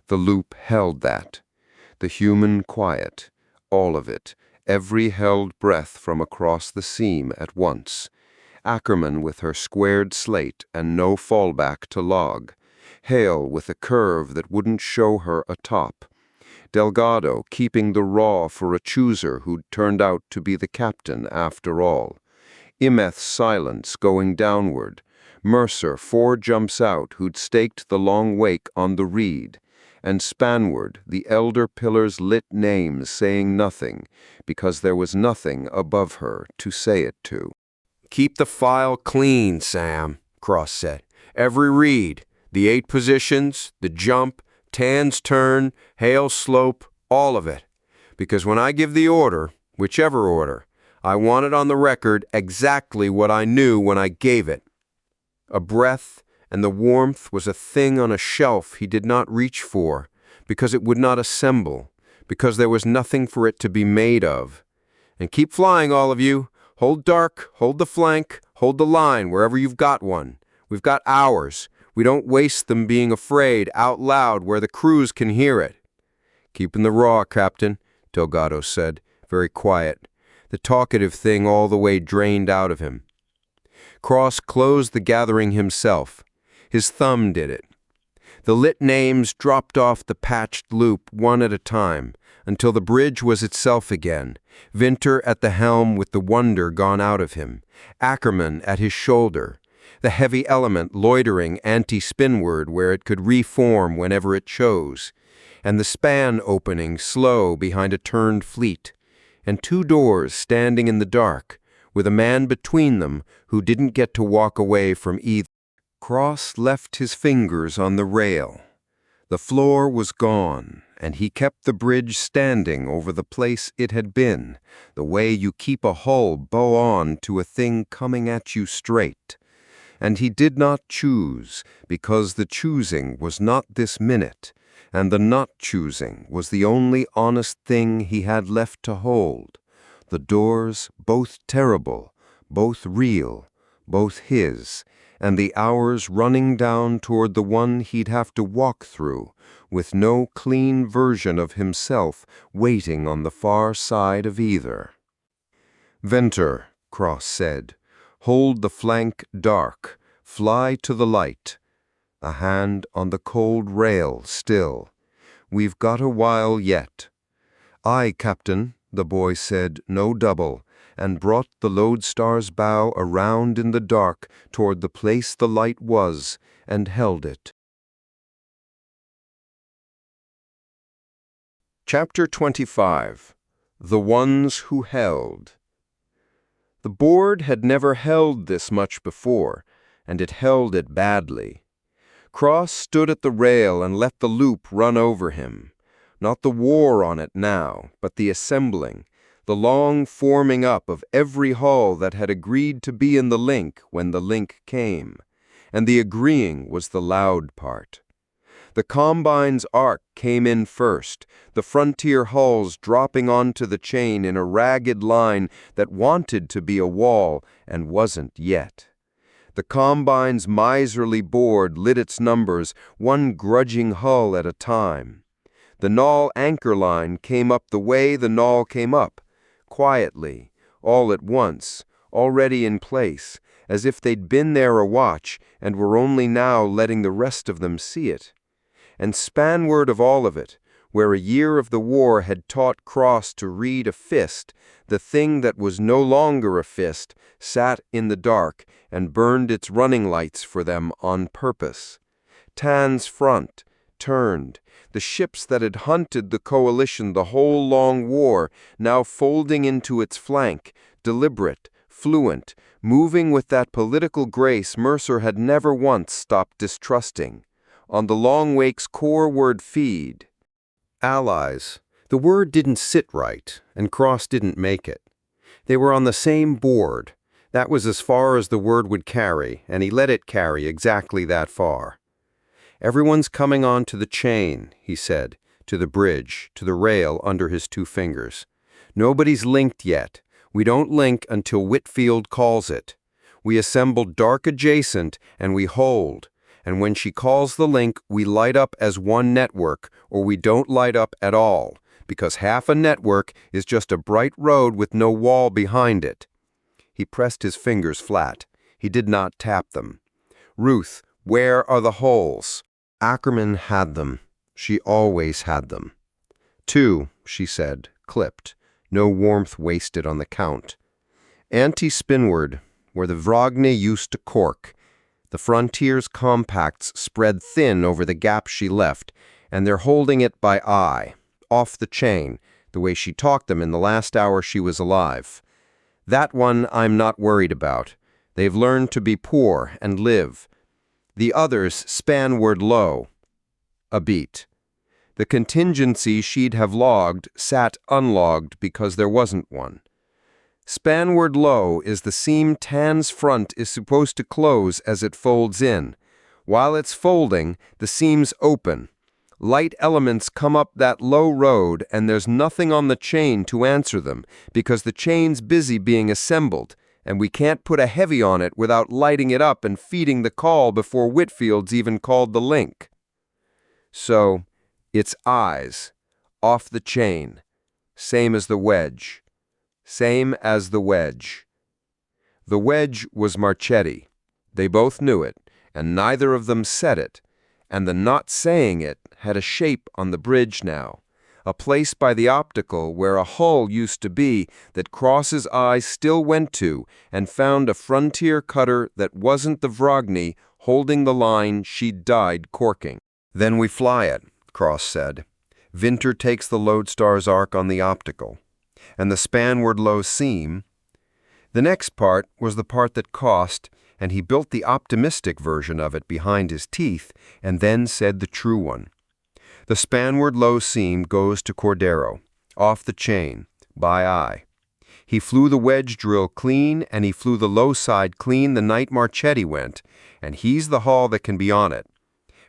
The loop held that. The human quiet, all of it, every held breath from across the seam at once. Ackerman with her squared slate and no fallback to log. Hale with a curve that wouldn't show her a top. Delgado keeping the raw for a chooser who'd turned out to be the captain after all. Imeth's silence going downward. Mercer 4 jumps out who'd staked the long wake on the reed. And spanward, the elder pillars' lit names saying nothing, because there was nothing above her to say it to. "Keep the file clean, Sam," Cross said. "Every read, the 8 positions, the jump, Tan's turn, Hale's slope, all of it. Because when I give the order, whichever order, I want it on the record exactly what I knew when I gave it." A breath, and the warmth was a thing on a shelf he did not reach for, because it would not assemble, because there was nothing for it to be made of. "And keep flying, all of you. Hold dark, hold the flank, hold the line wherever you've got one. We've got hours. We don't waste them being afraid out loud where the crews can hear it." "Keeping the raw, Captain," Delgado said, very quiet, the talkative thing all the way drained out of him. Cross closed the gathering himself. His thumb did it. The lit names dropped off the patched loop one at a time, until the bridge was itself again, Vinter at the helm with the wonder gone out of him, Ackerman at his shoulder, the heavy element loitering anti-spinward where it could reform whenever it chose, and the span opening slow behind a turned fleet, and 2 doors standing in the dark, with a man between them who didn't get to walk away from either. Cross left his fingers on the rail. The floor was gone, and he kept the bridge standing over the place it had been, the way you keep a hull bow on to a thing coming at you straight. And he did not choose, because the choosing was not this minute, and the not choosing was the only honest thing he had left to hold. The doors, both terrible, both real, both his, and the hours running down toward the one he'd have to walk through, with no clean version of himself waiting on the far side of either. "Venter," Cross said, "hold the flank dark, fly to the light." A hand on the cold rail still. "We've got a while yet." "Aye, Captain," the boy said, no double, and brought the Lodestar's bow around in the dark toward the place the light was, and held it. Chapter 25. The Ones Who Held. The board had never held this much before, and it held it badly. Cross stood at the rail and let the loop run over him. Not the war on it now, but the assembling, the long forming up of every hull that had agreed to be in the link when the link came, and the agreeing was the loud part. The Combine's arc came in first, the frontier hulls dropping onto the chain in a ragged line that wanted to be a wall and wasn't yet. The Combine's miserly board lit its numbers, one grudging hull at a time. The Null anchor line came up the way the Null came up, quietly, all at once, already in place, as if they'd been there a watch and were only now letting the rest of them see it. And spanward of all of it, where a year of the war had taught Cross to read a fist, the thing that was no longer a fist sat in the dark and burned its running lights for them on purpose. Tan's front, turned, the ships that had hunted the coalition the whole long war, now folding into its flank, deliberate, fluent, moving with that political grace Mercer had never once stopped distrusting. on the Long Wake's core word feed. Allies. The word didn't sit right, and Cross didn't make it. They were on the same board. That was as far as the word would carry, and he let it carry exactly that far. Everyone's coming on to the chain, he said, to the bridge, to the rail under his 2 fingers. Nobody's linked yet. We don't link until Whitfield calls it. We assemble dark adjacent, and we hold. And when she calls the link, we light up as one network, or we don't light up at all, because half a network is just a bright road with no wall behind it. He pressed his fingers flat. He did not tap them. Ruth, where are the holes? Ackerman had them. She always had them. 2, she said, clipped. No warmth wasted on the count. Anti-spinward, where the Vragny used to cork. The Frontier's compacts spread thin over the gap she left, and they're holding it by eye, off the chain, the way she talked them in the last hour she was alive. That one I'm not worried about. They've learned to be poor and live. The others spanward low. A beat. The contingency she'd have logged sat unlogged because there wasn't one. Spanward low is the seam Tan's front is supposed to close as it folds in. While it's folding, the seam's open. Light elements come up that low road and there's nothing on the chain to answer them because the chain's busy being assembled, and we can't put a heavy on it without lighting it up and feeding the call before Whitfield's even called the link. So, it's eyes, off the chain, same as the wedge. Same as the wedge. The wedge was Marchetti. They both knew it, and neither of them said it, and the not saying it had a shape on the bridge now, a place by the optical where a hull used to be that Cross's eyes still went to and found a Frontier cutter that wasn't the Vragny holding the line she'd died corking. Then we fly it, Cross said. Vinter takes the Lodestar's arc on the optical. And the spanward low seam. The next part was the part that cost, and he built the optimistic version of it behind his teeth, and then said the true one. The spanward low seam goes to Cordero, off the chain, by eye. He flew the wedge drill clean, and he flew the low side clean the night Marchetti went, and he's the hull that can be on it.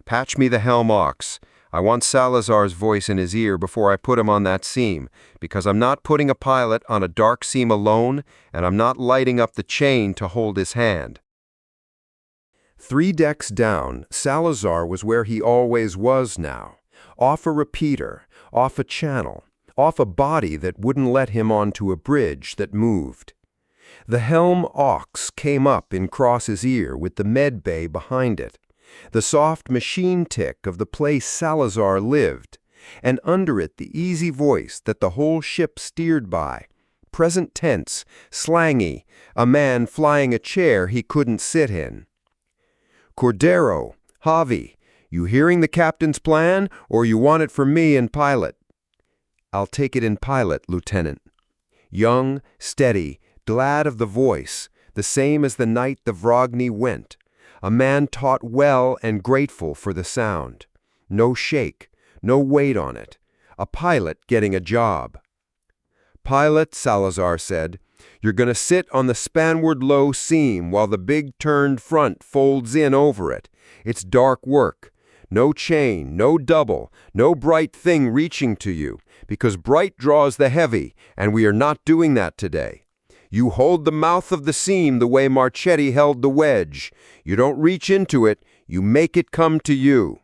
Patch me the helm ox. I want Salazar's voice in his ear before I put him on that seam, because I'm not putting a pilot on a dark seam alone, and I'm not lighting up the chain to hold his hand. 3 decks down, Salazar was where he always was now, off a repeater, off a channel, off a body that wouldn't let him onto a bridge that moved. The helm ox came up in Cross's ear with the med bay behind it. The soft machine tick of the place Salazar lived, and under it the easy voice that the whole ship steered by, present tense, slangy, a man flying a chair he couldn't sit in. Cordero, Javi, you hearing the captain's plan, or you want it from me in pilot? I'll take it in pilot, Lieutenant. Young, steady, glad of the voice, the same as the night the Vragny went. A man taught well and grateful for the sound. No shake, no weight on it. A pilot getting a job. Pilot, Salazar said, you're going to sit on the spanward low seam while the big turned front folds in over it. It's dark work. No chain, no double, no bright thing reaching to you, because bright draws the heavy, and we are not doing that today. You hold the mouth of the seam the way Marchetti held the wedge. You don't reach into it, you make it come to you.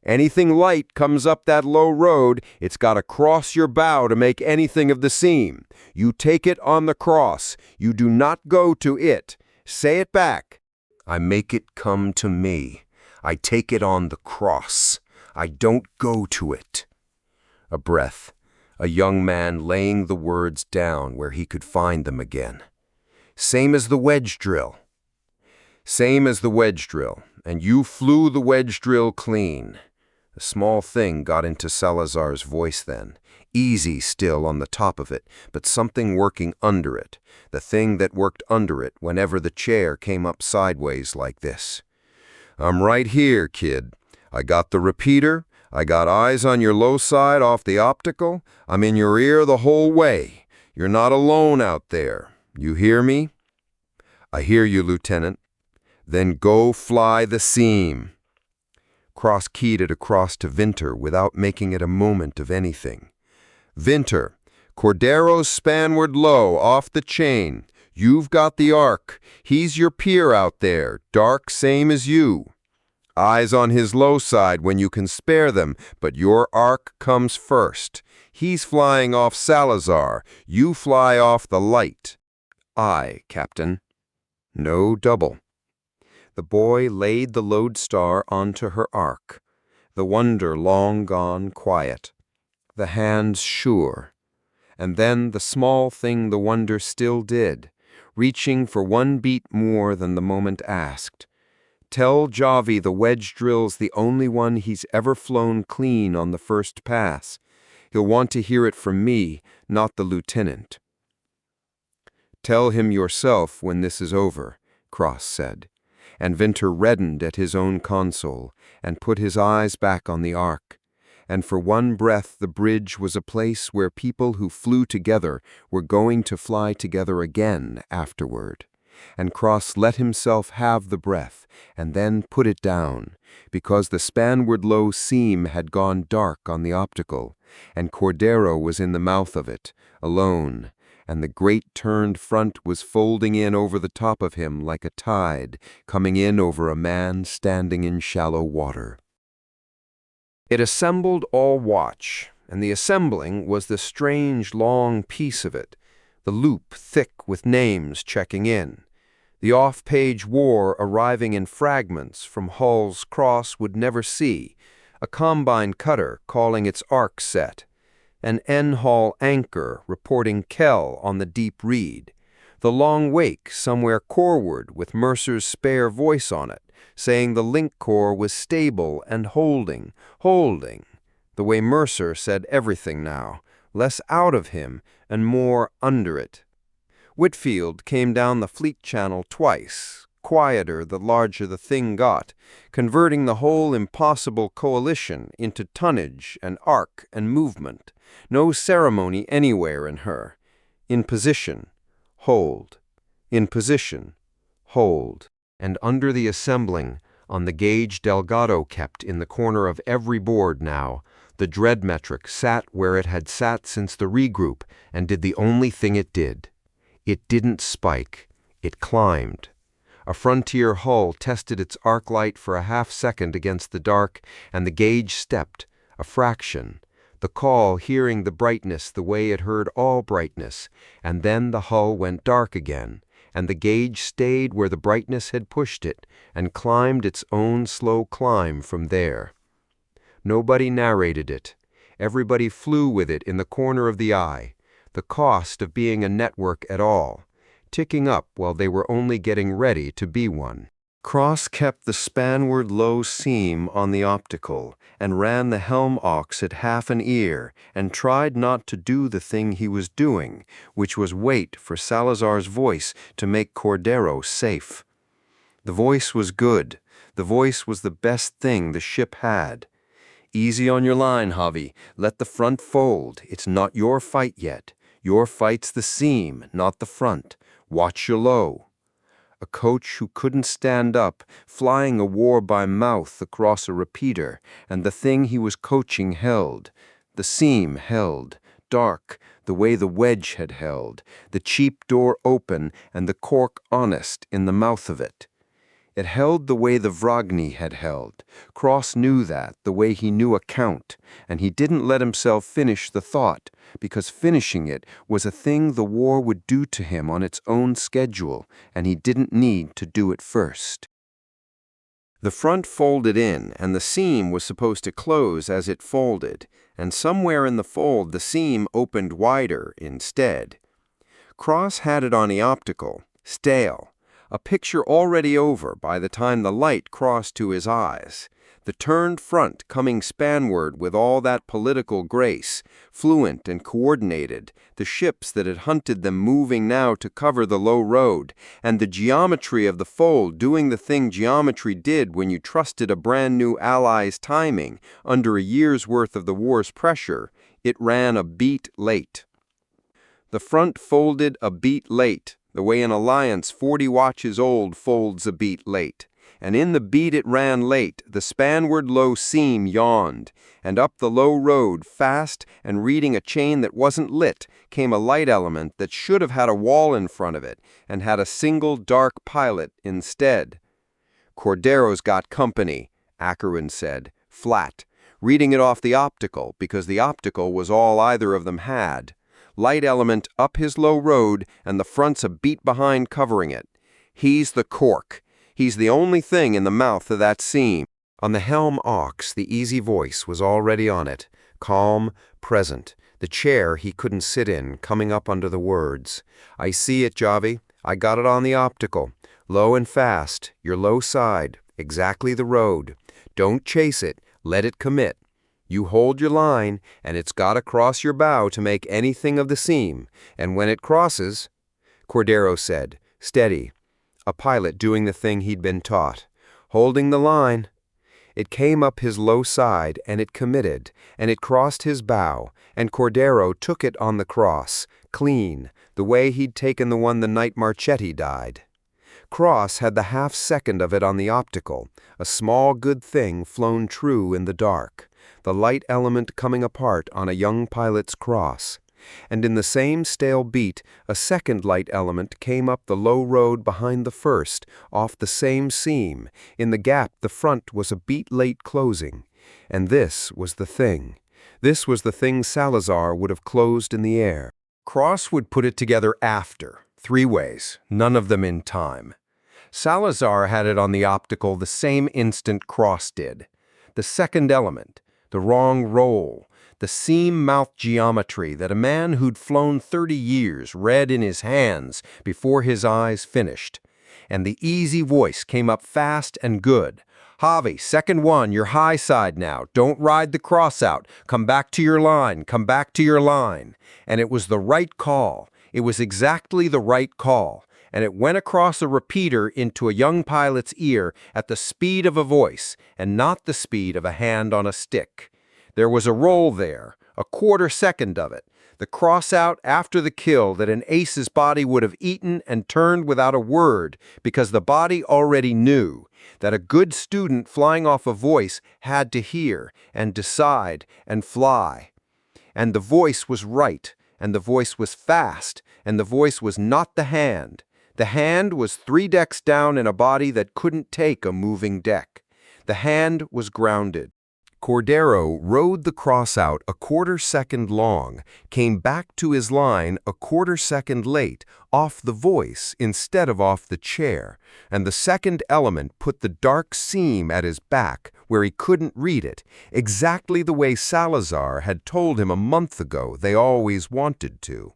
Anything light comes up that low road, it's got to cross your bow to make anything of the seam. You take it on the cross. You do not go to it. Say it back. I make it come to me. I take it on the cross. I don't go to it. A breath. A young man laying the words down where he could find them again. Same as the wedge drill. Same as the wedge drill, and you flew the wedge drill clean. A small thing got into Salazar's voice then, easy still on the top of it, but something working under it, the thing that worked under it whenever the chair came up sideways like this. I'm right here, kid. I got the repeater. I got eyes on your low side off the optical. I'm in your ear the whole way. You're not alone out there. You hear me?" "I hear you, Lieutenant." "Then go fly the seam." Cross keyed it across to Vinter without making it a moment of anything. "Vinter, Cordero's spanward low, off the chain. You've got the arc. He's your peer out there, dark same as you. Eyes on his low side when you can spare them, but your arc comes first. He's flying off Salazar. You fly off the light." "Aye, Captain." No double. The boy laid the lodestar onto her arc, the wonder long gone quiet, the hands sure, and then the small thing the wonder still did, reaching for one beat more than the moment asked. "Tell Javi the wedge drill's the only one he's ever flown clean on the first pass. He'll want to hear it from me, not the lieutenant." "Tell him yourself when this is over," Cross said, and Vinter reddened at his own console and put his eyes back on the arc. And for one breath the bridge was a place where people who flew together were going to fly together again afterward. And Cross let himself have the breath and then put it down, because the spanward low seam had gone dark on the optical, and Cordero was in the mouth of it, alone, and the great turned front was folding in over the top of him like a tide coming in over a man standing in shallow water. It assembled all watch, and the assembling was the strange long piece of it, the loop thick with names checking in. The off-page war arriving in fragments from hulls Cross would never see, a combine cutter calling its arc set, an N-Hall anchor reporting Kell on the deep reed, the long wake somewhere coreward with Mercer's spare voice on it, saying the link core was stable and holding, the way Mercer said everything now, less out of him and more under it. Whitfield came down the fleet channel twice, quieter the larger the thing got, converting the whole impossible coalition into tonnage and arc and movement. No ceremony anywhere in her. In position, hold. In position, hold. And under the assembling, on the gauge Delgado kept in the corner of every board now, the dread metric sat where it had sat since the regroup and did the only thing it did. It didn't spike. It climbed. A Frontier hull tested its arc light for a half-second against the dark, and the gauge stepped, a fraction, the call hearing the brightness the way it heard all brightness, and then the hull went dark again, and the gauge stayed where the brightness had pushed it, and climbed its own slow climb from there. Nobody narrated it. Everybody flew with it in the corner of the eye. The cost of being a network at all, ticking up while they were only getting ready to be one. Cross kept the spanward low seam on the optical and ran the helm aux at half an ear and tried not to do the thing he was doing, which was wait for Salazar's voice to make Cordero safe. The voice was good. The voice was the best thing the ship had. "Easy on your line, Javi. Let the front fold. It's not your fight yet. Your fight's the seam, not the front. Watch your low." A coach who couldn't stand up, flying a war by mouth across a repeater, and the thing he was coaching held. The seam held, dark, the way the wedge had held, the cheap door open and the cork honest in the mouth of it. It held the way the Vragny had held. Cross knew that, the way he knew a count, and he didn't let himself finish the thought, because finishing it was a thing the war would do to him on its own schedule, and he didn't need to do it first. The front folded in, and the seam was supposed to close as it folded, and somewhere in the fold the seam opened wider instead. Cross had it on the optical, stale, a picture already over by the time the light crossed to his eyes. The turned front coming spanward with all that political grace, fluent and coordinated, the ships that had hunted them moving now to cover the low road, and the geometry of the fold doing the thing geometry did when you trusted a brand new ally's timing under a year's worth of the war's pressure. It ran a beat late. The front folded a beat late, the way an alliance 40 watches old folds a beat late. And in the beat it ran late, the spanward low seam yawned, and up the low road, fast and reading a chain that wasn't lit, came a light element that should have had a wall in front of it, and had a single dark pilot instead. "Cordero's got company," Acheron said, flat, reading it off the optical, because the optical was all either of them had. Light element up his low road, and the front's a beat behind covering it. "He's the cork. He's the only thing in the mouth of that seam." On the helm ox, the easy voice was already on it, calm, present, the chair he couldn't sit in, coming up under the words. "I see it, Javi. I got it on the optical. Low and fast, your low side, exactly the road. Don't chase it, let it commit. You hold your line, and it's got to cross your bow to make anything of the seam, and when it crosses—" Cordero said, steady, a pilot doing the thing he'd been taught, holding the line. It came up his low side, and it committed, and it crossed his bow, and Cordero took it on the cross, clean, the way he'd taken the one the night Marchetti died. Cross had the half-second of it on the optical, a small good thing flown true in the dark, the light element coming apart on a young pilot's cross. And in the same stale beat, a second light element came up the low road behind the first, off the same seam. In the gap the front was a beat late closing. And this was the thing. This was the thing Salazar would have closed in the air. Cross would put it together after, 3 ways, none of them in time. Salazar had it on the optical the same instant Cross did. The second element, the wrong roll, the seam-mouth geometry that a man who'd flown 30 years read in his hands before his eyes finished. And the easy voice came up fast and good. "Javi, second one, your high side now. Don't ride the cross out. Come back to your line. Come back to your line." And it was the right call. It was exactly the right call. And it went across a repeater into a young pilot's ear at the speed of a voice, and not the speed of a hand on a stick. There was a roll there, a quarter second of it, the cross-out after the kill that an ace's body would have eaten and turned without a word, because the body already knew that a good student flying off a voice had to hear and decide and fly. And the voice was right, and the voice was fast, and the voice was not the hand. The hand was 3 decks down in a body that couldn't take a moving deck. The hand was grounded. Cordero rode the cross out a quarter second long, came back to his line a quarter second late, off the voice instead of off the chair, and the second element put the dark seam at his back where he couldn't read it, exactly the way Salazar had told him a month ago they always wanted to.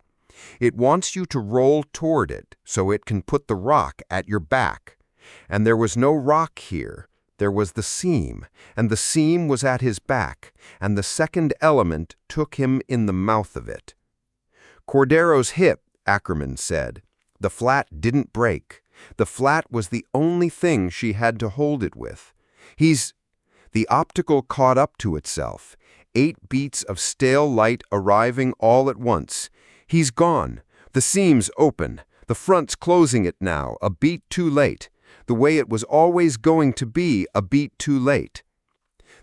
It wants you to roll toward it so it can put the rock at your back. And there was no rock here. There was the seam, and the seam was at his back, and the second element took him in the mouth of it. "Cordero's hip," Ackerman said. "The flat didn't break. The flat was the only thing she had to hold it with. He's—" The optical caught up to itself, 8 beats of stale light arriving all at once. "He's gone. The seam's open. The front's closing it now, a beat too late. The way it was always going to be, a beat too late."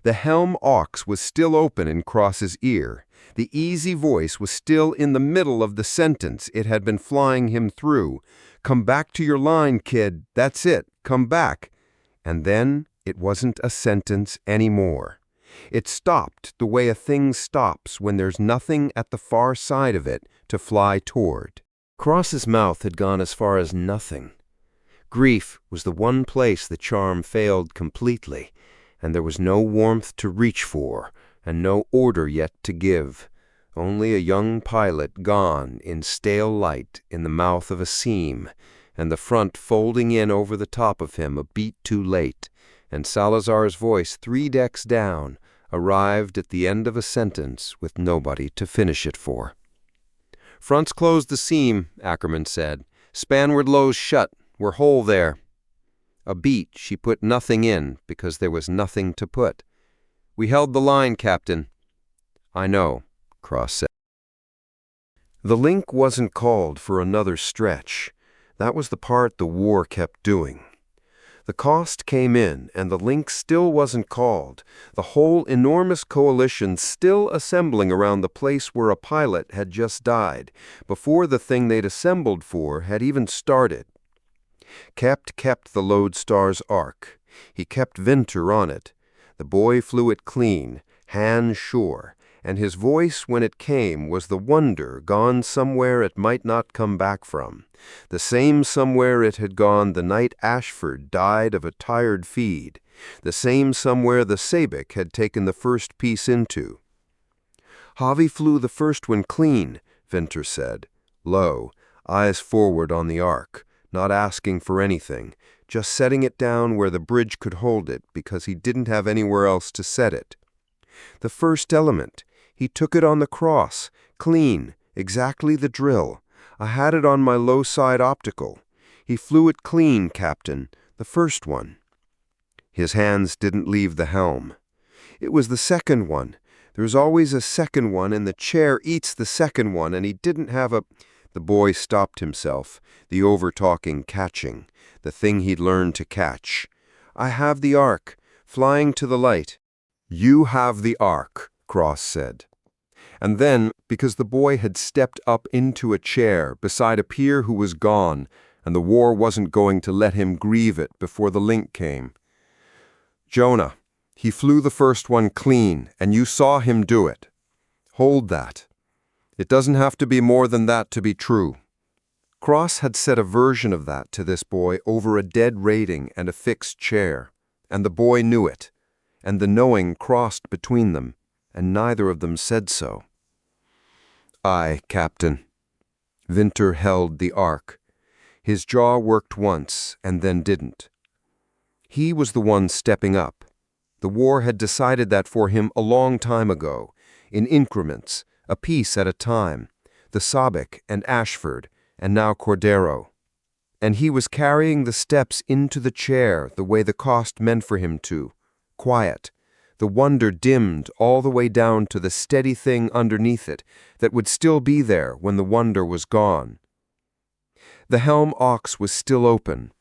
The helm ox was still open in Cross's ear. The easy voice was still in the middle of the sentence it had been flying him through. "Come back to your line, kid. That's it. Come back." And then it wasn't a sentence anymore. It stopped the way a thing stops when there's nothing at the far side of it to fly toward. Cross's mouth had gone as far as nothing. Grief was the one place the charm failed completely, and there was no warmth to reach for, and no order yet to give. Only a young pilot gone in stale light in the mouth of a seam, and the front folding in over the top of him a beat too late, and Salazar's voice 3 decks down arrived at the end of a sentence with nobody to finish it for. "Front's closed the seam," Ackerman said. "Spanward low's shut. We're whole there." A beat she put nothing in because there was nothing to put. "We held the line, Captain." "I know," Cross said. The link wasn't called for another stretch. That was the part the war kept doing. The cost came in, and the link still wasn't called, the whole enormous coalition still assembling around the place where a pilot had just died, before the thing they'd assembled for had even started. Kept the Lodestar's arc. He kept Vinter on it. The boy flew it clean, hand sure, and his voice when it came was the wonder gone somewhere it might not come back from, the same somewhere it had gone the night Ashford died of a tired feed, the same somewhere the Sabik had taken the first piece into. "Javi flew the first one clean," Vinter said, low, eyes forward on the arc, not asking for anything, just setting it down where the bridge could hold it because he didn't have anywhere else to set it. "The first element. He took it on the cross, clean, exactly the drill. I had it on my low-side optical. He flew it clean, Captain, the first one." His hands didn't leave the helm. "It was the second one. There's always a second one, and the chair eats the second one, and he didn't have a—" The boy stopped himself, the over-talking catching, the thing he'd learned to catch. "I have the arc, flying to the light." "You have the arc," Cross said. And then, because the boy had stepped up into a chair beside a peer who was gone, and the war wasn't going to let him grieve it before the link came. "Jonah, he flew the first one clean, and you saw him do it. Hold that. It doesn't have to be more than that to be true." Cross had said a version of that to this boy over a dead rating and a fixed chair, and the boy knew it, and the knowing crossed between them, and neither of them said so. "Aye, Captain." Vinter held the arc. His jaw worked once, and then didn't. He was the one stepping up. The war had decided that for him a long time ago, in increments, a piece at a time, the Sabik and Ashford, and now Cordero. And he was carrying the steps into the chair the way the cost meant for him to, quiet, the wonder dimmed all the way down to the steady thing underneath it that would still be there when the wonder was gone. The helm ox was still open.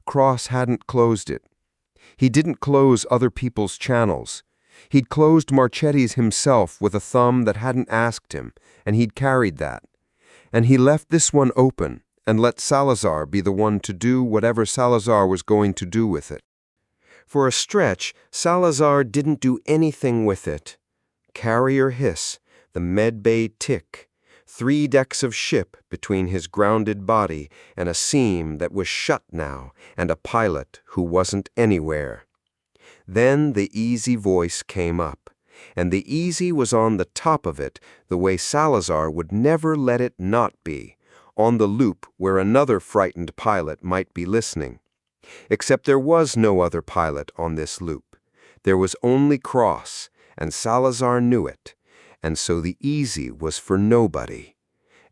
Cross hadn't closed it. He didn't close other people's channels. He'd closed Marchetti's himself with a thumb that hadn't asked him, and he'd carried that. And he left this one open and let Salazar be the one to do whatever Salazar was going to do with it. For a stretch, Salazar didn't do anything with it. Carrier hiss, the medbay tick, 3 decks of ship between his grounded body and a seam that was shut now and a pilot who wasn't anywhere. Then the easy voice came up, and the easy was on the top of it the way Salazar would never let it not be, on the loop where another frightened pilot might be listening. Except there was no other pilot on this loop. There was only Cross, and Salazar knew it, and so the easy was for nobody.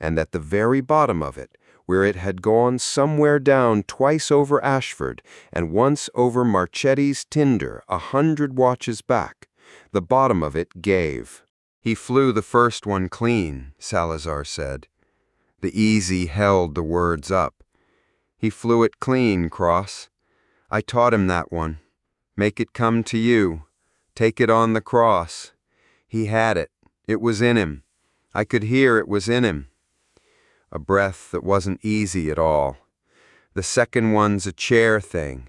And at the very bottom of it, where it had gone somewhere down twice over Ashford and once over Marchetti's tinder 100 watches back, the bottom of it gave. "He flew the first one clean," Salazar said. The easy held the words up. "He flew it clean, Cross. I taught him that one. Make it come to you. Take it on the cross. He had it. It was in him. I could hear it was in him." A breath that wasn't easy at all. "The second one's a chair thing.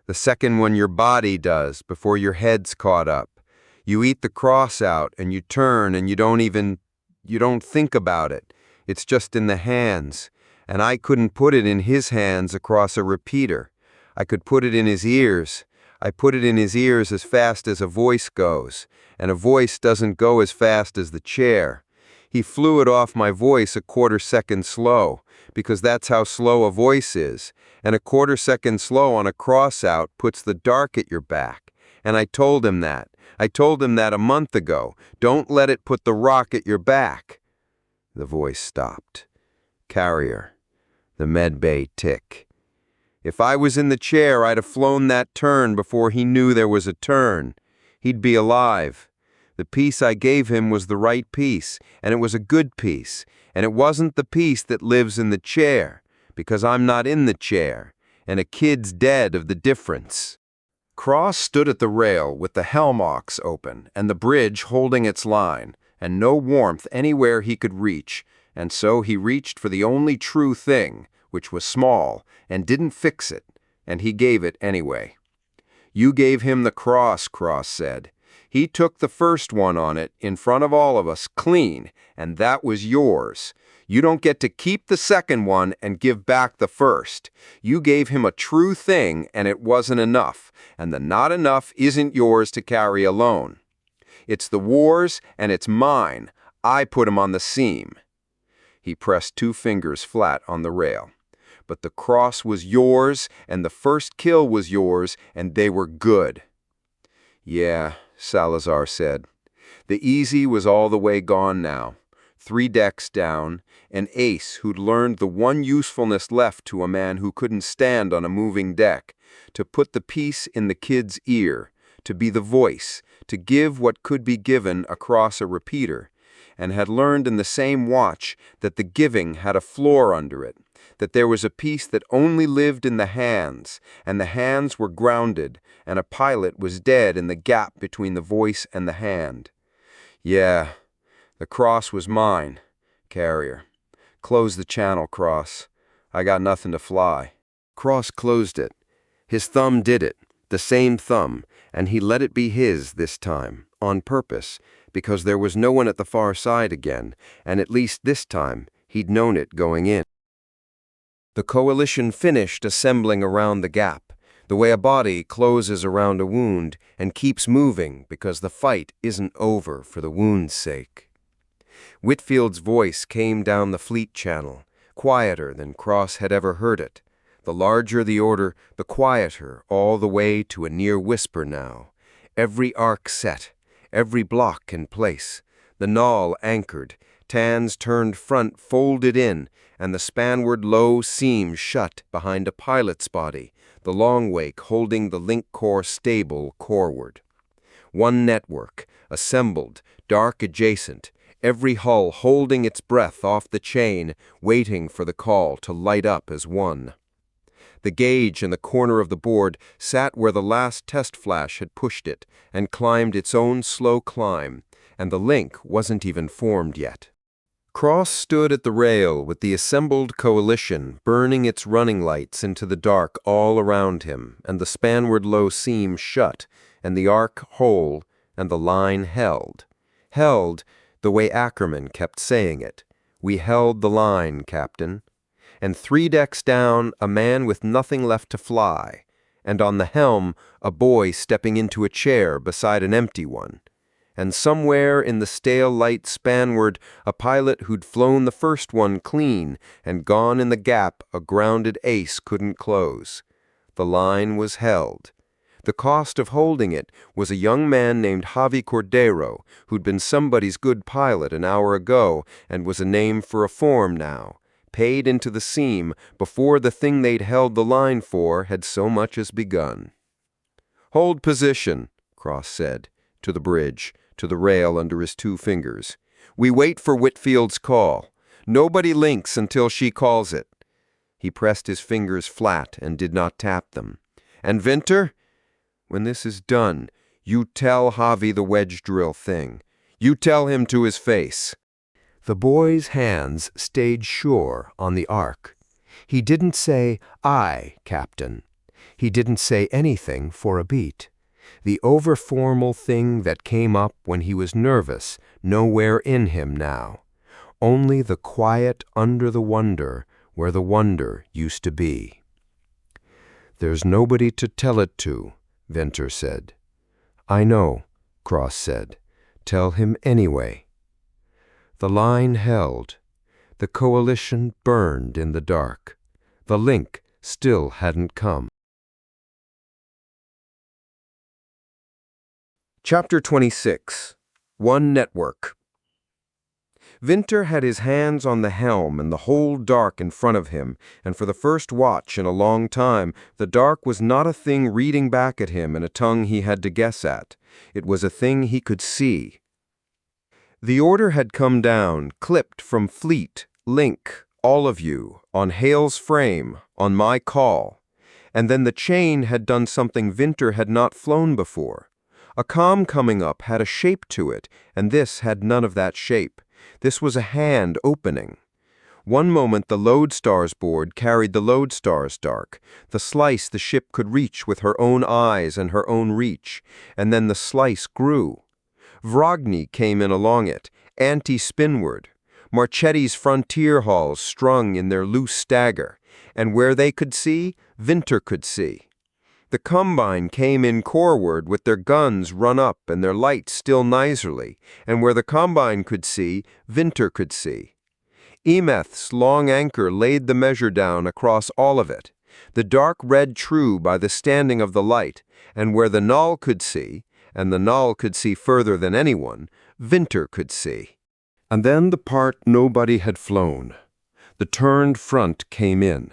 The second one your body does before your head's caught up. You eat the cross out and you turn and you don't think about it. It's just in the hands. And I couldn't put it in his hands across a repeater. I could put it in his ears. I put it in his ears as fast as a voice goes, and a voice doesn't go as fast as the chair. He flew it off my voice a quarter-second slow, because that's how slow a voice is, and a quarter-second slow on a cross-out puts the dark at your back. And I told him that. I told him that a month ago. Don't let it put the rock at your back. The voice stopped. Carrier. The medbay tick. If I was in the chair, I'd have flown that turn before he knew there was a turn. He'd be alive. The piece I gave him was the right piece, and it was a good piece, and it wasn't the piece that lives in the chair, because I'm not in the chair, and a kid's dead of the difference. Cross stood at the rail with the helm-ox open and the bridge holding its line, and no warmth anywhere he could reach, and so he reached for the only true thing, which was small, and didn't fix it, and he gave it anyway. "You gave him the cross," Cross said. "He took the first one on it, in front of all of us, clean, and that was yours. You don't get to keep the second one and give back the first. You gave him a true thing, and it wasn't enough, and the not enough isn't yours to carry alone. It's the war's, and it's mine. I put him on the seam." He pressed 2 fingers flat on the rail. "But the cross was yours, and the first kill was yours, and they were good." "Yeah," Salazar said. The Easy was all the way gone now. 3 decks down, an ace who'd learned the one usefulness left to a man who couldn't stand on a moving deck, to put the piece in the kid's ear, to be the voice, to give what could be given across a repeater, and had learned in the same watch that the giving had a floor under it, that there was a piece that only lived in the hands, and the hands were grounded, and a pilot was dead in the gap between the voice and the hand. "Yeah, the cross was mine." Carrier. "Close the channel, Cross. I got nothing to fly." Cross closed it. His thumb did it, the same thumb, and he let it be his this time, on purpose, because there was no one at the far side again, and at least this time he'd known it going in. The coalition finished assembling around the gap, the way a body closes around a wound and keeps moving because the fight isn't over for the wound's sake. Whitfield's voice came down the fleet channel, quieter than Cross had ever heard it. The larger the order, the quieter, all the way to a near whisper now. Every arc set, every block in place, the Null anchored, Tans turned front folded in, and the spanward low seam shut behind a pilot's body, the long wake holding the link core stable coreward. One network, assembled, dark adjacent, every hull holding its breath off the chain, waiting for the call to light up as one. The gauge in the corner of the board sat where the last test flash had pushed it and climbed its own slow climb, and the link wasn't even formed yet. Cross stood at the rail with the assembled coalition burning its running lights into the dark all around him, and the spanward low seam shut, and the arc whole, and the line held. Held, the way Ackerman kept saying it. "We held the line, Captain." And 3 decks down, a man with nothing left to fly, and on the helm, a boy stepping into a chair beside an empty one. And somewhere in the stale light spanward, a pilot who'd flown the first one clean and gone in the gap a grounded ace couldn't close. The line was held. The cost of holding it was a young man named Javi Cordero, who'd been somebody's good pilot an hour ago and was a name for a form now, paid into the seam before the thing they'd held the line for had so much as begun. "Hold position," Cross said, to the bridge, to the rail under his 2 fingers. "We wait for Whitfield's call. Nobody links until she calls it." He pressed his fingers flat and did not tap them. "And Vinter, when this is done, you tell Javi the wedge drill thing. You tell him to his face." The boy's hands stayed sure on the arc. He didn't say, "Aye, Captain." He didn't say anything for a beat. The over-formal thing that came up when he was nervous, nowhere in him now. Only the quiet under the wonder where the wonder used to be. "There's nobody to tell it to," Venter said. "I know," Cross said. "Tell him anyway." The line held. The coalition burned in the dark. The link still hadn't come. Chapter 26. One Network. Winter had his hands on the helm and the whole dark in front of him, and for the first watch in a long time, the dark was not a thing reading back at him in a tongue he had to guess at. It was a thing he could see. The order had come down, clipped from Fleet, Link, all of you, on Hale's frame, on my call. And then the chain had done something Winter had not flown before. A comm coming up had a shape to it, and this had none of that shape. This was a hand opening. One moment the Lodestar's board carried the Lodestar's dark, the slice the ship could reach with her own eyes and her own reach, and then the slice grew. Vragny came in along it, anti-spinward. Marchetti's frontier halls strung in their loose stagger, and where they could see, Winter could see. The Combine came in coreward with their guns run up and their lights still miserly, and where the Combine could see, Winter could see. Emeth's long anchor laid the measure down across all of it. The dark read true by the standing of the light, and where the Null could see, and the Null could see further than anyone, Winter could see. And then the part nobody had flown. The turned front came in.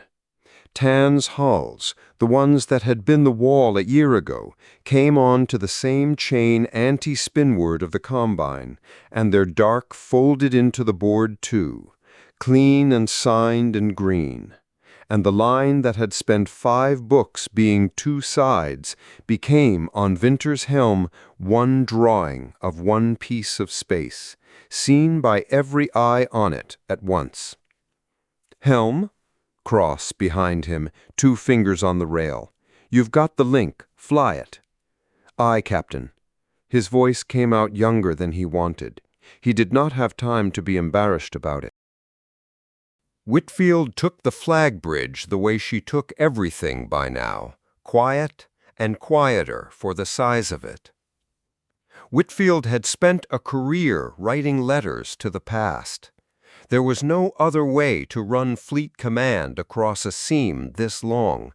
Tan's hulls, the ones that had been the wall a year ago, came on to the same chain anti-spinward of the Combine, and their dark folded into the board too, clean and signed and green. And the line that had spent 5 books being 2 sides became, on Winter's helm, one drawing of one piece of space, seen by every eye on it at once. Helm, cross behind him, 2 fingers on the rail. You've got the link, fly it. Aye, Captain. His voice came out younger than he wanted. He did not have time to be embarrassed about it. Whitfield took the flag bridge the way she took everything by now, quiet and quieter for the size of it. Whitfield had spent a career writing letters to the past. There was no other way to run fleet command across a seam this long.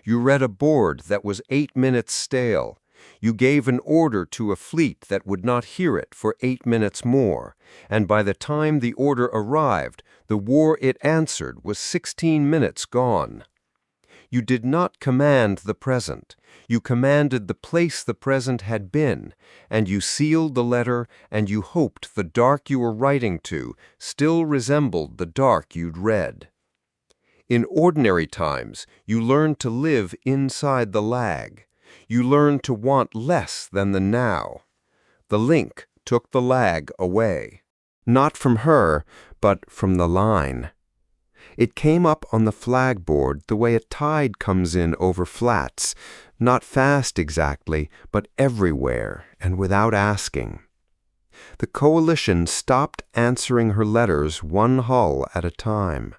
You read a board that was 8 minutes stale. You gave an order to a fleet that would not hear it for 8 minutes more, and by the time the order arrived, the war it answered was 16 minutes gone. You did not command the present. You commanded the place the present had been, and you sealed the letter, and you hoped the dark you were writing to still resembled the dark you'd read. In ordinary times, you learned to live inside the lag. You learned to want less than the now. The link took the lag away. Not from her, but from the line. It came up on the flagboard the way a tide comes in over flats, not fast exactly, but everywhere and without asking. The coalition stopped answering her letters one hull at a time.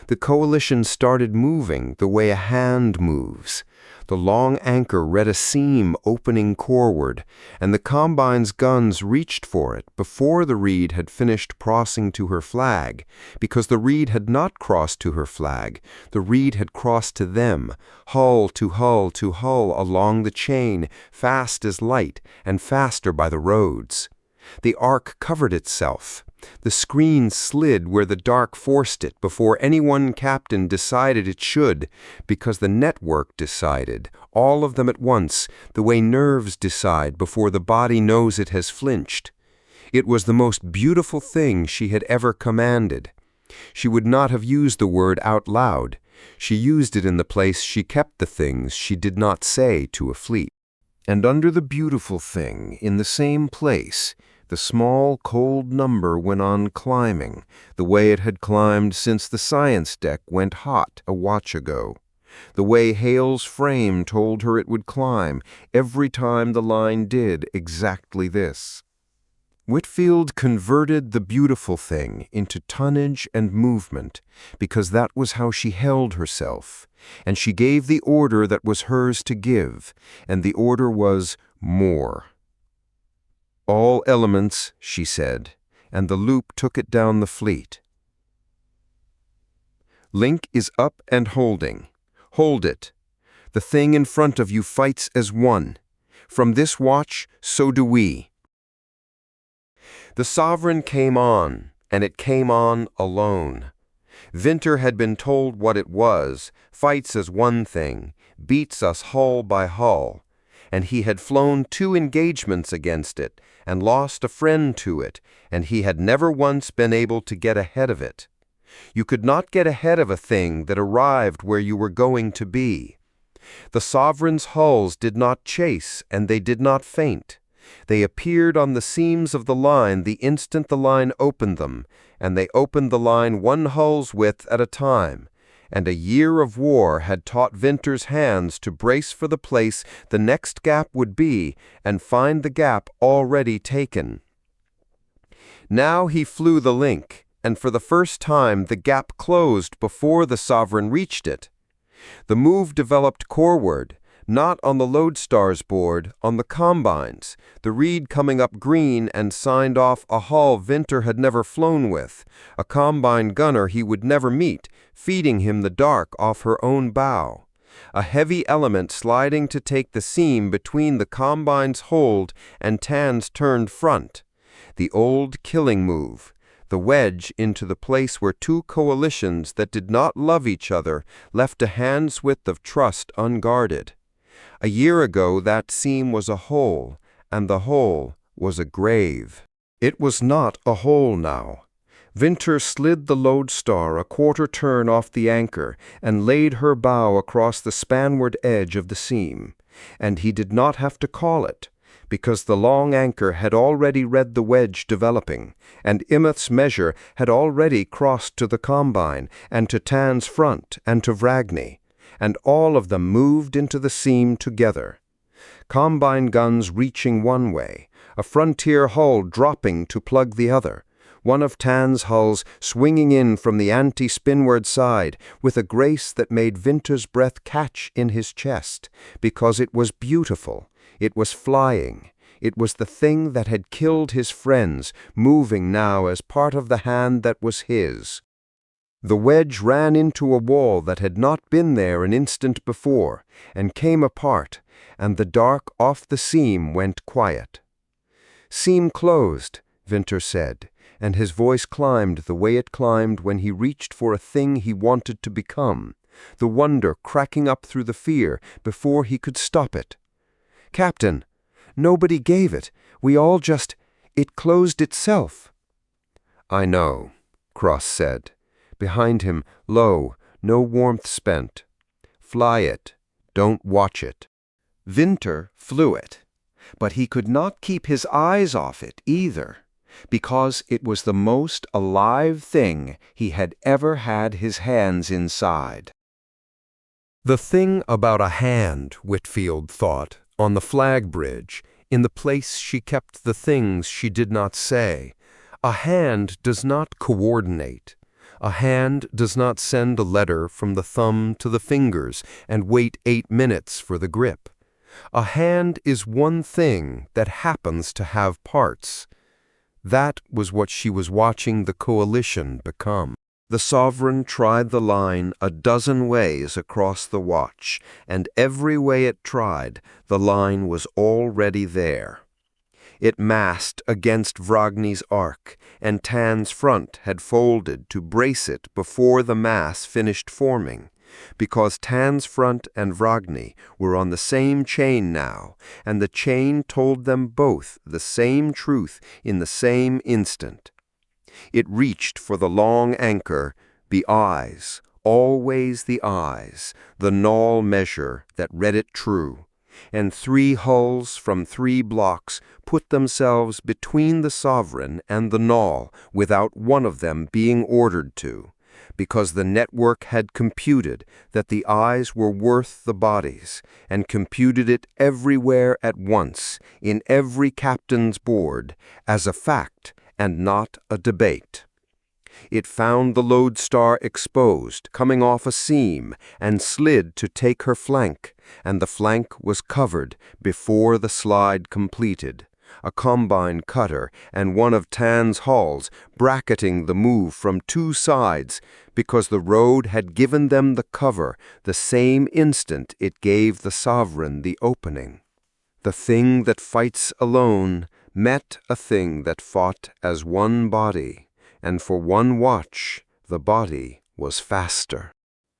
The coalition started moving the way a hand moves. The long anchor read a seam opening coreward, and the Combine's guns reached for it before the reed had finished crossing to her flag, because the reed had not crossed to her flag. The reed had crossed to them, hull to hull to hull along the chain, fast as light and faster by the roads. The arc covered itself. The screen slid where the dark forced it before any one captain decided it should, because the network decided, all of them at once, the way nerves decide before the body knows it has flinched. It was the most beautiful thing she had ever commanded. She would not have used the word out loud. She used it in the place she kept the things she did not say to a fleet. And under the beautiful thing, in the same place, the small, cold number went on climbing, the way it had climbed since the science deck went hot a watch ago. The way Hale's frame told her it would climb every time the line did exactly this. Whitfield converted the beautiful thing into tonnage and movement, because that was how she held herself, and she gave the order that was hers to give, and the order was more. All elements, she said, and the loop took it down the fleet. Link is up and holding. Hold it. The thing in front of you fights as one. From this watch, so do we. The Sovereign came on, and it came on alone. Winter had been told what it was, fights as one thing, beats us hull by hull, and he had flown 2 engagements against it, and lost a friend to it, and he had never once been able to get ahead of it. You could not get ahead of a thing that arrived where you were going to be. The Sovereign's hulls did not chase, and they did not faint. They appeared on the seams of the line the instant the line opened them, and they opened the line 1 hull's width at a time, and a year of war had taught Winter's hands to brace for the place the next gap would be and find the gap already taken. Now he flew the link, and for the first time the gap closed before the Sovereign reached it. The move developed coreward, not on the Lodestar's board, on the combines, the reed coming up green and signed off a hull Winter had never flown with, a combine gunner he would never meet, feeding him the dark off her own bow. A heavy element sliding to take the seam between the combine's hold and Tan's turned front. The old killing move. The wedge into the place where 2 coalitions that did not love each other left a hand's width of trust unguarded. A year ago that seam was a hole, and the hole was a grave. It was not a hole now. Winter slid the Lodestar a quarter turn off the anchor and laid her bow across the spanward edge of the seam, and he did not have to call it, because the long anchor had already read the wedge developing, and Immoth's measure had already crossed to the combine, and to Tan's front, and to Vragny, and all of them moved into the seam together. Combine guns reaching one way, a frontier hull dropping to plug the other, one of Tan's hulls swinging in from the anti-spinward side with a grace that made Winter's breath catch in his chest, because it was beautiful. It was flying. It was the thing that had killed his friends, moving now as part of the hand that was his. The wedge ran into a wall that had not been there an instant before, and came apart, and the dark off the seam went quiet. "Seam closed," Winter said, and his voice climbed the way it climbed when he reached for a thing he wanted to become, the wonder cracking up through the fear before he could stop it. "Captain, nobody gave it. We all it closed itself." "I know," Cross said. Behind him, low, no warmth spent. "Fly it. Don't watch it." Winter flew it, but he could not keep his eyes off it either, because it was the most alive thing he had ever had his hands inside. The thing about a hand, Whitfield thought, on the flag bridge, in the place she kept the things she did not say. A hand does not coordinate. A hand does not send a letter from the thumb to the fingers and wait 8 minutes for the grip. A hand is one thing that happens to have parts. That was what she was watching the coalition become. The Sovereign tried the line a dozen ways across the watch, and every way it tried, the line was already there. It massed against Vragny's arc, and Tan's front had folded to brace it before the mass finished forming, because Tan's front and Vragny were on the same chain now, and the chain told them both the same truth in the same instant. It reached for the long anchor, the eyes, always the eyes, the null measure that read it true, and 3 hulls from 3 blocks put themselves between the Sovereign and the null without one of them being ordered to, because the network had computed that the eyes were worth the bodies, and computed it everywhere at once, in every captain's board, as a fact and not a debate. It found the Lodestar exposed, coming off a seam, and slid to take her flank, and the flank was covered before the slide completed. a combine cutter, and one of Tan's hulls, bracketing the move from two sides, because the road had given them the cover the same instant it gave the Sovereign the opening. The thing that fights alone met a thing that fought as one body, and for one watch the body was faster.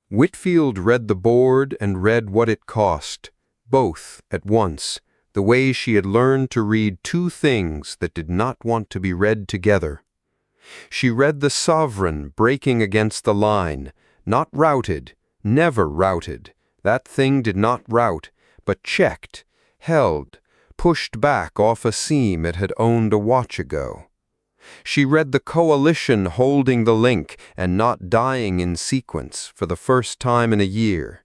Whitfield read the board and read what it cost, both at once, the way she had learned to read two things that did not want to be read together. She read the Sovereign breaking against the line, not routed, never routed. That thing did not rout, but checked, held, pushed back off a seam it had owned a watch ago. She read the coalition holding the link and not dying in sequence for the first time in a year.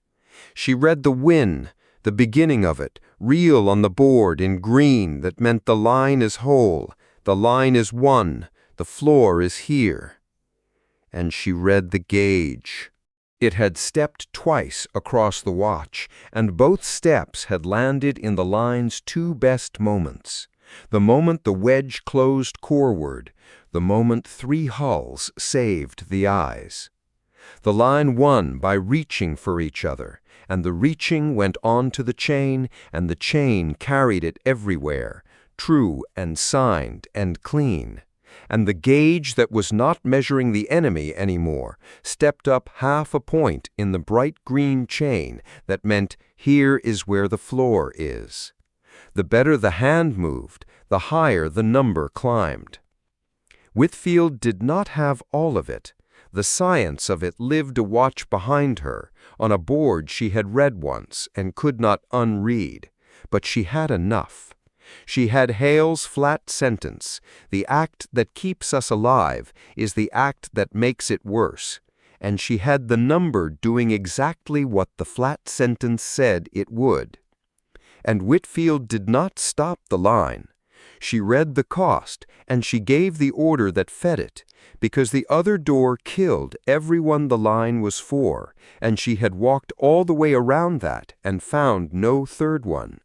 She read the win, the beginning of it, real on the board in green that meant the line is whole, the line is won, the floor is here. And she read the gauge. It had stepped twice across the watch, and both steps had landed in the line's two best moments. The moment the wedge closed coreward, the moment three hulls saved the eyes. The line won by reaching for each other, and the reaching went on to the chain, and the chain carried it everywhere, true and signed and clean. And the gauge that was not measuring the enemy anymore stepped up half a point in the bright green chain that meant here is where the floor is. The better the hand moved, the higher the number climbed. Whitfield did not have all of it. The science of it lived a watch behind her, on a board she had read once and could not unread, but she had enough. She had Hale's flat sentence, the act that keeps us alive is the act that makes it worse, and she had the number doing exactly what the flat sentence said it would. And Whitfield did not stop the line. She read the cost, and she gave the order that fed it, because the other door killed everyone the line was for, and she had walked all the way around that and found no third one.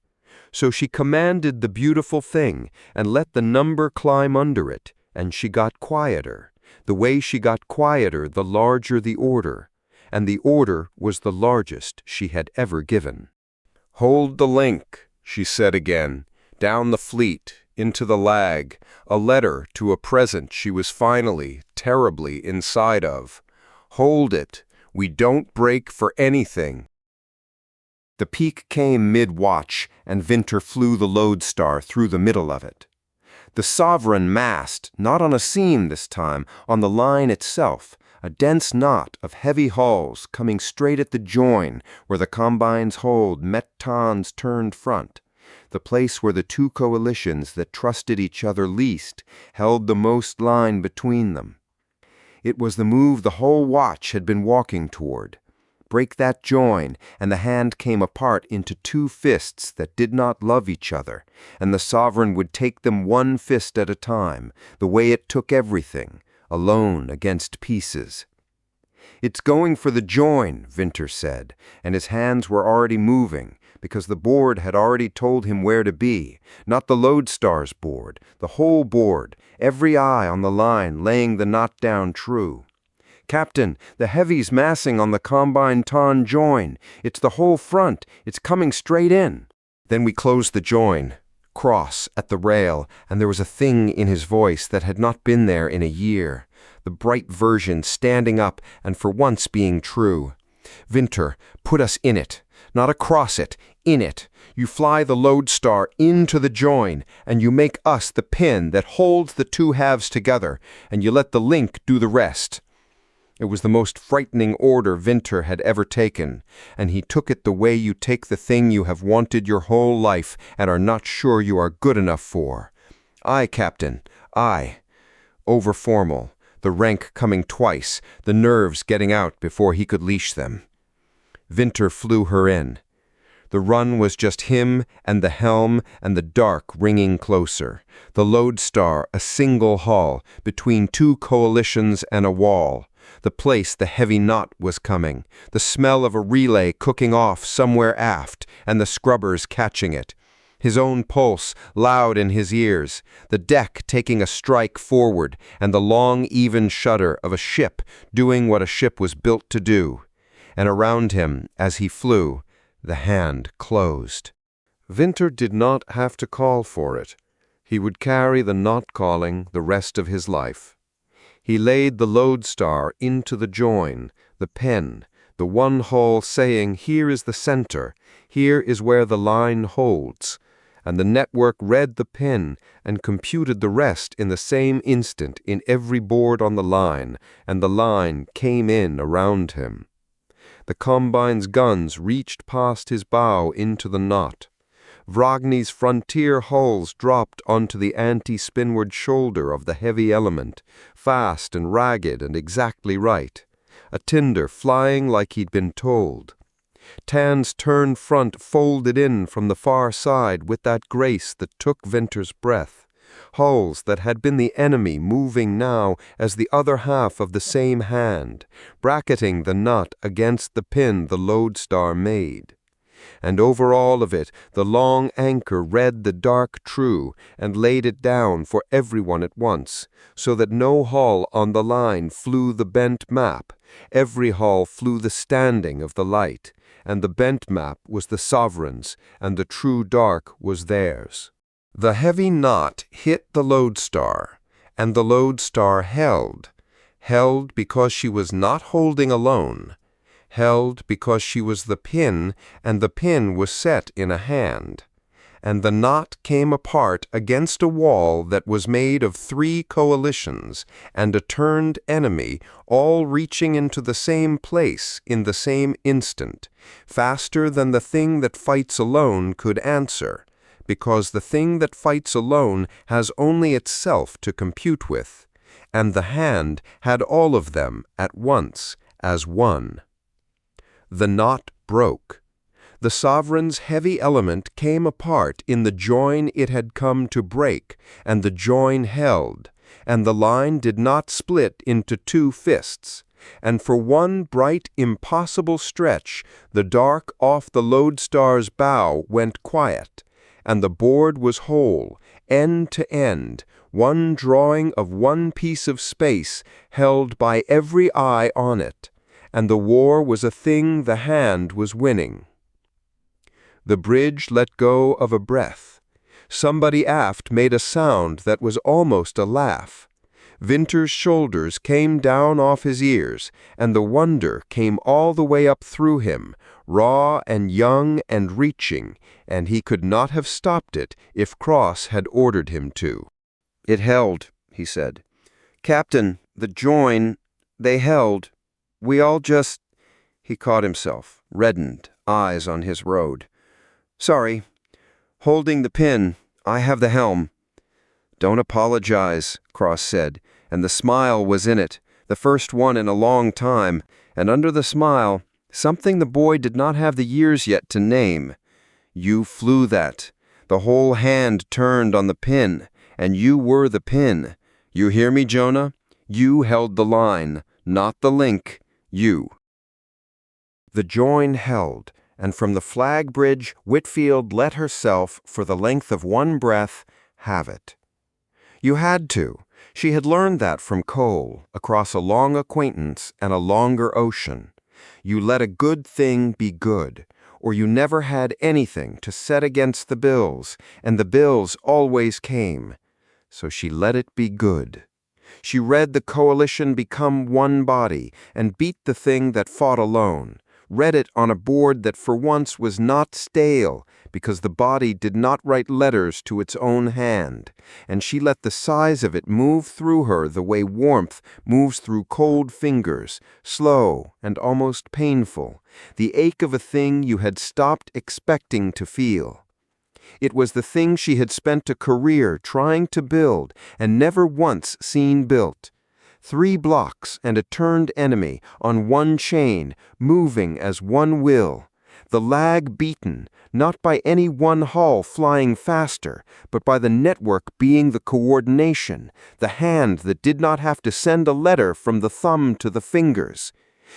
So she commanded the beautiful thing and let the number climb under it, and she got quieter. The way she got quieter, the larger the order, and the order was the largest she had ever given. "Hold the link," she said again, down the fleet, into the lag, a letter to a present she was finally, terribly inside of. "Hold it. We don't break for anything." The peak came mid-watch, and Winter flew the lodestar through the middle of it. The Sovereign massed, not on a seam this time, on the line itself, a dense knot of heavy hulls coming straight at the join where the combine's hold met Tan's turned front, the place where the two coalitions that trusted each other least held the most line between them. It was the move the whole watch had been walking toward. Break that join, and the hand came apart into two fists that did not love each other, and the Sovereign would take them one fist at a time, the way it took everything, alone against pieces. "It's going for the join," Winter said, and his hands were already moving, because the board had already told him where to be, not the lodestar's board, the whole board, every eye on the line laying the knot down true. "Captain, the heavy's massing on the combine Tan join. It's the whole front. It's coming straight in." Then we closed the join, cross at the rail, and there was a thing in his voice that had not been there in a year, the bright version standing up and for once being true. "Winter, put us in it, not across it, in it. You fly the lodestar into the join, and you make us the pin that holds the two halves together, and you let the link do the rest." It was the most frightening order Winter had ever taken, and he took it the way you take the thing you have wanted your whole life and are not sure you are good enough for. "Aye, Captain, aye." Over-formal, the rank coming twice, the nerves getting out before he could leash them. Winter flew her in. The run was just him and the helm and the dark ringing closer, the lodestar a single hull between two coalitions and a wall, the place the heavy knot was coming, the smell of a relay cooking off somewhere aft and the scrubbers catching it. his own pulse loud in his ears, the deck taking a strike forward, and the long, even shudder of a ship doing what a ship was built to do. And around him, as he flew, the hand closed. Winter did not have to call for it. He would carry the not calling the rest of his life. He laid the lodestar into the join, the pen, the one hull saying, "Here is the center, here is where the line holds," and the network read the pin and computed the rest in the same instant in every board on the line, and the line came in around him. The combine's guns reached past his bow into the knot. Vragny's frontier hulls dropped onto the anti-spinward shoulder of the heavy element, fast and ragged and exactly right. A tinder flying like he'd been told. Tan's turn front folded in from the far side with that grace that took Winter's breath. Hulls that had been the enemy moving now as the other half of the same hand, bracketing the knot against the pin the lodestar made. And over all of it the long anchor read the dark true and laid it down for everyone at once, so that no hull on the line flew the bent map, every hull flew the standing of the light, and the bent map was the sovereign's, and the true dark was theirs. The heavy knot hit the lodestar, and the lodestar held because she was not holding alone, held because she was the pin, and the pin was set in a hand. And the knot came apart against a wall that was made of 3 coalitions and a turned enemy, all reaching into the same place in the same instant, faster than the thing that fights alone could answer, because the thing that fights alone has only itself to compute with, and the hand had all of them at once as one. The knot broke. The sovereign's heavy element came apart in the join it had come to break, and the join held, and the line did not split into 2 fists, and for one bright, impossible stretch, the dark off the lodestar's bow went quiet, and the board was whole, end to end, one drawing of one piece of space held by every eye on it, and the war was a thing the hand was winning. The bridge let go of a breath. Somebody aft made a sound that was almost a laugh. Winter's shoulders came down off his ears, and the wonder came all the way up through him, raw and young and reaching, and he could not have stopped it if Cross had ordered him to. "It held," he said. "Captain, the join, they held. We all just—" He caught himself, reddened, eyes on his road. "Sorry. Holding the pin. I have the helm." "Don't apologize," Cross said, and the smile was in it, the first one in a long time, and under the smile, something the boy did not have the years yet to name. "You flew that. The whole hand turned on the pin, and you were the pin. You hear me, Jonah? You held the line, not the link. You." The join held, and from the flag bridge Whitfield let herself, for the length of one breath, have it. You had to. She had learned that from Cole, across a long acquaintance and a longer ocean. You let a good thing be good, or you never had anything to set against the bills, and the bills always came. So she let it be good. She read the coalition become one body and beat the thing that fought alone, read it on a board that for once was not stale because the body did not write letters to its own hand, and she let the size of it move through her the way warmth moves through cold fingers, slow and almost painful, the ache of a thing you had stopped expecting to feel. It was the thing she had spent a career trying to build and never once seen built. 3 blocks and a turned enemy on one chain, moving as one will. The lag beaten, not by any one hull flying faster, but by the network being the coordination, the hand that did not have to send a letter from the thumb to the fingers.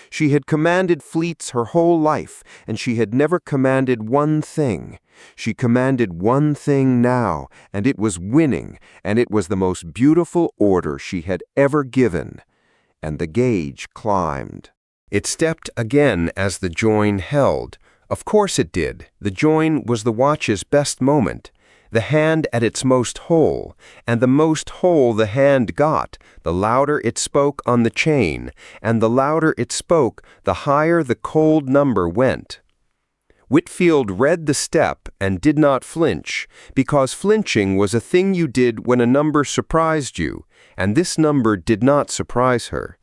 She had commanded fleets her whole life, and she had never commanded one thing. She commanded one thing now, and it was winning, and it was the most beautiful order she had ever given. And the gauge climbed. It stepped again as the join held. Of course it did. The join was the watch's best moment. The hand at its most whole, and the most whole the hand got, the louder it spoke on the chain, and the louder it spoke, the higher the cold number went. Whitfield read the step and did not flinch, because flinching was a thing you did when a number surprised you, and this number did not surprise her.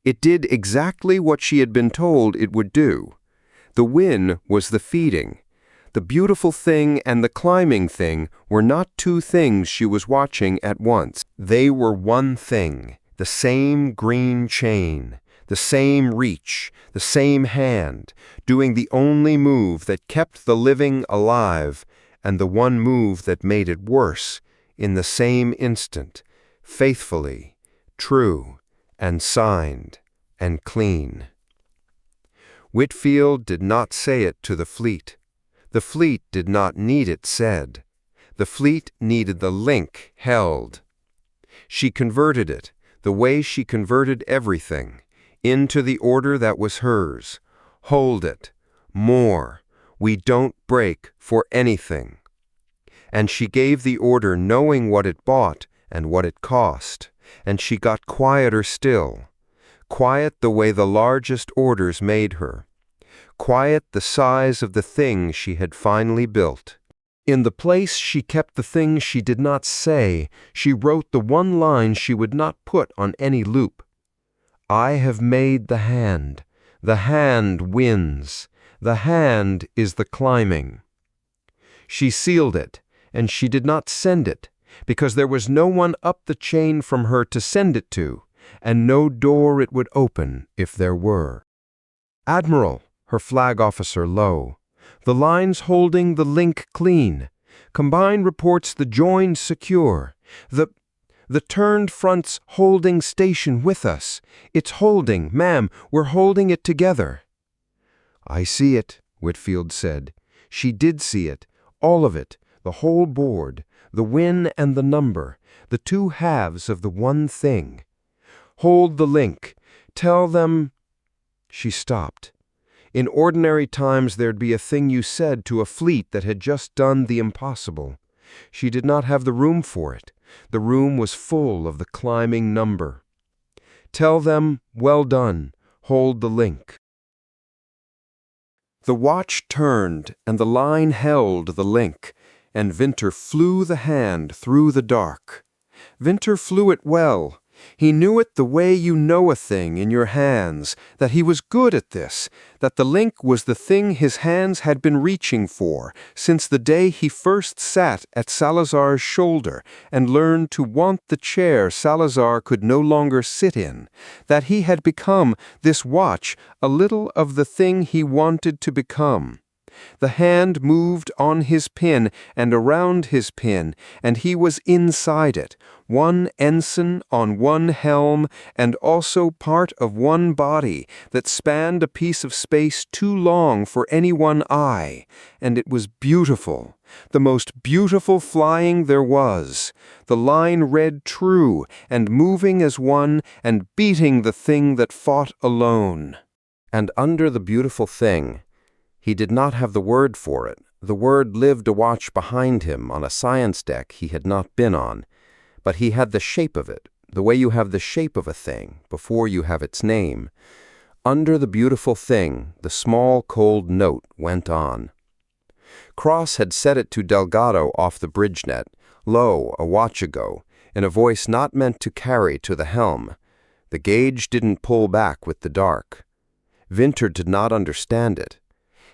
It did exactly what she had been told it would do. The win was the feeding. The beautiful thing and the climbing thing were not two things she was watching at once. They were one thing, the same green chain, the same reach, the same hand, doing the only move that kept the living alive, and the one move that made it worse, in the same instant, faithfully, true, and signed, and clean. Whitfield did not say it to the fleet. The fleet did not need it said. The fleet needed the link held. She converted it, the way she converted everything, into the order that was hers. Hold it. More. We don't break for anything. And she gave the order knowing what it bought and what it cost, and she got quieter still. Quiet the way the largest orders made her. Quiet the size of the thing she had finally built. In the place she kept the thing she did not say, she wrote the one line she would not put on any loop. I have made the hand. The hand wins. The hand is the climbing. She sealed it, and she did not send it, because there was no one up the chain from her to send it to, and no door it would open if there were. Admiral, her flag officer low. The lines holding the link clean. Combined reports the join secure. The turned fronts holding station with us. It's holding, ma'am, we're holding it together. I see it, Whitfield said. She did see it, all of it, the whole board, the win and the number, the two halves of the one thing. Hold the link. Tell them. She stopped. In ordinary times there'd be a thing you said to a fleet that had just done the impossible. She did not have the room for it. The room was full of the climbing number. Tell them, well done. Hold the link. The watch turned, and the line held the link, and Vinter flew the hand through the dark. Vinter flew it well. He knew it the way you know a thing in your hands, that he was good at this, that the link was the thing his hands had been reaching for since the day he first sat at Salazar's shoulder and learned to want the chair Salazar could no longer sit in, that he had become, this watch, a little of the thing he wanted to become. The hand moved on his pin and around his pin, and he was inside it, one ensign on one helm, and also part of one body that spanned a piece of space too long for any one eye, and it was beautiful, the most beautiful flying there was. The line read true, and moving as one, and beating the thing that fought alone. And under the beautiful thing, he did not have the word for it. The word lived a watch behind him on a science deck he had not been on, but he had the shape of it, the way you have the shape of a thing before you have its name. Under the beautiful thing, the small cold note went on. Cross had said it to Delgado off the bridge net, low, a watch ago, in a voice not meant to carry to the helm. The gauge didn't pull back with the dark. Vinter did not understand it.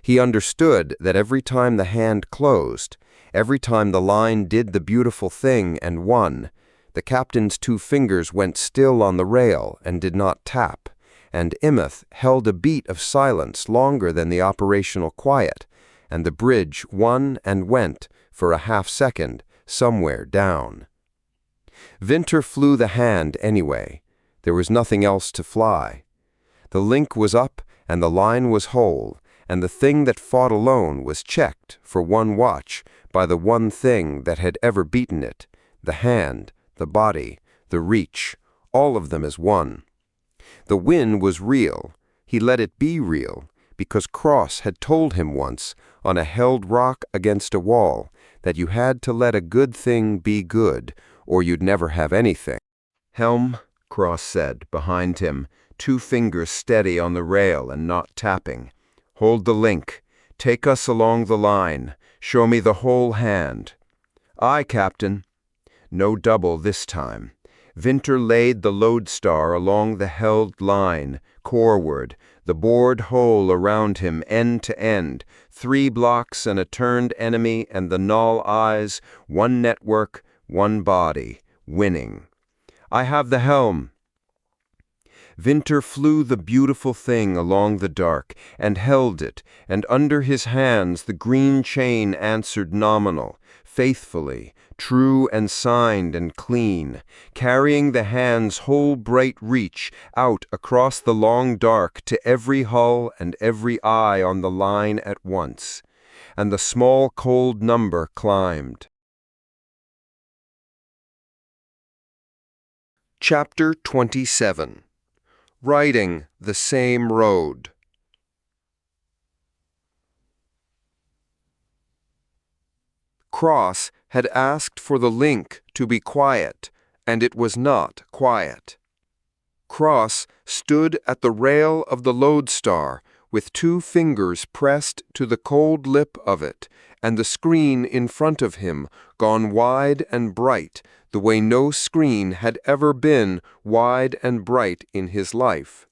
He understood that every time the hand closed, every time the line did the beautiful thing and won, the captain's two fingers went still on the rail and did not tap, and Imeth held a beat of silence longer than the operational quiet, and the bridge won and went for a half-second somewhere down. Vinter flew the hand anyway. There was nothing else to fly. The link was up, and the line was whole, and the thing that fought alone was checked, for one watch, by the one thing that had ever beaten it, the hand, the body, the reach, all of them as one. The win was real. He let it be real, because Cross had told him once, on a held rock against a wall, that you had to let a good thing be good, or you'd never have anything. "Helm," Cross said, behind him, 2 fingers steady on the rail and not tapping. "Hold the link. Take us along the line. Show me the whole hand." "Aye, Captain." No double this time. Vinter laid the lodestar along the held line, coreward, the bored hole around him end to end, 3 blocks and a turned enemy and the null eyes, 1 network, 1 body, winning. "I have the helm." Vinter flew the beautiful thing along the dark, and held it, and under his hands the green chain answered nominal, faithfully, true and signed and clean, carrying the hand's whole bright reach out across the long dark to every hull and every eye on the line at once. And the small cold number climbed. Chapter 27. Riding the Same Road. Cross had asked for the link to be quiet, and it was not quiet. Cross stood at the rail of the lodestar with 2 fingers pressed to the cold lip of it, and the screen in front of him gone wide and bright, the way no screen had ever been wide and bright in his life.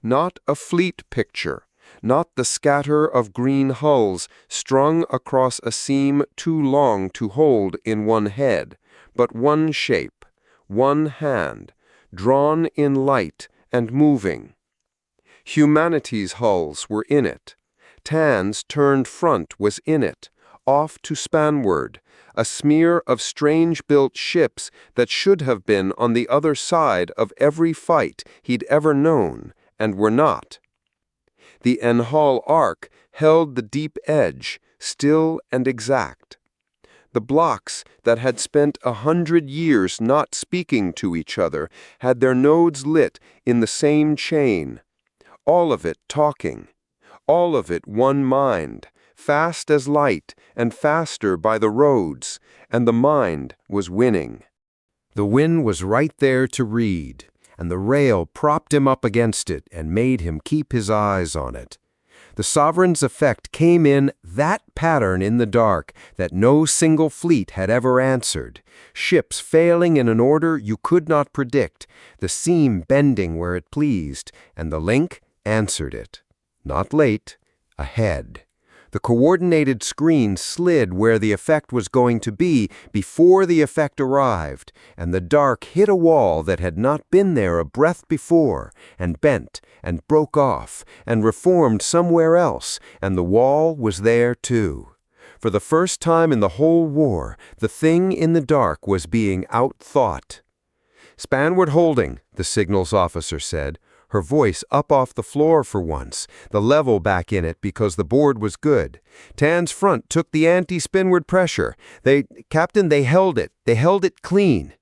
Not a fleet picture, not the scatter of green hulls strung across a seam too long to hold in one head, but one shape, one hand, drawn in light and moving. Humanity's hulls were in it. Tan's turned front was in it, off to spanward, a smear of strange-built ships that should have been on the other side of every fight he'd ever known, and were not. The Enhall arc held the deep edge, still and exact. The blocks that had spent 100 years not speaking to each other had their nodes lit in the same chain, all of it talking, all of it one mind, fast as light and faster by the roads, and the mind was winning. The win was right there to read, and the rail propped him up against it and made him keep his eyes on it. The Sovereign's effect came in that pattern in the dark that no single fleet had ever answered, ships failing in an order you could not predict, the seam bending where it pleased, and the link answered it. Not late, ahead. The coordinated screen slid where the effect was going to be before the effect arrived, and the dark hit a wall that had not been there a breath before, and bent, and broke off, and reformed somewhere else, and the wall was there too. For the first time in the whole war, the thing in the dark was being outthought. "Spanward holding," the signals officer said, her voice up off the floor for once, the level back in it because the board was good. Tan's front took the anti-spinward pressure. Captain, they held it clean.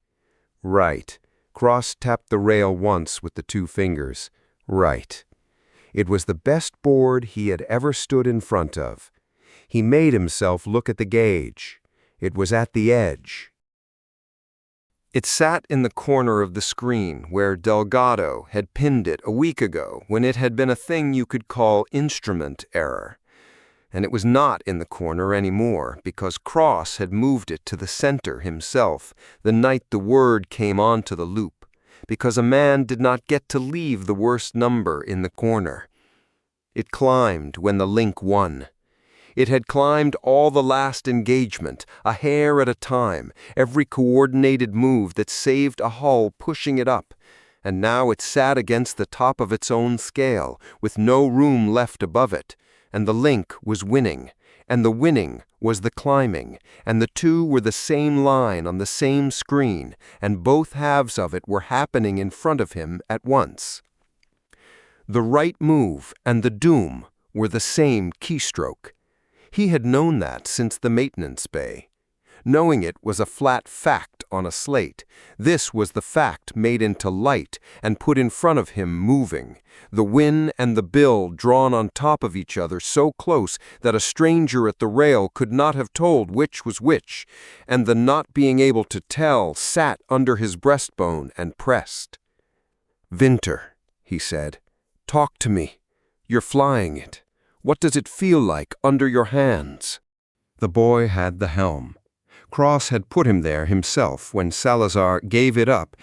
Right. Cross tapped the rail once with the 2 fingers. Right. It was the best board he had ever stood in front of. He made himself look at the gauge. It was at the edge. It sat in the corner of the screen where Delgado had pinned it a week ago when it had been a thing you could call instrument error. And it was not in the corner anymore because Cross had moved it to the center himself the night the word came onto the loop, because a man did not get to leave the worst number in the corner. It climbed when the link won. It had climbed all the last engagement, a hair at a time, every coordinated move that saved a hull pushing it up, and now it sat against the top of its own scale, with no room left above it, and the link was winning, and the winning was the climbing, and the 2 were the same line on the same screen, and both halves of it were happening in front of him at once. The right move and the doom were the same keystroke. He had known that since the maintenance bay. Knowing it was a flat fact on a slate. This was the fact made into light and put in front of him moving, the win and the bill drawn on top of each other so close that a stranger at the rail could not have told which was which, and the not being able to tell sat under his breastbone and pressed. "Winter," he said, "talk to me. You're flying it. What does it feel like under your hands?" The boy had the helm. Cross had put him there himself when Salazar gave it up.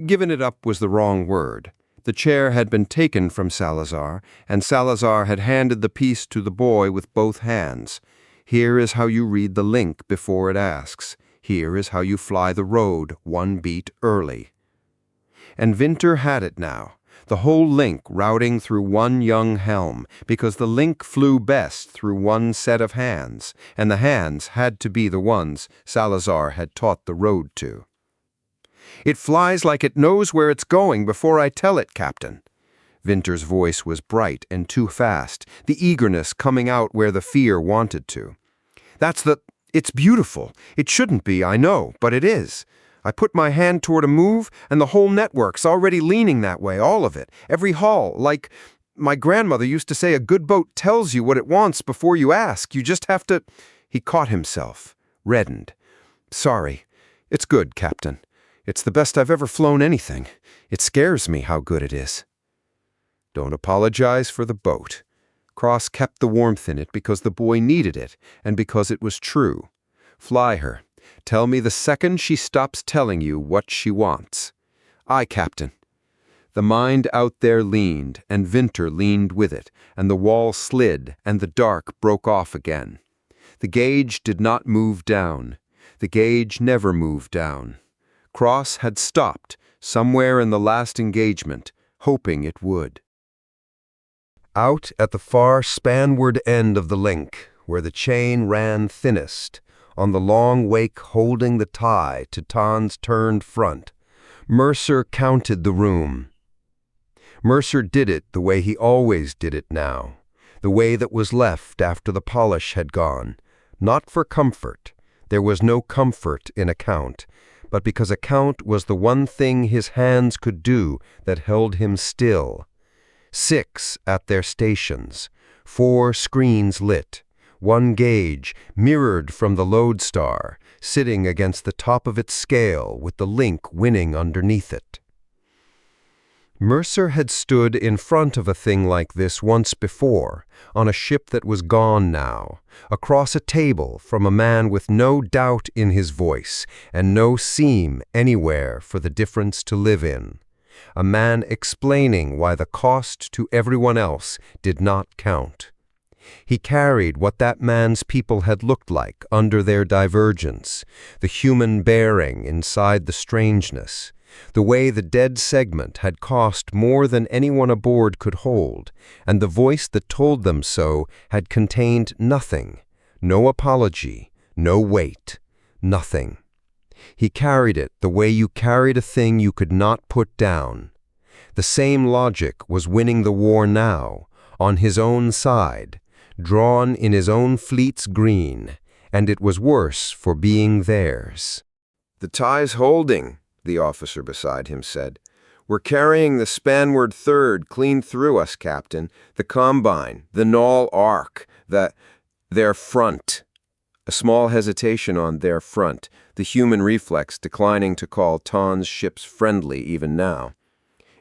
Given it up was the wrong word. The chair had been taken from Salazar, and Salazar had handed the piece to the boy with both hands. Here is how you read the link before it asks. Here is how you fly the road one beat early. And Winter had it now, the whole link routing through one young helm, because the link flew best through one set of hands, and the hands had to be the ones Salazar had taught the road to. "It flies like it knows where it's going before I tell it, Captain." Winter's voice was bright and too fast, the eagerness coming out where the fear wanted to. It's beautiful. It shouldn't be, I know, but it is. I put my hand toward a move, and the whole network's already leaning that way, all of it, every hull, like my grandmother used to say, a good boat tells you what it wants before you ask. You just have to—" He caught himself, reddened. "Sorry. It's good, Captain. It's the best I've ever flown anything. It scares me how good it is." Don't apologize for the boat. Cross kept the warmth in it because the boy needed it, and because it was true. Fly her. Tell me the second she stops telling you what she wants. "Aye, Captain." The mind out there leaned, and Winter leaned with it, and the wall slid, and the dark broke off again. The gauge did not move down. The gauge never moved down. Cross had stopped, somewhere in the last engagement, hoping it would. Out at the far spanward end of the link, where the chain ran thinnest, on the long wake holding the tie to Tan's turned front, Mercer counted the room. Mercer did it the way he always did it now, the way that was left after the polish had gone, not for comfort. There was no comfort in a count, but because a count was the one thing his hands could do that held him still. 6 at their stations, 4 screens lit, one gauge, mirrored from the lodestar, sitting against the top of its scale with the link winning underneath it. Mercer had stood in front of a thing like this once before, on a ship that was gone now, across a table from a man with no doubt in his voice and no seam anywhere for the difference to live in. A man explaining why the cost to everyone else did not count. He carried what that man's people had looked like under their divergence, the human bearing inside the strangeness, the way the dead segment had cost more than anyone aboard could hold, and the voice that told them so had contained nothing, no apology, no weight, nothing. He carried it the way you carried a thing you could not put down. The same logic was winning the war now, on his own side, drawn in his own fleet's green, and it was worse for being theirs. "The tie's holding," the officer beside him said. "We're carrying the spanward third clean through us, Captain. The combine, the null arc, their front." A small hesitation on their front, the human reflex declining to call Tan's ships friendly even now.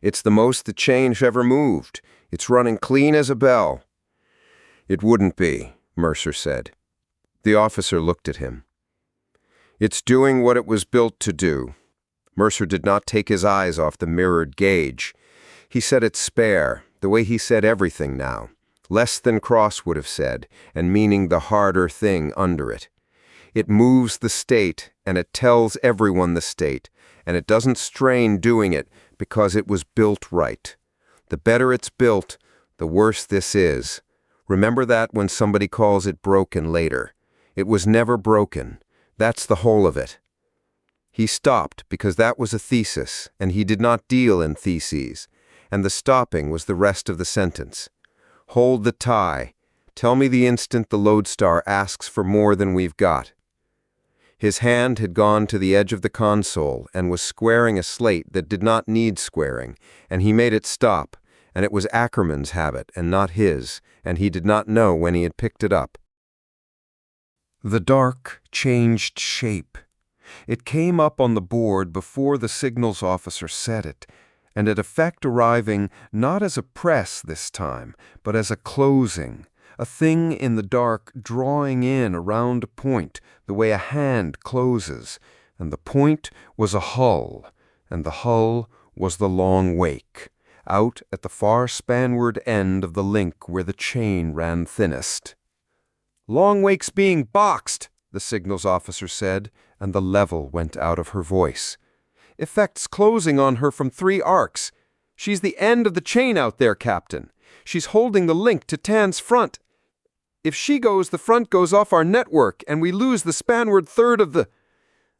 "It's the most the change ever moved. It's running clean as a bell." "It wouldn't be," Mercer said. The officer looked at him. "It's doing what it was built to do." Mercer did not take his eyes off the mirrored gauge. He said it spare, the way he said everything now, less than Cross would have said, and meaning the harder thing under it. It moves the state, and it tells everyone the state, and it doesn't strain doing it because it was built right. The better it's built, the worse this is. Remember that when somebody calls it broken later. It was never broken. That's the whole of it. He stopped because that was a thesis, and he did not deal in theses. and the stopping was the rest of the sentence. Hold the tie. Tell me the instant the lodestar asks for more than we've got. His hand had gone to the edge of the console and was squaring a slate that did not need squaring, and he made it stop, and it was Ackerman's habit and not his, and he did not know when he had picked it up. The dark changed shape. It came up on the board before the signals officer said it, and at effect arriving not as a press this time, but as a closing, a thing in the dark drawing in around a point, the way a hand closes, and the point was a hull, and the hull was the long wake, out at the far spanward end of the link where the chain ran thinnest. "Long wake's being boxed," the signals officer said, and the level went out of her voice. "Effect's closing on her from 3 arcs. She's the end of the chain out there, Captain. She's holding the link to Tan's front. If she goes, the front goes off our network, and we lose the spanward third of the—"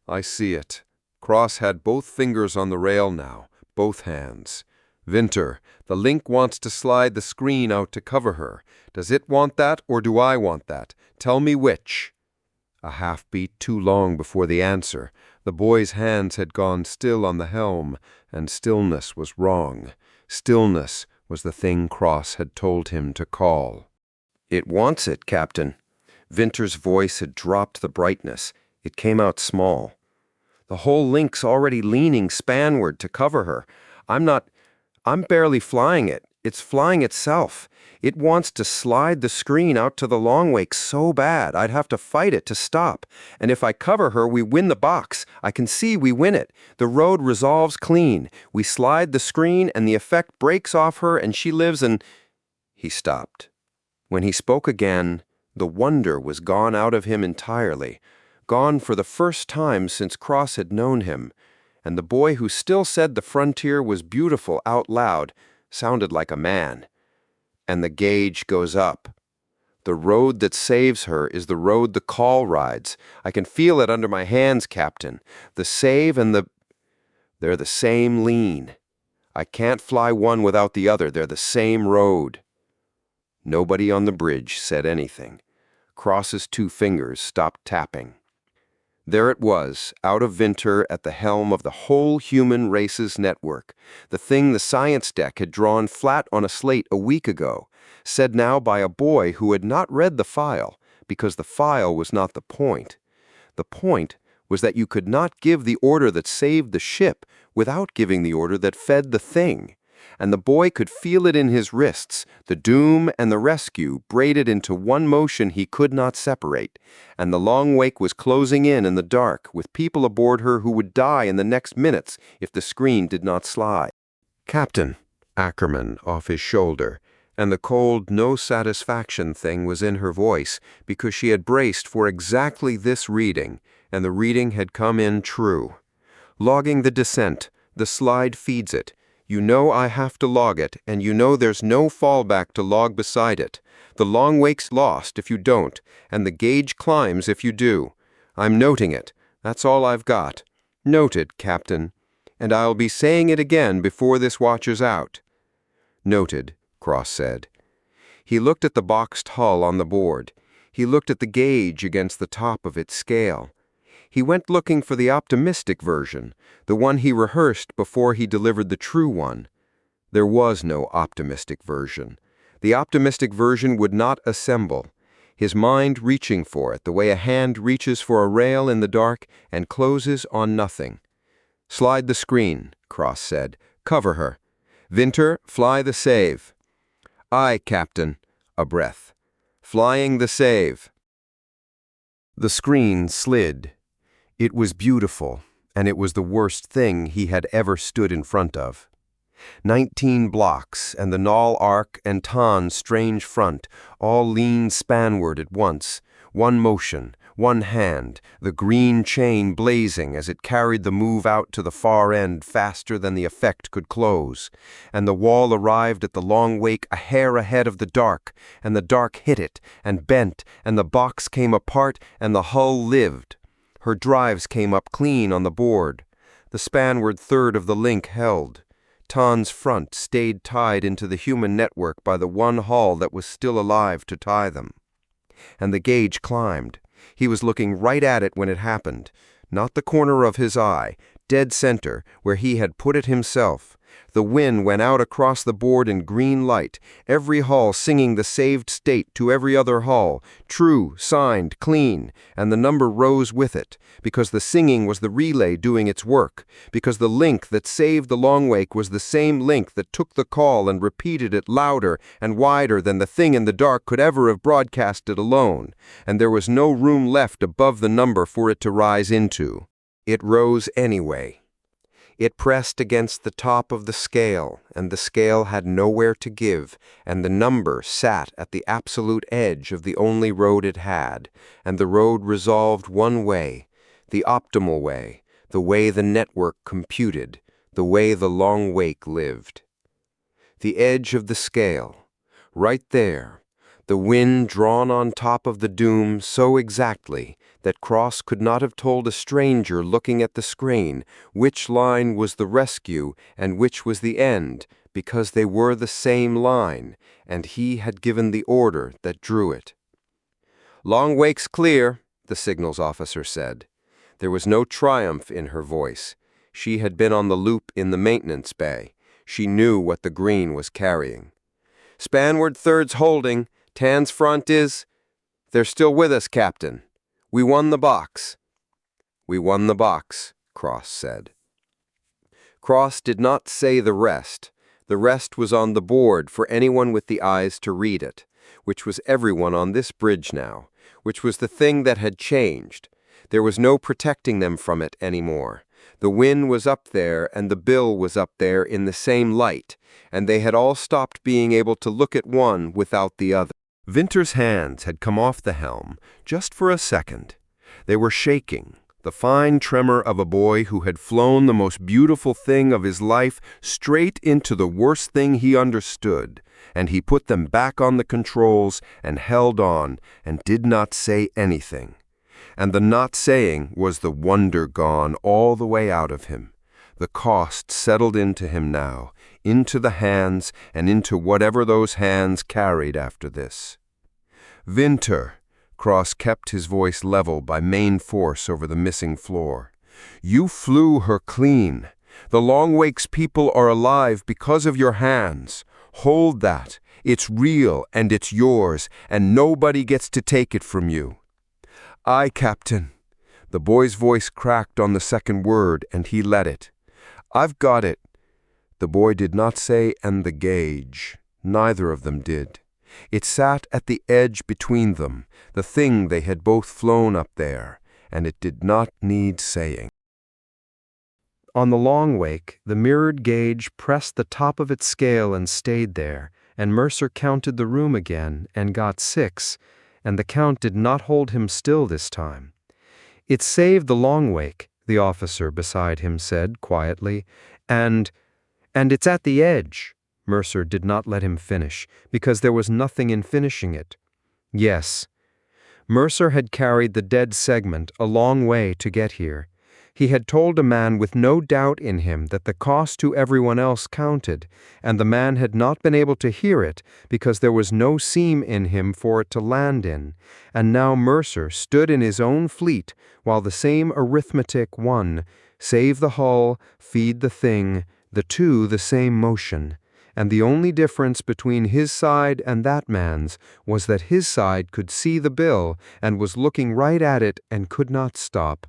"I see it." Cross had both fingers on the rail now, both hands. "Vinter, the link wants to slide the screen out to cover her. Does it want that, or do I want that? Tell me which." A half-beat too long before the answer. The boy's hands had gone still on the helm, and stillness was wrong. Stillness was the thing Cross had told him to call. "It wants it, Captain." Vinter's voice had dropped the brightness. It came out small. "The whole link's already leaning spanward to cover her. I'm barely flying it. It's flying itself. It wants to slide the screen out to the long wake so bad I'd have to fight it to stop. And if I cover her, we win the box. I can see we win it. The road resolves clean. We slide the screen and the effect breaks off her and she lives and—" He stopped. When he spoke again, the wonder was gone out of him entirely, gone for the first time since Cross had known him, and the boy who still said the frontier was beautiful out loud sounded like a man. "And the gauge goes up. The road that saves her is the road the call rides. I can feel it under my hands, Captain. The save and they're the same lean. I can't fly one without the other. They're the same road." Nobody on the bridge said anything. Cross's 2 fingers stopped tapping. There it was, out of Vinter at the helm of the whole human race's network, the thing the science deck had drawn flat on a slate a week ago, said now by a boy who had not read the file, because the file was not the point. The point was that you could not give the order that saved the ship without giving the order that fed the thing. And the boy could feel it in his wrists, the doom and the rescue braided into one motion he could not separate, and the long wake was closing in the dark, with people aboard her who would die in the next minutes if the screen did not slide. "Captain," Ackerman off his shoulder, and the cold no-satisfaction thing was in her voice because she had braced for exactly this reading, and the reading had come in true. "Logging the descent, the slide feeds it. You know I have to log it, and you know there's no fallback to log beside it. The long wake's lost if you don't, and the gauge climbs if you do. I'm noting it. That's all I've got. Noted, Captain. And I'll be saying it again before this watches out." "Noted," Cross said. He looked at the boxed hull on the board. He looked at the gauge against the top of its scale. He went looking for the optimistic version, the one he rehearsed before he delivered the true one. There was no optimistic version. The optimistic version would not assemble, his mind reaching for it the way a hand reaches for a rail in the dark and closes on nothing. "Slide the screen," Cross said. "Cover her. Vinter, fly the save." "Aye, Captain." A breath. "Flying the save." The screen slid. It was beautiful, and it was the worst thing he had ever stood in front of. 19 blocks, and the null arc and Tan's strange front, all lean spanward at once. One motion, one hand, the green chain blazing as it carried the move out to the far end faster than the effect could close. And the wall arrived at the long wake a hair ahead of the dark, and the dark hit it, and bent, and the box came apart, and the hull lived. Her drives came up clean on the board. The spanward third of the link held. Tan's front stayed tied into the human network by the one hull that was still alive to tie them. And the gauge climbed. He was looking right at it when it happened, not the corner of his eye, dead center, where he had put it himself. The wind went out across the board in green light, every hull singing the saved state to every other hull, true, signed, clean, and the number rose with it, because the singing was the relay doing its work, because the link that saved the Longwake was the same link that took the call and repeated it louder and wider than the thing in the dark could ever have broadcasted alone, and there was no room left above the number for it to rise into. It rose anyway. It pressed against the top of the scale, and the scale had nowhere to give, and the number sat at the absolute edge of the only road it had, and the road resolved one way, the optimal way, the way the network computed, the way the Longwake lived. The edge of the scale, right there, the wind drawn on top of the doom so exactly that Cross could not have told a stranger looking at the screen which line was the rescue and which was the end, because they were the same line, and he had given the order that drew it. "Longwake's clear," the signals officer said. There was no triumph in her voice. She had been on the loop in the maintenance bay. She knew what the green was carrying. "Spanward third's holding. Tan's front is—" "They're still with us, Captain. We won the box." "We won the box," Cross said. Cross did not say the rest. The rest was on the board for anyone with the eyes to read it, which was everyone on this bridge now, which was the thing that had changed. There was no protecting them from it anymore. The wind was up there and the bill was up there in the same light, and they had all stopped being able to look at one without the other. Vinter's hands had come off the helm, just for a second. They were shaking, the fine tremor of a boy who had flown the most beautiful thing of his life straight into the worst thing he understood, and he put them back on the controls and held on and did not say anything. And the not saying was the wonder gone all the way out of him. The cost settled into him now, into the hands and into whatever those hands carried after this. "Vinter," Cross kept his voice level by main force over the missing floor. "You flew her clean. The Longwake's people are alive because of your hands. Hold that. It's real and it's yours, and nobody gets to take it from you." "Aye, Captain." The boy's voice cracked on the second word, and he let it. "I've got it." The boy did not say "and the gauge." Neither of them did. It sat at the edge between them, the thing they had both flown up there, and it did not need saying. On the Longwake, the mirrored gauge pressed the top of its scale and stayed there, and Mercer counted the room again and got 6, and the count did not hold him still this time. "It saved the Longwake," the officer beside him said quietly, and it's at the edge." Mercer did not let him finish, because there was nothing in finishing it. Yes. Mercer had carried the dead segment a long way to get here. He had told a man with no doubt in him that the cost to everyone else counted, and the man had not been able to hear it because there was no seam in him for it to land in, and now Mercer stood in his own fleet while the same arithmetic won: save the hull, feed the thing, the two the same motion. And the only difference between his side and that man's was that his side could see the bill and was looking right at it and could not stop.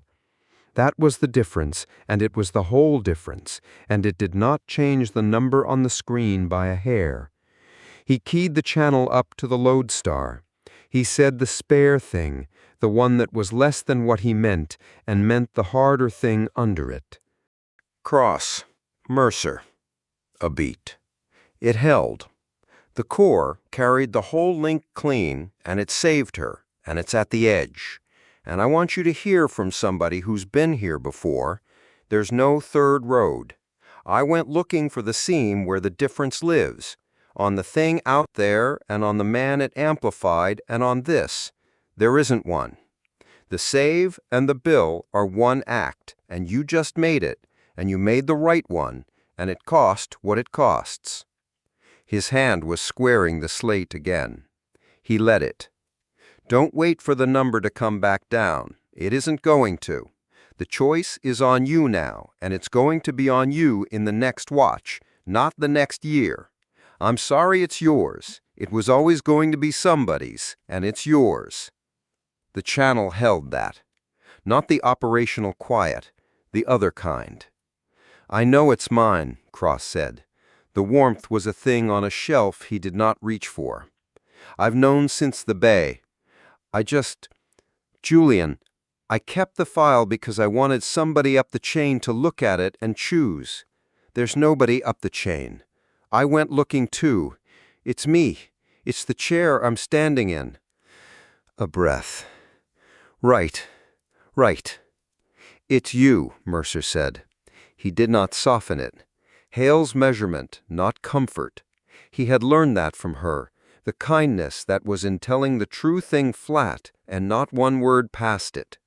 That was the difference, and it was the whole difference, and it did not change the number on the screen by a hair. He keyed the channel up to the lodestar. He said the spare thing, the one that was less than what he meant, and meant the harder thing under it. "Cross. Mercer." A beat. It held. The core carried the whole link clean, and it saved her, and it's at the edge. And I want you to hear from somebody who's been here before. There's no third road. I went looking for the seam where the difference lives, on the thing out there and on the man it amplified and on this. There isn't one. The save and the bill are one act, and you just made it, and you made the right one, and it cost what it costs. His hand was squaring the slate again. He let it. Don't wait for the number to come back down. It isn't going to. The choice is on you now, and it's going to be on you in the next watch, not the next year. I'm sorry it's yours. It was always going to be somebody's, and it's yours. The channel held that. Not the operational quiet, the other kind. I know it's mine, Cross said. The warmth was a thing on a shelf he did not reach for. I've known since the bay. Julian, I kept the file because I wanted somebody up the chain to look at it and choose. There's nobody up the chain. I went looking too. It's me. It's the chair I'm standing in. A breath. Right. It's you, Mercer said. He did not soften it. Hale's measurement, not comfort. He had learned that from her, the kindness that was in telling the true thing flat and not one word past it.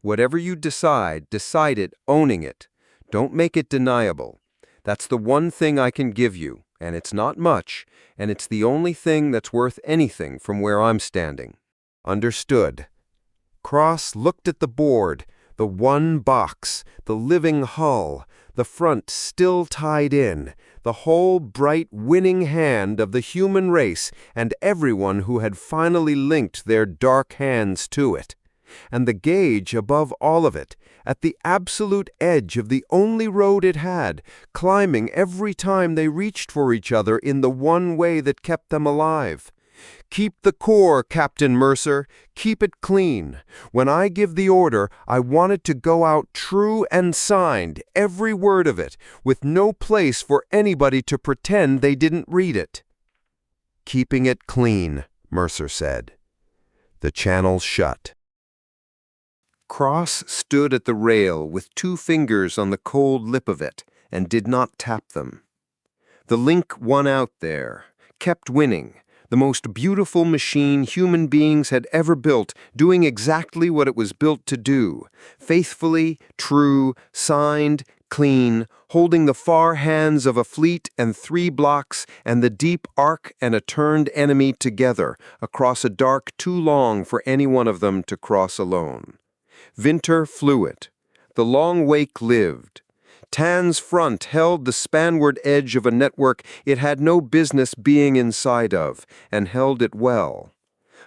Whatever you decide it, owning it. Don't make it deniable. That's the one thing I can give you, and it's not much, and it's the only thing that's worth anything from where I'm standing. Understood. Cross looked at the board, the one box, the living hull, the front still tied in, the whole bright winning hand of the human race and everyone who had finally linked their dark hands to it. And the gauge above all of it, at the absolute edge of the only road it had, climbing every time they reached for each other in the one way that kept them alive. Keep the core, Captain Mercer. Keep it clean. When I give the order, I want it to go out true and signed, every word of it, with no place for anybody to pretend they didn't read it. Keeping it clean, Mercer said. The channel shut. Cross stood at the rail with 2 fingers on the cold lip of it and did not tap them. The link won out there, kept winning, the most beautiful machine human beings had ever built, doing exactly what it was built to do, faithfully, true, signed, clean, holding the far hands of a fleet and 3 blocks and the deep arc and a turned enemy together across a dark too long for any one of them to cross alone. Vinter flew it. The long wake lived. Tan's front held the spanward edge of a network it had no business being inside of, and held it well.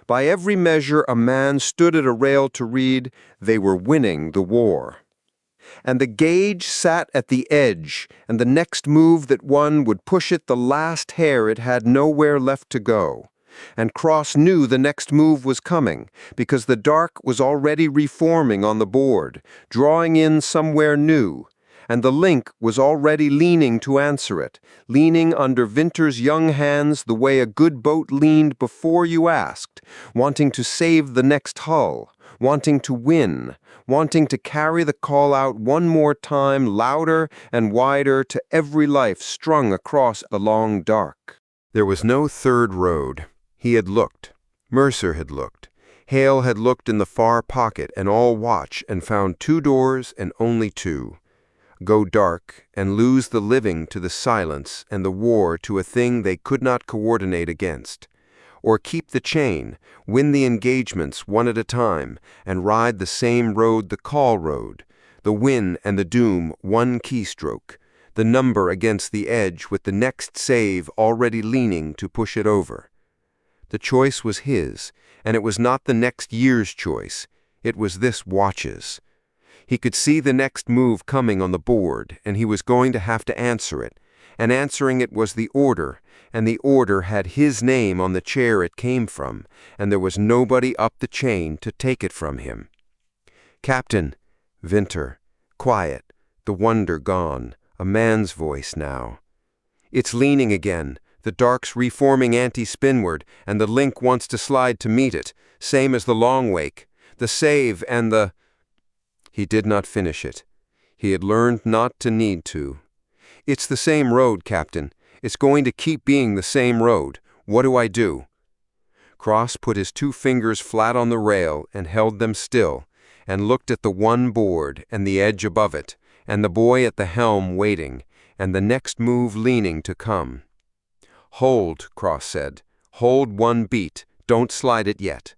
By every measure a man stood at a rail to read, they were winning the war. And the gauge sat at the edge, and the next move that won would push it the last hair it had nowhere left to go. And Cross knew the next move was coming, because the dark was already reforming on the board, drawing in somewhere new, and the link was already leaning to answer it, leaning under Vinter's young hands the way a good boat leaned before you asked, wanting to save the next hull, wanting to win, wanting to carry the call out one more time louder and wider to every life strung across the long dark. There was no third road. He had looked. Mercer had looked. Hale had looked in the far pocket and all watch and found 2 doors and only 2. Go dark and lose the living to the silence and the war to a thing they could not coordinate against. Or keep the chain, win the engagements one at a time, and ride the same road the call road, the win and the doom one keystroke, the number against the edge with the next save already leaning to push it over. The choice was his, and it was not the next year's choice. It was this watch's. He could see the next move coming on the board, and he was going to have to answer it, and answering it was the order, and the order had his name on the chair it came from, and there was nobody up the chain to take it from him. Captain, Vinter, quiet, the wonder gone, a man's voice now. It's leaning again. The dark's reforming anti-spinward, and the link wants to slide to meet it, same as the long wake, the save and the... He did not finish it. He had learned not to need to. It's the same road, Captain. It's going to keep being the same road. What do I do? Cross put his 2 fingers flat on the rail and held them still, and looked at the one board and the edge above it, and the boy at the helm waiting, and the next move leaning to come. "Hold," Cross said. "Hold 1 beat. Don't slide it yet."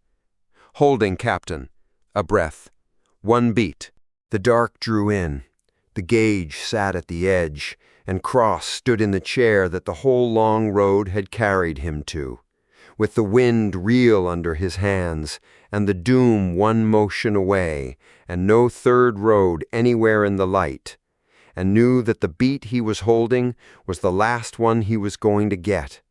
"Holding, Captain." A breath. 1 beat. The dark drew in. The gauge sat at the edge, and Cross stood in the chair that the whole long road had carried him to, with the wind real under his hands, and the doom 1 motion away, and no third road anywhere in the light, and knew that the beat he was holding was the last one he was going to get,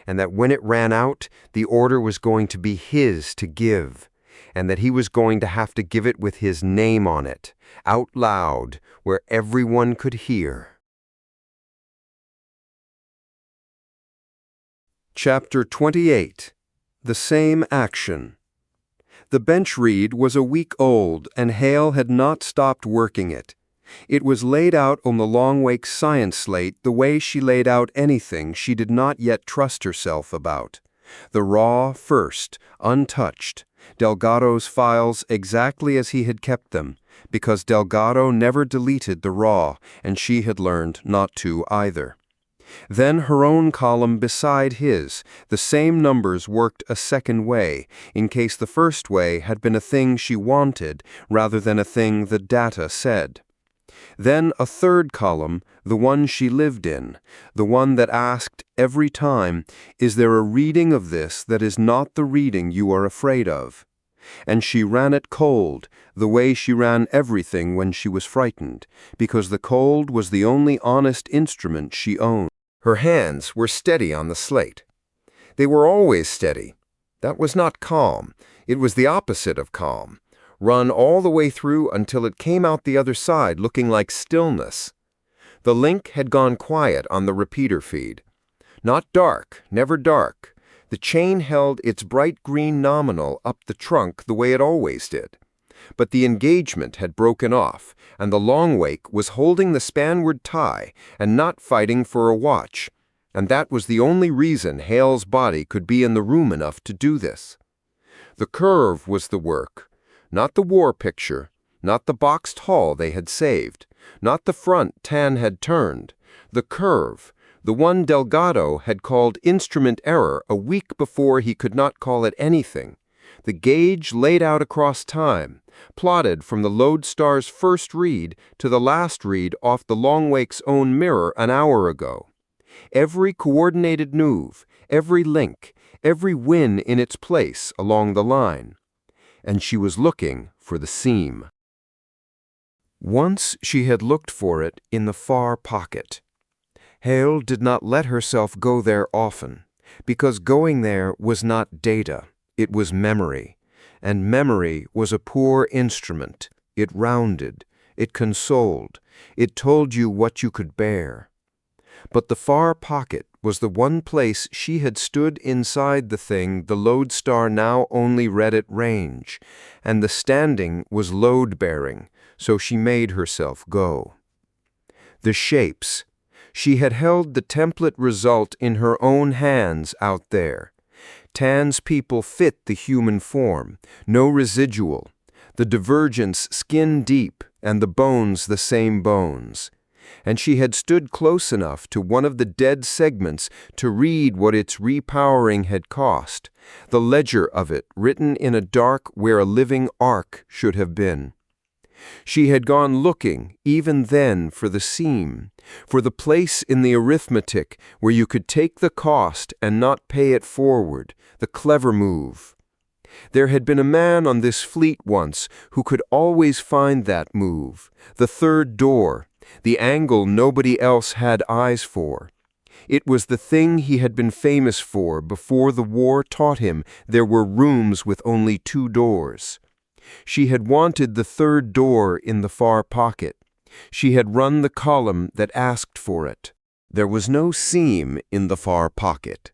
and that when it ran out, the order was going to be his to give, and that he was going to have to give it with his name on it, out loud, where everyone could hear. Chapter 28. The Same Action. The bench reed was a week old, and Hale had not stopped working it. It was laid out on the Longwake science slate the way she laid out anything she did not yet trust herself about. The raw first, untouched, Delgado's files exactly as he had kept them, because Delgado never deleted the raw, and she had learned not to either. Then her own column beside his, the same numbers worked a second way, in case the first way had been a thing she wanted rather than a thing the data said. Then a third column, the one she lived in, the one that asked every time, "Is there a reading of this that is not the reading you are afraid of?" And she ran it cold, the way she ran everything when she was frightened, because the cold was the only honest instrument she owned. Her hands were steady on the slate. They were always steady. That was not calm. It was the opposite of calm. Run all the way through until it came out the other side looking like stillness. The link had gone quiet on the repeater feed. Not dark, never dark. The chain held its bright green nominal up the trunk the way it always did. But the engagement had broken off, and the Longwake was holding the spanward tie and not fighting for a watch, and that was the only reason Hale's body could be in the room enough to do this. The curve was the work, not the war picture, not the boxed hull they had saved, not the front Tan had turned, the curve, the one Delgado had called instrument error a week before he could not call it anything, the gauge laid out across time, plotted from the Lodestar's first read to the last read off the Longwake's own mirror an hour ago. Every coordinated move, every link, every win in its place along the line. And she was looking for the seam. Once she had looked for it in the far pocket. Hale did not let herself go there often, because going there was not data, it was memory, and memory was a poor instrument. It rounded, it consoled, it told you what you could bear. But the far pocket was the one place she had stood inside the thing the Lodestar now only read at range, and the standing was load-bearing, so she made herself go. The shapes. She had held the template result in her own hands out there. Tan's people fit the human form, no residual, the divergence skin deep and the bones the same bones. And she had stood close enough to one of the dead segments to read what its repowering had cost, the ledger of it written in a dark where a living arc should have been. She had gone looking, even then, for the seam, for the place in the arithmetic where you could take the cost and not pay it forward, the clever move. There had been a man on this fleet once who could always find that move, the third door, the angle nobody else had eyes for. It was the thing he had been famous for before the war taught him there were rooms with only 2 doors. She had wanted the third door in the far pocket. She had run the column that asked for it. There was no seam in the far pocket.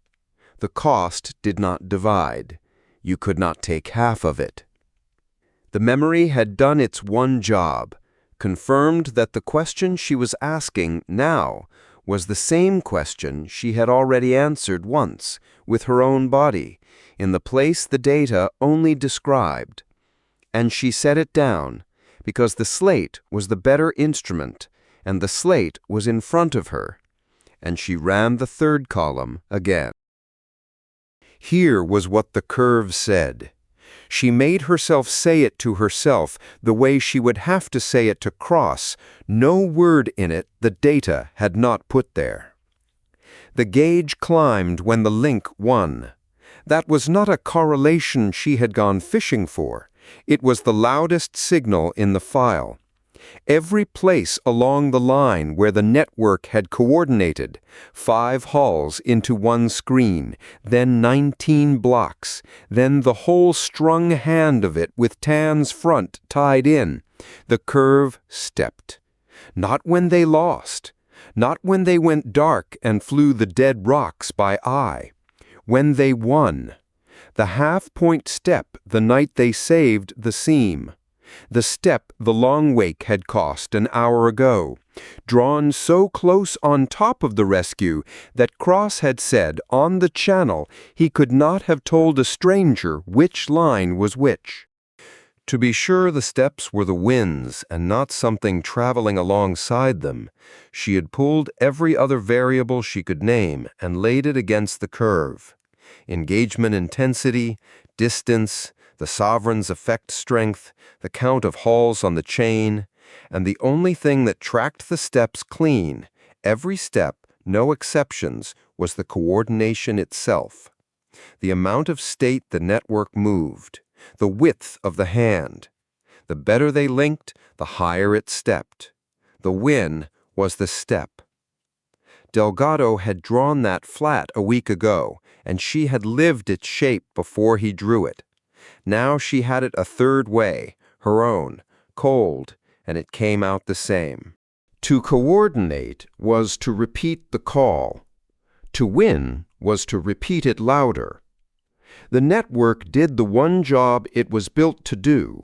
The cost did not divide. You could not take half of it. The memory had done its one job, confirmed that the question she was asking now was the same question she had already answered once, with her own body, in the place the data only described. And she set it down, because the slate was the better instrument, and the slate was in front of her, and she ran the third column again. Here was what the curve said. She made herself say it to herself the way she would have to say it to Cross, no word in it the data had not put there. The gauge climbed when the link won. That was not a correlation she had gone fishing for. It was the loudest signal in the file. Every place along the line where the network had coordinated, 5 hulls into one screen, then 19 blocks, then the whole strung hand of it with Tan's front tied in, the curve stepped. Not when they lost, not when they went dark and flew the dead rocks by eye. When they won. The half-point step the night they saved the seam. The step the long wake had cost an hour ago, drawn so close on top of the rescue that Cross had said on the channel he could not have told a stranger which line was which. To be sure the steps were the winds and not something traveling alongside them, she had pulled every other variable she could name and laid it against the curve. Engagement intensity, distance, the sovereign's effect strength, the count of hulls on the chain, and the only thing that tracked the steps clean, every step, no exceptions, was the coordination itself. The amount of state the network moved, the width of the hand. The better they linked, the higher it stepped. The win was the step. Delgado had drawn that flat a week ago, and she had lived its shape before he drew it. Now she had it a third way, her own, cold, and it came out the same. To coordinate was to repeat the call. To win was to repeat it louder. The network did the one job it was built to do.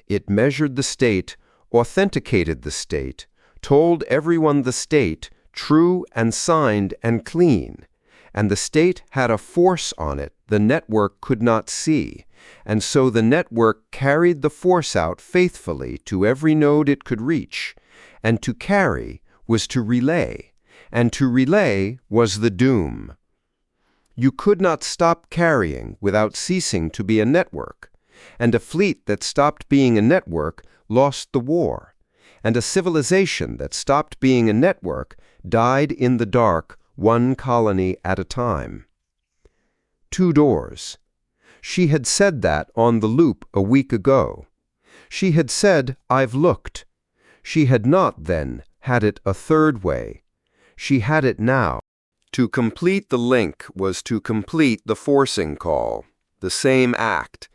It measured the state, authenticated the state, told everyone the state, true and signed and clean. And the state had a force on it the network could not see, and so the network carried the force out faithfully to every node it could reach, and to carry was to relay, and to relay was the doom. You could not stop carrying without ceasing to be a network, and a fleet that stopped being a network lost the war, and a civilization that stopped being a network died in the dark, one colony at a time. 2 doors. She had said that on the loop a week ago. She had said, "I've looked." She had not, then, had it a third way. She had it now. To complete the link was to complete the forcing call, the same act.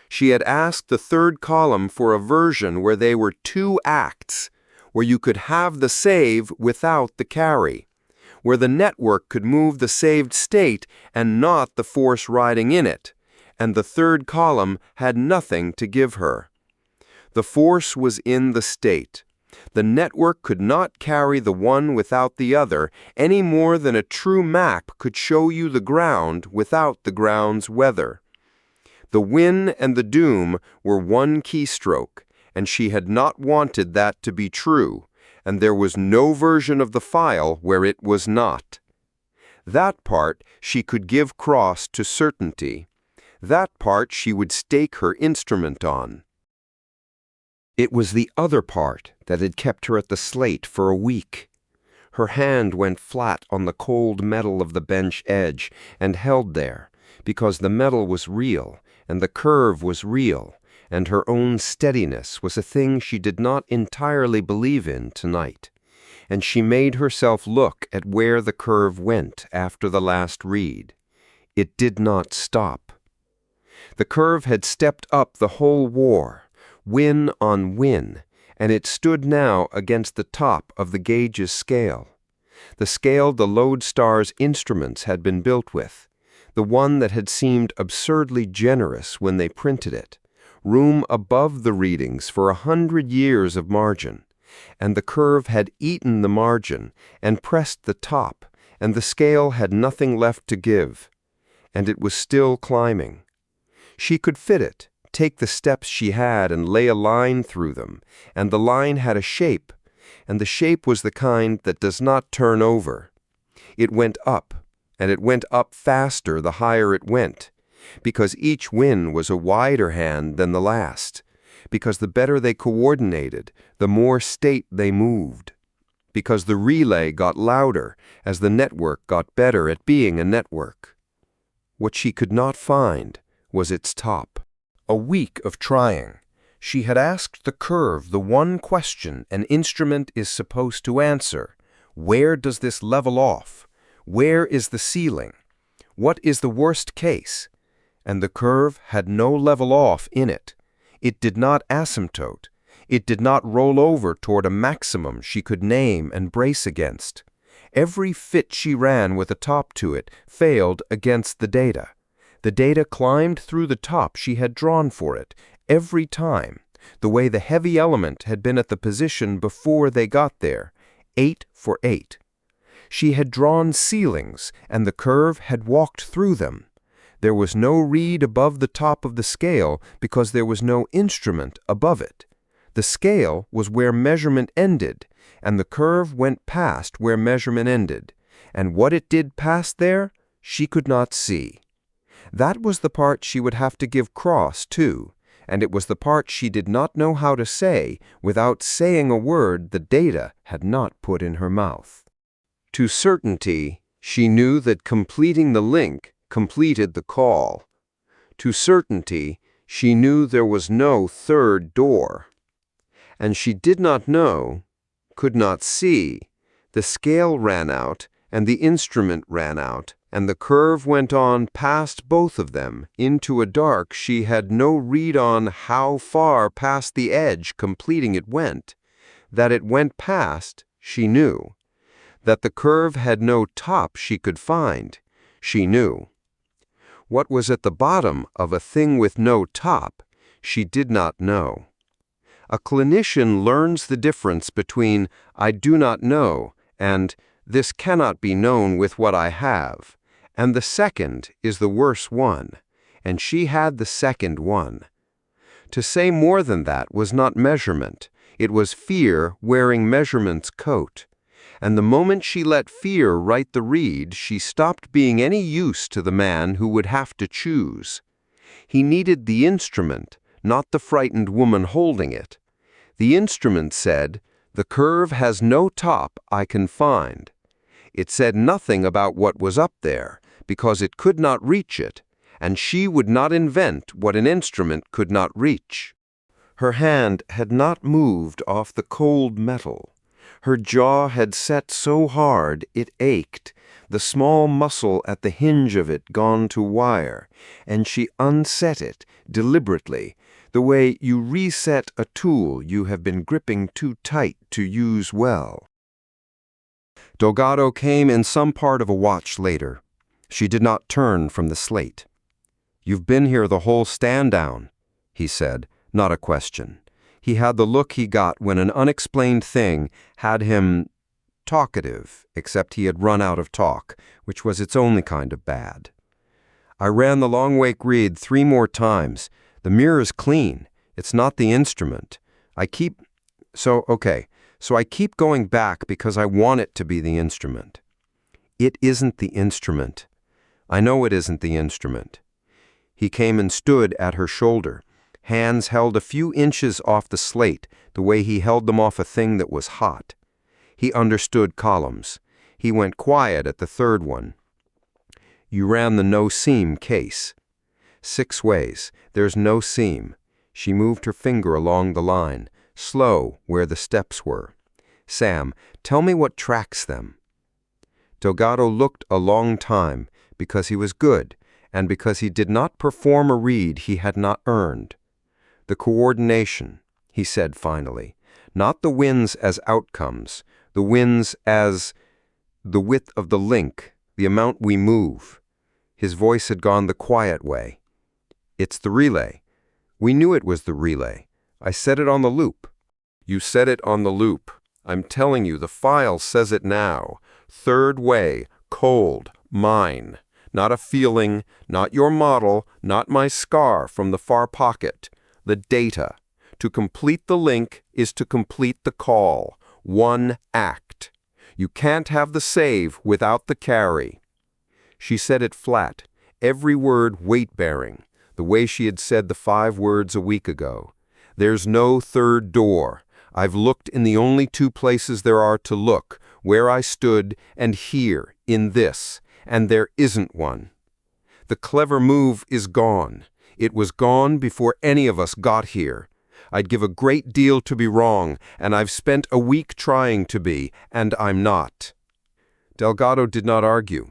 She had asked the third column for a version where they were 2 acts, where you could have the save without the carry, where the network could move the saved state and not the force riding in it, and the third column had nothing to give her. The force was in the state. The network could not carry the one without the other any more than a true map could show you the ground without the ground's weather. The win and the doom were one keystroke, and she had not wanted that to be true, and there was no version of the file where it was not. That part she could give Cross to certainty. That part she would stake her instrument on. It was the other part that had kept her at the slate for a week. Her hand went flat on the cold metal of the bench edge and held there, because the metal was real, and the curve was real, and her own steadiness was a thing she did not entirely believe in tonight. And she made herself look at where the curve went after the last read. It did not stop. The curve had stepped up the whole war, win on win, and it stood now against the top of the gauge's scale. The scale the Lodestar's instruments had been built with, the one that had seemed absurdly generous when they printed it, room above the readings for 100 years of margin, and the curve had eaten the margin and pressed the top, and the scale had nothing left to give, and it was still climbing. She could fit it, take the steps she had and lay a line through them, and the line had a shape, and the shape was the kind that does not turn over. It went up, and it went up faster the higher it went, because each wind was a wider hand than the last, because the better they coordinated, the more state they moved, because the relay got louder as the network got better at being a network. What she could not find was its top. A week of trying. She had asked the curve the one question an instrument is supposed to answer. Where does this level off? Where is the ceiling? What is the worst case? And the curve had no level off in it. It did not asymptote. It did not roll over toward a maximum she could name and brace against. Every fit she ran with a top to it failed against the data. The data climbed through the top she had drawn for it, every time, the way the heavy element had been at the position before they got there, 8 for 8. She had drawn ceilings, and the curve had walked through them. There was no reed above the top of the scale because there was no instrument above it. The scale was where measurement ended, and the curve went past where measurement ended, and what it did past there, she could not see. That was the part she would have to give cross, too, and it was the part she did not know how to say without saying a word the data had not put in her mouth. To certainty, she knew that completing the link completed the call. To certainty, she knew there was no third door. And she did not know, could not see, the scale ran out and the instrument ran out, and the curve went on past both of them into a dark she had no read on how far past the edge completing it went. That it went past, she knew. That the curve had no top she could find, she knew. What was at the bottom of a thing with no top, she did not know. A clinician learns the difference between "I do not know" and "this cannot be known with what I have," and the second is the worse one, and she had the second one. To say more than that was not measurement, it was fear wearing measurement's coat. And the moment she let fear write the reed, she stopped being any use to the man who would have to choose. He needed the instrument, not the frightened woman holding it. The instrument said, "The curve has no top I can find." It said nothing about what was up there, because it could not reach it, and she would not invent what an instrument could not reach. Her hand had not moved off the cold metal. Her jaw had set so hard it ached, the small muscle at the hinge of it gone to wire, and she unset it deliberately, the way you reset a tool you have been gripping too tight to use well. Delgado came in some part of a watch later. She did not turn from the slate. "You've been here the whole stand down," he said, not a question. He had the look he got when an unexplained thing had him talkative, except he had run out of talk, which was its only kind of bad. "I ran the long wake reed 3 more times. The mirror is clean. It's not the instrument. So I keep going back because I want it to be the instrument." "It isn't the instrument." "I know it isn't the instrument." He came and stood at her shoulder, hands held a few inches off the slate, the way he held them off a thing that was hot. He understood columns. He went quiet at the third one. "You ran the no-seam case." 6 ways. There's no seam." She moved her finger along the line, slow where the steps were. "Sam, tell me what tracks them." Delgado looked a long time, because he was good, and because he did not perform a read he had not earned. "The coordination," he said finally, "not the winds as outcomes, the winds as the width of the link, the amount we move." His voice had gone the quiet way. "It's the relay. We knew it was the relay. I set it on the loop." "You set it on the loop. I'm telling you, the file says it now. Third way, cold, mine. Not a feeling, not your model, not my scar from the far pocket. The data. To complete the link is to complete the call. One act. You can't have the save without the carry. She said it flat, every word weight-bearing, the way she had said the 5 words a week ago. There's no third door. I've looked in the only 2 places there are to look, where I stood and here, in this, and there isn't one. The clever move is gone. It was gone before any of us got here. I'd give a great deal to be wrong, and I've spent a week trying to be, and I'm not. Delgado did not argue.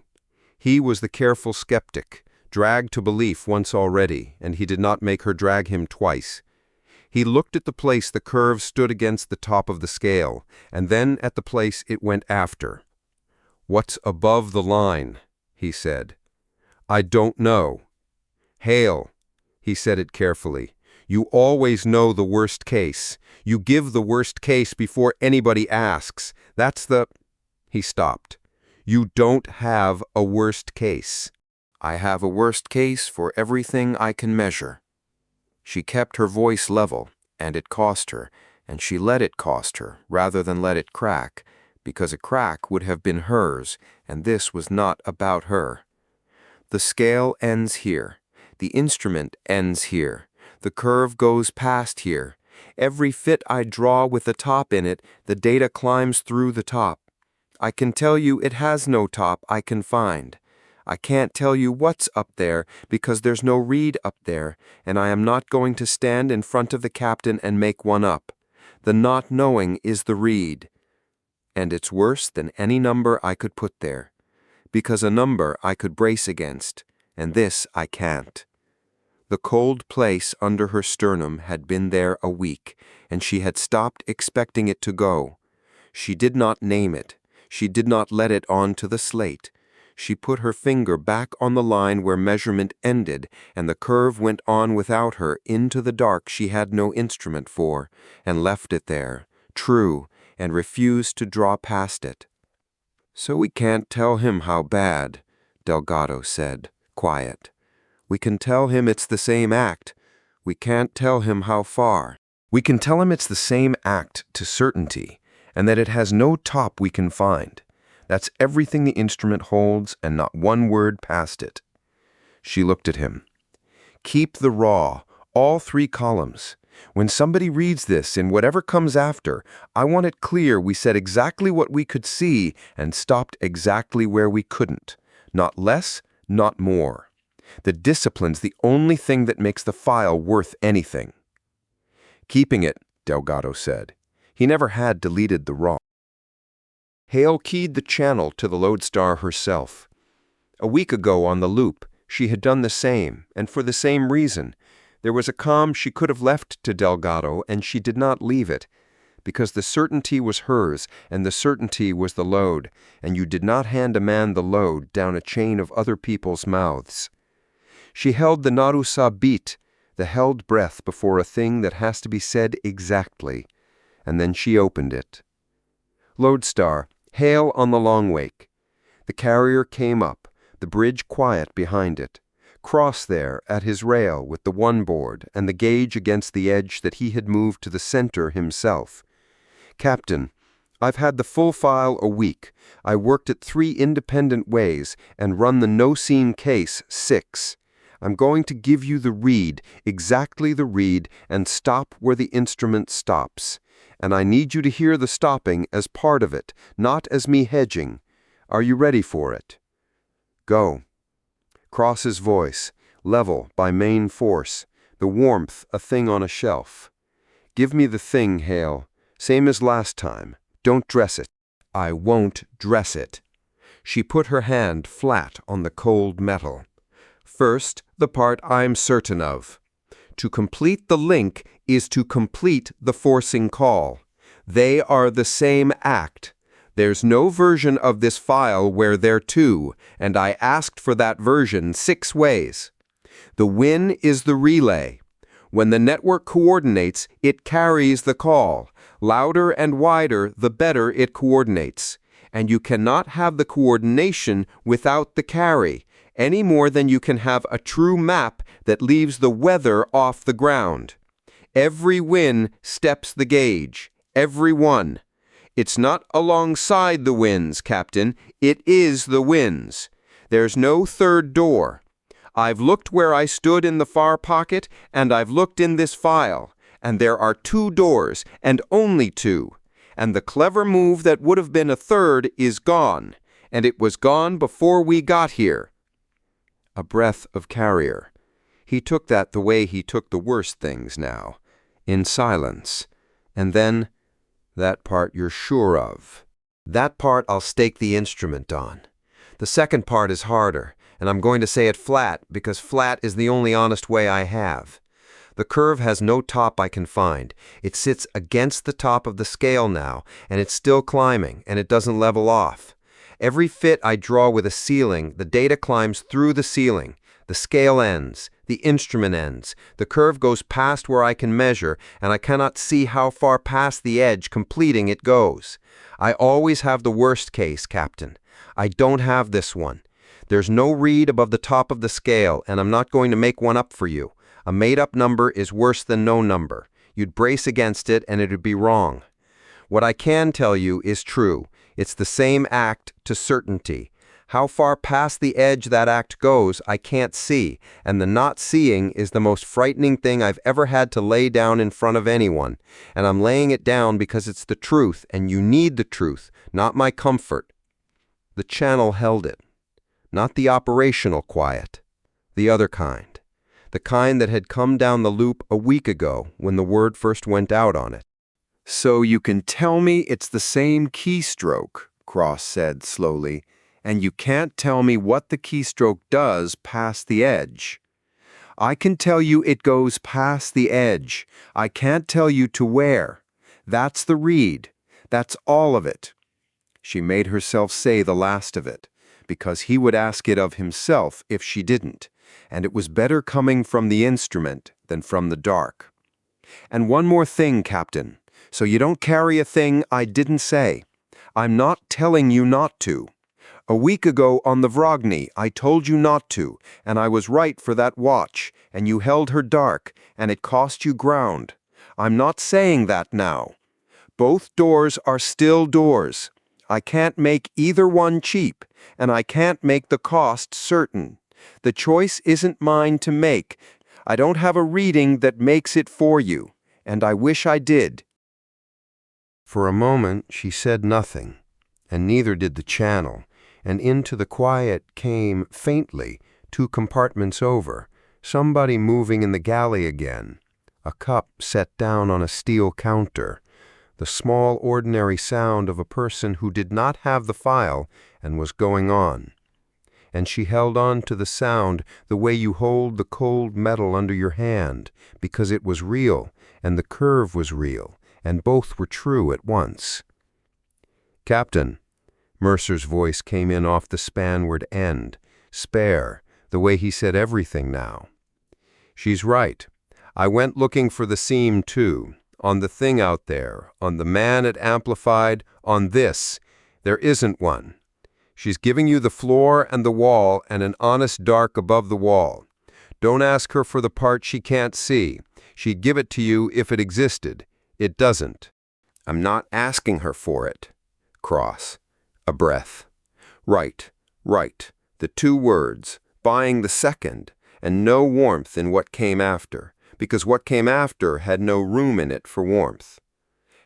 He was the careful skeptic, dragged to belief once already, and he did not make her drag him twice. He looked at the place the curve stood against the top of the scale, and then at the place it went after. "What's above the line?" he said. "I don't know." "Hale," he said it carefully, "you always know the worst case. You give the worst case before anybody asks. That's the—" He stopped. "You don't have a worst case." "I have a worst case for everything I can measure." She kept her voice level, and it cost her, and she let it cost her rather than let it crack, because a crack would have been hers, and this was not about her. "The scale ends here. The instrument ends here. The curve goes past here. Every fit I draw with the top in it, the data climbs through the top. I can tell you it has no top I can find. I can't tell you what's up there because there's no reed up there, and I am not going to stand in front of the captain and make one up. The not knowing is the reed. And it's worse than any number I could put there, because a number I could brace against, and this I can't." The cold place under her sternum had been there a week, and she had stopped expecting it to go. She did not name it. She did not let it on to the slate. She put her finger back on the line where measurement ended, and the curve went on without her into the dark she had no instrument for, and left it there, true, and refused to draw past it. "So we can't tell him how bad," Delgado said, quiet. "We can tell him it's the same act. We can't tell him how far. We can tell him it's the same act to certainty, and that it has no top we can find. That's everything the instrument holds, and not one word past it." She looked at him. "Keep the raw, all 3 columns. When somebody reads this in whatever comes after, I want it clear we said exactly what we could see and stopped exactly where we couldn't. Not less, not more. The discipline's the only thing that makes the file worth anything." "Keeping it," Delgado said. He never had deleted the raw. Hale keyed the channel to the lodestar herself. A week ago on the loop, she had done the same, and for the same reason. There was a calm she could have left to Delgado, and she did not leave it, because the certainty was hers, and the certainty was the load, and you did not hand a man the load down a chain of other people's mouths. She held the Narusa beat, the held breath before a thing that has to be said exactly, and then she opened it. Lodestar, Hale on the long wake. The carrier came up, the bridge quiet behind it. Cross there at his rail with the one board and the gauge against the edge that he had moved to the center himself. "Captain, I've had the full file a week. I worked it 3 independent ways and run the no-scene case 6. I'm going to give you the read, exactly the read, and stop where the instrument stops. And I need you to hear the stopping as part of it, not as me hedging. Are you ready for it?" "Go." Cross's voice, level by main force, the warmth a thing on a shelf. "Give me the thing, Hale. Same as last time. Don't dress it." "I won't dress it." She put her hand flat on the cold metal. "First, the part I'm certain of. To complete the link is to complete the forcing call. They are the same act. There's no version of this file where they're 2, and I asked for that version 6 ways. The win is the relay. When the network coordinates, it carries the call. Louder and wider, the better it coordinates. And you cannot have the coordination without the carry, any more than you can have a true map that leaves the weather off the ground. Every win steps the gauge. Every one. It's not alongside the winds, Captain. It is the winds. There's no third door. I've looked where I stood in the far pocket, and I've looked in this file, and there are 2 doors, and only 2. And the clever move that would have been a third is gone, and it was gone before we got here. A breath of carrier. He took that the way he took the worst things now, in silence. And then, that part you're sure of. That part I'll stake the instrument on. The second part is harder, and I'm going to say it flat because flat is the only honest way I have. The curve has no top I can find. It sits against the top of the scale now, and it's still climbing, and it doesn't level off. Every fit I draw with a ceiling, the data climbs through the ceiling. The scale ends. The instrument ends. The curve goes past where I can measure, and I cannot see how far past the edge completing it goes. I always have the worst case, Captain. I don't have this one. There's no read above the top of the scale, and I'm not going to make one up for you. A made-up number is worse than no number. You'd brace against it, and it'd be wrong. What I can tell you is true. It's the same act to certainty. How far past the edge that act goes, I can't see, and the not seeing is the most frightening thing I've ever had to lay down in front of anyone, and I'm laying it down because it's the truth, and you need the truth, not my comfort. The channel held it. Not the operational quiet. The other kind. The kind that had come down the loop a week ago when the word first went out on it. So you can tell me it's the same keystroke, Cross said slowly, and you can't tell me what the keystroke does past the edge. I can tell you it goes past the edge. I can't tell you to where. That's the read. That's all of it. She made herself say the last of it, because he would ask it of himself if she didn't, and it was better coming from the instrument than from the dark. And one more thing, Captain, so you don't carry a thing I didn't say. I'm not telling you not to. A week ago on the Vragny, I told you not to, and I was right for that watch, and you held her dark, and it cost you ground. I'm not saying that now. Both doors are still doors. I can't make either one cheap, and I can't make the cost certain. The choice isn't mine to make. I don't have a reading that makes it for you, and I wish I did. For a moment she said nothing, and neither did the channel, and into the quiet came, faintly, 2 compartments over, somebody moving in the galley again, a cup set down on a steel counter, the small ordinary sound of a person who did not have the file and was going on. And she held on to the sound the way you hold the cold metal under your hand, because it was real, and the curve was real, and both were true at once. "Captain," Mercer's voice came in off the spanward end, spare, the way he said everything now. "She's right. I went looking for the seam, too, on the thing out there, on the man it amplified, on this. There isn't one. She's giving you the floor and the wall and an honest dark above the wall. Don't ask her for the part she can't see. She'd give it to you if it existed. It doesn't." "I'm not asking her for it." Cross. A breath. Right. The 2 words, buying the second, and no warmth in what came after, because what came after had no room in it for warmth.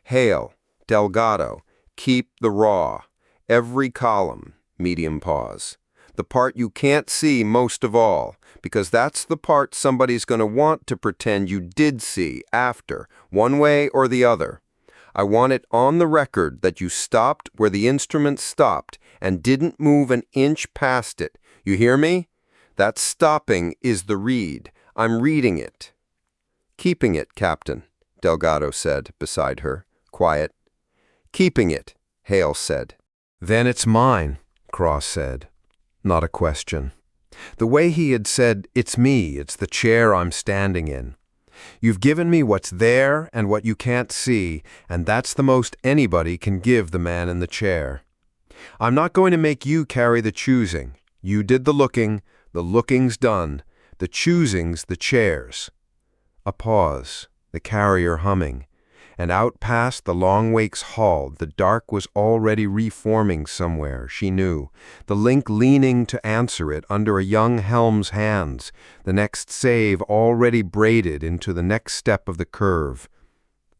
Hail, Delgado, keep the raw. Every column, medium pause. The part you can't see most of all, because that's the part somebody's going to want to pretend you did see after, one way or the other. I want it on the record that you stopped where the instrument stopped and didn't move an inch past it. You hear me? That stopping is the read. I'm reading it." "Keeping it, Captain," Delgado said beside her, quiet. "Keeping it," Hale said. "Then it's mine," Cross said. Not a question. The way he had said, "It's me, it's the chair I'm standing in. You've given me what's there and what you can't see, and that's the most anybody can give the man in the chair. I'm not going to make you carry the choosing. You did the looking's done, the choosing's the chair's." A pause, the carrier humming, And out past the Long Wake's hull, the dark was already reforming somewhere, she knew, the link leaning to answer it under a young helm's hands, the next save already braided into the next step of the curve.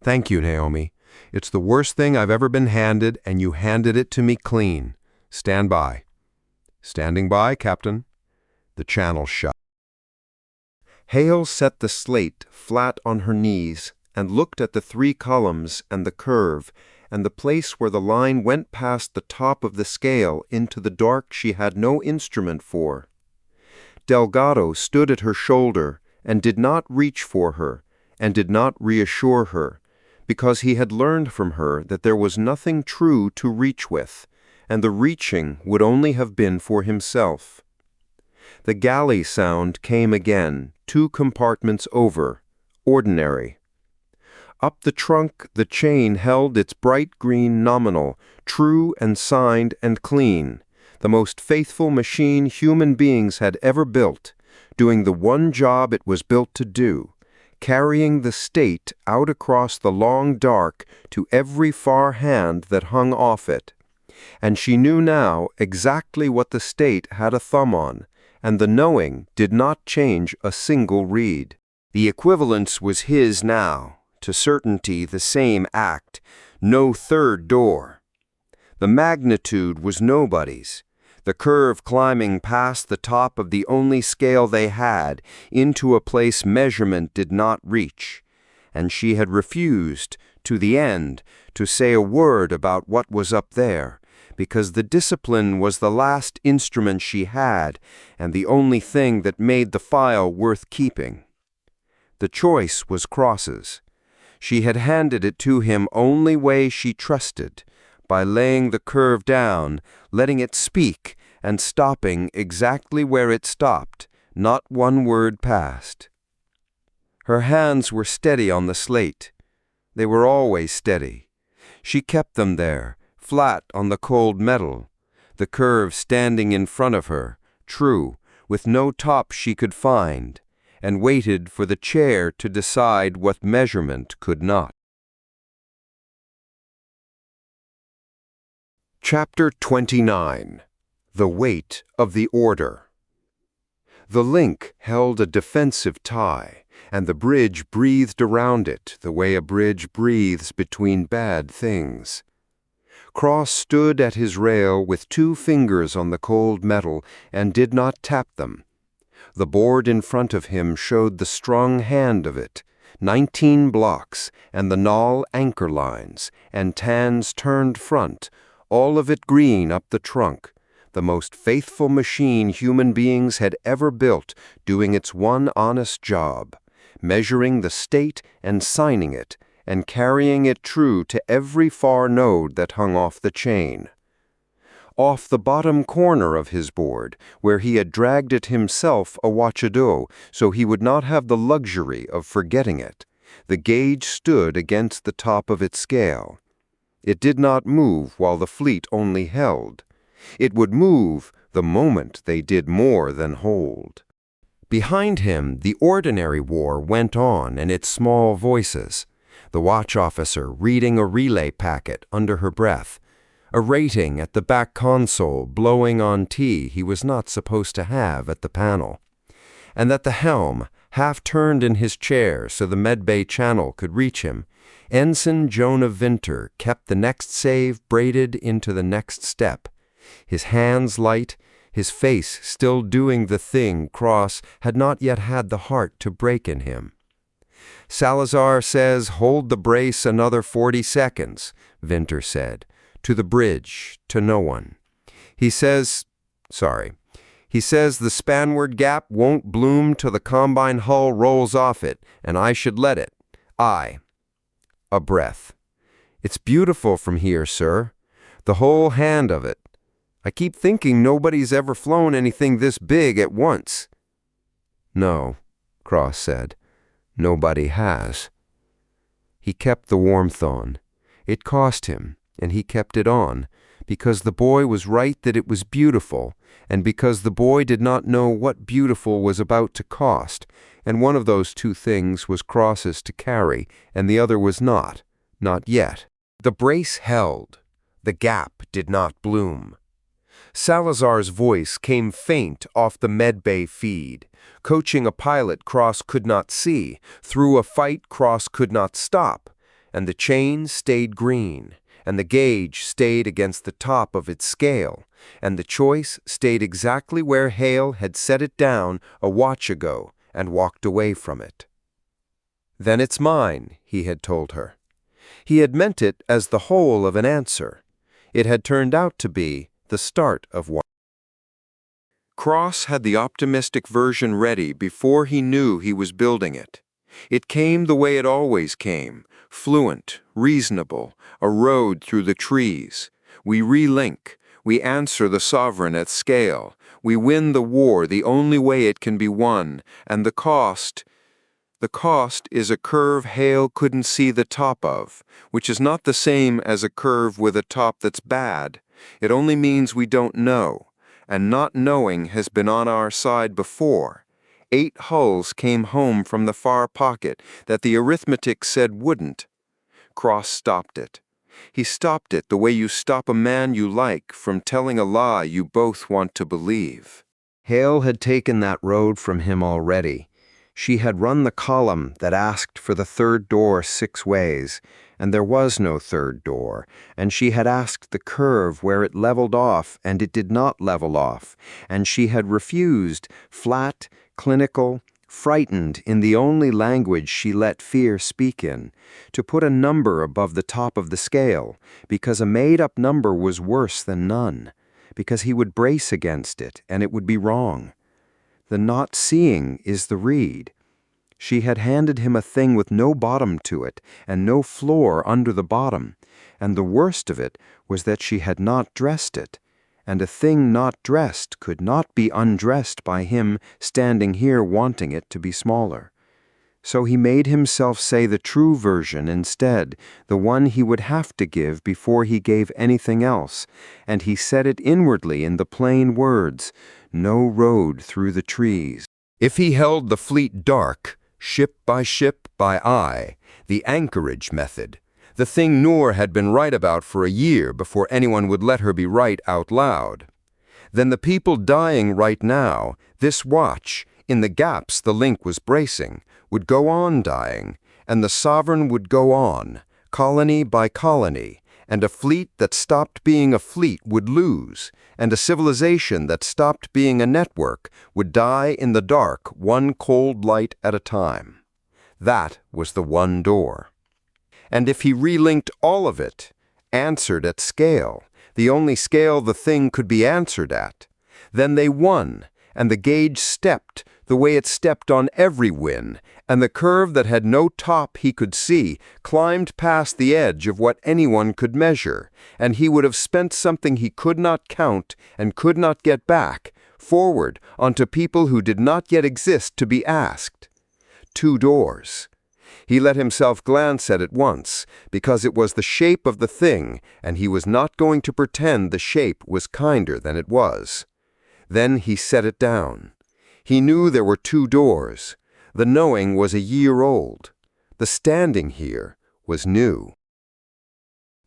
"Thank you, Naomi. It's the worst thing I've ever been handed, and you handed it to me clean. Stand by." "Standing by, Captain." The channel shut. Hale set the slate flat on her knees and looked at the 3 columns and the curve, and the place where the line went past the top of the scale into the dark she had no instrument for. Delgado stood at her shoulder and did not reach for her, and did not reassure her, because he had learned from her that there was nothing true to reach with, and the reaching would only have been for himself. The galley sound came again, 2 compartments over, ordinary. Up the trunk the chain held its bright green nominal, true and signed and clean, the most faithful machine human beings had ever built, doing the one job it was built to do, carrying the state out across the long dark to every far hand that hung off it. And she knew now exactly what the state had a thumb on, and the knowing did not change a single reed. The equivalence was his now, to certainty the same act, no third door. The magnitude was nobody's, the curve climbing past the top of the only scale they had into a place measurement did not reach, and she had refused, to the end, to say a word about what was up there, because the discipline was the last instrument she had and the only thing that made the file worth keeping. The choice was Cross's. She had handed it to him only way she trusted, by laying the curve down, letting it speak, and stopping exactly where it stopped, not one word passed. Her hands were steady on the slate. They were always steady. She kept them there, flat on the cold metal, the curve standing in front of her, true, with no top she could find, and waited for the chair to decide what measurement could not. Chapter 29. The Weight of the Order. The link held a defensive tie, and the bridge breathed around it the way a bridge breathes between bad things. Cross stood at his rail with 2 fingers on the cold metal and did not tap them. The board in front of him showed the strong hand of it, 19 blocks, and the null anchor lines, and Tan's turned front, all of it green up the trunk, the most faithful machine human beings had ever built, doing its one honest job, measuring the state and signing it, and carrying it true to every far node that hung off the chain. Off the bottom corner of his board, where he had dragged it himself a watch ago, so he would not have the luxury of forgetting it, the gauge stood against the top of its scale. It did not move while the fleet only held. It would move the moment they did more than hold. Behind him, the ordinary war went on in its small voices, the watch officer reading a relay packet under her breath, a rating at the back console blowing on tea he was not supposed to have at the panel, and at the helm, half turned in his chair so the medbay channel could reach him, Ensign Jonah Vinter kept the next save braided into the next step, his hands light, his face still doing the thing Cross had not yet had the heart to break in him. "Salazar says hold the brace another 40 seconds, Vinter said, to the bridge, to no one. He says the spanward gap won't bloom till the combine hull rolls off it, and I should let it. A breath. It's beautiful from here, sir. The whole hand of it. I keep thinking nobody's ever flown anything this big at once." "No," Cross said. "Nobody has." He kept the warmth on. It cost him, and he kept it on, because the boy was right that it was beautiful, and because the boy did not know what beautiful was about to cost, and one of those 2 things was Cross's to carry, and the other was not, Not yet. The brace held. The gap did not bloom. Salazar's voice came faint off the medbay feed, coaching a pilot Cross could not see, through a fight Cross could not stop, and the chain stayed green, and the gauge stayed against the top of its scale, and the choice stayed exactly where Hale had set it down a watch ago and walked away from it. "Then it's mine," he had told her. He had meant it as the whole of an answer. It had turned out to be the start of one. Cross had the optimistic version ready before he knew he was building it. It came the way it always came, fluent, reasonable, a road through the trees. We relink, we answer the sovereign at scale, we win the war the only way it can be won, and the cost is a curve Hale couldn't see the top of, which is not the same as a curve with a top that's bad. It only means we don't know, and not knowing has been on our side before. 8 hulls came home from the far pocket that the arithmetic said wouldn't. Cross stopped it. He stopped it the way you stop a man you like from telling a lie you both want to believe. Hale had taken that road from him already. She had run the column that asked for the third door 6 ways, and there was no third door, and she had asked the curve where it leveled off, and it did not level off, and she had refused, flat, clinical, frightened in the only language she let fear speak in, to put a number above the top of the scale, because a made-up number was worse than none, because he would brace against it, and it would be wrong. The not seeing is the reed. She had handed him a thing with no bottom to it, and no floor under the bottom, and the worst of it was that she had not dressed it, and a thing not dressed could not be undressed by him standing here wanting it to be smaller. So he made himself say the true version instead, the one he would have to give before he gave anything else, and he said it inwardly in the plain words, "No road through the trees." If he held the fleet dark, ship by eye, the anchorage method, the thing Noor had been right about for a year before anyone would let her be right out loud, then the people dying right now, this watch, in the gaps the link was bracing, would go on dying, and the sovereign would go on, colony by colony, and a fleet that stopped being a fleet would lose, and a civilization that stopped being a network would die in the dark one cold light at a time. That was the one door. And if he relinked all of it, answered at scale, the only scale the thing could be answered at, then they won, and the gauge stepped the way it stepped on every win, and the curve that had no top he could see climbed past the edge of what anyone could measure, and he would have spent something he could not count and could not get back, forward onto people who did not yet exist to be asked. 2 doors. He let himself glance at it once, because it was the shape of the thing, and he was not going to pretend the shape was kinder than it was. Then he set it down. He knew there were 2 doors. The knowing was a year old. The standing here was new.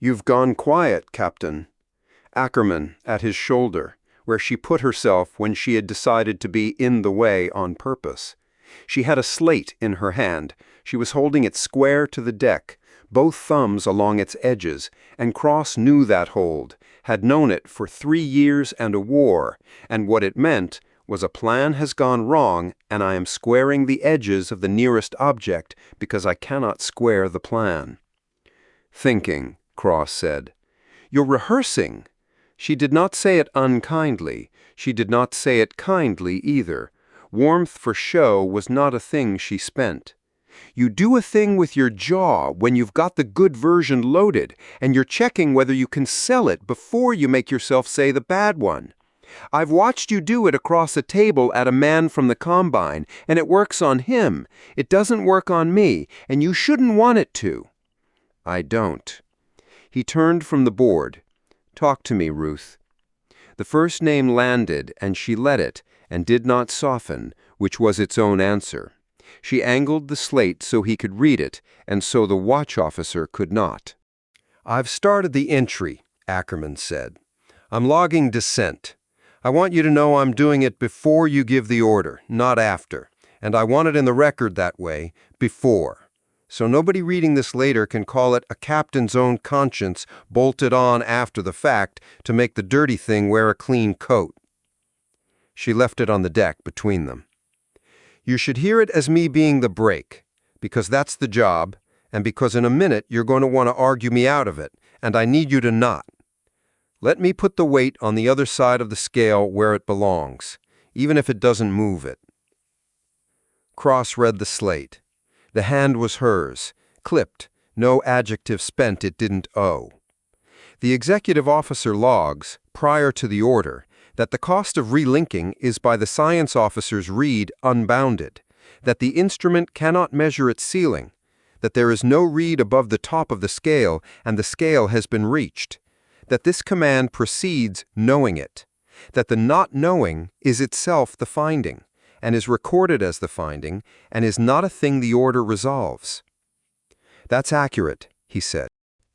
"You've gone quiet, Captain." Ackerman at his shoulder, where she put herself when she had decided to be in the way on purpose. She had a slate in her hand. She was holding it square to the deck, both thumbs along its edges, and Cross knew that hold, had known it for 3 years and a war, and what it meant was a plan has gone wrong, and I am squaring the edges of the nearest object because I cannot square the plan. "Thinking," Cross said. "You're rehearsing." She did not say it unkindly. She did not say it kindly either. Warmth for show was not a thing she spent. You do a thing with your jaw when you've got the good version loaded, and you're checking whether you can sell it before you make yourself say the bad one. I've watched you do it across a table at a man from the combine, and it works on him. It doesn't work on me, and you shouldn't want it to. I don't. He turned from the board. Talk to me, Ruth. The first name landed, and she let it, and did not soften, which was its own answer. She angled the slate so he could read it, and so the watch officer could not. "I've started the entry," Ackerman said. "I'm logging descent. I want you to know I'm doing it before you give the order, not after. And I want it in the record that way, before. So nobody reading this later can call it a captain's own conscience bolted on after the fact to make the dirty thing wear a clean coat." She left it on the deck between them. "You should hear it as me being the brake, because that's the job, and because in a minute you're going to want to argue me out of it, and I need you to not. Let me put the weight on the other side of the scale where it belongs, even if it doesn't move it." Cross read the slate. The hand was hers, clipped, no adjective spent it didn't owe. The executive officer logs, prior to the order, that the cost of relinking is by the science officer's read unbounded, that the instrument cannot measure its ceiling, that there is no read above the top of the scale and the scale has been reached, that this command precedes knowing it, that the not knowing is itself the finding, and is recorded as the finding, and is not a thing the order resolves. "That's accurate," he said.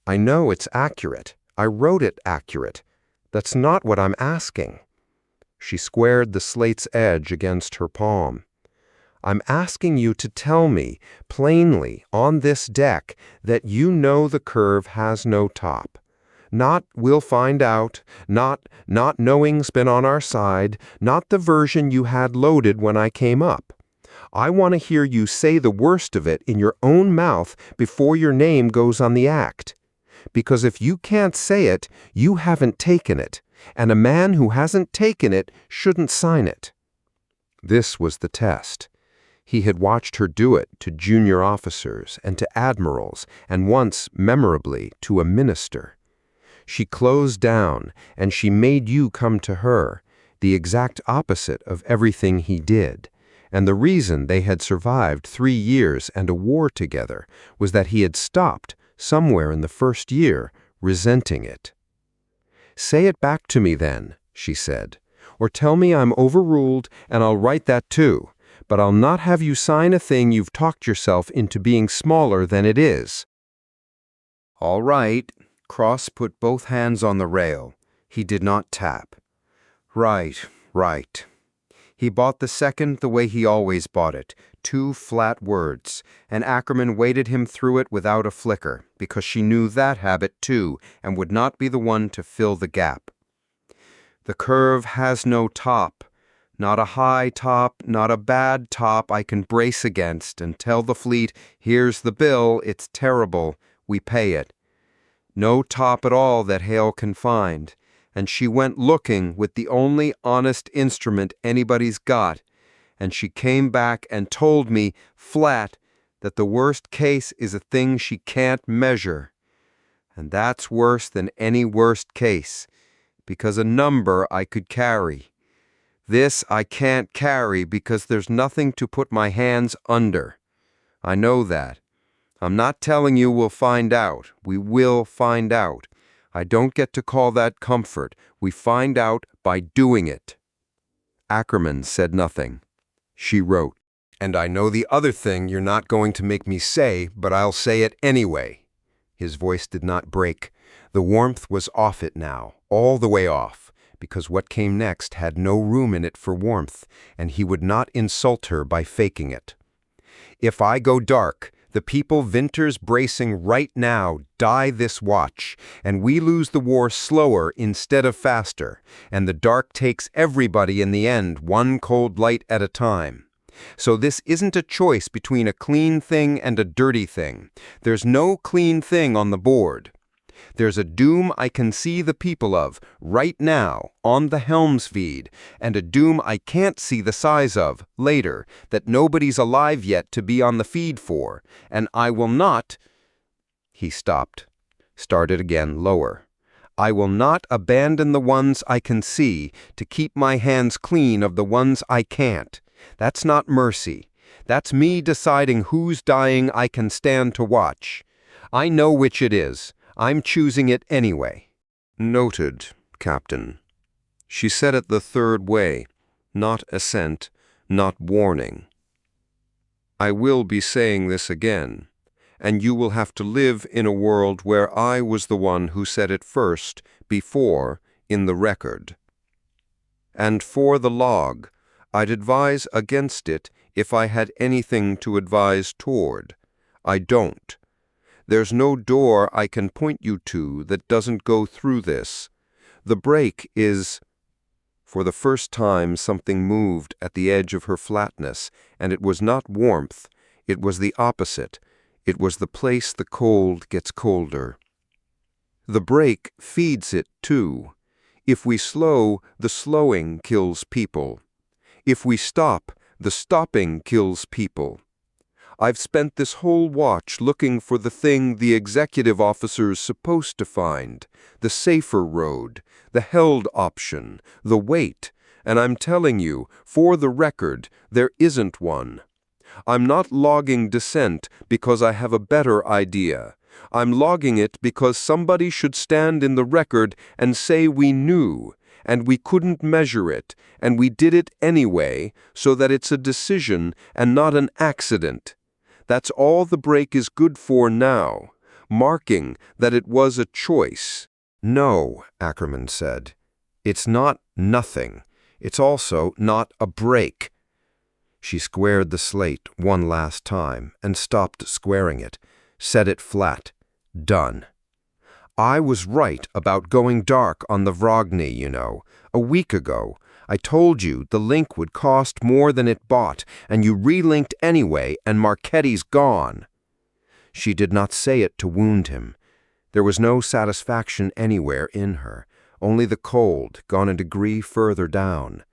"I know it's accurate. I wrote it accurate. That's not what I'm asking." She squared the slate's edge against her palm. "I'm asking you to tell me, plainly, on this deck, that you know the curve has no top. Not we'll find out, not knowing's been on our side, not the version you had loaded when I came up. I want to hear you say the worst of it in your own mouth before your name goes on the act. Because if you can't say it, you haven't taken it, and a man who hasn't taken it shouldn't sign it." This was the test. He had watched her do it to junior officers and to admirals, and once, memorably, to a minister. She closed down, and she made you come to her, the exact opposite of everything he did. And the reason they had survived 3 years and a war together was that he had stopped, somewhere in the first year, resenting it. "Say it back to me then," she said, "or tell me I'm overruled, and I'll write that too. But I'll not have you sign a thing you've talked yourself into being smaller than it is." "All right." Cross put both hands on the rail. He did not tap. "Right. He bought the second the way he always bought it, 2 flat words, and Ackerman waded him through it without a flicker, because she knew that habit too, and would not be the one to fill the gap. "The curve has no top. Not a high top, not a bad top I can brace against and tell the fleet, here's the bill, it's terrible, we pay it. No top at all that Hale can find. And she went looking with the only honest instrument anybody's got, and she came back and told me, flat, that the worst case is a thing she can't measure. And that's worse than any worst case, because a number I could carry. This I can't carry because there's nothing to put my hands under. I know that. I'm not telling you we'll find out. We will find out. I don't get to call that comfort. We find out by doing it." Ackerman said nothing. She wrote, "And I know the other thing you're not going to make me say, but I'll say it anyway." His voice did not break. The warmth was off it now, all the way off, because what came next had no room in it for warmth, and he would not insult her by faking it. "If I go dark, the people Vinter's bracing right now die this watch, and we lose the war slower instead of faster, and the dark takes everybody in the end, one cold light at a time. So this isn't a choice between a clean thing and a dirty thing. There's no clean thing on the board. There's a doom I can see the people of, right now, on the Helms feed, and a doom I can't see the size of, later, that nobody's alive yet to be on the feed for, and I will not—" He stopped, started again lower. "I will not abandon the ones I can see to keep my hands clean of the ones I can't. That's not mercy. That's me deciding who's dying I can stand to watch. I know which it is. I'm choosing it anyway." "Noted, Captain." She said it the third way, not assent, not warning. I will be saying this again, and you will have to live in a world where I was the one who said it first, before, in the record. And for the log, I'd advise against it if I had anything to advise toward. I don't. There's no door I can point you to that doesn't go through this. The break is... For the first time something moved at the edge of her flatness, and it was not warmth, it was the opposite. It was the place the cold gets colder. The break feeds it too. If we slow, the slowing kills people. If we stop, the stopping kills people. I've spent this whole watch looking for the thing the executive officer's supposed to find, the safer road, the held option, the wait, and I'm telling you, for the record, there isn't one. I'm not logging dissent because I have a better idea. I'm logging it because somebody should stand in the record and say we knew, and we couldn't measure it, and we did it anyway, so that it's a decision and not an accident. That's all the break is good for now, marking that it was a choice. No, Ackerman said. It's not nothing. It's also not a break. She squared the slate one last time and stopped squaring it, set it flat. Done. I was right about going dark on the Vragny, you know, a week ago. I told you the link would cost more than it bought, and you relinked anyway, and Marchetti's gone. She did not say it to wound him. There was no satisfaction anywhere in her, only the cold, gone a degree further down.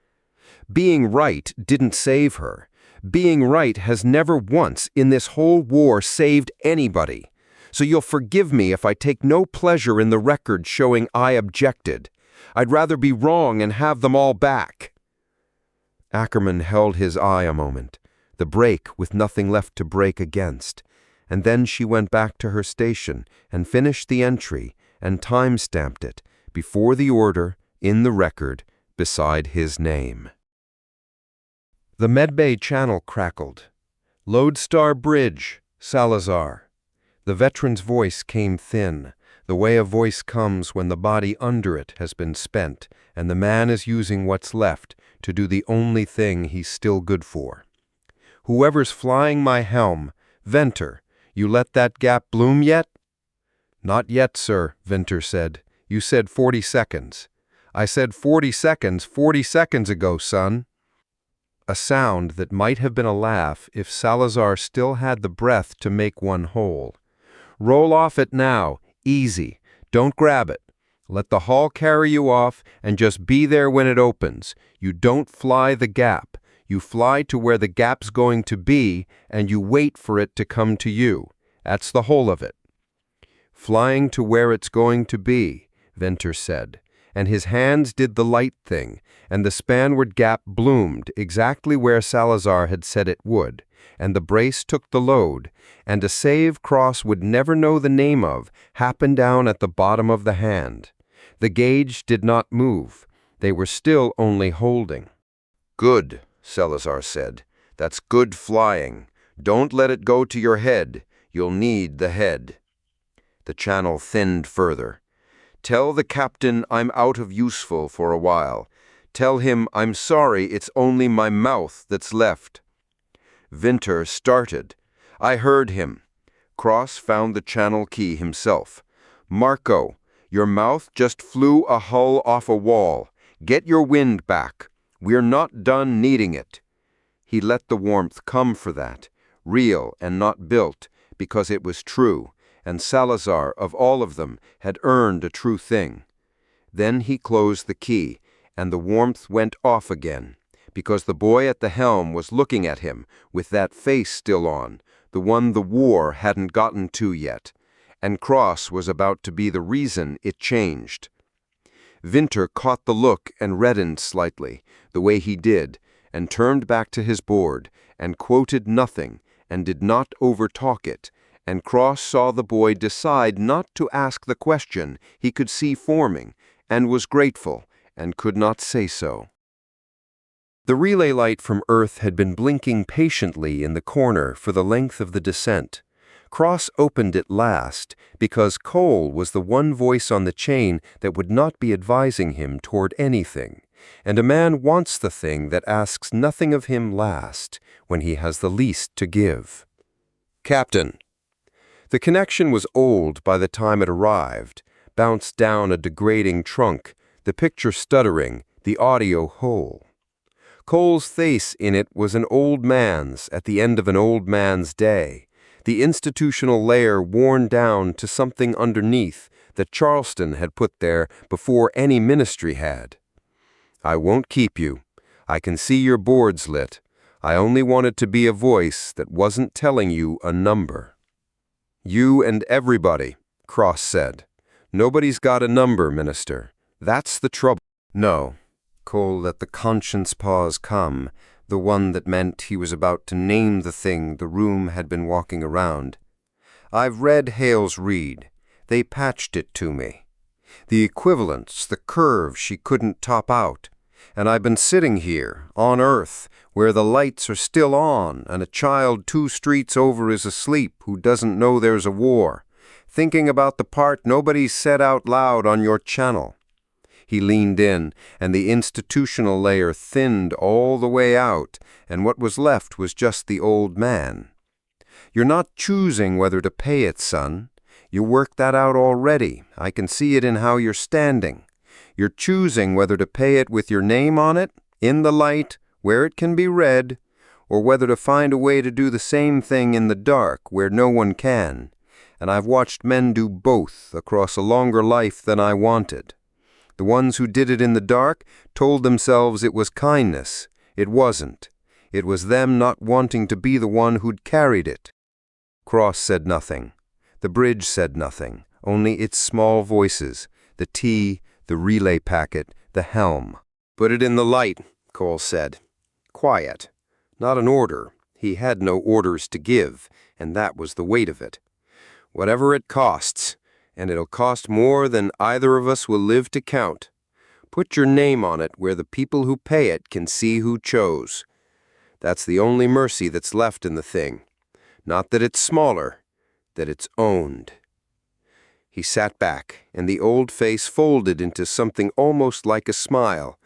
Being right didn't save her. Being right has never once in this whole war saved anybody. So you'll forgive me if I take no pleasure in the record showing I objected. I'd rather be wrong and have them all back. Ackerman held his eye a moment, the break with nothing left to break against, and then she went back to her station and finished the entry and time-stamped it before the order, in the record, beside his name. The Medbay Channel crackled. Lodestar Bridge, Salazar. The veteran's voice came thin, the way a voice comes when the body under it has been spent, and the man is using what's left to do the only thing he's still good for. Whoever's flying my helm, Venter, you let that gap bloom yet? Not yet, sir, Venter said. You said 40 seconds. I said 40 seconds 40 seconds ago, son. A sound that might have been a laugh if Salazar still had the breath to make one whole. Roll off it now, easy. Don't grab it. Let the hull carry you off and just be there when it opens. You don't fly the gap. You fly to where the gap's going to be and you wait for it to come to you. That's the whole of it. Flying to where it's going to be, Venter said, and his hands did the light thing, and the spanward gap bloomed exactly where Salazar had said it would, and the brace took the load, and a save Cross would never know the name of happened down at the bottom of the hand. The gauge did not move. They were still only holding. Good, Salazar said. That's good flying. Don't let it go to your head. You'll need the head. The channel thinned further. Tell the captain I'm out of useful for a while. Tell him I'm sorry it's only my mouth that's left. Venter started. I heard him. Cross found the channel key himself. Marco, your mouth just flew a hull off a wall. Get your wind back. We're not done needing it. He let the warmth come for that, real and not built, because it was true, and Salazar, of all of them, had earned a true thing. Then he closed the key, and the warmth went off again, because the boy at the helm was looking at him, with that face still on, the one the war hadn't gotten to yet, and Cross was about to be the reason it changed. Venter caught the look and reddened slightly, the way he did, and turned back to his board, and quoted nothing, and did not overtalk it, and Cross saw the boy decide not to ask the question he could see forming, and was grateful, and could not say so. The relay light from Earth had been blinking patiently in the corner for the length of the descent. Cross opened it last because Cole was the one voice on the chain that would not be advising him toward anything, and a man wants the thing that asks nothing of him last when he has the least to give. "Captain." The connection was old by the time it arrived, bounced down a degrading trunk, the picture stuttering, the audio whole. Cole's face in it was an old man's at the end of an old man's day, the institutional layer worn down to something underneath that Charleston had put there before any ministry had. "I won't keep you. I can see your board's lit. I only wanted to be a voice that wasn't telling you a number." "You and everybody," Cross said. "Nobody's got a number, Minister. That's the trouble." "No." Cole let the conscience pause come, the one that meant he was about to name the thing the room had been walking around. "I've read Hale's read. They patched it to me. The equivalents, the curve she couldn't top out. And I've been sitting here, on Earth, where the lights are still on and a child 2 streets over is asleep who doesn't know there's a war, thinking about the part nobody's said out loud on your channel." He leaned in, and the institutional layer thinned all the way out, and what was left was just the old man. "You're not choosing whether to pay it, son. You worked that out already. I can see it in how you're standing. You're choosing whether to pay it with your name on it, in the light, where it can be read, or whether to find a way to do the same thing in the dark, where no one can. And I've watched men do both across a longer life than I wanted. The ones who did it in the dark told themselves it was kindness. It wasn't. It was them not wanting to be the one who'd carried it." Cross said nothing. The bridge said nothing, only its small voices, the T, the relay packet, the helm. "Put it in the light," Cole said. Quiet. Not an order. He had no orders to give, and that was the weight of it. "Whatever it costs. And it'll cost more than either of us will live to count. Put your name on it where the people who pay it can see who chose. That's the only mercy that's left in the thing. Not that it's smaller, that it's owned." He sat back, and the old face folded into something almost like a smile,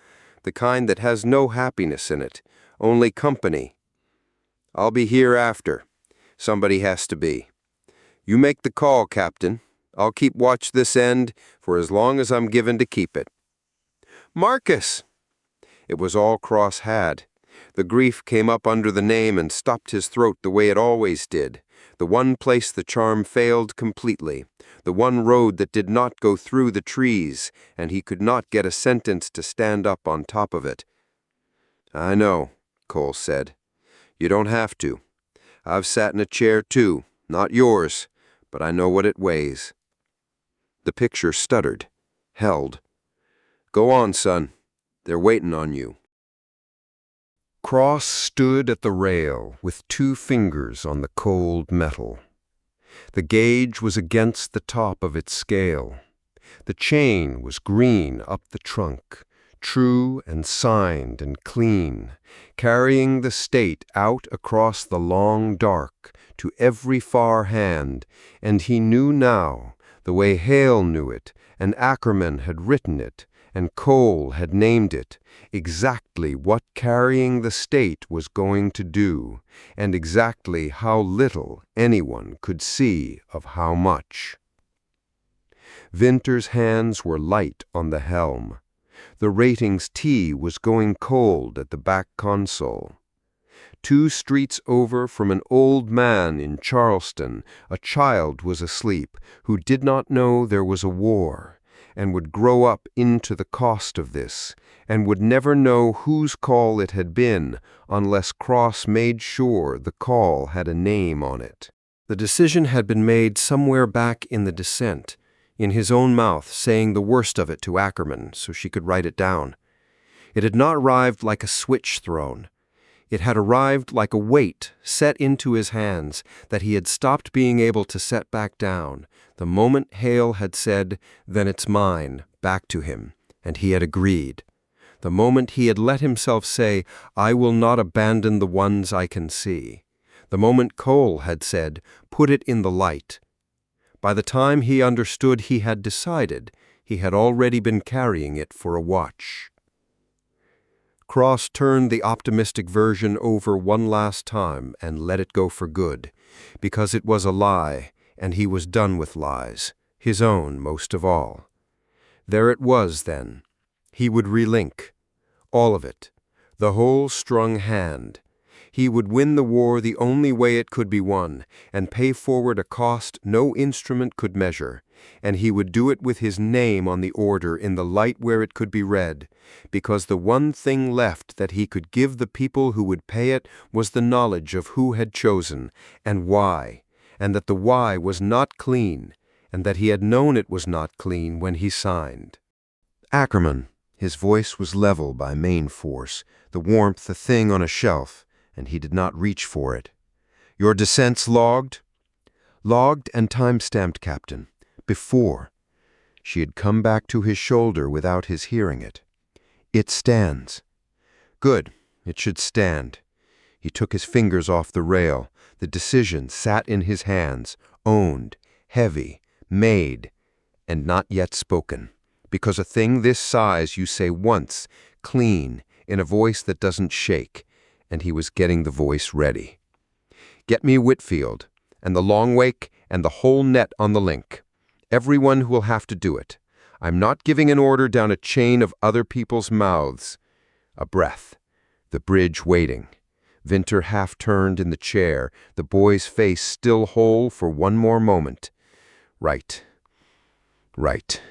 the kind that has no happiness in it, only company. "I'll be here after. Somebody has to be. You make the call, Captain. I'll keep watch this end for as long as I'm given to keep it." "Marcus!" It was all Cross had. The grief came up under the name and stopped his throat the way it always did, the one place the charm failed completely, the one road that did not go through the trees, and he could not get a sentence to stand up on top of it. "I know," Cole said. "You don't have to. I've sat in a chair too, not yours, but I know what it weighs." The picture stuttered, held. "Go on, son. They're waiting on you." Cross stood at the rail with 2 fingers on the cold metal. The gauge was against the top of its scale. The chain was green up the trunk, true and signed and clean, carrying the state out across the long dark to every far hand, and he knew now, the way Hale knew it, and Ackerman had written it, and Cole had named it, exactly what carrying the state was going to do, and exactly how little anyone could see of how much. Vinter's hands were light on the helm. The ratings T was going cold at the back console. 2 streets over from an old man in Charleston, a child was asleep who did not know there was a war, and would grow up into the cost of this, and would never know whose call it had been unless Cross made sure the call had a name on it. The decision had been made somewhere back in the descent, in his own mouth saying the worst of it to Ackerman so she could write it down. It had not arrived like a switch thrown. It had arrived like a weight set into his hands that he had stopped being able to set back down, the moment Hale had said, "Then it's mine," back to him, and he had agreed. The moment he had let himself say, "I will not abandon the ones I can see." The moment Cole had said, "Put it in the light." By the time he understood he had decided, he had already been carrying it for a watch. Cross turned the optimistic version over one last time and let it go for good, because it was a lie, and he was done with lies, his own most of all. There it was, then. He would relink. All of it. The whole strung hand. He would win the war the only way it could be won, and pay forward a cost no instrument could measure, and he would do it with his name on the order in the light where it could be read, because the one thing left that he could give the people who would pay it was the knowledge of who had chosen, and why, and that the why was not clean, and that he had known it was not clean when he signed. Ackerman. His voice was level by main force, the warmth a thing on a shelf, and he did not reach for it. "Your descent's logged?" "Logged and time-stamped, Captain. Before." She had come back to his shoulder without his hearing it. "It stands." "Good. It should stand." He took his fingers off the rail. The decision sat in his hands, owned, heavy, made, and not yet spoken. Because a thing this size you say once, clean, in a voice that doesn't shake, and he was getting the voice ready. "Get me Whitfield, and the long wake, and the whole net on the link. Everyone who will have to do it. I'm not giving an order down a chain of other people's mouths." A breath. The bridge waiting. Vinter half-turned in the chair, the boy's face still whole for one more moment. Right. Right.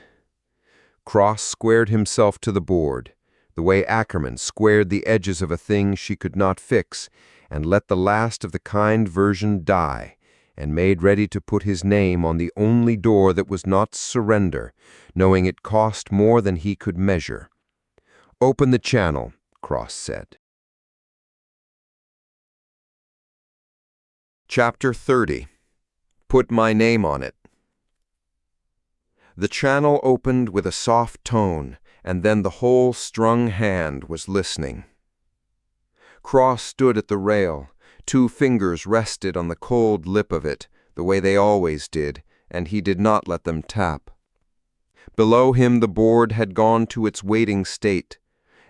Cross squared himself to the board, the way Ackerman squared the edges of a thing she could not fix, and let the last of the kind version die, and made ready to put his name on the only door that was not surrender, knowing it cost more than he could measure. "Open the channel," Cross said. Chapter 30. Put my name on it. The channel opened with a soft tone, and then the whole strung hand was listening. Cross stood at the rail. 2 fingers rested on the cold lip of it, the way they always did, and he did not let them tap. Below him the board had gone to its waiting state.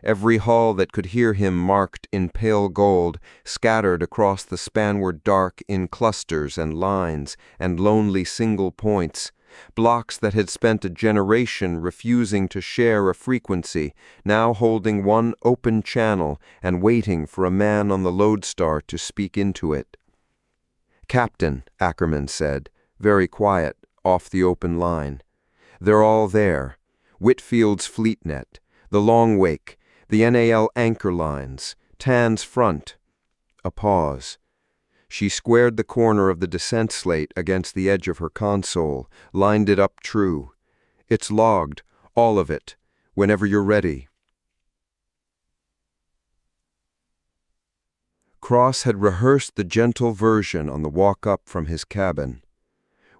Every hull that could hear him marked in pale gold, scattered across the spanward dark in clusters and lines and lonely single points, blocks that had spent a generation refusing to share a frequency, now holding one open channel and waiting for a man on the lodestar to speak into it. "Captain," Ackerman said, very quiet, off the open line. "They're all there. Whitfield's fleet net, the long wake, the NAL anchor lines, Tan's front." A pause. She squared the corner of the descent slate against the edge of her console, lined it up true. "It's logged, all of it, whenever you're ready." Cross had rehearsed the gentle version on the walk up from his cabin.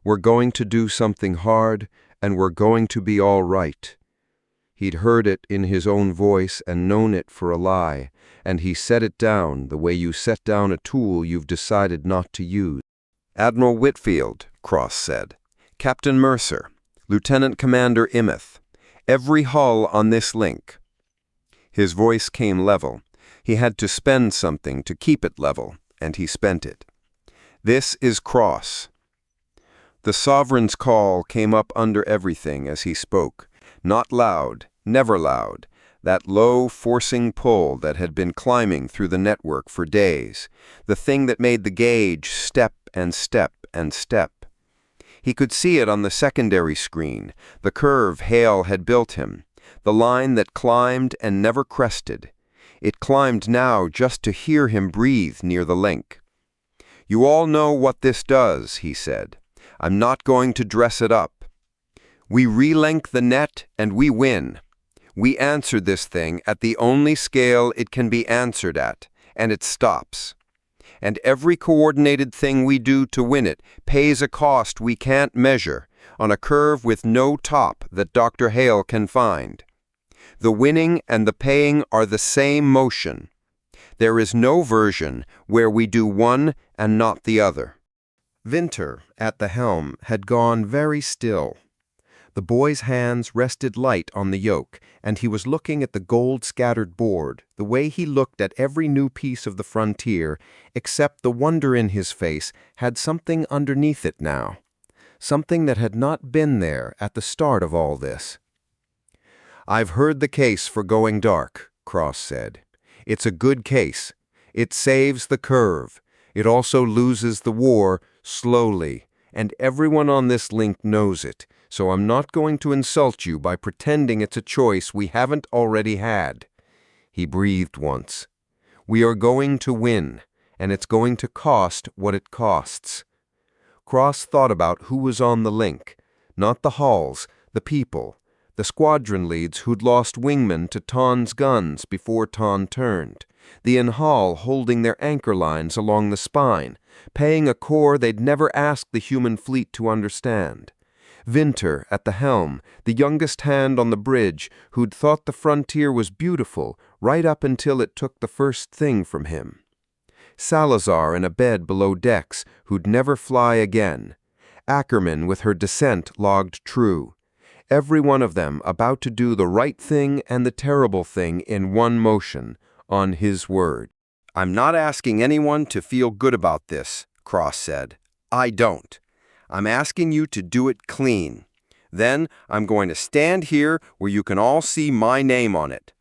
"We're going to do something hard, and we're going to be all right." He'd heard it in his own voice and known it for a lie, and he set it down the way you set down a tool you've decided not to use. "Admiral Whitfield," Cross said. "Captain Mercer. Lieutenant Commander Imeth. Every hull on this link." His voice came level. He had to spend something to keep it level, and he spent it. "This is Cross." The Sovereign's call came up under everything as he spoke, not loud, never loud, that low, forcing pull that had been climbing through the network for days, the thing that made the gauge step and step and step. He could see it on the secondary screen, the curve Hale had built him, the line that climbed and never crested. It climbed now just to hear him breathe near the link. "You all know what this does," he said. "I'm not going to dress it up. We relink the net and we win. We answer this thing at the only scale it can be answered at, and it stops. And every coordinated thing we do to win it pays a cost we can't measure, on a curve with no top that Dr. Hale can find. The winning and the paying are the same motion. There is no version where we do one and not the other." Winter, at the helm, had gone very still. The boy's hands rested light on the yoke, and he was looking at the gold-scattered board, the way he looked at every new piece of the frontier, except the wonder in his face had something underneath it now, something that had not been there at the start of all this. "I've heard the case for going dark," Cross said. "It's a good case. It saves the curve. It also loses the war slowly, and everyone on this link knows it. So I'm not going to insult you by pretending it's a choice we haven't already had." He breathed once. "We are going to win, and it's going to cost what it costs." Cross thought about who was on the link, not the hulls, the people, the squadron leads who'd lost wingmen to Ton's guns before Ton turned, the in Hull holding their anchor lines along the spine, paying a corps they'd never asked the human fleet to understand. Winter at the helm, the youngest hand on the bridge, who'd thought the frontier was beautiful right up until it took the first thing from him. Salazar in a bed below decks, who'd never fly again. Ackerman with her descent logged true. Every one of them about to do the right thing and the terrible thing in one motion, on his word. "I'm not asking anyone to feel good about this," Cross said. "I don't. I'm asking you to do it clean. Then I'm going to stand here where you can all see my name on it."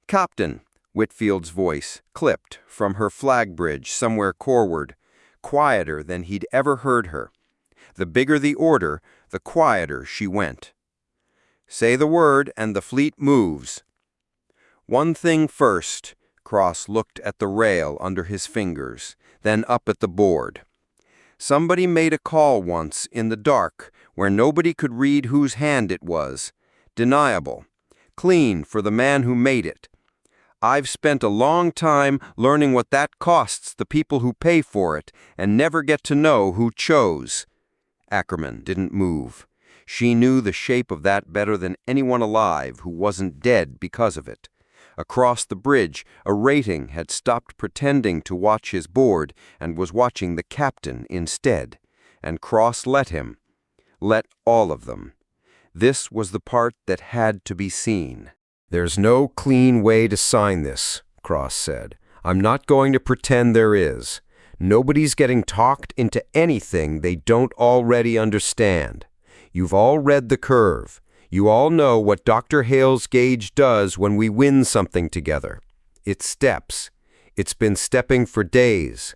"Captain," Whitfield's voice clipped from her flag bridge somewhere corward, quieter than he'd ever heard her. The bigger the order, the quieter she went. "Say the word and the fleet moves." "One thing first." Cross looked at the rail under his fingers, then up at the board. "Somebody made a call once in the dark where nobody could read whose hand it was. Deniable. Clean for the man who made it. I've spent a long time learning what that costs the people who pay for it and never get to know who chose." Ackerman didn't move. She knew the shape of that better than anyone alive who wasn't dead because of it. Across the bridge, a rating had stopped pretending to watch his board and was watching the captain instead. And Cross let him. Let all of them. This was the part that had to be seen. "There's no clean way to sign this," Cross said. "I'm not going to pretend there is. Nobody's getting talked into anything they don't already understand. You've all read the curve. You all know what Dr. Hale's gauge does when we win something together. It steps. It's been stepping for days."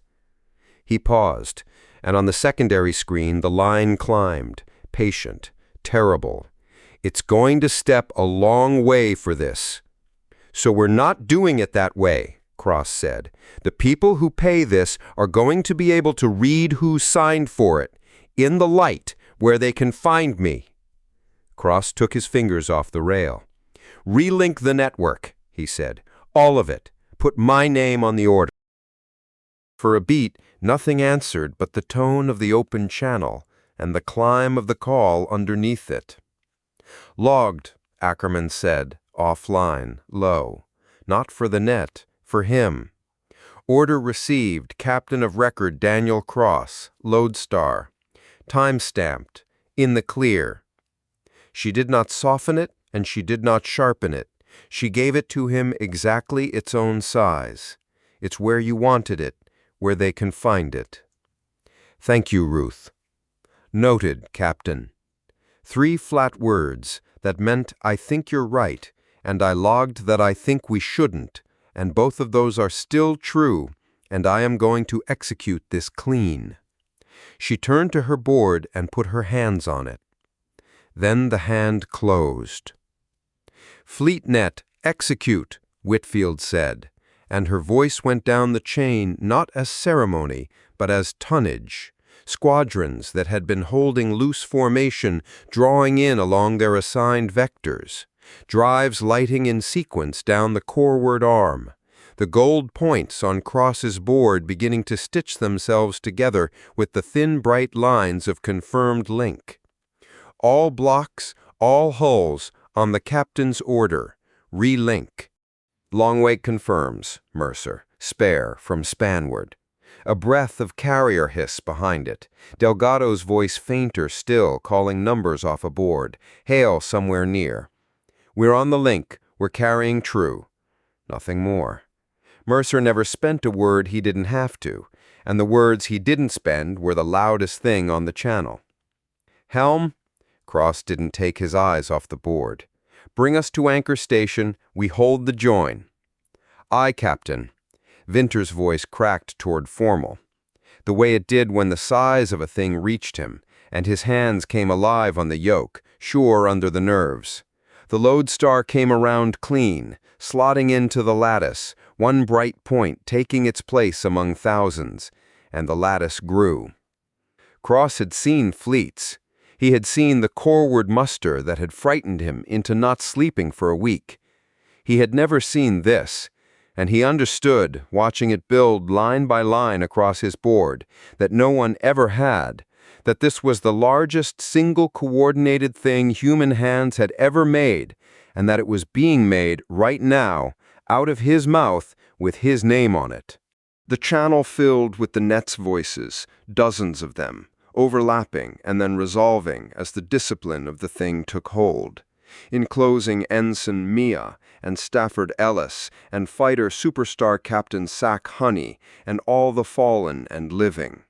He paused, and on the secondary screen the line climbed, patient, terrible. "It's going to step a long way for this." "So we're not doing it that way," Cross said. "The people who pay this are going to be able to read who signed for it, in the light, where they can find me." Cross took his fingers off the rail. "Relink the network," he said. "All of it. Put my name on the order." For a beat, nothing answered but the tone of the open channel and the climb of the call underneath it. "Logged," Ackerman said, offline, low. "Not for the net, for him. Order received, Captain of Record Daniel Cross, Lodestar. Time-stamped, in the clear." She did not soften it, and she did not sharpen it. She gave it to him exactly its own size. "It's where you wanted it, where they can find it." "Thank you, Ruth." "Noted, Captain." 3 flat words that meant "I think you're right," and "I logged that I think we shouldn't," and both of those are still true, and I am going to execute this clean. She turned to her board and put her hands on it. Then the hand closed. "FleetNet, execute," Whitfield said, and her voice went down the chain not as ceremony, but as tonnage. Squadrons that had been holding loose formation drawing in along their assigned vectors. Drives lighting in sequence down the coreward arm. The gold points on Cross's board beginning to stitch themselves together with the thin bright lines of confirmed link. All blocks, all hulls, on the captain's order, Relink. Longwake confirms, Mercer. Spare from spanward. A breath of carrier hiss behind it. Delgado's voice fainter still, calling numbers off a board. Hail somewhere near. We're on the link. We're carrying true. Nothing more. Mercer never spent a word he didn't have to, and the words he didn't spend were the loudest thing on the channel. Helm? Cross didn't take his eyes off the board. Bring us to anchor station. We hold the join. Aye, Captain. Vinter's voice cracked toward formal, the way it did when the size of a thing reached him, and his hands came alive on the yoke, sure under the nerves. The lodestar came around clean, slotting into the lattice, one bright point taking its place among thousands, and the lattice grew. Cross had seen fleets. He had seen the corward muster that had frightened him into not sleeping for a week. He had never seen this, and he understood, watching it build line by line across his board, that no one ever had, that this was the largest single coordinated thing human hands had ever made, and that it was being made right now, out of his mouth, with his name on it. The channel filled with the net's voices, dozens of them, overlapping and then resolving as the discipline of the thing took hold. Enclosing Ensign Mia and Stafford Ellis and fighter superstar Captain Sack Honey and all the fallen and living.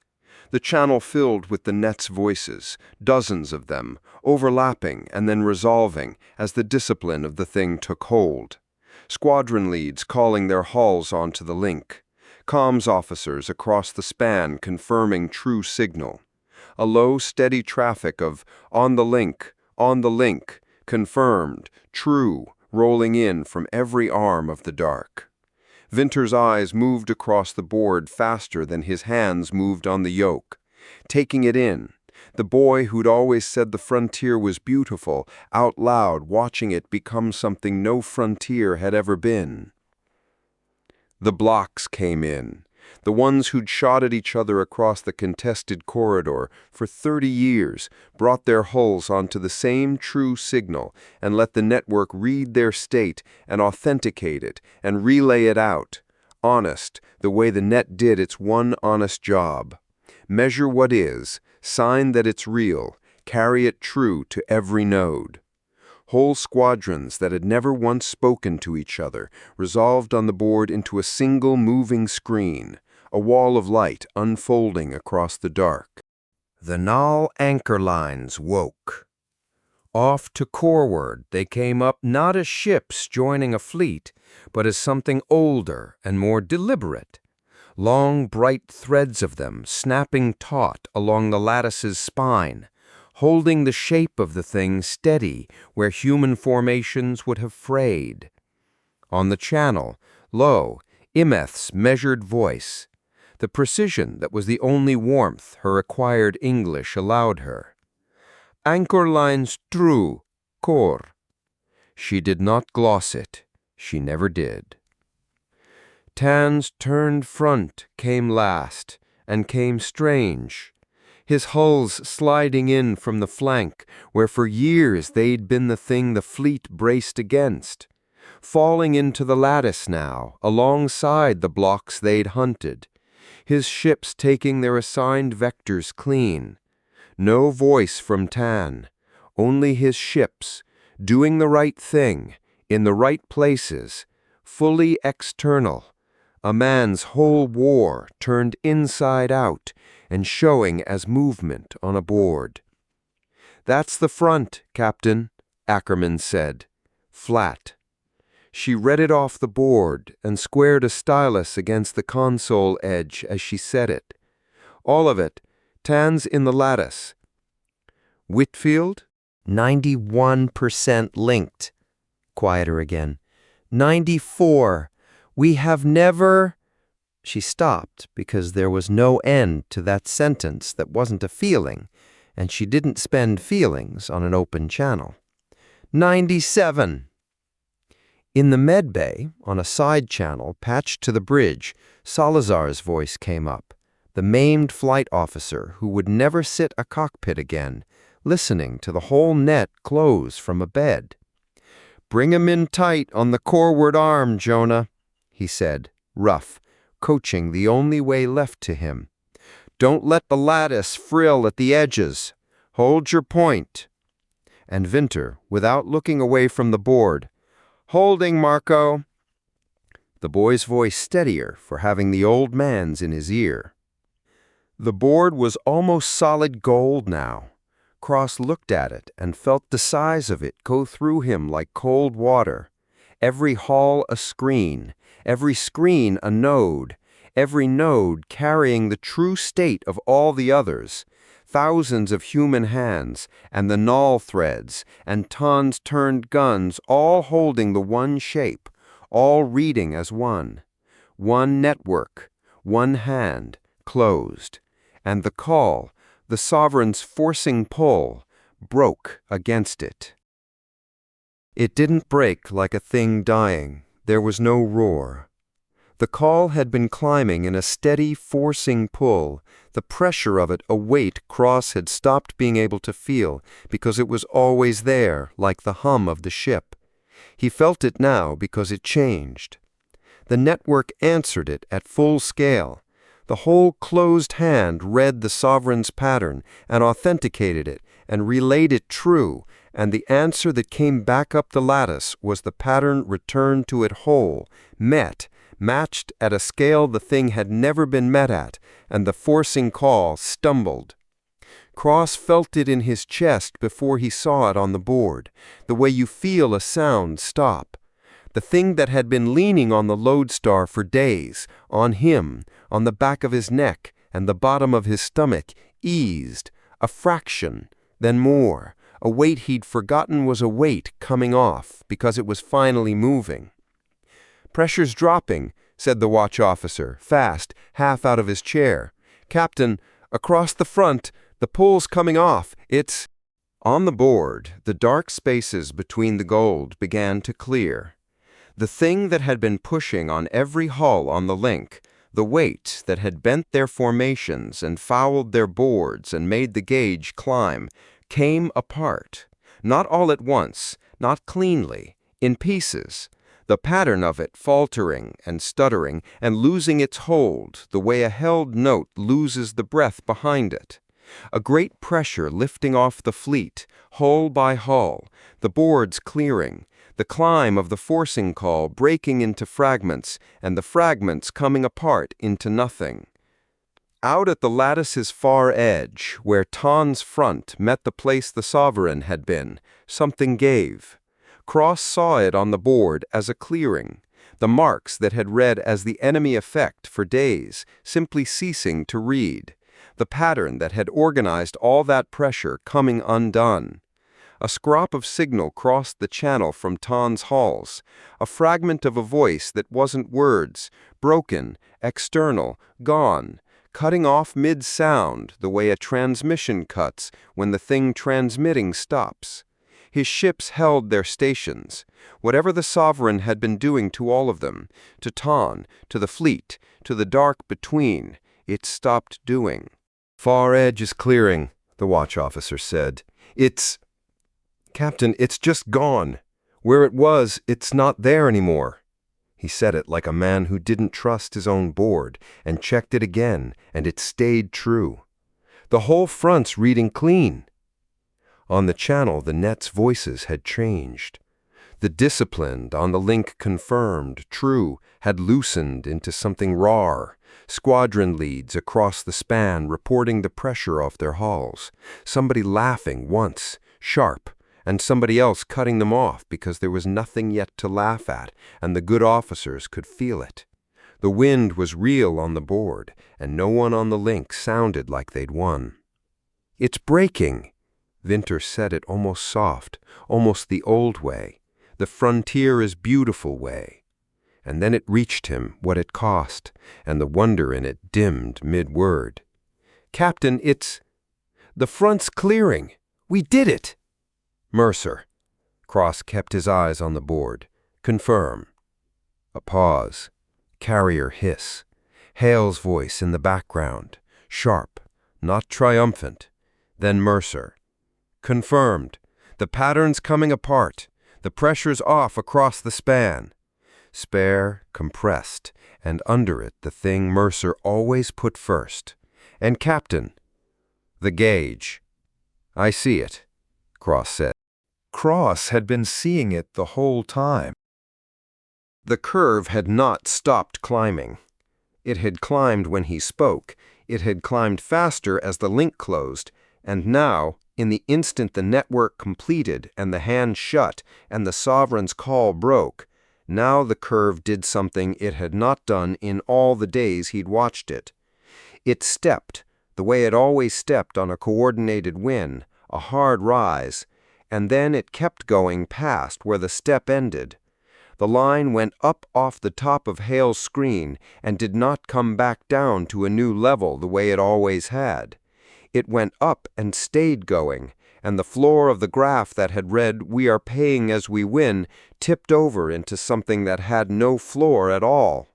The channel filled with the net's voices, dozens of them, overlapping and then resolving as the discipline of the thing took hold. Squadron leads calling their hulls onto the link. Comms officers across the span confirming true signal. A low, steady traffic of on the link, confirmed, true, rolling in from every arm of the dark. Vinter's eyes moved across the board faster than his hands moved on the yoke, taking it in. The boy who'd always said the frontier was beautiful, out loud watching it become something no frontier had ever been. The blocks came in. The ones who'd shot at each other across the contested corridor for 30 years brought their hulls onto the same true signal and let the network read their state and authenticate it and relay it out. Honest, the way the net did its one honest job. Measure what is, sign that it's real, carry it true to every node. Whole squadrons that had never once spoken to each other resolved on the board into a single moving screen, a wall of light unfolding across the dark. The Null anchor lines woke. Off to corward they came up not as ships joining a fleet, but as something older and more deliberate. Long, bright threads of them snapping taut along the lattice's spine, holding the shape of the thing steady where human formations would have frayed. On the channel, low, Imeth's measured voice, the precision that was the only warmth her acquired English allowed her. Anchor lines true, cor. She did not gloss it. She never did. Tan's turned front came last, and came strange. His hulls sliding in from the flank, where for years they'd been the thing the fleet braced against. Falling into the lattice now, alongside the blocks they'd hunted. His ships taking their assigned vectors clean. No voice from Tan, only his ships, doing the right thing, in the right places, fully external. A man's whole war turned inside out and showing as movement on a board. That's the front, Captain, Ackerman said, flat. She read it off the board and squared a stylus against the console edge as she said it. All of it, Tan's in the lattice. Whitfield? 91% linked. Quieter again. 94. We have never... She stopped because there was no end to that sentence that wasn't a feeling, and she didn't spend feelings on an open channel. 97. In the med bay, on a side channel patched to the bridge, Salazar's voice came up, the maimed flight officer who would never sit a cockpit again, listening to the whole net close from a bed. "Bring 'em in tight on the corward arm, Jonah," he said, rough, coaching the only way left to him. "Don't let the lattice frill at the edges. Hold your point." And Vinter, without looking away from the board, "Holding, Marco." The boy's voice steadier for having the old man's in his ear. The board was almost solid gold now. Cross looked at it and felt the size of it go through him like cold water. Every hull a screen, every screen a node, every node carrying the true state of all the others, thousands of human hands, and the null threads, and tons turned guns, all holding the one shape, all reading as one. One network, one hand, closed. And the call, the sovereign's forcing pull, broke against it. It didn't break like a thing dying. There was no roar. The call had been climbing in a steady, forcing pull, the pressure of it a weight Cross had stopped being able to feel because it was always there, like the hum of the ship. He felt it now because it changed. The network answered it at full scale. The whole closed hand read the sovereign's pattern and authenticated it and relayed it true, and the answer that came back up the lattice was the pattern returned to it whole, matched at a scale the thing had never been met at, and the forcing call stumbled. Cross felt it in his chest before he saw it on the board, the way you feel a sound stop. The thing that had been leaning on the lodestar for days, on him, on the back of his neck and the bottom of his stomach, eased, a fraction, then more. A weight he'd forgotten was a weight coming off because it was finally moving. "Pressure's dropping," said the watch officer, fast, half out of his chair. "Captain, across the front, the pull's coming off. It's—" On the board, the dark spaces between the gold began to clear. The thing that had been pushing on every hull on the link, the weight that had bent their formations and fouled their boards and made the gauge climb, came apart. Not all at once, not cleanly, in pieces. The pattern of it faltering and stuttering and losing its hold the way a held note loses the breath behind it. A great pressure lifting off the fleet, hull by hull, the boards clearing, the climb of the forcing call breaking into fragments, and the fragments coming apart into nothing. Out at the lattice's far edge, where Ton's front met the place the sovereign had been, something gave. Cross saw it on the board as a clearing, the marks that had read as the enemy effect for days, simply ceasing to read, the pattern that had organized all that pressure coming undone. A scrap of signal crossed the channel from Ton's halls, a fragment of a voice that wasn't words, broken, external, gone, cutting off mid-sound the way a transmission cuts when the thing transmitting stops. His ships held their stations. Whatever the sovereign had been doing to all of them, to Ton, to the fleet, to the dark between, it stopped doing. "Far edge is clearing," the watch officer said. "Captain, it's just gone. Where it was, it's not there anymore." He said it like a man who didn't trust his own board, and checked it again, and it stayed true. "The whole front's reading clean." On the channel, the net's voices had changed. The disciplined, on the link confirmed, true, had loosened into something raw. Squadron leads across the span reporting the pressure off their hulls. Somebody laughing once, sharp, and somebody else cutting them off because there was nothing yet to laugh at, and the good officers could feel it. The wind was real on the board, and no one on the link sounded like they'd won. "It's breaking." Vinter said it almost soft, almost the old way. The frontier is beautiful way. And then it reached him what it cost, and the wonder in it dimmed mid-word. "Captain, the front's clearing. We did it." "Mercer." Cross kept his eyes on the board. "Confirm." A pause. Carrier hiss. Hale's voice in the background. Sharp, not triumphant. Then Mercer. "Confirmed. The pattern's coming apart. The pressure's off across the span. Spare, compressed, and under it the thing Mercer always put first. And Captain, the gauge. I see it, Cross said. Cross had been seeing it the whole time. The curve had not stopped climbing. It had climbed when he spoke. It had climbed faster as the link closed, and now, in the instant the network completed and the hand shut and the Sovereign's call broke, now the curve did something it had not done in all the days he'd watched it. It stepped, the way it always stepped on a coordinated win, a hard rise, and then it kept going past where the step ended. The line went up off the top of Hale's screen and did not come back down to a new level the way it always had. It went up and stayed going, and the floor of the graph that had read, "We are paying as we win," tipped over into something that had no floor at all.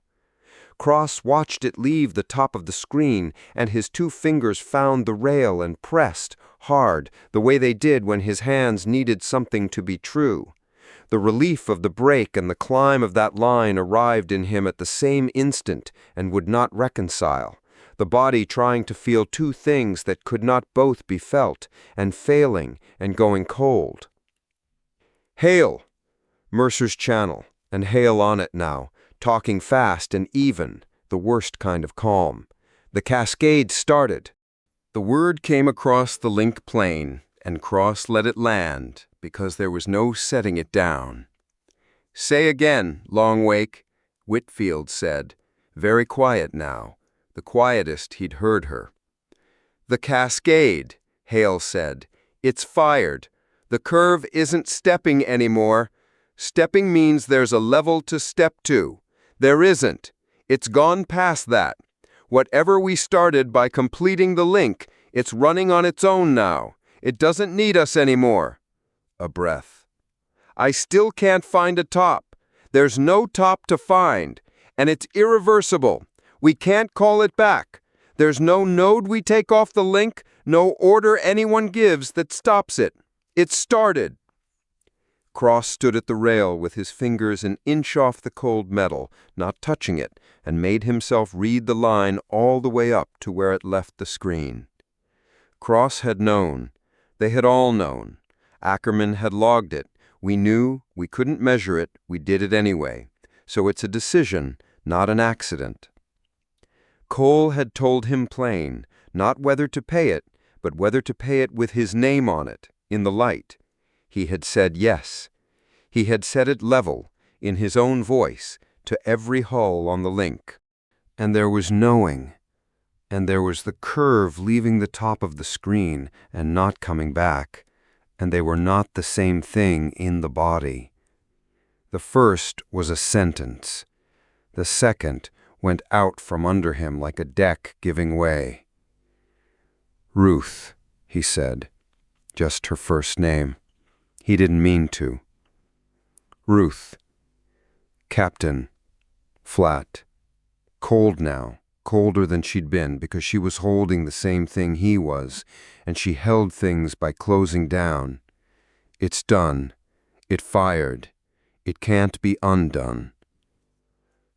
Cross watched it leave the top of the screen, and his two fingers found the rail and pressed, hard, the way they did when his hands needed something to be true. The relief of the break and the climb of that line arrived in him at the same instant and would not reconcile, the body trying to feel two things that could not both be felt, and failing and going cold. Hale! Mercer's channel, and Hale on it now, talking fast and even, the worst kind of calm. The cascade started. The word came across the link plane, and Cross let it land, because there was no setting it down. "Say again, Longwake," Whitfield said, very quiet now, the quietest he'd heard her. "The cascade," Hale said. "It's fired. The curve isn't stepping anymore. Stepping means there's a level to step to. There isn't. It's gone past that. Whatever we started by completing the link, it's running on its own now. It doesn't need us anymore." A breath. "I still can't find a top. There's no top to find, and it's irreversible. We can't call it back. There's no node we take off the link, no order anyone gives that stops it. It started." Cross stood at the rail with his fingers an inch off the cold metal, not touching it, and made himself read the line all the way up to where it left the screen. Cross had known. They had all known. Ackerman had logged it. We knew, we couldn't measure it, we did it anyway. So it's a decision, not an accident. Cole had told him plain, not whether to pay it, but whether to pay it with his name on it, in the light. He had said yes. He had said it level, in his own voice, to every hull on the link. And there was knowing. And there was the curve leaving the top of the screen and not coming back. And they were not the same thing in the body. The first was a sentence. The second went out from under him like a deck giving way. "Ruth," he said, just her first name. He didn't mean to. "Ruth." Captain. Flat. Cold now, colder than she'd been because she was holding the same thing he was, and she held things by closing down. "It's done. It fired. It can't be undone."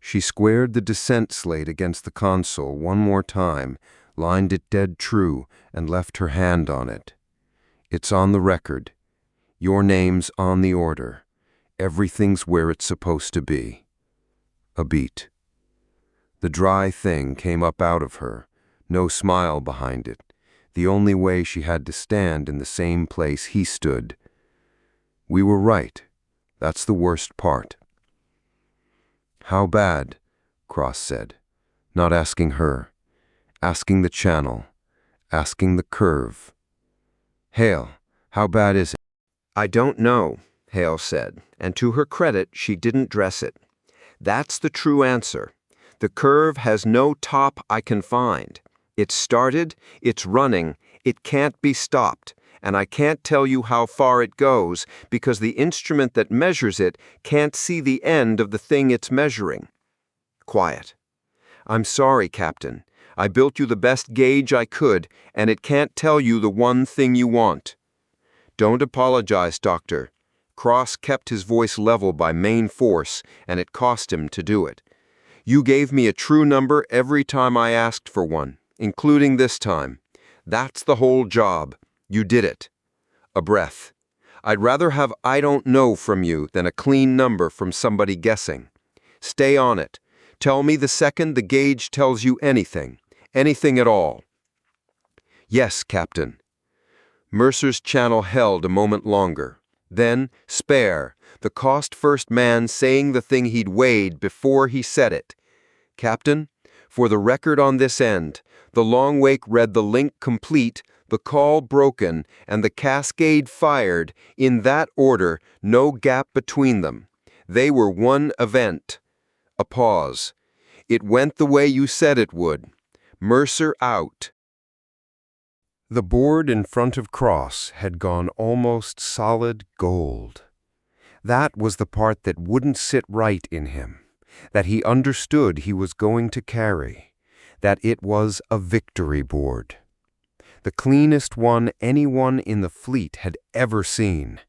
She squared the descent slate against the console one more time, lined it dead true, and left her hand on it. "It's on the record. Your name's on the order. Everything's where it's supposed to be." A beat. The dry thing came up out of her, no smile behind it, the only way she had to stand in the same place he stood. "We were right. That's the worst part." "How bad?" Cross said, not asking her, asking the channel, asking the curve. "Hale, how bad is it?" "I don't know," Hale said, and to her credit, she didn't dress it. "That's the true answer. The curve has no top I can find. It's started, it's running, it can't be stopped, and I can't tell you how far it goes because the instrument that measures it can't see the end of the thing it's measuring." Quiet. "I'm sorry, Captain. I built you the best gauge I could, and it can't tell you the one thing you want." "Don't apologize, Doctor. Cross kept his voice level by main force, and it cost him to do it. You gave me a true number every time I asked for one, including this time. That's the whole job. You did it. A breath. I'd rather have I don't know from you than a clean number from somebody guessing. Stay on it. Tell me the second the gauge tells you anything. Anything at all. Yes, Captain. Mercer's channel held a moment longer. Then, spare, the cost-first man saying the thing he'd weighed before he said it. Captain, for the record on this end, the long wake read the link complete, the call broken, and the cascade fired, in that order, no gap between them. They were one event. A pause. It went the way you said it would. Mercer out. The board in front of Cross had gone almost solid gold. That was the part that wouldn't sit right in him, that he understood he was going to carry, that it was a victory board. The cleanest one anyone in the fleet had ever seen.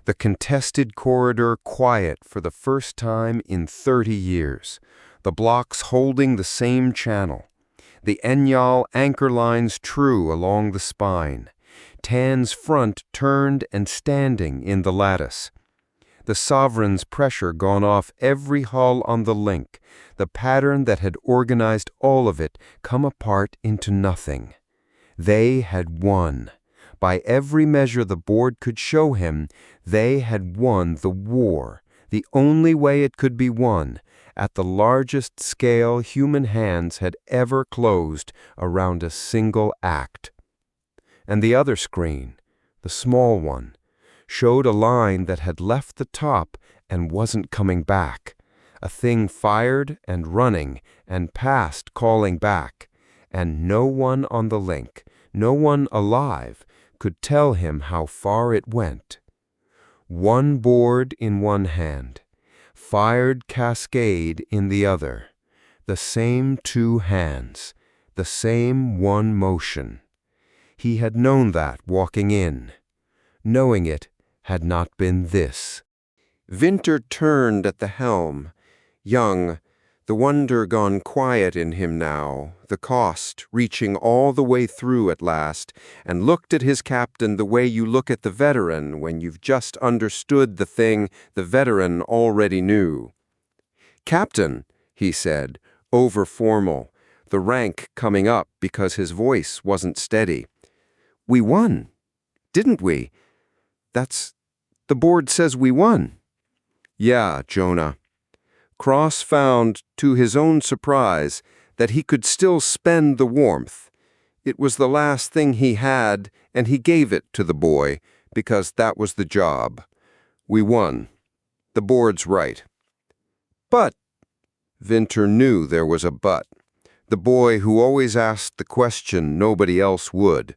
The contested corridor quiet for the first time in 30 years. The blocks holding the same channel. The Enyal anchor lines true along the spine. Tan's front turned and standing in the lattice. The Sovereign's pressure gone off every hull on the link, the pattern that had organized all of it come apart into nothing. They had won. By every measure the board could show him, they had won the war, the only way it could be won, at the largest scale human hands had ever closed around a single act. And the other screen, the small one, showed a line that had left the top and wasn't coming back, a thing fired and running and past calling back, and no one on the link, no one alive, could tell him how far it went. One board in one hand, fired cascade in the other, the same two hands, the same one motion. He had known that walking in. Knowing it had not been this. Winter turned at the helm, young, the wonder gone quiet in him now, the cost reaching all the way through at last, and looked at his captain the way you look at the veteran when you've just understood the thing the veteran already knew. Captain, he said, over-formal, the rank coming up because his voice wasn't steady. We won, didn't we? The board says we won. Yeah, Jonah. Cross found, to his own surprise, that he could still spend the warmth. It was the last thing he had, and he gave it to the boy, because that was the job. We won. The board's right. But, Winter knew there was a but. The boy who always asked the question nobody else would.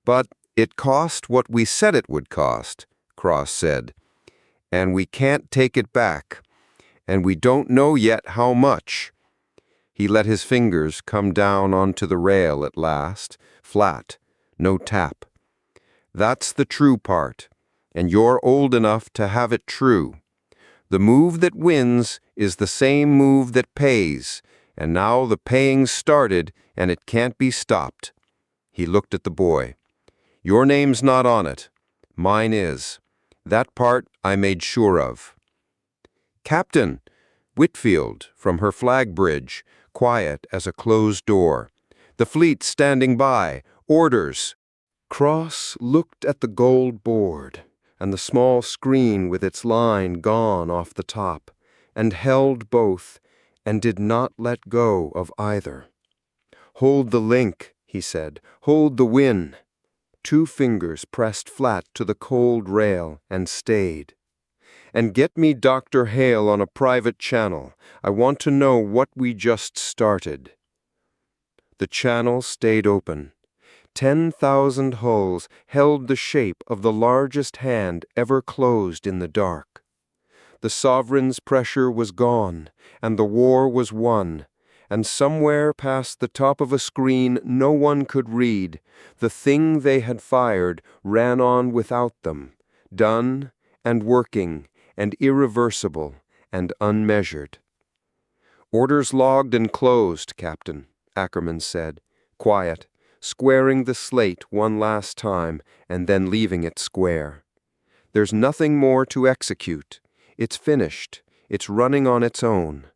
But it cost what we said it would cost, Cross said. And we can't take it back. And we don't know yet how much. He let his fingers come down onto the rail at last, flat, no tap. That's the true part, and you're old enough to have it true. The move that wins is the same move that pays, and now the paying's started, and it can't be stopped. He looked at the boy. Your name's not on it. Mine is. That part I made sure of. Captain, Whitfield, from her flag bridge, quiet as a closed door. The fleet standing by. Orders. Cross looked at the gold board, and the small screen with its line gone off the top, and held both, and did not let go of either. Hold the link, he said. Hold the win. 2 fingers pressed flat to the cold rail and stayed. And get me Dr. Hale on a private channel. I want to know what we just started. The channel stayed open. 10,000 hulls held the shape of the largest hand ever closed in the dark. The Sovereign's pressure was gone, and the war was won. And somewhere past the top of a screen no one could read, the thing they had fired ran on without them, done and working and irreversible and unmeasured. "Orders logged and closed, Captain," Ackerman said, quiet, squaring the slate one last time and then leaving it square. "There's nothing more to execute. It's finished. It's running on its own."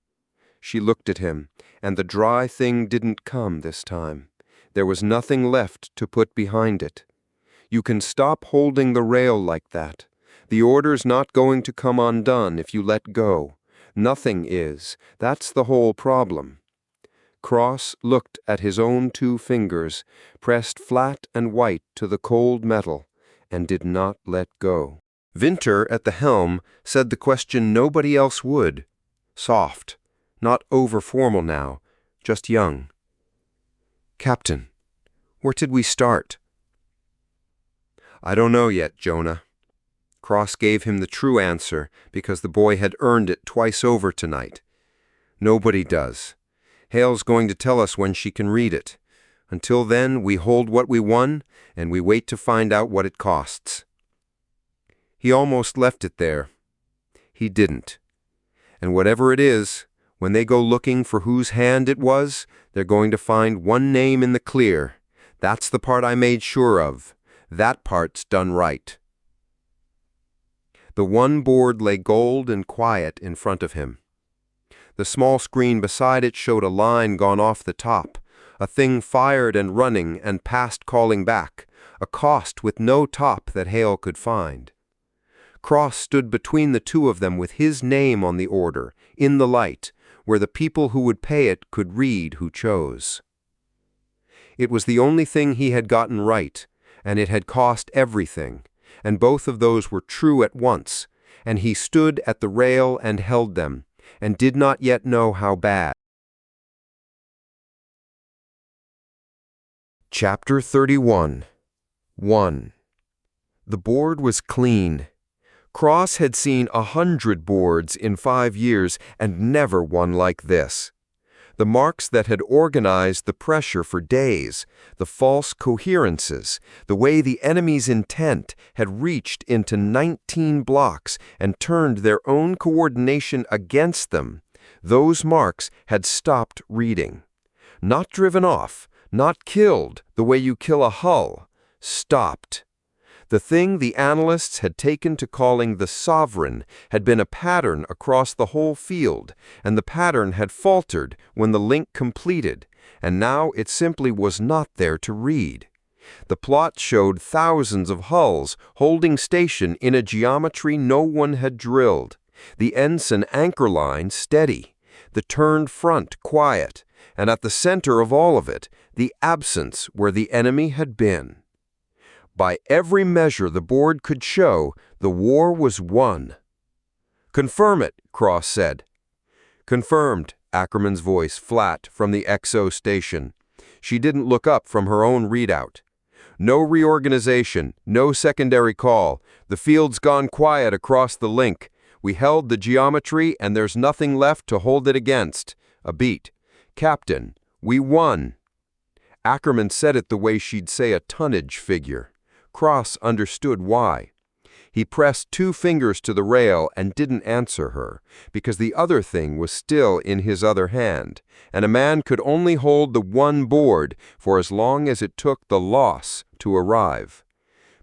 She looked at him, and the dry thing didn't come this time. There was nothing left to put behind it. "You can stop holding the rail like that. The order's not going to come undone if you let go. Nothing is. That's the whole problem." Cross looked at his own 2 fingers, pressed flat and white to the cold metal, and did not let go. Winter at the helm said the question nobody else would. Soft, not over-formal now, just young. "Captain, where did we start?" "I don't know yet, Jonah." Cross gave him the true answer because the boy had earned it twice over tonight. "Nobody does. Hale's going to tell us when she can read it. Until then, we hold what we won, and we wait to find out what it costs." He almost left it there. He didn't. And whatever it is, when they go looking for whose hand it was, they're going to find one name in the clear. That's the part I made sure of. That part's done right. The one board lay gold and quiet in front of him. The small screen beside it showed a line gone off the top, a thing fired and running and past calling back, a cost with no top that Hale could find. Cross stood between the 2 of them with his name on the order, in the light, where the people who would pay it could read who chose. It was the only thing he had gotten right, and it had cost everything, and both of those were true at once, and he stood at the rail and held them, and did not yet know how bad. Chapter 31. 1. The board was clean. Cross had seen 100 boards in 5 years and never one like this. The marks that had organized the pressure for days, the false coherences, the way the enemy's intent had reached into 19 blocks and turned their own coordination against them, those marks had stopped reading. Not driven off, not killed the way you kill a hull, stopped. The thing the analysts had taken to calling the sovereign had been a pattern across the whole field, and the pattern had faltered when the link completed, and now it simply was not there to read. The plot showed thousands of hulls holding station in a geometry no one had drilled, the ensign anchor line steady, the turned front quiet, and at the center of all of it, the absence where the enemy had been. By every measure the board could show, the war was won. "Confirm it," Cross said. "Confirmed," Ackerman's voice flat from the XO station. She didn't look up from her own readout. "No reorganization, no secondary call. The field's gone quiet across the link. We held the geometry and there's nothing left to hold it against. A beat. Captain, we won." Ackerman said it the way she'd say a tonnage figure. Cross understood why. He pressed 2 fingers to the rail and didn't answer her, because the other thing was still in his other hand, and a man could only hold the one board for as long as it took the loss to arrive.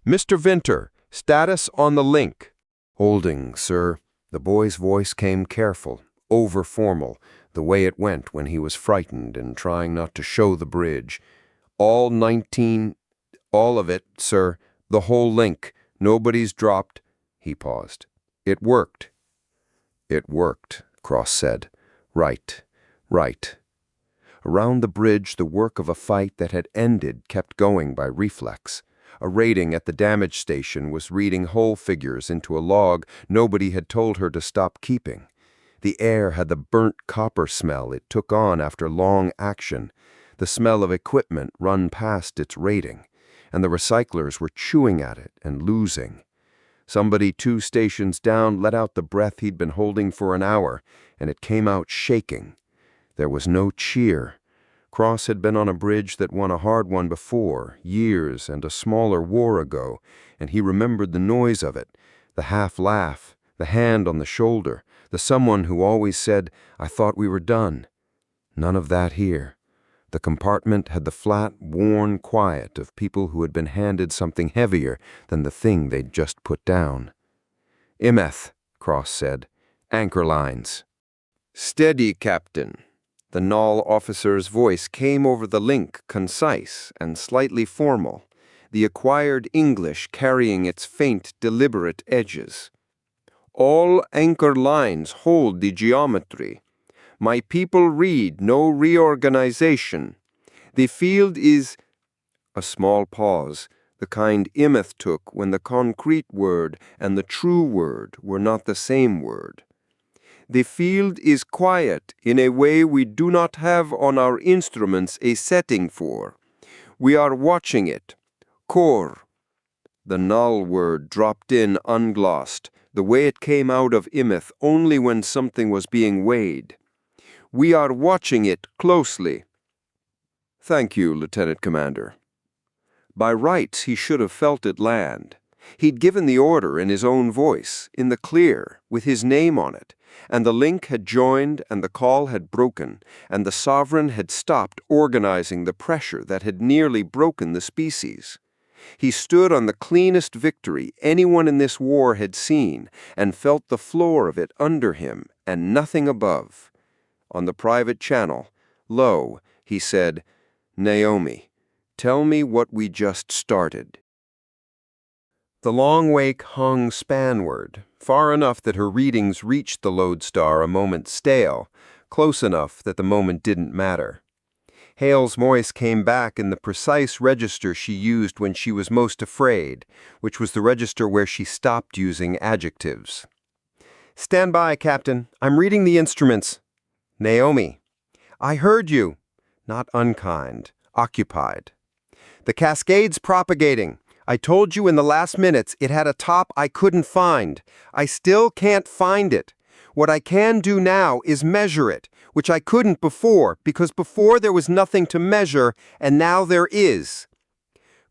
"Mr. Winter, status on the link." "Holding, sir." The boy's voice came careful, over-formal, the way it went when he was frightened and trying not to show the bridge. "All 19... all of it, sir. The whole link. Nobody's dropped." He paused. "It worked." "It worked," Cross said. "Right. Right." Around the bridge, the work of a fight that had ended kept going by reflex. A rating at the damage station was reading whole figures into a log nobody had told her to stop keeping. The air had the burnt copper smell it took on after long action, the smell of equipment run past its rating, and the recyclers were chewing at it and losing. Somebody 2 stations down let out the breath he'd been holding for an hour, and it came out shaking. There was no cheer. Cross had been on a bridge that won a hard one before, years and a smaller war ago, and he remembered the noise of it, The half laugh, the hand on the shoulder, the someone who always said, "I thought we were done." None of that here. The compartment had the flat, worn quiet of people who had been handed something heavier than the thing they'd just put down. "Imeth," Cross said. "Anchor lines." "Steady, Captain." The Null officer's voice came over the link, concise and slightly formal, the acquired English carrying its faint, deliberate edges. "All anchor lines hold the geometry. My people read no reorganization. The field is—" A small pause, the kind Imeth took when the concrete word and the true word were not the same word. "The field is quiet in a way we do not have on our instruments a setting for. We are watching it. Core." The Null word dropped in unglossed, the way it came out of Imeth only when something was being weighed. "We are watching it closely." "Thank you, Lieutenant Commander." By rights, he should have felt it land. He'd given the order in his own voice, in the clear, with his name on it, and the link had joined and the call had broken, and the Sovereign had stopped organizing the pressure that had nearly broken the species. He stood on the cleanest victory anyone in this war had seen and felt the floor of it under him and nothing above. On the private channel, low, he said, "Naomi, tell me what we just started." The long wake hung spanward, far enough that her readings reached the lodestar a moment stale, close enough that the moment didn't matter. Hale's voice came back in the precise register she used when she was most afraid, which was the register where she stopped using adjectives. "Stand by, Captain. I'm reading the instruments." "Naomi, I heard you." Not unkind, occupied. "The cascade's propagating. I told you in the last minutes it had a top I couldn't find. I still can't find it. What I can do now is measure it, which I couldn't before, because before there was nothing to measure, and now there is."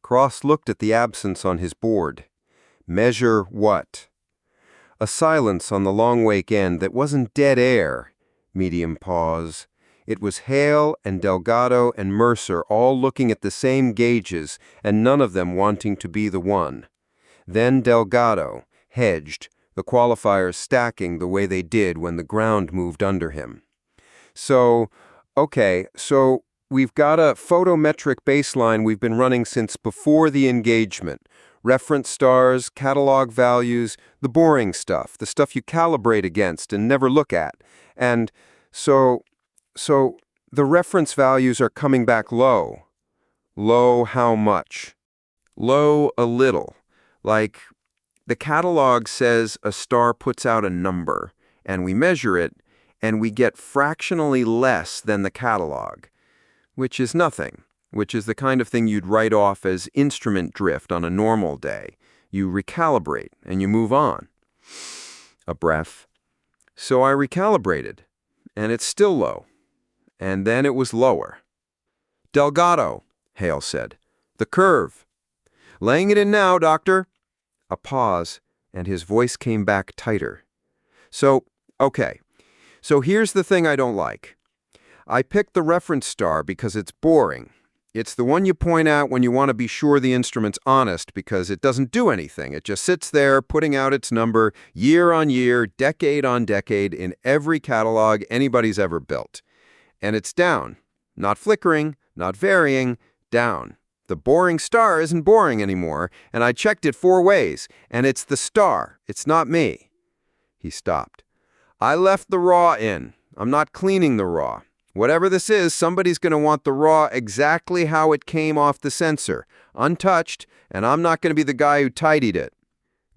Cross looked at the absence on his board. Measure what? A silence on the long wake end that wasn't dead air. Medium pause. It was Hale and Delgado and Mercer all looking at the same gauges and none of them wanting to be the one. Then Delgado, hedged, the qualifiers stacking the way they did when the ground moved under him. So we've got a photometric baseline we've been running since before the engagement. Reference stars, catalog values, the boring stuff, the stuff you calibrate against and never look at. And so the reference values are coming back low. Low how much? Low a little. Like, the catalog says a star puts out a number, and we measure it, and we get fractionally less than the catalog, which is nothing, which is the kind of thing you'd write off as instrument drift on a normal day. You recalibrate, and you move on. A breath. So I recalibrated, and it's still low. And then it was lower. "Delgado," Hale said. "The curve." "Laying it in now, Doctor." A pause, and his voice came back tighter. So here's the thing I don't like. I picked the reference star because it's boring. It's the one you point out when you want to be sure the instrument's honest because it doesn't do anything. It just sits there putting out its number year on year, decade on decade in every catalog anybody's ever built. And it's down. Not flickering, not varying, down. The boring star isn't boring anymore, and I checked it 4 ways, and it's the star. It's not me. He stopped. "I left the raw in. I'm not cleaning the raw. Whatever this is, somebody's going to want the raw exactly how it came off the sensor, untouched, and I'm not going to be the guy who tidied it."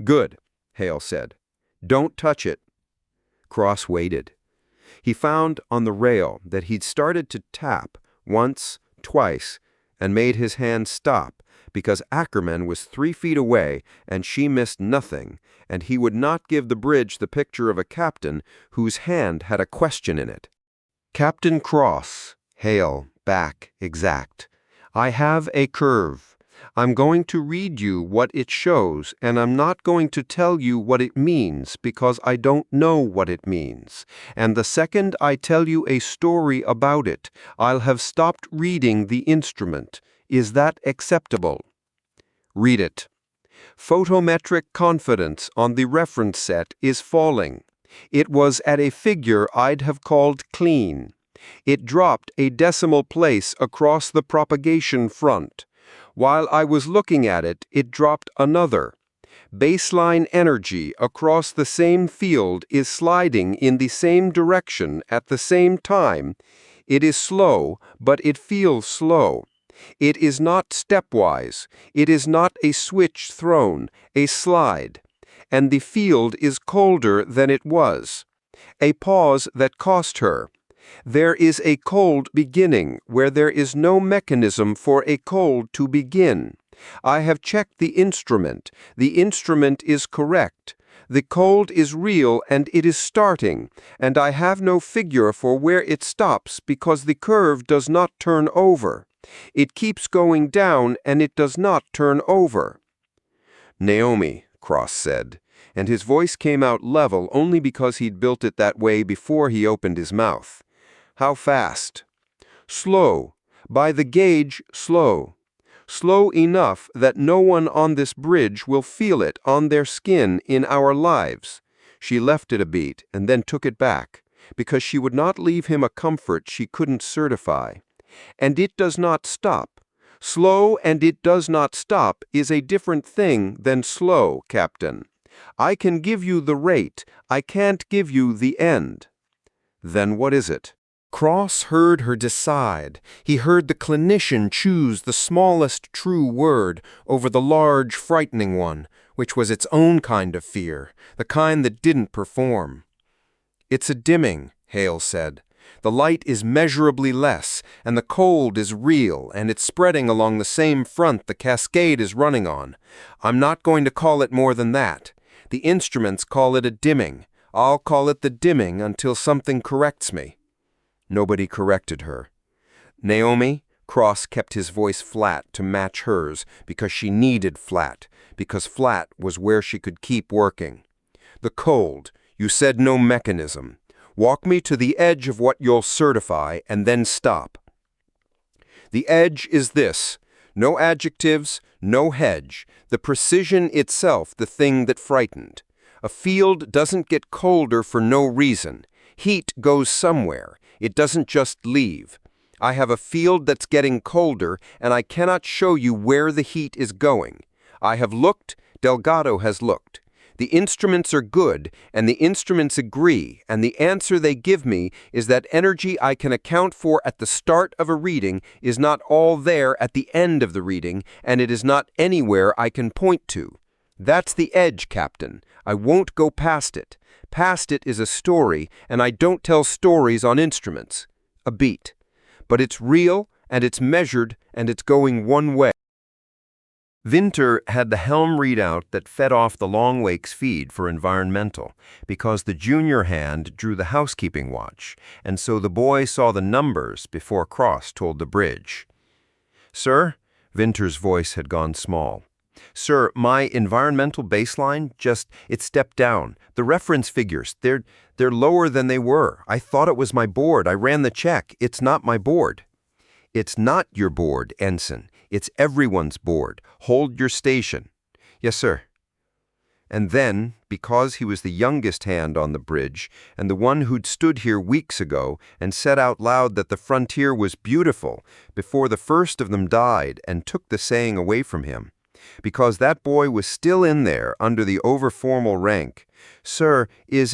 "Good," Hale said. "Don't touch it." Cross waited. He found on the rail that he'd started to tap once, twice, and made his hand stop because Ackerman was 3 feet away and she missed nothing, and he would not give the bridge the picture of a captain whose hand had a question in it. "Captain Cross," Hale, back, exact. "I have a curve. I'm going to read you what it shows, and I'm not going to tell you what it means because I don't know what it means. And the second I tell you a story about it, I'll have stopped reading the instrument. Is that acceptable? Read it. Photometric confidence on the reference set is falling. It was at a figure I'd have called clean. It dropped a decimal place across the propagation front. While I was looking at it, it dropped another. Baseline energy across the same field is sliding in the same direction at the same time. It is slow, but it feels slow. It is not stepwise. It is not a switch thrown, a slide. And the field is colder than it was. A pause that cost her. There is a cold beginning where there is no mechanism for a cold to begin. I have checked the instrument. The instrument is correct. The cold is real and it is starting, and I have no figure for where it stops because the curve does not turn over. It keeps going down and it does not turn over. Naomi, Cross said, and his voice came out level only because he'd built it that way before he opened his mouth. How fast? Slow. By the gauge, slow. Slow enough that no one on this bridge will feel it on their skin in our lives. She left it a beat and then took it back, because she would not leave him a comfort she couldn't certify. And it does not stop. Slow and it does not stop is a different thing than slow, Captain. I can give you the rate. I can't give you the end. Then what is it? Cross heard her decide. He heard the clinician choose the smallest true word over the large, frightening one, which was its own kind of fear, the kind that didn't perform. "It's a dimming," Hale said. "The light is measurably less, and the cold is real, and it's spreading along the same front the cascade is running on. I'm not going to call it more than that. The instruments call it a dimming. I'll call it the dimming until something corrects me." Nobody corrected her. "Naomi," Cross kept his voice flat to match hers because she needed flat, because flat was where she could keep working. "The cold, you said no mechanism. Walk me to the edge of what you'll certify and then stop. The edge is this. No adjectives, no hedge. The precision itself, the thing that frightened. A field doesn't get colder for no reason. Heat goes somewhere. It doesn't just leave. I have a field that's getting colder, and I cannot show you where the heat is going. I have looked, Delgado has looked. The instruments are good, and the instruments agree, and the answer they give me is that energy I can account for at the start of a reading is not all there at the end of the reading, and it is not anywhere I can point to. That's the edge, Captain. I won't go past it. Past it is a story, and I don't tell stories on instruments. A beat. But it's real, and it's measured, and it's going one way. Vinter had the helm readout that fed off the Long Wake's feed for environmental, because the junior hand drew the housekeeping watch, and so the boy saw the numbers before Cross told the bridge. "Sir," Vinter's voice had gone small. "Sir, my environmental baseline it stepped down. The reference figures, they're lower than they were. I thought it was my board. I ran the check. It's not my board." "It's not your board, Ensign. It's everyone's board. Hold your station." "Yes, sir." And then, because he was the youngest hand on the bridge, and the one who'd stood here weeks ago and said out loud that the frontier was beautiful before the first of them died and took the saying away from him, because that boy was still in there under the over-formal rank. "Sir, is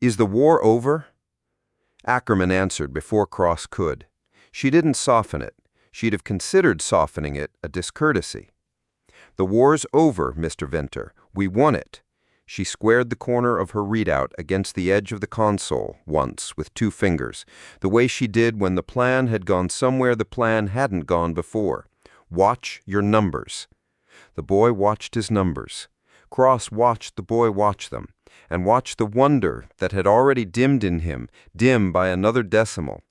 the war over?" Ackerman answered before Cross could. She didn't soften it. She'd have considered softening it a discourtesy. "The war's over, Mr. Vinter. We won it." She squared the corner of her readout against the edge of the console once with 2 fingers, the way she did when the plan had gone somewhere the plan hadn't gone before. "Watch your numbers." The boy watched his numbers. Cross watched the boy watch them, and watched the wonder that had already dimmed in him, dim by another decimal.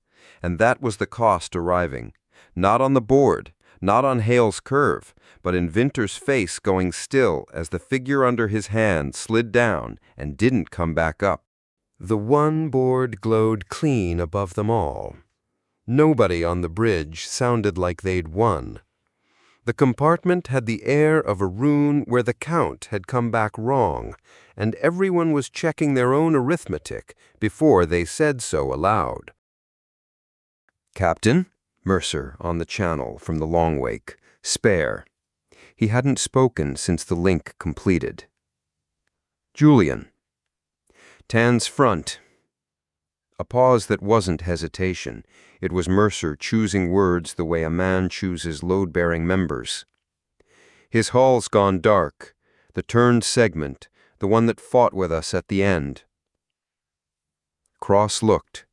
And that was the cost arriving. Not on the board, Not on Hale's curve, but in Vinter's face going still as the figure under his hand slid down and didn't come back up. The one board glowed clean above them all. Nobody on the bridge sounded like they'd won. The compartment had the air of a rune where the count had come back wrong, and everyone was checking their own arithmetic before they said so aloud. "Captain?" Mercer on the channel from the long wake. "Spare." He hadn't spoken since the link completed. "Julian." "Tan's front." A pause that wasn't hesitation. It was Mercer choosing words the way a man chooses load-bearing members. "His hull's gone dark. The turned segment, the one that fought with us at the end." Cross looked.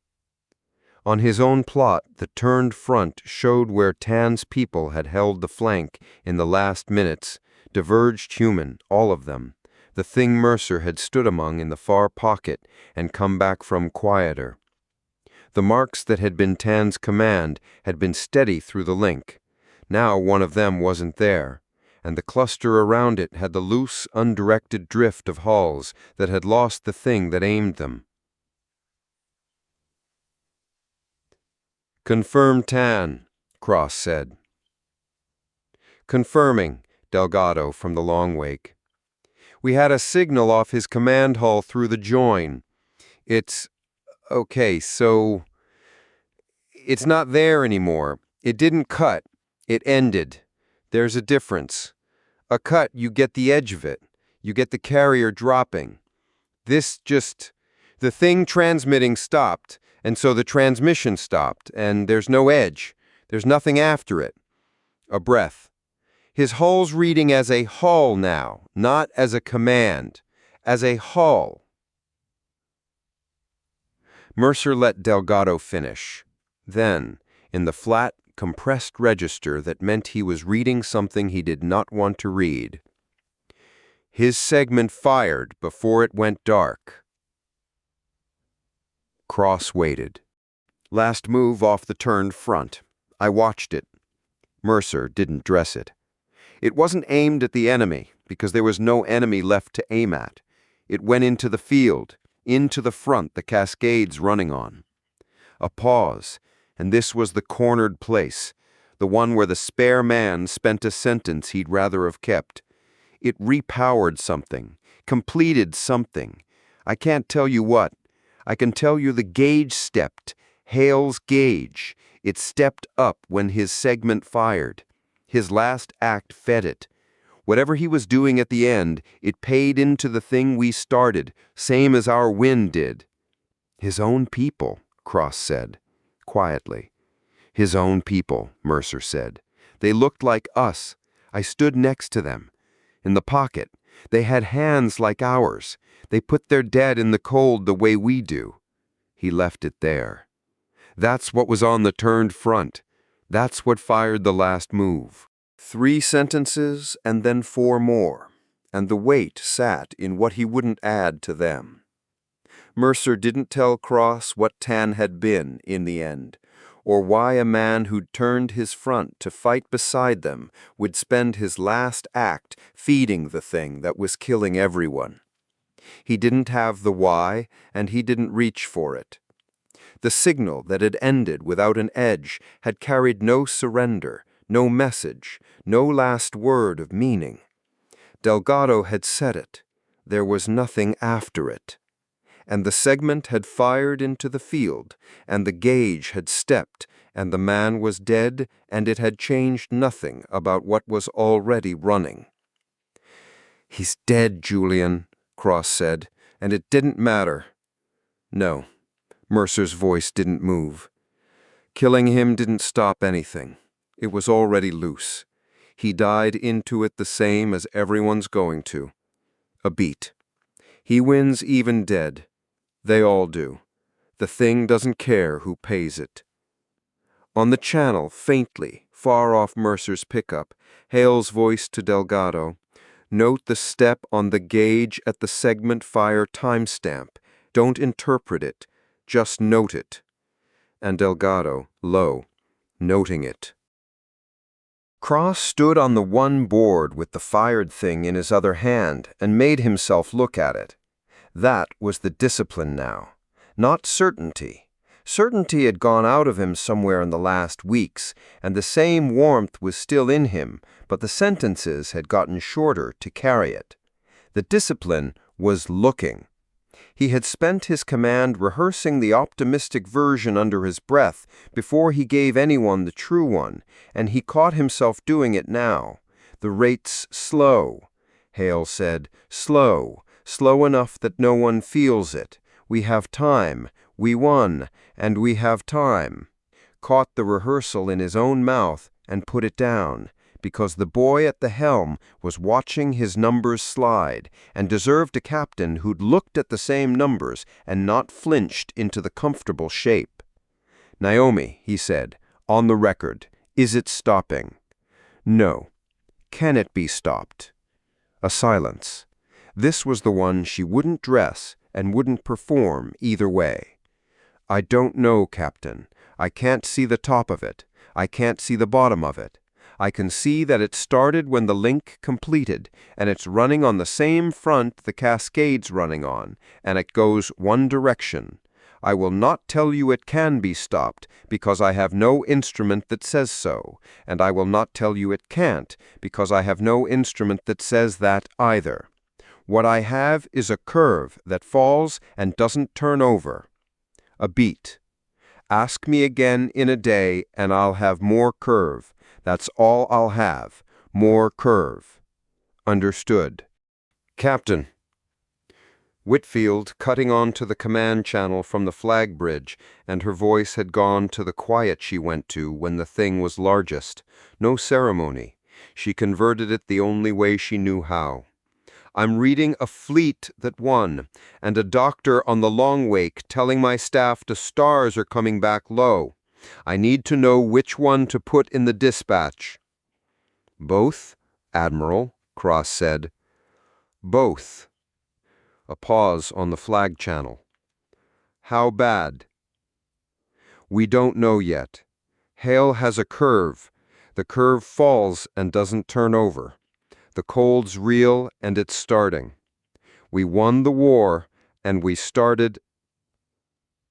On his own plot, the turned front showed where Tan's people had held the flank in the last minutes, diverged human, all of them, the thing Mercer had stood among in the far pocket and come back from quieter. The marks that had been Tan's command had been steady through the link. Now one of them wasn't there, and the cluster around it had the loose, undirected drift of hulls that had lost the thing that aimed them. "Confirm Tan," Cross said. "Confirming," Delgado from the long wake. "We had a signal off his command hull through the join. It's... okay, so... it's not there anymore. It didn't cut. It ended. There's a difference. A cut, you get the edge of it. You get the carrier dropping. This just... the thing transmitting stopped, and so the transmission stopped, and there's no edge. There's nothing after it." A breath. "His hull's reading as a hull now, not as a command. As a hull." Mercer let Delgado finish. Then, in the flat, compressed register that meant he was reading something he did not want to read. "His segment fired before it went dark." Cross waited. "Last move off the turned front. I watched it." Mercer didn't dress it. "It wasn't aimed at the enemy, because there was no enemy left to aim at. It went into the field, into the front the Cascade's running on." A pause, and this was the cornered place, the one where the spare man spent a sentence he'd rather have kept. "It repowered something, completed something. I can't tell you what. I can tell you the gauge stepped, Hale's gauge. It stepped up when his segment fired. His last act fed it. Whatever he was doing at the end, it paid into the thing we started, same as our wind did." "His own people," Cross said, quietly. "His own people," Mercer said. "They looked like us. I stood next to them. In the pocket. They had hands like ours. They put their dead in the cold the way we do." He left it there. "That's what was on the turned front. That's what fired the last move." 3 sentences and then 4 more, and the weight sat in what he wouldn't add to them. Mercer didn't tell Cross what Tan had been in the end, or why a man who'd turned his front to fight beside them would spend his last act feeding the thing that was killing everyone. He didn't have the why, and he didn't reach for it. The signal that had ended without an edge had carried no surrender, no message, no last word of meaning. Delgado had said it. There was nothing after it. And the segment had fired into the field, and the gauge had stepped, and the man was dead, and it had changed nothing about what was already running. "He's dead, Julian," Cross said, "and it didn't matter." "No." Mercer's voice didn't move. "Killing him didn't stop anything. It was already loose. He died into it the same as everyone's going to. A beat. He wins even dead. They all do. The thing doesn't care who pays it." On the channel, faintly, far off Mercer's pickup, Hale's voice to Delgado, "Note the step on the gauge at the segment fire timestamp. Don't interpret it. Just note it." And Delgado, low, "Noting it." Cross stood on the one board with the fired thing in his other hand and made himself look at it. That was the discipline now, not certainty. Certainty had gone out of him somewhere in the last weeks, and the same warmth was still in him, but the sentences had gotten shorter to carry it. The discipline was looking. He had spent his command rehearsing the optimistic version under his breath before he gave anyone the true one, and he caught himself doing it now. The rate's slow. Hale said, slow, slow enough that no one feels it. We have time. We won, and we have time. Caught the rehearsal in his own mouth and put it down, because the boy at the helm was watching his numbers slide and deserved a captain who'd looked at the same numbers and not flinched into the comfortable shape. "Naomi," he said, "on the record, is it stopping?" "No." "Can it be stopped?" A silence. This was the one she wouldn't dress and wouldn't perform either way. "I don't know, Captain. I can't see the top of it. I can't see the bottom of it. I can see that it started when the link completed, and it's running on the same front the cascade's running on, and it goes one direction. I will not tell you it can be stopped, because I have no instrument that says so, and I will not tell you it can't, because I have no instrument that says that either. What I have is a curve that falls and doesn't turn over. A beat. Ask me again in a day, and I'll have more curve. That's all I'll have. More curve." "Understood." "Captain." Whitfield cutting on to the command channel from the flag bridge, and her voice had gone to the quiet she went to when the thing was largest. No ceremony. She converted it the only way she knew how. "I'm reading a fleet that won, and a doctor on the long wake telling my staff the stars are coming back low. I need to know which one to put in the dispatch." "Both, Admiral," Cross said. "Both." A pause on the flag channel. "How bad?" "We don't know yet. Hale has a curve. The curve falls and doesn't turn over. The cold's real and it's starting. We won the war and we started—"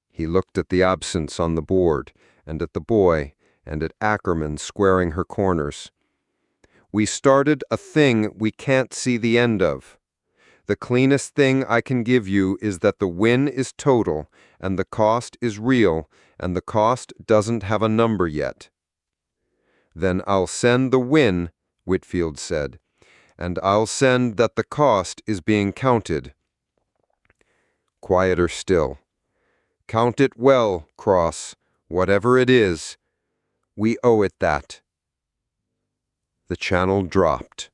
He looked at the absence on the board and at the boy and at Ackerman squaring her corners. "We started a thing we can't see the end of. The cleanest thing I can give you is that the win is total and the cost is real and the cost doesn't have a number yet." "Then I'll send the win," Whitfield said, "and I'll send that the cost is being counted." Quieter still. "Count it well, Cross, whatever it is. We owe it that." The channel dropped.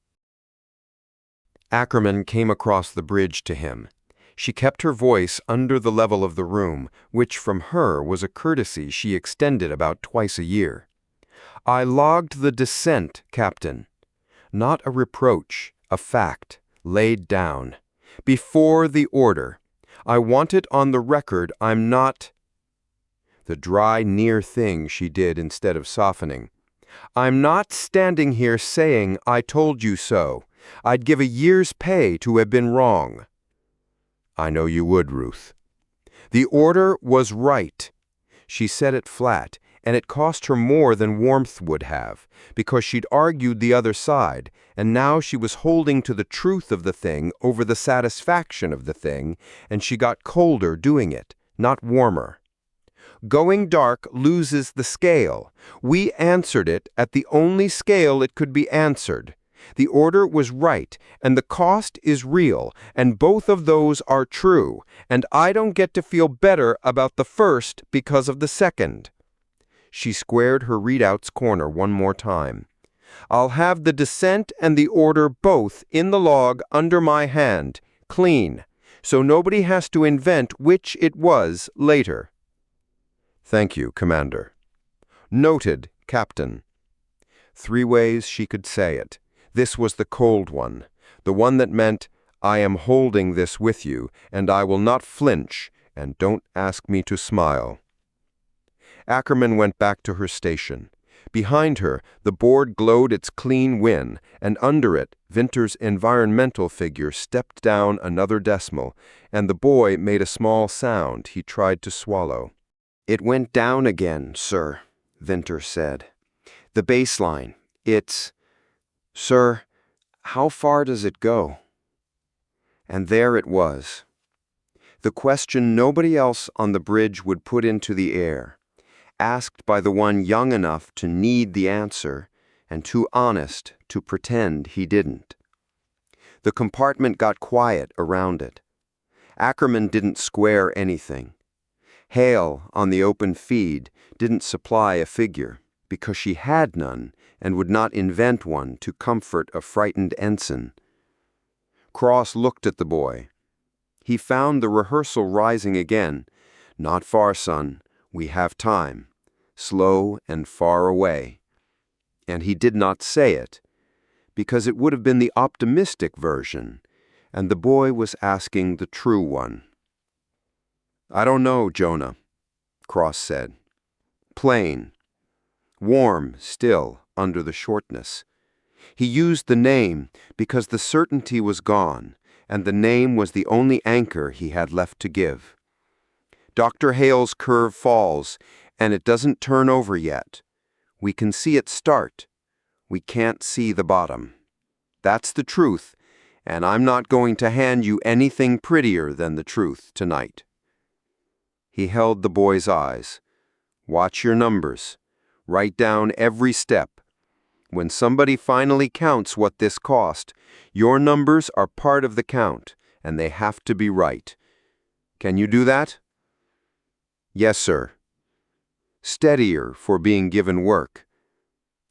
Ackerman came across the bridge to him. She kept her voice under the level of the room, which from her was a courtesy she extended about twice a year. "I logged the descent, Captain. Not a reproach, a fact, laid down. Before the order. I want it on the record I'm not—" The dry, near thing she did instead of softening. "I'm not standing here saying I told you so. I'd give a year's pay to have been wrong." "I know you would, Ruth." "The order was right." She said it flat, and it cost her more than warmth would have, because she'd argued the other side, and now she was holding to the truth of the thing over the satisfaction of the thing, and she got colder doing it, not warmer. "Going dark loses the scale. We answered it at the only scale it could be answered. The order was right, and the cost is real, and both of those are true, and I don't get to feel better about the first because of the second." She squared her readout's corner one more time. "I'll have the descent and the order both in the log under my hand, clean, so nobody has to invent which it was later." "Thank you, Commander." "Noted, Captain." 3 ways she could say it. This was the cold one, the one that meant, "I am holding this with you, and I will not flinch, and don't ask me to smile." Ackerman went back to her station. Behind her, the board glowed its clean win, and under it, Vinter's environmental figure stepped down another decimal, and the boy made a small sound he tried to swallow. "It went down again, sir," Vinter said. "The baseline. Sir, how far does it go?" And there it was. The question nobody else on the bridge would put into the air, asked by the one young enough to need the answer and too honest to pretend he didn't. The compartment got quiet around it. Ackerman didn't square anything. Hale, on the open feed, didn't supply a figure, because she had none and would not invent one to comfort a frightened ensign. Cross looked at the boy. He found the rehearsal rising again. "Not far, son. We have time. Slow and far away." And he did not say it, because it would have been the optimistic version, and the boy was asking the true one. "I don't know, Jonah," Cross said. "Plain. Warm still under the shortness." He used the name because the certainty was gone, and the name was the only anchor he had left to give. "Dr. Hale's curve falls, and it doesn't turn over yet. We can see it start. We can't see the bottom. That's the truth, and I'm not going to hand you anything prettier than the truth tonight." He held the boy's eyes. "Watch your numbers. Write down every step. When somebody finally counts what this cost, your numbers are part of the count, and they have to be right. Can you do that?" "Yes, sir." "Steadier for being given work."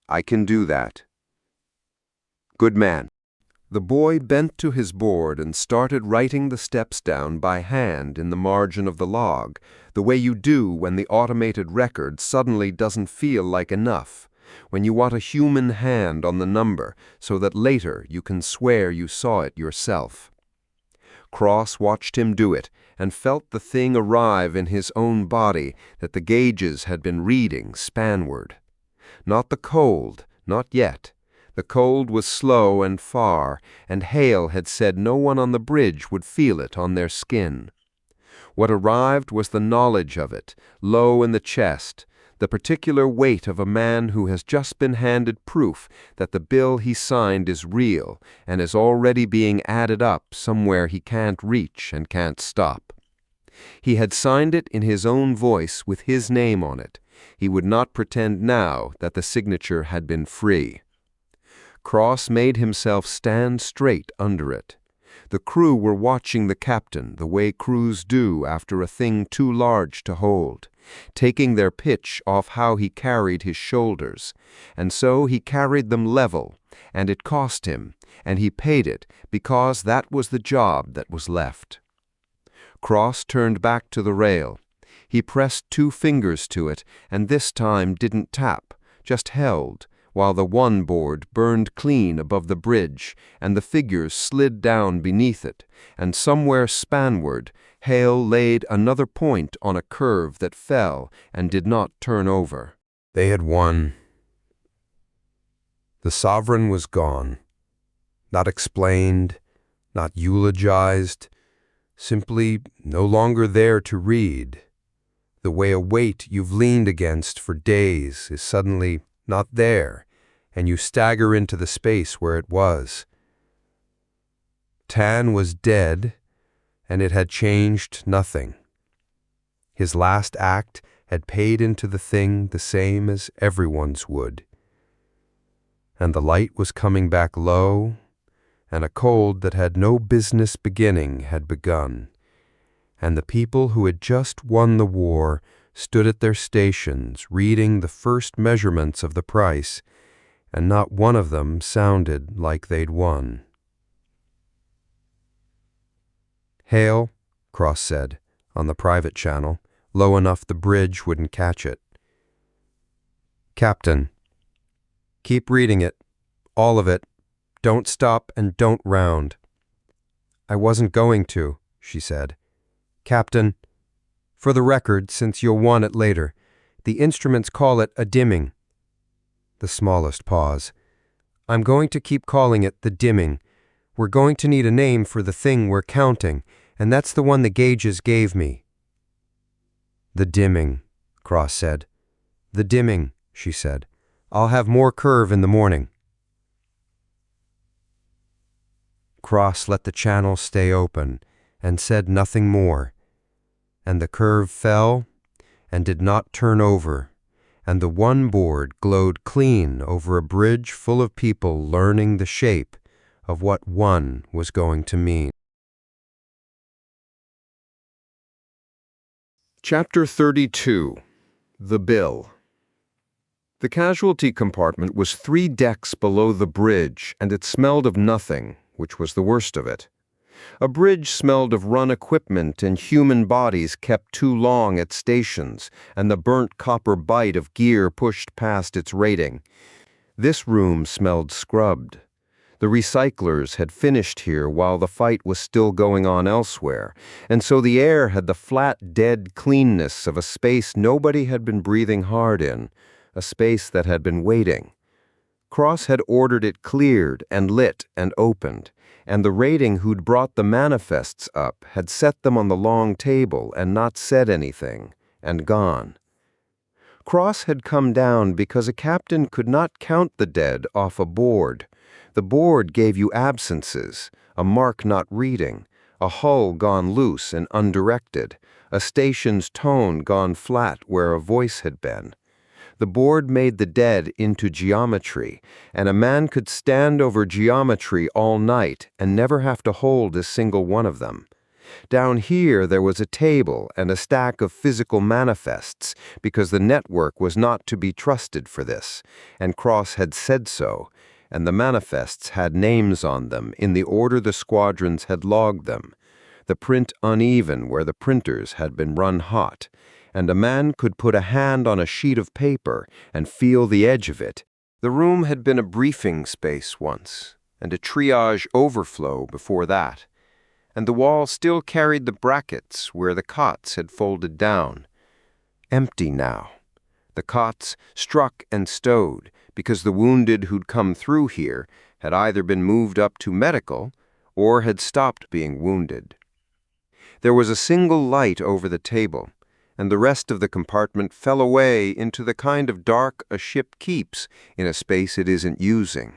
"I can do that." "Good man." The boy bent to his board and started writing the steps down by hand in the margin of the log, the way you do when the automated record suddenly doesn't feel like enough, when you want a human hand on the number so that later you can swear you saw it yourself. Cross watched him do it and felt the thing arrive in his own body that the gauges had been reading spanward. Not the cold, not yet. The cold was slow and far, and Hale had said no one on the bridge would feel it on their skin. What arrived was the knowledge of it, low in the chest, the particular weight of a man who has just been handed proof that the bill he signed is real and is already being added up somewhere he can't reach and can't stop. He had signed it in his own voice with his name on it. He would not pretend now that the signature had been free. Cross made himself stand straight under it. The crew were watching the captain the way crews do after a thing too large to hold, taking their pitch off how he carried his shoulders, and so he carried them level, and it cost him, and he paid it because that was the job that was left. Cross turned back to the rail. He pressed 2 fingers to it, and this time didn't tap, just held, while the one board burned clean above the bridge and the figures slid down beneath it, and somewhere spanward Hale laid another point on a curve that fell and did not turn over. They had won. The sovereign was gone. Not explained, not eulogized, simply no longer there to read. The way a weight you've leaned against for days is suddenly not there, and you stagger into the space where it was. Tan was dead, and it had changed nothing. His last act had paid into the thing the same as everyone's would. And the light was coming back low, and a cold that had no business beginning had begun, and the people who had just won the war stood at their stations reading the first measurements of the price, and not one of them sounded like they'd won. "Hale," Cross said, on the private channel, low enough the bridge wouldn't catch it. "Captain, keep reading it, all of it. Don't stop and don't round." "I wasn't going to," she said. "Captain, for the record, since you'll want it later, the instruments call it a dimming." the smallest pause. "I'm going to keep calling it the dimming. We're going to need a name for the thing we're counting, and that's the one the gauges gave me." "The dimming," Cross said. "The dimming," she said. "I'll have more curve in the morning." Cross let the channel stay open and said nothing more, and the curve fell and did not turn over, and the one board glowed clean over a bridge full of people learning the shape of what one was going to mean. Chapter 32. The Bill. The casualty compartment was 3 decks below the bridge, and it smelled of nothing, which was the worst of it. A bridge smelled of run equipment and human bodies kept too long at stations, and the burnt copper bite of gear pushed past its rating. This room smelled scrubbed. The recyclers had finished here while the fight was still going on elsewhere, and so the air had the flat, dead cleanness of a space nobody had been breathing hard in, a space that had been waiting. Cross had ordered it cleared and lit and opened, and the rating who'd brought the manifests up had set them on the long table and not said anything, and gone. Cross had come down because a captain could not count the dead off a board. The board gave you absences, a mark not reading, a hull gone loose and undirected, a station's tone gone flat where a voice had been. The board made the dead into geometry, and a man could stand over geometry all night and never have to hold a single one of them. Down here there was a table and a stack of physical manifests, because the network was not to be trusted for this, and Cross had said so, and the manifests had names on them in the order the squadrons had logged them, the print uneven where the printers had been run hot, and a man could put a hand on a sheet of paper and feel the edge of it. The room had been a briefing space once, and a triage overflow before that, and the wall still carried the brackets where the cots had folded down. Empty now. The cots struck and stowed, because the wounded who'd come through here had either been moved up to medical or had stopped being wounded. There was a single light over the table, and the rest of the compartment fell away into the kind of dark a ship keeps in a space it isn't using.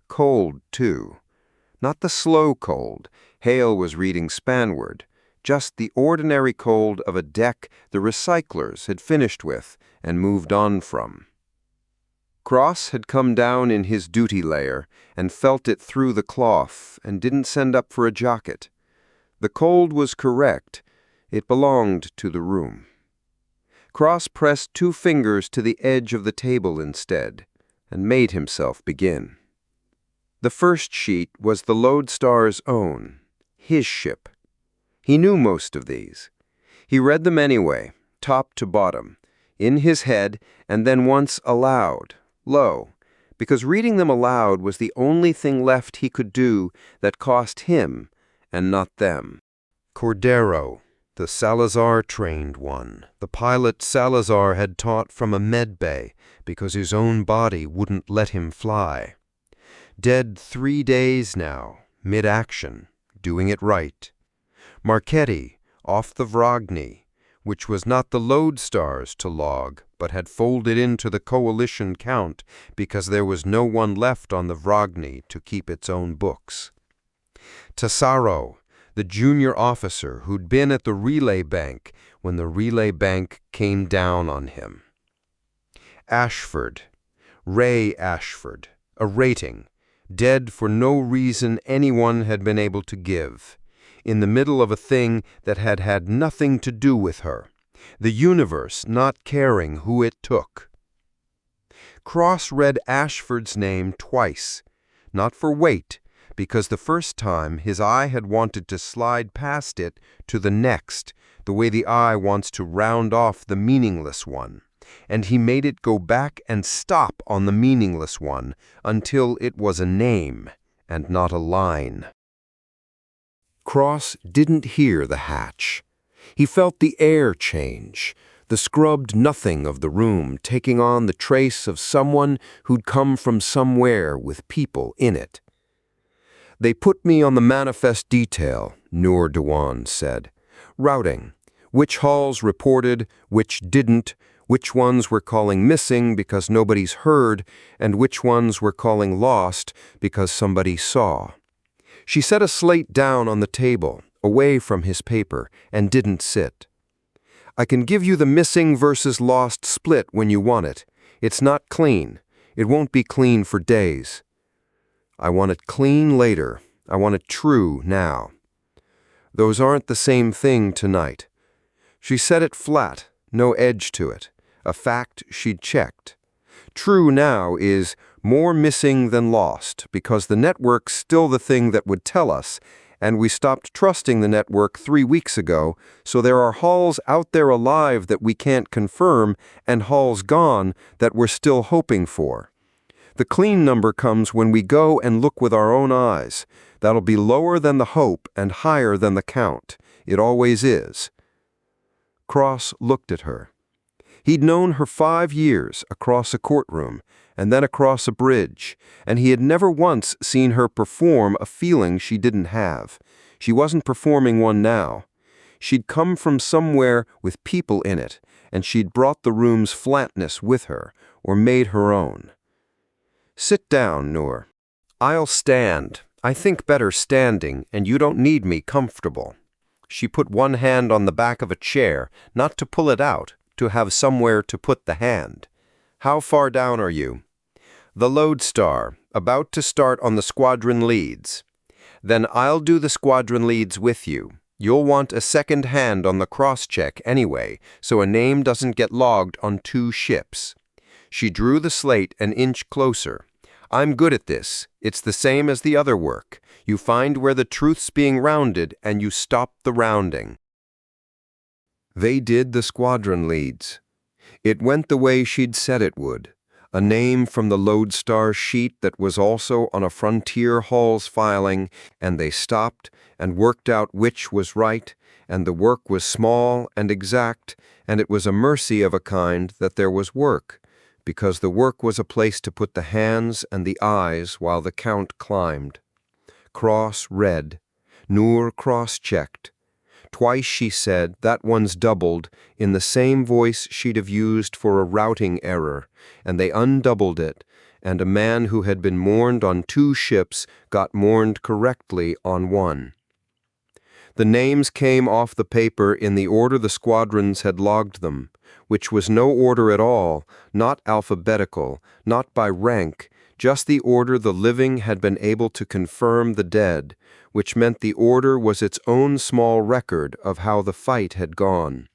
Cold, too. Not the slow cold Hale was reading spanward, just the ordinary cold of a deck the recyclers had finished with and moved on from. Cross had come down in his duty layer and felt it through the cloth and didn't send up for a jacket. The cold was correct. It belonged to the room. Cross pressed 2 fingers to the edge of the table instead, and made himself begin. The first sheet was the Lodestar's own, his ship. He knew most of these. He read them anyway, top to bottom, in his head, and then once aloud, low, because reading them aloud was the only thing left he could do that cost him and not them. Cordero, the Salazar-trained one. The pilot Salazar had taught from a med bay because his own body wouldn't let him fly. Dead 3 days now, mid-action, doing it right. Marchetti, off the Vragny, which was not the Lodestar's to log, but had folded into the coalition count because there was no one left on the Vragny to keep its own books. Tassaro, the junior officer who'd been at the relay bank when the relay bank came down on him. Ashford, Ray Ashford, a rating, dead for no reason anyone had been able to give, in the middle of a thing that had had nothing to do with her, the universe not caring who it took. Cross read Ashford's name twice, not for weight, because the first time his eye had wanted to slide past it to the next, the way the eye wants to round off the meaningless one, and he made it go back and stop on the meaningless one until it was a name and not a line. Cross didn't hear the hatch. He felt the air change, the scrubbed nothing of the room taking on the trace of someone who'd come from somewhere with people in it. "They put me on the manifest detail," Noor Dewan said. "Routing. Which halls reported, which didn't, which ones were calling missing because nobody's heard, and which ones were calling lost because somebody saw." She set a slate down on the table, away from his paper, and didn't sit. "I can give you the missing versus lost split when you want it. It's not clean. It won't be clean for days. I want it clean later. I want it true now. Those aren't the same thing tonight." She said it flat, no edge to it, a fact she'd checked. True now is more missing than lost, because the network's still the thing that would tell us, and we stopped trusting the network 3 weeks ago, so there are halls out there alive that we can't confirm, and halls gone that we're still hoping for. The clean number comes when we go and look with our own eyes. That'll be lower than the hope and higher than the count. It always is. Cross looked at her. He'd known her 5 years across a courtroom, and then across a bridge, and he had never once seen her perform a feeling she didn't have. She wasn't performing one now. She'd come from somewhere with people in it, and she'd brought the room's flatness with her, or made her own. "Sit down, Noor." "I'll stand. I think better standing, and you don't need me comfortable." She put one hand on the back of a chair, not to pull it out, to have somewhere to put the hand. "How far down are you?" "The lodestar, about to start on the squadron leads." "Then I'll do the squadron leads with you. You'll want a second hand on the cross-check anyway, so a name doesn't get logged on 2 ships. She drew the slate an inch closer. "I'm good at this. It's the same as the other work. You find where the truth's being rounded, and you stop the rounding." They did the squadron leads. It went the way she'd said it would. A name from the lodestar sheet that was also on a Frontier Hall's filing, and they stopped and worked out which was right, and the work was small and exact, and it was a mercy of a kind that there was work, because the work was a place to put the hands and the eyes while the count climbed. Cross read. Noor cross-checked. Twice she said, "That one's doubled," in the same voice she'd have used for a routing error, and they undoubled it, and a man who had been mourned on 2 ships got mourned correctly on 1. The names came off the paper in the order the squadrons had logged them, which was no order at all, not alphabetical, not by rank, just the order the living had been able to confirm the dead, which meant the order was its own small record of how the fight had gone.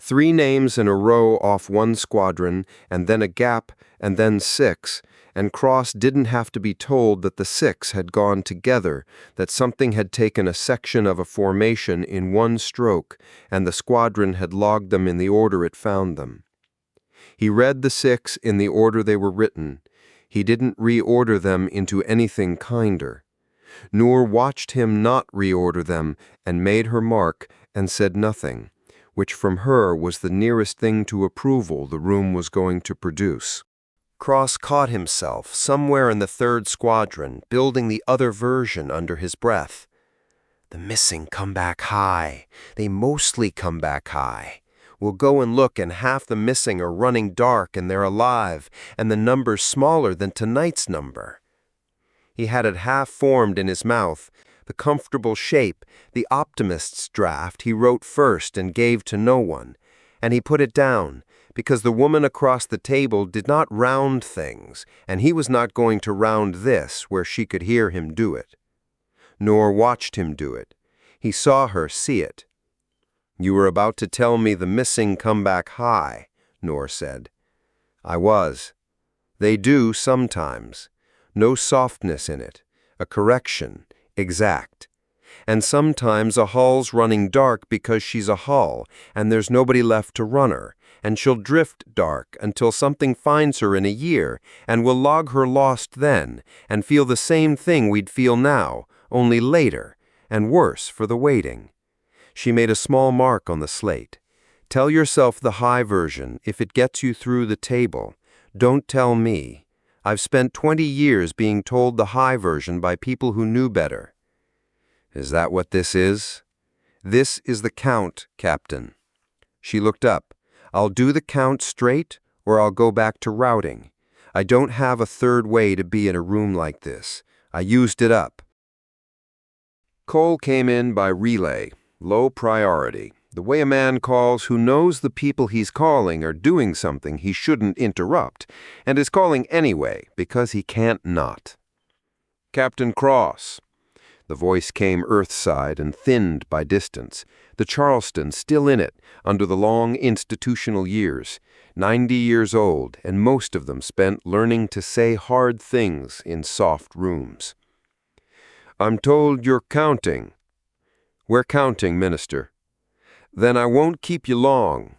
3 names in a row off 1 squadron, and then a gap, and then 6, and Cross didn't have to be told that the 6 had gone together, that something had taken a section of a formation in 1 stroke, and the squadron had logged them in the order it found them. He read the 6 in the order they were written. He didn't reorder them into anything kinder. Noor watched him not reorder them, and made her mark, and said nothing, which from her was the nearest thing to approval the room was going to produce. Cross caught himself somewhere in the 3rd squadron, building the other version under his breath. "The missing come back high. They mostly come back high. We'll go and look, and half the missing are running dark and they're alive, and the number's smaller than tonight's number." He had it half formed in his mouth, the comfortable shape, the optimist's draft he wrote first and gave to no one, and he put it down, because the woman across the table did not round things, and he was not going to round this where she could hear him do it. Noor watched him do it. He saw her see it. "You were about to tell me the missing come back high," Noor said. "I was. They do sometimes. No softness in it. A correction. Exact. And sometimes a hull's running dark because she's a hull, and there's nobody left to run her, and she'll drift dark until something finds her in a year, and we'll log her lost then, and feel the same thing we'd feel now, only later, and worse for the waiting." She made a small mark on the slate. Tell yourself the high version if it gets you through the table. Don't tell me. I've spent 20 years being told the high version by people who knew better. Is that what this is? This is the count, Captain. She looked up. I'll do the count straight, or I'll go back to routing. I don't have a third way to be in a room like this. I used it up. Cole came in by relay, low priority, the way a man calls who knows the people he's calling are doing something he shouldn't interrupt, and is calling anyway because he can't not. Captain Cross. The voice came earthside and thinned by distance, the Charleston still in it under the long institutional years, 90 years old, and most of them spent learning to say hard things in soft rooms. I'm told you're counting. We're counting, Minister. Then I won't keep you long.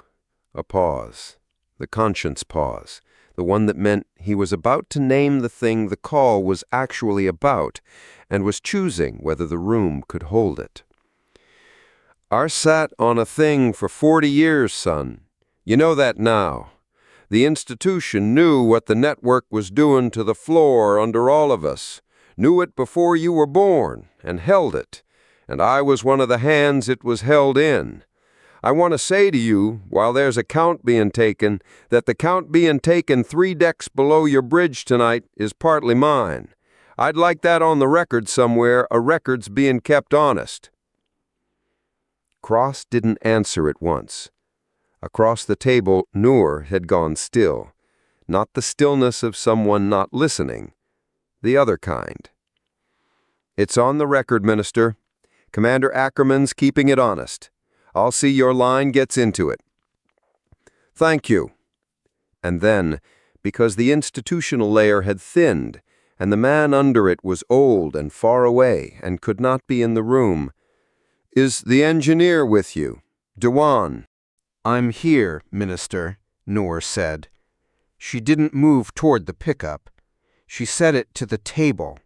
A pause. The conscience pause. The one that meant he was about to name the thing the call was actually about, and was choosing whether the room could hold it. "Our sat on a thing for 40 years, son. You know that now. The institution knew what the network was doing to the floor under all of us, knew it before you were born, and held it, and I was one of the hands it was held in. I want to say to you, while there's a count being taken, that the count being taken 3 decks below your bridge tonight is partly mine. I'd like that on the record somewhere, a record's being kept honest." Cross didn't answer at once. Across the table, Noor had gone still. Not the stillness of someone not listening. The other kind. "It's on the record, Minister. Commander Ackerman's keeping it honest. I'll see your line gets into it." "Thank you." And then, because the institutional layer had thinned, and the man under it was old and far away and could not be in the room, "Is the engineer with you? Dewan?" "I'm here, Minister," Noor said. She didn't move toward the pickup. She set it to the table.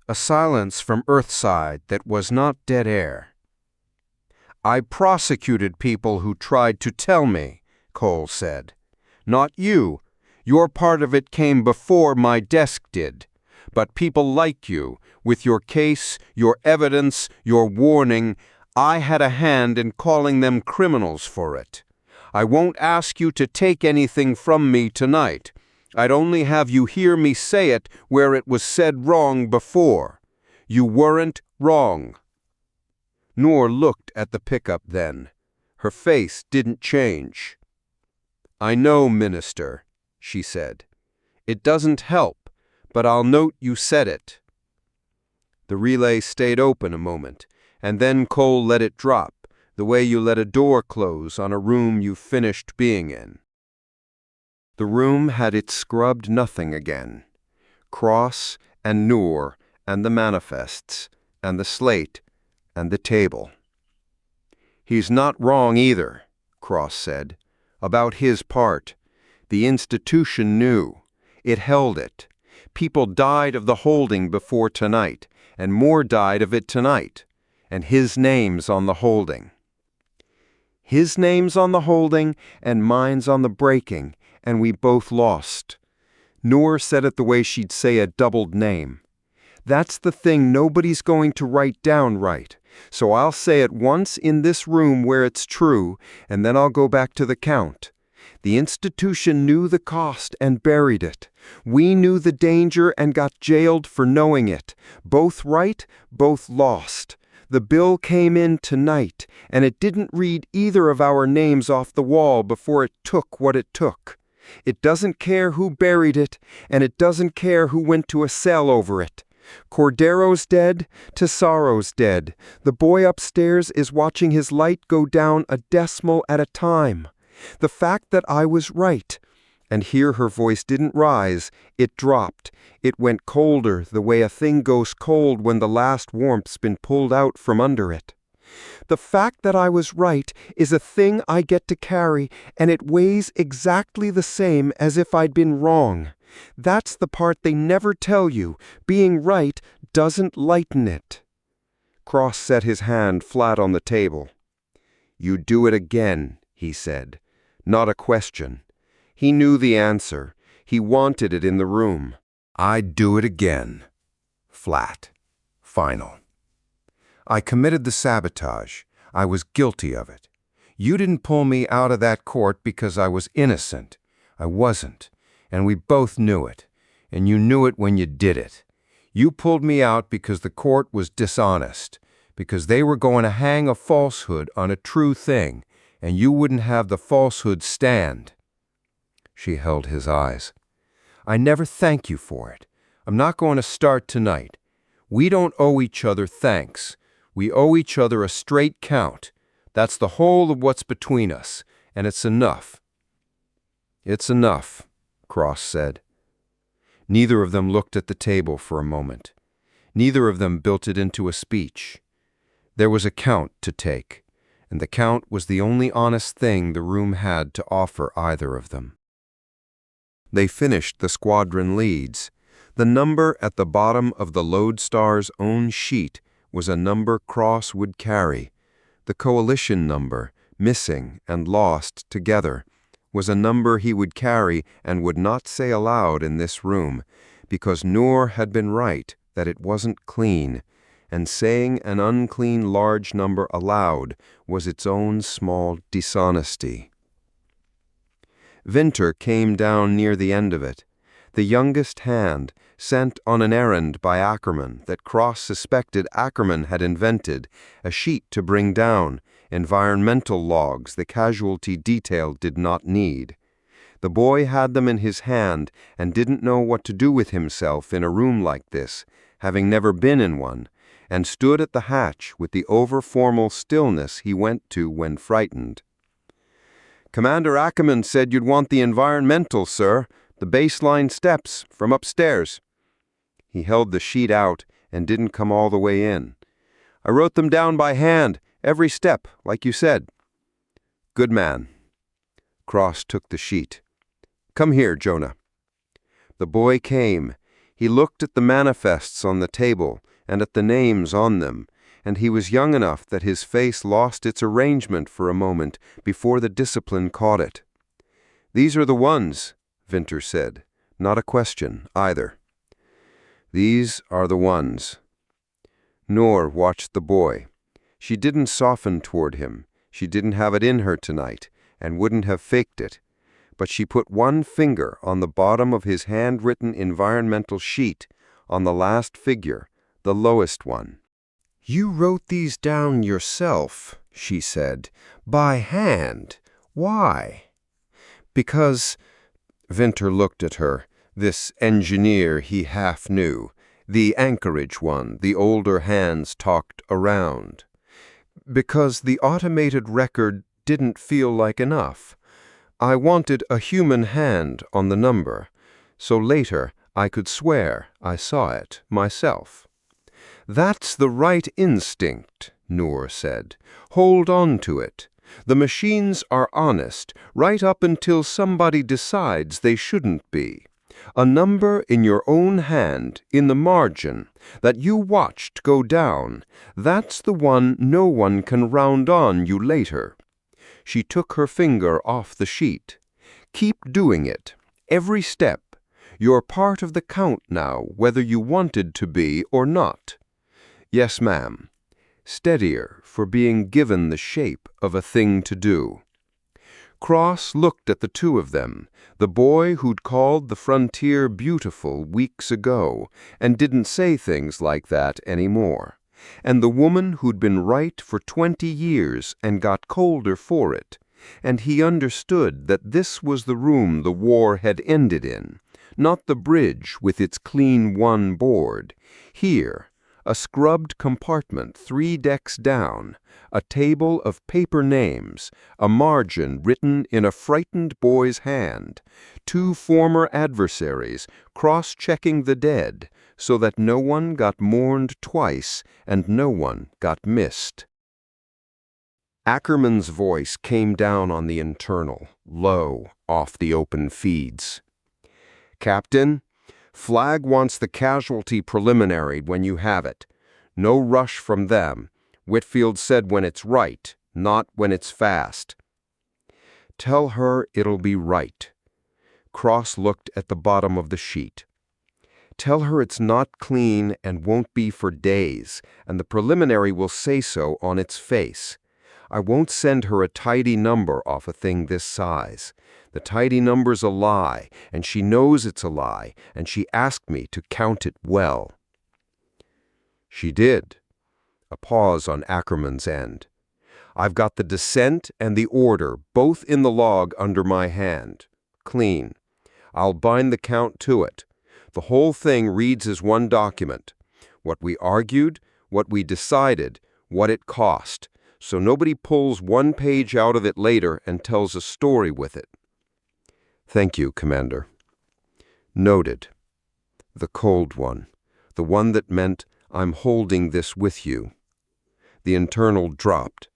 A silence from Earthside that was not dead air. "I prosecuted people who tried to tell me," Cole said. "Not you. Your part of it came before my desk did. But people like you, with your case, your evidence, your warning, I had a hand in calling them criminals for it. I won't ask you to take anything from me tonight. I'd only have you hear me say it where it was said wrong before. You weren't wrong." Noor looked at the pickup then. Her face didn't change. "I know, Minister," she said. "It doesn't help, but I'll note you said it." The relay stayed open a moment, and then Cole let it drop, the way you let a door close on a room you've finished being in. The room had its scrubbed nothing again. Cross and Noor and the manifests and the slate and the table. "He's not wrong either," Cross said, "about his part. The institution knew. It held it. People died of the holding before tonight, and more died of it tonight. And his name's on the holding." "His name's on the holding, and mine's on the breaking, and we both lost." Noor said it the way she'd say a doubled name. "That's the thing nobody's going to write down right. So I'll say it once in this room where it's true, and then I'll go back to the count. The institution knew the cost and buried it. We knew the danger and got jailed for knowing it. Both right, both lost. The bill came in tonight, and it didn't read either of our names off the wall before it took what it took. It doesn't care who buried it, and it doesn't care who went to a cell over it. Cordero's dead, Tesaro's dead. The boy upstairs is watching his light go down a decimal at a time. The fact that I was right," and here her voice didn't rise, it dropped. It went colder the way a thing goes cold when the last warmth's been pulled out from under it. "The fact that I was right is a thing I get to carry, and it weighs exactly the same as if I'd been wrong. That's the part they never tell you. Being right doesn't lighten it." Cross set his hand flat on the table. "You do it again," he said. Not a question. He knew the answer. He wanted it in the room. I'd do it again. Flat. Final. I committed the sabotage. I was guilty of it. You didn't pull me out of that court because I was innocent. I wasn't. And we both knew it. And you knew it when you did it. You pulled me out because the court was dishonest, because they were going to hang a falsehood on a true thing, and you wouldn't have the falsehood stand. She held his eyes. I never thank you for it. I'm not going to start tonight. We don't owe each other thanks. We owe each other a straight count. That's the whole of what's between us, and it's enough. It's enough, Cross said. Neither of them looked at the table for a moment. Neither of them built it into a speech. There was a count to take, and the count was the only honest thing the room had to offer either of them. They finished the squadron leads. The number at the bottom of the Lodestar's own sheet was a number Cross would carry. The coalition number, missing and lost together, was a number he would carry and would not say aloud in this room, because Noor had been right that it wasn't clean, and saying an unclean large number aloud was its own small dishonesty. Winter came down near the end of it, the youngest hand, sent on an errand by Ackerman that Cross suspected Ackerman had invented, a sheet to bring down, environmental logs the casualty detail did not need. The boy had them in his hand and didn't know what to do with himself in a room like this, having never been in one, and stood at the hatch with the over-formal stillness he went to when frightened. Commander Ackerman said you'd want the environmental, sir, the baseline steps from upstairs. He held the sheet out and didn't come all the way in. I wrote them down by hand, every step, like you said. Good man. Cross took the sheet. Come here, Jonah. The boy came. He looked at the manifests on the table and at the names on them, and he was young enough that his face lost its arrangement for a moment before the discipline caught it. These are the ones, Winter said. Not a question, either. These are the ones. Noor watched the boy. She didn't soften toward him. She didn't have it in her tonight, and wouldn't have faked it. But she put one finger on the bottom of his handwritten environmental sheet, on the last figure, the lowest one. You wrote these down yourself, she said, by hand. Why? Because... Winter looked at her, this engineer he half knew, the Anchorage one the older hands talked around. Because the automated record didn't feel like enough. I wanted a human hand on the number, so later I could swear I saw it myself. That's the right instinct, Noor said. Hold on to it. The machines are honest right up until somebody decides they shouldn't be. A number in your own hand, in the margin, that you watched go down, that's the one no one can round on you later. She took her finger off the sheet. Keep doing it. Every step. You're part of the count now, whether you wanted to be or not. Yes, ma'am. Steadier for being given the shape of a thing to do. Cross looked at the two of them, the boy who'd called the frontier beautiful weeks ago and didn't say things like that anymore, and the woman who'd been right for 20 years and got colder for it, and he understood that this was the room the war had ended in, not the bridge with its clean-won board. Here, a scrubbed compartment 3 decks down, a table of paper names, a margin written in a frightened boy's hand, 2 former adversaries cross-checking the dead so that no one got mourned twice and no one got missed. Ackerman's voice came down on the internal, low, off the open feeds. Captain, Flag wants the casualty preliminary when you have it. No rush from them. Whitfield said when it's right, not when it's fast. Tell her it'll be right. Cross looked at the bottom of the sheet. Tell her it's not clean and won't be for days, and the preliminary will say so on its face. I won't send her a tidy number off a thing this size. The tidy number's a lie, and she knows it's a lie, and she asked me to count it well. She did. A pause on Ackerman's end. I've got the descent and the order both in the log under my hand. Clean. I'll bind the count to it. The whole thing reads as one document. What we argued, what we decided, what it cost. So nobody pulls one page out of it later and tells a story with it. Thank you, Commander. Noted. The cold one. The one that meant I'm holding this with you. The internal dropped.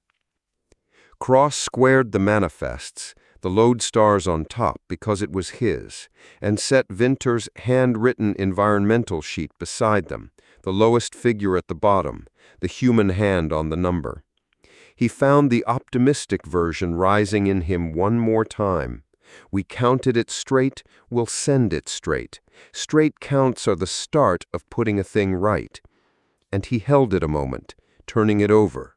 Cross squared the manifests, the lodestars on top because it was his, and set Vinter's handwritten environmental sheet beside them, the lowest figure at the bottom, the human hand on the number. He found the optimistic version rising in him one more time. We counted it straight, we'll send it straight. Straight counts are the start of putting a thing right. And he held it a moment, turning it over.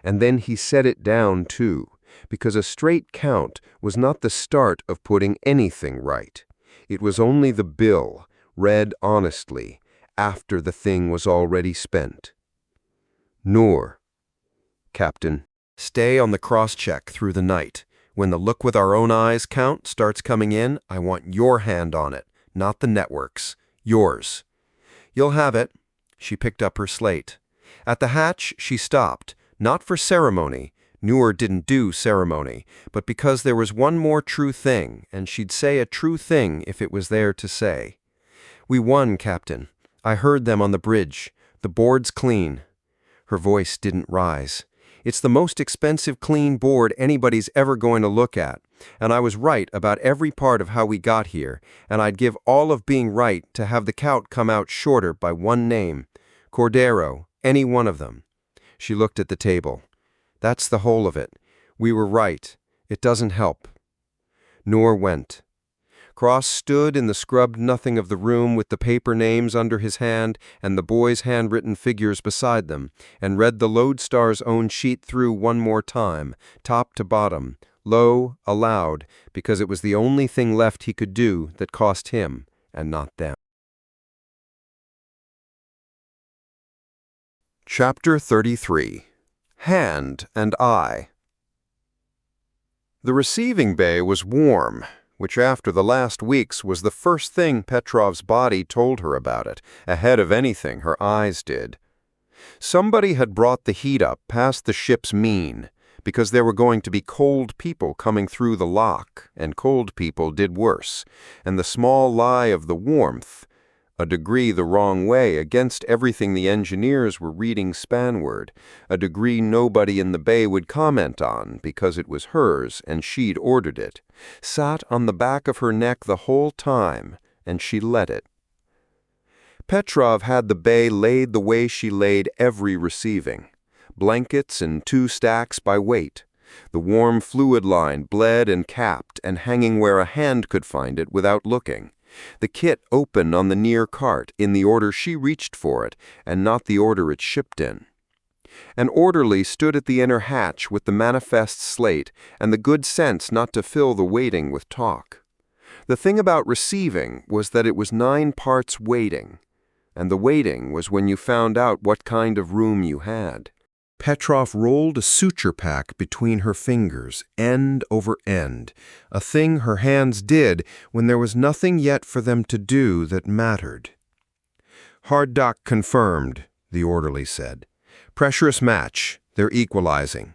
And then he set it down, too, because a straight count was not the start of putting anything right. It was only the bill, read honestly, after the thing was already spent. Noor. Captain, stay on the cross-check through the night. When the look with our own eyes count starts coming in, I want your hand on it, not the network's. Yours. You'll have it. She picked up her slate. At the hatch, she stopped. Not for ceremony. Noor didn't do ceremony, but because there was one more true thing, and she'd say a true thing if it was there to say. We won, Captain. I heard them on the bridge. The board's clean. Her voice didn't rise. It's the most expensive clean board anybody's ever going to look at, and I was right about every part of how we got here, and I'd give all of being right to have the count come out shorter by one name. Cordero, any one of them. She looked at the table. That's the whole of it. We were right. It doesn't help. Noor went. Cross stood in the scrubbed nothing of the room with the paper names under his hand and the boys' handwritten figures beside them, and read the Lodestar's own sheet through one more time, top to bottom, low, aloud, because it was the only thing left he could do that cost him and not them. Chapter 33. Hand and Eye. The receiving bay was warm, which after the last weeks was the first thing Petrov's body told her about it, ahead of anything her eyes did. Somebody had brought the heat up past the ship's mean, because there were going to be cold people coming through the lock, and cold people did worse, and the small lie of the warmth, a degree the wrong way against everything the engineers were reading spanward, a degree nobody in the bay would comment on because it was hers and she'd ordered it, sat on the back of her neck the whole time, and she let it. Petrov had the bay laid the way she laid every receiving, blankets in 2 stacks by weight. The warm fluid line bled and capped and hanging where a hand could find it without looking. The kit open on the near cart in the order she reached for it, and not the order it shipped in. An orderly stood at the inner hatch with the manifest slate and the good sense not to fill the waiting with talk. The thing about receiving was that it was 9 parts waiting, and the waiting was when you found out what kind of room you had. Petrov rolled a suture pack between her fingers, end over end, a thing her hands did when there was nothing yet for them to do that mattered. "Hard dock confirmed," the orderly said. "Pressurous match. They're equalizing."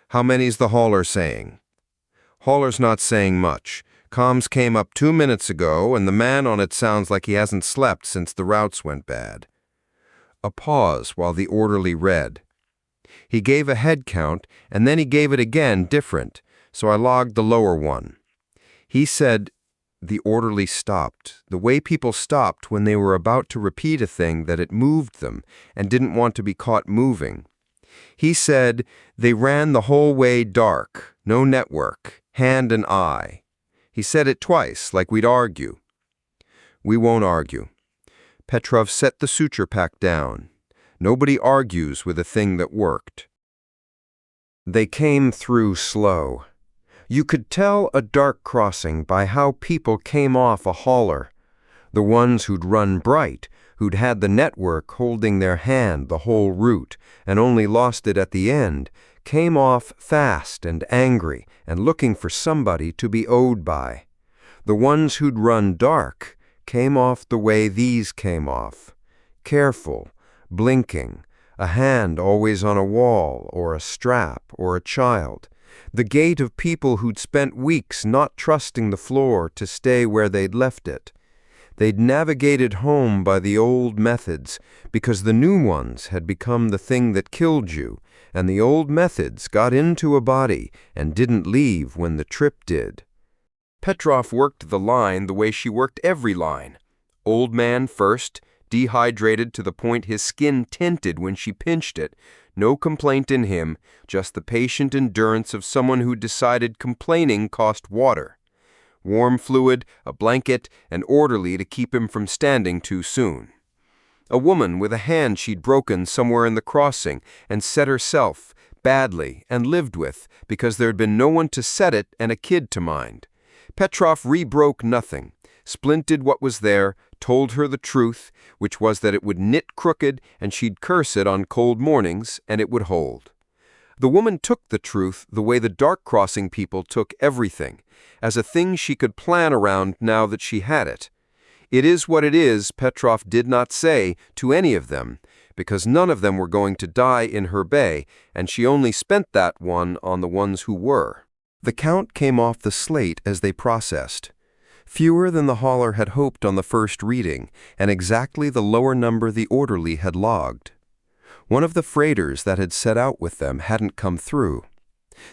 "How many's the hauler saying?" "Hauler's not saying much. Comms came up 2 minutes ago, and the man on it sounds like he hasn't slept since the routes went bad." A pause while the orderly read. He gave a head count, and then he gave it again different, so I logged the lower one. He said, the orderly stopped, the way people stopped when they were about to repeat a thing that it moved them and didn't want to be caught moving. He said, they ran the whole way dark, no network, hand and eye. He said it twice, like we'd argue. We won't argue. Petrov set the suture pack down. Nobody argues with a thing that worked. They came through slow. You could tell a dark crossing by how people came off a hauler. The ones who'd run bright, who'd had the network holding their hand the whole route and only lost it at the end, came off fast and angry and looking for somebody to be owed by. The ones who'd run dark came off the way these came off. Careful, blinking, a hand always on a wall or a strap or a child. The gait of people who'd spent weeks not trusting the floor to stay where they'd left it. They'd navigated home by the old methods because the new ones had become the thing that killed you, and the old methods got into a body and didn't leave when the trip did. Petrov worked the line the way she worked every line. Old man first, dehydrated to the point his skin tinted when she pinched it. No complaint in him, just the patient endurance of someone who decided complaining cost water. Warm fluid, a blanket, an orderly to keep him from standing too soon. A woman with a hand she'd broken somewhere in the crossing and set herself, badly, and lived with, because there'd been no one to set it and a kid to mind. Petrov re-broke nothing, splinted what was there, told her the truth, which was that it would knit crooked and she'd curse it on cold mornings, and it would hold. The woman took the truth the way the dark crossing people took everything, as a thing she could plan around now that she had it. It is what it is, Petrov did not say to any of them, because none of them were going to die in her bay, and she only spent that one on the ones who were. The count came off the slate as they processed. Fewer than the hauler had hoped on the first reading, and exactly the lower number the orderly had logged. One of the freighters that had set out with them hadn't come through.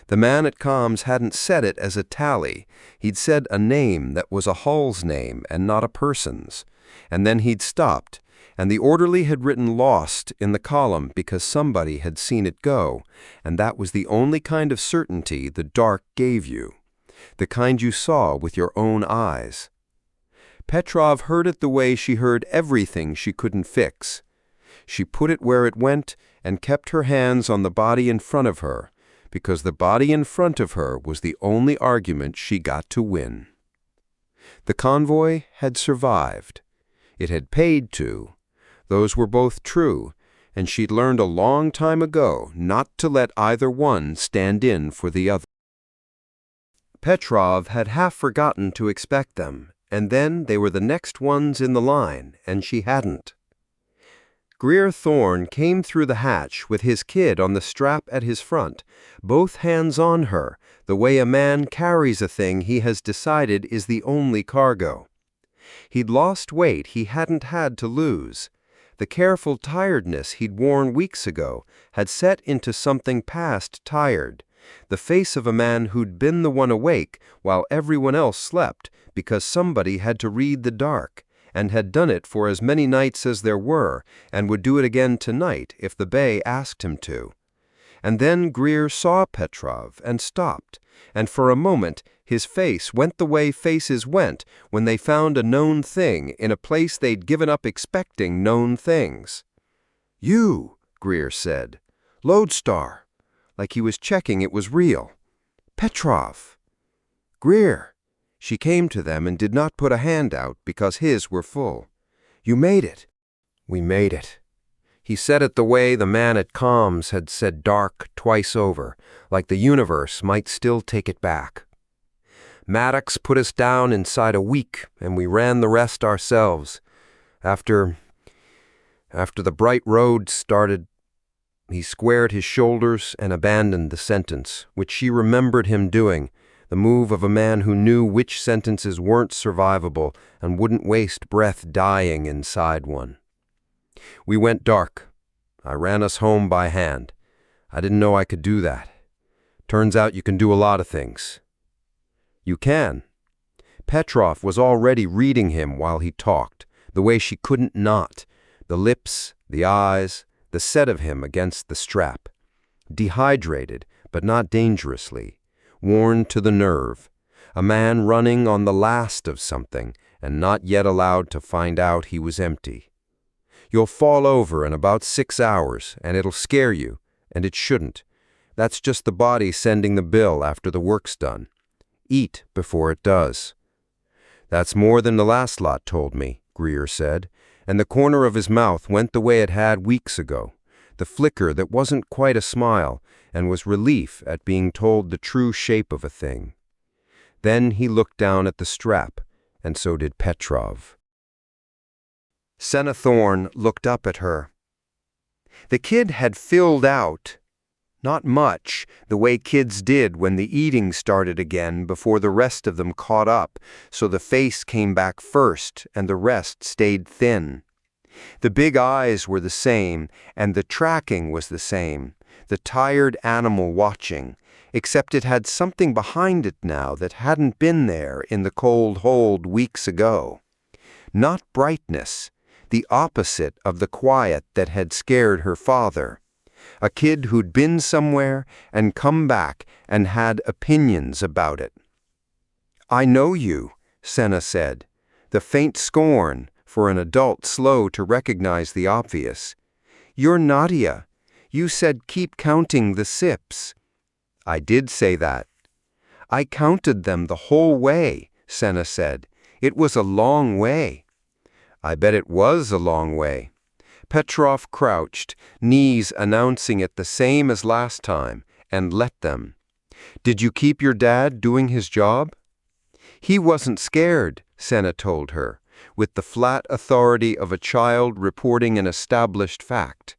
The man at comms hadn't said it as a tally. He'd said a name that was a hull's name and not a person's. And then he'd stopped, and the orderly had written lost in the column because somebody had seen it go, and that was the only kind of certainty the dark gave you. The kind you saw with your own eyes. Petrov heard it the way she heard everything she couldn't fix. She put it where it went and kept her hands on the body in front of her, because the body in front of her was the only argument she got to win. The convoy had survived. It had paid to. Those were both true, and she'd learned a long time ago not to let either one stand in for the other. Petrov had half forgotten to expect them, and then they were the next ones in the line, and she hadn't. Greer Thorne came through the hatch with his kid on the strap at his front, both hands on her, the way a man carries a thing he has decided is the only cargo. He'd lost weight he hadn't had to lose. The careful tiredness he'd worn weeks ago had set into something past tired, the face of a man who'd been the one awake while everyone else slept because somebody had to read the dark, and had done it for as many nights as there were, and would do it again tonight if the Bay asked him to. And then Greer saw Petrov and stopped, and for a moment his face went the way faces went when they found a known thing in a place they'd given up expecting known things. "You," Greer said. "Lodestar," like he was checking it was real. "Petrov." "Greer." She came to them and did not put a hand out because his were full. "You made it." "We made it." He said it the way the man at comms had said dark twice over, like the universe might still take it back. "Maddox put us down inside a week, and we ran the rest ourselves. After the bright road started..." He squared his shoulders and abandoned the sentence, which she remembered him doing, the move of a man who knew which sentences weren't survivable and wouldn't waste breath dying inside one. "We went dark. I ran us home by hand. I didn't know I could do that. Turns out you can do a lot of things." "You can." Petrov was already reading him while he talked, the way she couldn't not, the lips, the eyes, the set of him against the strap. Dehydrated, but not dangerously. worn to the nerve, a man running on the last of something and not yet allowed to find out he was empty. You'll fall over in about 6 hours, and it'll scare you, and it shouldn't. That's just the body sending the bill after the work's done. Eat before it does. That's more than the last lot told me, Greer said, and the corner of his mouth went the way it had weeks ago, the flicker that wasn't quite a smile and was relief at being told the true shape of a thing. Then he looked down at the strap, and so did Petrov. Senna Thorne looked up at her. The kid had filled out, not much, the way kids did when the eating started again before the rest of them caught up, so the face came back first and the rest stayed thin. The big eyes were the same, and the tracking was the same, the tired animal watching, except it had something behind it now that hadn't been there in the cold hold weeks ago. Not brightness, the opposite of the quiet that had scared her father. A kid who'd been somewhere and come back and had opinions about it. "I know you," Senna said, the faint scorn for an adult slow to recognize the obvious. "You're Nadia. You said keep counting the sips." "I did say that." "I counted them the whole way," Senna said. "It was a long way." "I bet it was a long way." Petrov crouched, knees announcing it the same as last time, and let them. "Did you keep your dad doing his job?" "He wasn't scared," Senna told her, with the flat authority of a child reporting an established fact.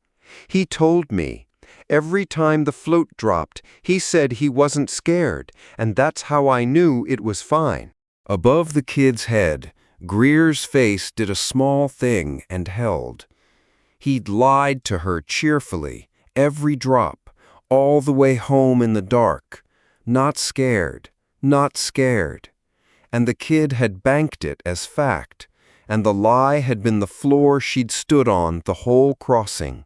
"He told me. Every time the float dropped, he said he wasn't scared, and that's how I knew it was fine." Above the kid's head, Greer's face did a small thing and held. He'd lied to her cheerfully, every drop, all the way home in the dark. Not scared, not scared. And the kid had banked it as fact, and the lie had been the floor she'd stood on the whole crossing.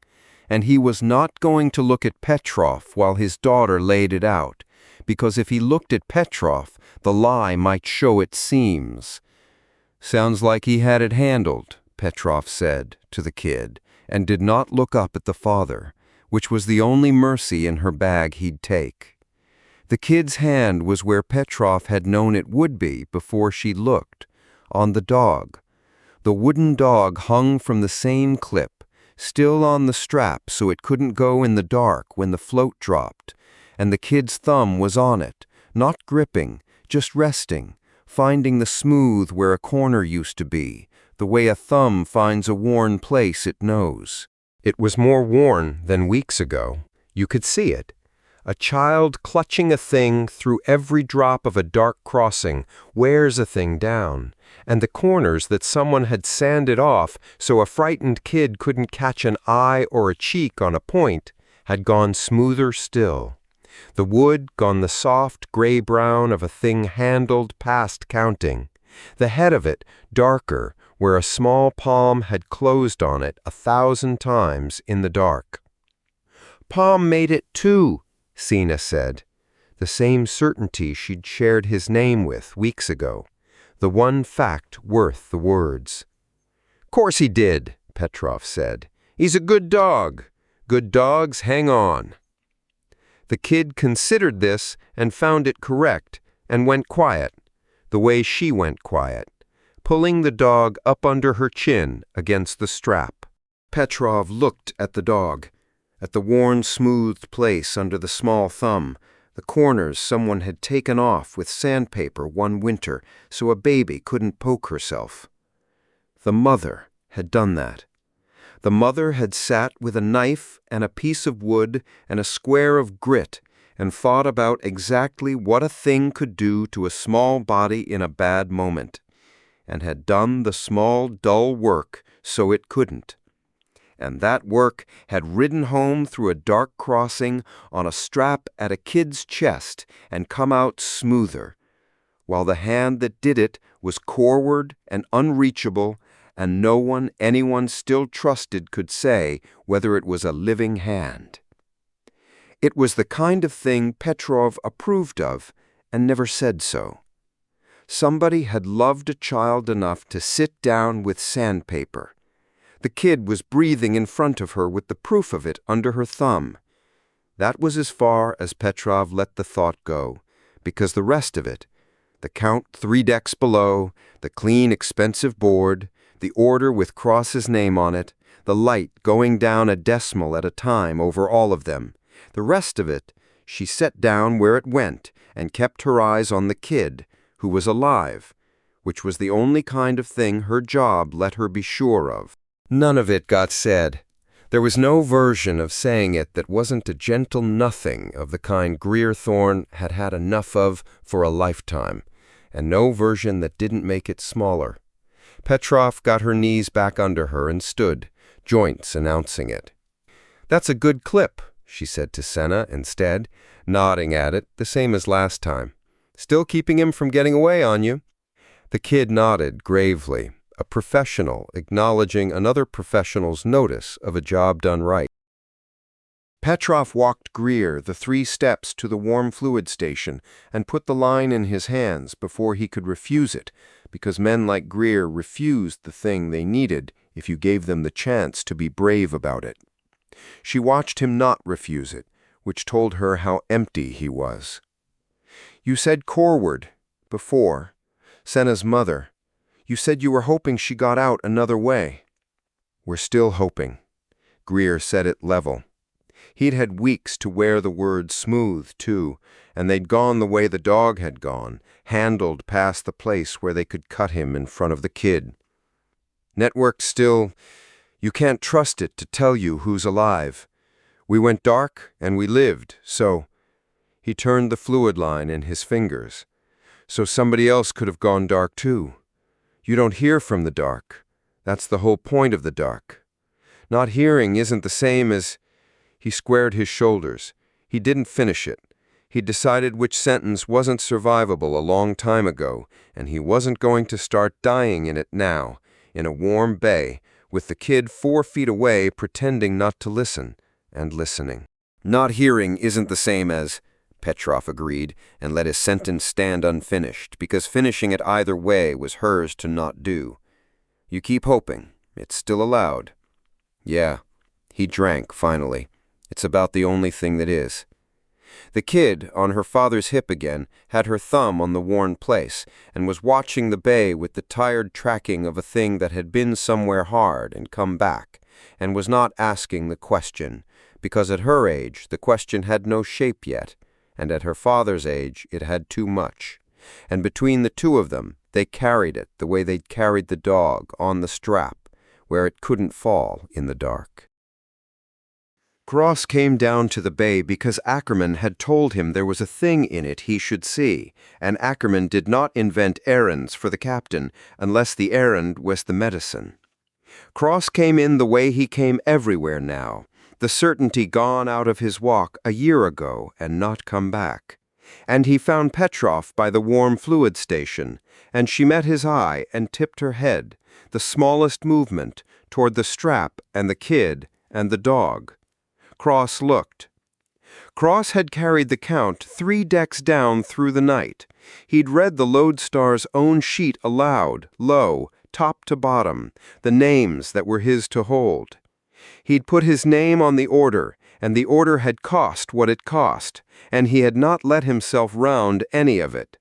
And he was not going to look at Petrov while his daughter laid it out, because if he looked at Petrov, the lie might show its seams. "Sounds like he had it handled," Petrov said to the kid, and did not look up at the father, which was the only mercy in her bag he'd take. The kid's hand was where Petrov had known it would be before she looked, on the dog. The wooden dog hung from the same clip, still on the strap so it couldn't go in the dark when the float dropped, and the kid's thumb was on it, not gripping, just resting, finding the smooth where a corner used to be, the way a thumb finds a worn place it knows. It was more worn than weeks ago. You could see it. A child clutching a thing through every drop of a dark crossing wears a thing down, and the corners that someone had sanded off so a frightened kid couldn't catch an eye or a cheek on a point had gone smoother still. The wood gone the soft gray-brown of a thing handled past counting. The head of it darker, where a small palm had closed on it 1,000 times in the dark. "Palm made it too," Sina said, the same certainty she'd shared his name with weeks ago, the one fact worth the words. "Course he did," Petrov said. "He's a good dog. Good dogs hang on." The kid considered this and found it correct and went quiet, the way she went quiet, pulling the dog up under her chin against the strap. Petrov looked at the dog, at the worn, smoothed place under the small thumb, the corners someone had taken off with sandpaper one winter so a baby couldn't poke herself. The mother had done that. The mother had sat with a knife and a piece of wood and a square of grit and thought about exactly what a thing could do to a small body in a bad moment, and had done the small, dull work so it couldn't. And that work had ridden home through a dark crossing on a strap at a kid's chest and come out smoother, while the hand that did it was corward and unreachable, and no one anyone still trusted could say whether it was a living hand. It was the kind of thing Petrov approved of, and never said so. Somebody had loved a child enough to sit down with sandpaper. The kid was breathing in front of her with the proof of it under her thumb. That was as far as Petrov let the thought go, because the rest of it, the count 3 decks below, the clean, expensive board, the order with Cross's name on it, the light going down a decimal at a time over all of them, the rest of it, she set down where it went and kept her eyes on the kid, who was alive, which was the only kind of thing her job let her be sure of. None of it got said. There was no version of saying it that wasn't a gentle nothing of the kind Greer Thorne had had enough of for a lifetime, and no version that didn't make it smaller. Petrov got her knees back under her and stood, joints announcing it. "That's a good clip," she said to Senna instead, nodding at it, the same as last time. "Still keeping him from getting away on you?" The kid nodded gravely, a professional acknowledging another professional's notice of a job done right. Petrov walked Greer the 3 steps to the warm fluid station and put the line in his hands before he could refuse it, because men like Greer refused the thing they needed if you gave them the chance to be brave about it. She watched him not refuse it, which told her how empty he was. "You said Corward, before. Senna's mother. You said you were hoping she got out another way." "We're still hoping." Greer said it level. He'd had weeks to wear the word smooth, too, and they'd gone the way the dog had gone, handled past the place where they could cut him in front of the kid. "Network still, you can't trust it to tell you who's alive. We went dark and we lived, so—" He turned the fluid line in his fingers. "So somebody else could have gone dark too. You don't hear from the dark. That's the whole point of the dark. Not hearing isn't the same as—" He squared his shoulders. He didn't finish it. He'd decided which sentence wasn't survivable a long time ago, and he wasn't going to start dying in it now, in a warm bay, with the kid 4 feet away pretending not to listen, and listening. "Not hearing isn't the same as—" Petrov agreed, and let his sentence stand unfinished, because finishing it either way was hers to not do. "You keep hoping. It's still allowed." "Yeah." He drank, finally. "It's about the only thing that is." The kid, on her father's hip again, had her thumb on the worn place, and was watching the bay with the tired tracking of a thing that had been somewhere hard and come back, and was not asking the question, because at her age the question had no shape yet, and at her father's age it had too much. And between the two of them, they carried it the way they'd carried the dog, on the strap, where it couldn't fall in the dark. Cross came down to the bay because Ackerman had told him there was a thing in it he should see, and Ackerman did not invent errands for the captain unless the errand was the medicine. Cross came in the way he came everywhere now, the certainty gone out of his walk a year ago and not come back. And he found Petrov by the warm fluid station, and she met his eye and tipped her head, the smallest movement, toward the strap and the kid and the dog. Cross looked. Cross had carried the count 3 decks down through the night. He'd read the Lodestar's own sheet aloud, low, top to bottom, the names that were his to hold. He'd put his name on the order, and the order had cost what it cost, and he had not let himself round any of it.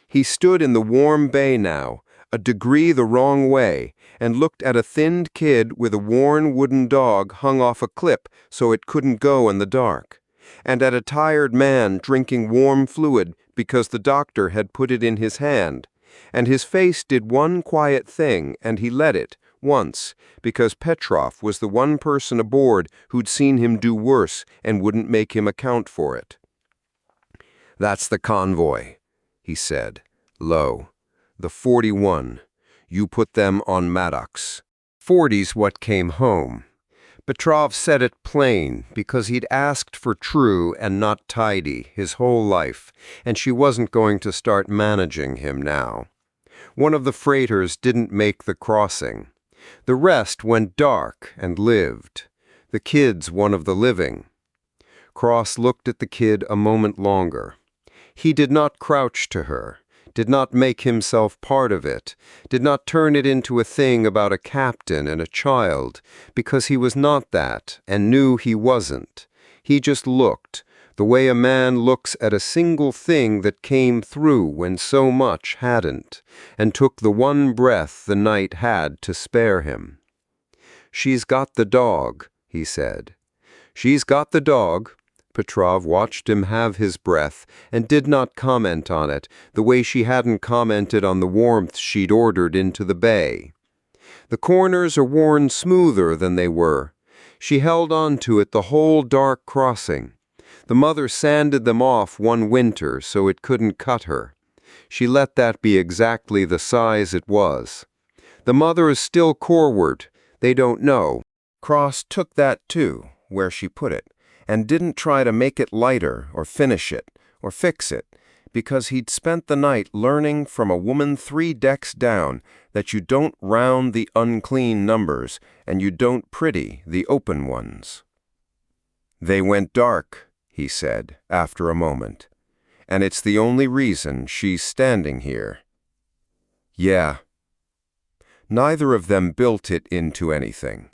He stood in the warm bay now, a degree the wrong way, and looked at a thinned kid with a worn wooden dog hung off a clip so it couldn't go in the dark, and at a tired man drinking warm fluid because the doctor had put it in his hand, and his face did one quiet thing, and he let it, once, because Petrov was the one person aboard who'd seen him do worse and wouldn't make him account for it. "That's the convoy," he said, low. "The 41. You put them on Maddox. 40's what came home." Petrov said it plain, because he'd asked for true and not tidy his whole life, and she wasn't going to start managing him now. One of the freighters didn't make the crossing. The rest went dark and lived. The kid's one of the living. Cross looked at the kid a moment longer. He did not crouch to her, did not make himself part of it, did not turn it into a thing about a captain and a child, because he was not that and knew he wasn't. He just looked, the way a man looks at a single thing that came through when so much hadn't, and took the one breath the night had to spare him. "She's got the dog," he said. "She's got the dog." Petrov watched him have his breath and did not comment on it, the way she hadn't commented on the warmth she'd ordered into the bay. The corners are worn smoother than they were. She held on to it the whole dark crossing. The mother sanded them off one winter so it couldn't cut her. She let that be exactly the size it was. The mother is still coreward. They don't know. Cross took that too, where she put it, and didn't try to make it lighter or finish it or fix it, because he'd spent the night learning from a woman 3 decks down that you don't round the unclean numbers and you don't pretty the open ones. "They went dark," he said, after a moment, "and it's the only reason she's standing here." Yeah. Neither of them built it into anything.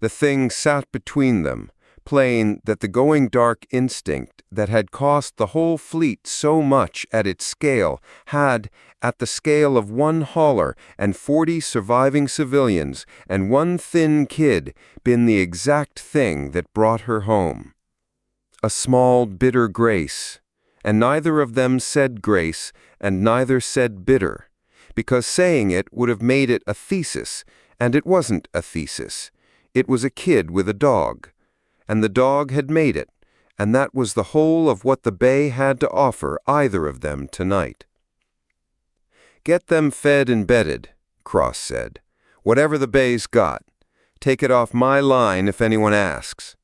The thing sat between them, plain that the going dark instinct that had cost the whole fleet so much at its scale had, at the scale of 1 hauler and 40 surviving civilians and 1 thin kid, been the exact thing that brought her home. A small, bitter grace, and neither of them said grace and neither said bitter, because saying it would have made it a thesis, and it wasn't a thesis. It was a kid with a dog, and the dog had made it, and that was the whole of what the bay had to offer either of them tonight. "Get them fed and bedded," Cross said. "Whatever the bay's got. Take it off my line if anyone asks."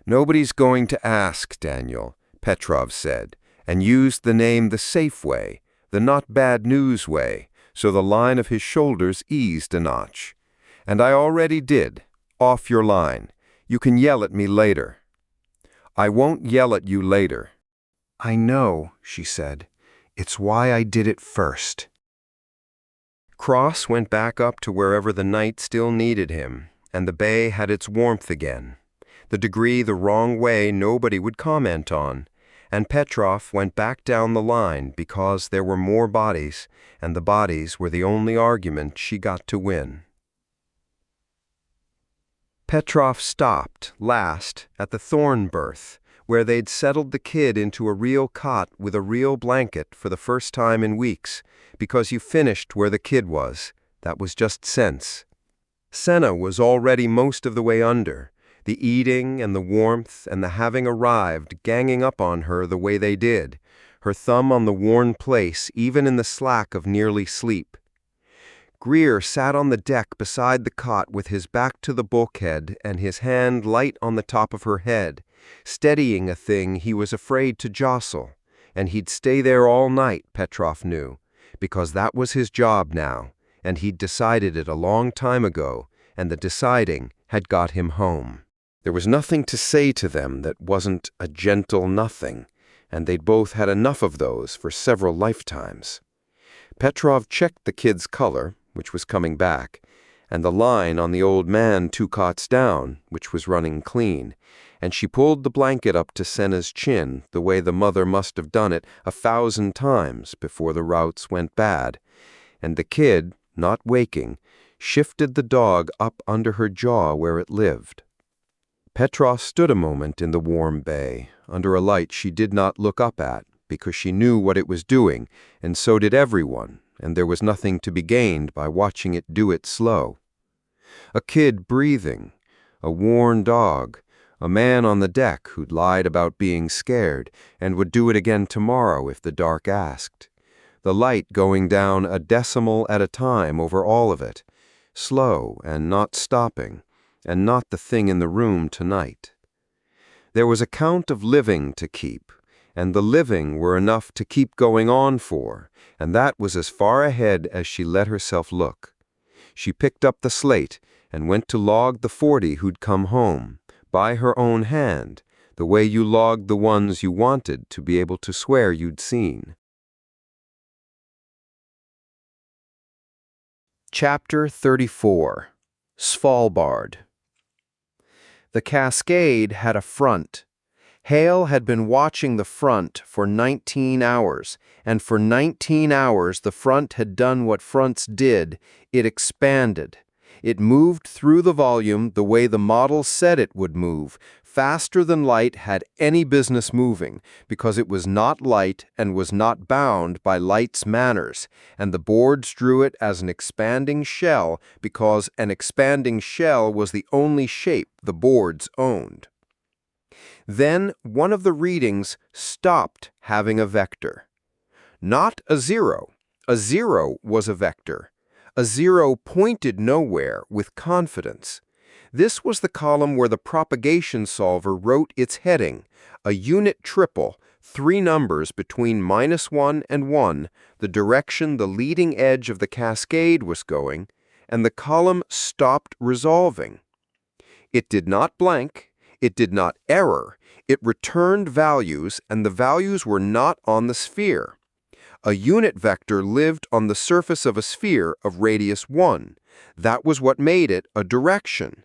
"Nobody's going to ask, Daniel," Petrov said, and used the name the safe way, the not bad news way, so the line of his shoulders eased a notch. "And I already did. Off your line. You can yell at me later." "I won't yell at you later." "I know," she said. "It's why I did it first." Cross went back up to wherever the night still needed him, and the bay had its warmth again. The degree the wrong way nobody would comment on, and Petrov went back down the line because there were more bodies, and the bodies were the only argument she got to win. Petrov stopped, last, at the thorn berth, where they'd settled the kid into a real cot with a real blanket for the first time in weeks, because you finished where the kid was. That was just sense. Senna was already most of the way under, the eating and the warmth and the having arrived ganging up on her the way they did, her thumb on the worn place even in the slack of nearly sleep. Greer sat on the deck beside the cot with his back to the bulkhead and his hand light on the top of her head, steadying a thing he was afraid to jostle, and he'd stay there all night, Petrov knew, because that was his job now, and he'd decided it a long time ago, and the deciding had got him home. There was nothing to say to them that wasn't a gentle nothing, and they'd both had enough of those for several lifetimes. Petrov checked the kid's color, which was coming back, and the line on the old man 2 cots down, which was running clean, and she pulled the blanket up to Senna's chin the way the mother must have done it 1,000 times before the routes went bad, and the kid, not waking, shifted the dog up under her jaw where it lived. Petrov stood a moment in the warm bay, under a light she did not look up at, because she knew what it was doing, and so did everyone, and there was nothing to be gained by watching it do it slow. A kid breathing, a worn dog, a man on the deck who'd lied about being scared, and would do it again tomorrow if the dark asked. The light going down a decimal at a time over all of it, slow and not stopping, and not the thing in the room tonight. There was a count of living to keep, and the living were enough to keep going on for, and that was as far ahead as she let herself look. She picked up the slate and went to log the 40 who'd come home, by her own hand, the way you logged the ones you wanted to be able to swear you'd seen. Chapter 34. Svalbard. The cascade had a front. Hale had been watching the front for 19 hours, and for 19 hours the front had done what fronts did. It expanded. It moved through the volume the way the model said it would move, faster than light had any business moving, because it was not light and was not bound by light's manners, and the boards drew it as an expanding shell because an expanding shell was the only shape the boards owned. Then one of the readings stopped having a vector. Not a zero. A zero was a vector. A zero pointed nowhere with confidence. This was the column where the propagation solver wrote its heading, a unit triple, 3 numbers between -1 and 1, the direction the leading edge of the cascade was going, and the column stopped resolving. It did not blank, it did not error, it returned values, and the values were not on the sphere. A unit vector lived on the surface of a sphere of radius 1. That was what made it a direction.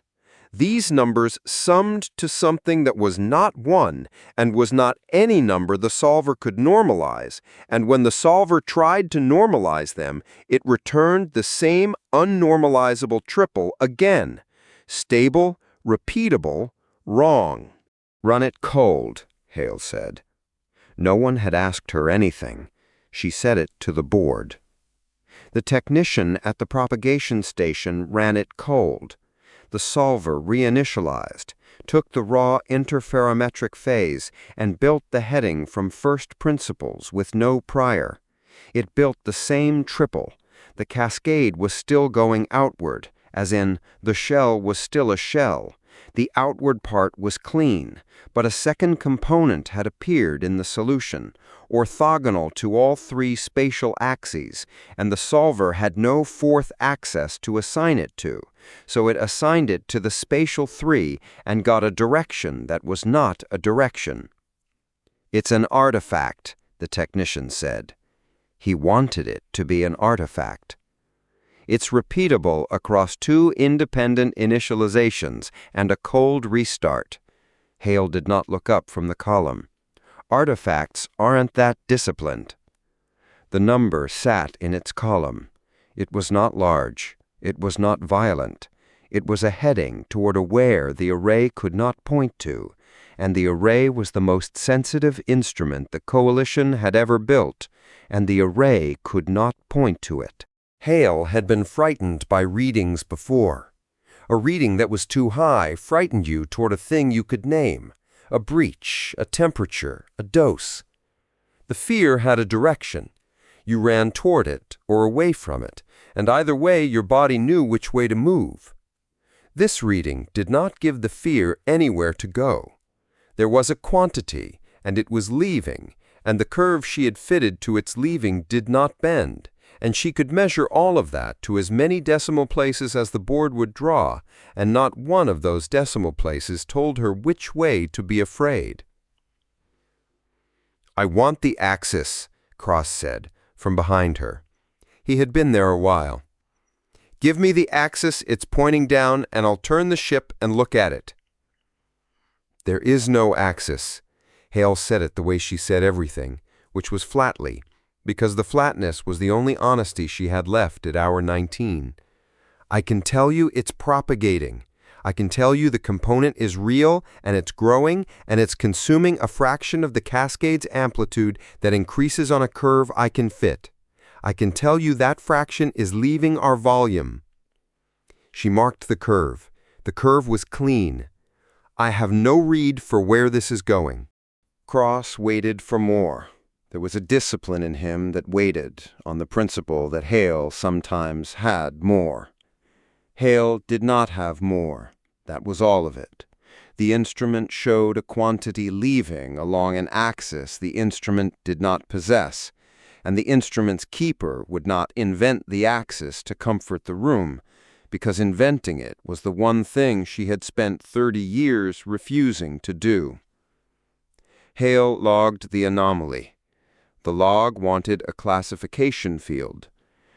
These numbers summed to something that was not 1 and was not any number the solver could normalize, and when the solver tried to normalize them, it returned the same unnormalizable triple again. Stable, repeatable, wrong. "Run it cold," Hale said. No one had asked her anything. She said it to the board. The technician at the propagation station ran it cold. The solver reinitialized, took the raw interferometric phase, and built the heading from first principles with no prior. It built the same triple. The cascade was still going outward, as in, the shell was still a shell. The outward part was clean, but a second component had appeared in the solution, orthogonal to all 3 spatial axes, and the solver had no 4th axis to assign it to, so it assigned it to the spatial 3 and got a direction that was not a direction. "It's an artifact," the technician said. He wanted it to be an artifact. "It's repeatable across 2 independent initializations and a cold restart." Hale did not look up from the column. "Artifacts aren't that disciplined." The number sat in its column. It was not large. It was not violent. It was a heading toward a where the array could not point to, and the array was the most sensitive instrument the Coalition had ever built, and the array could not point to it. Hale had been frightened by readings before. A reading that was too high frightened you toward a thing you could name, a breach, a temperature, a dose. The fear had a direction. You ran toward it or away from it, and either way your body knew which way to move. This reading did not give the fear anywhere to go. There was a quantity, and it was leaving, and the curve she had fitted to its leaving did not bend, and she could measure all of that to as many decimal places as the board would draw, and not one of those decimal places told her which way to be afraid. "I want the axis," Cross said, from behind her. He had been there a while. "Give me the axis it's pointing down, and I'll turn the ship and look at it." "There is no axis." Hale said it the way she said everything, which was flatly, because the flatness was the only honesty she had left at hour 19. "I can tell you it's propagating. I can tell you the component is real, and it's growing, and it's consuming a fraction of the cascade's amplitude that increases on a curve I can fit. I can tell you that fraction is leaving our volume." She marked the curve. The curve was clean. "I have no read for where this is going." Cross waited for more. There was a discipline in him that waited, on the principle that Hale sometimes had more. Hale did not have more. That was all of it. The instrument showed a quantity leaving along an axis the instrument did not possess, and the instrument's keeper would not invent the axis to comfort the room, because inventing it was the one thing she had spent 30 years refusing to do. Hale logged the anomaly. The log wanted a classification field.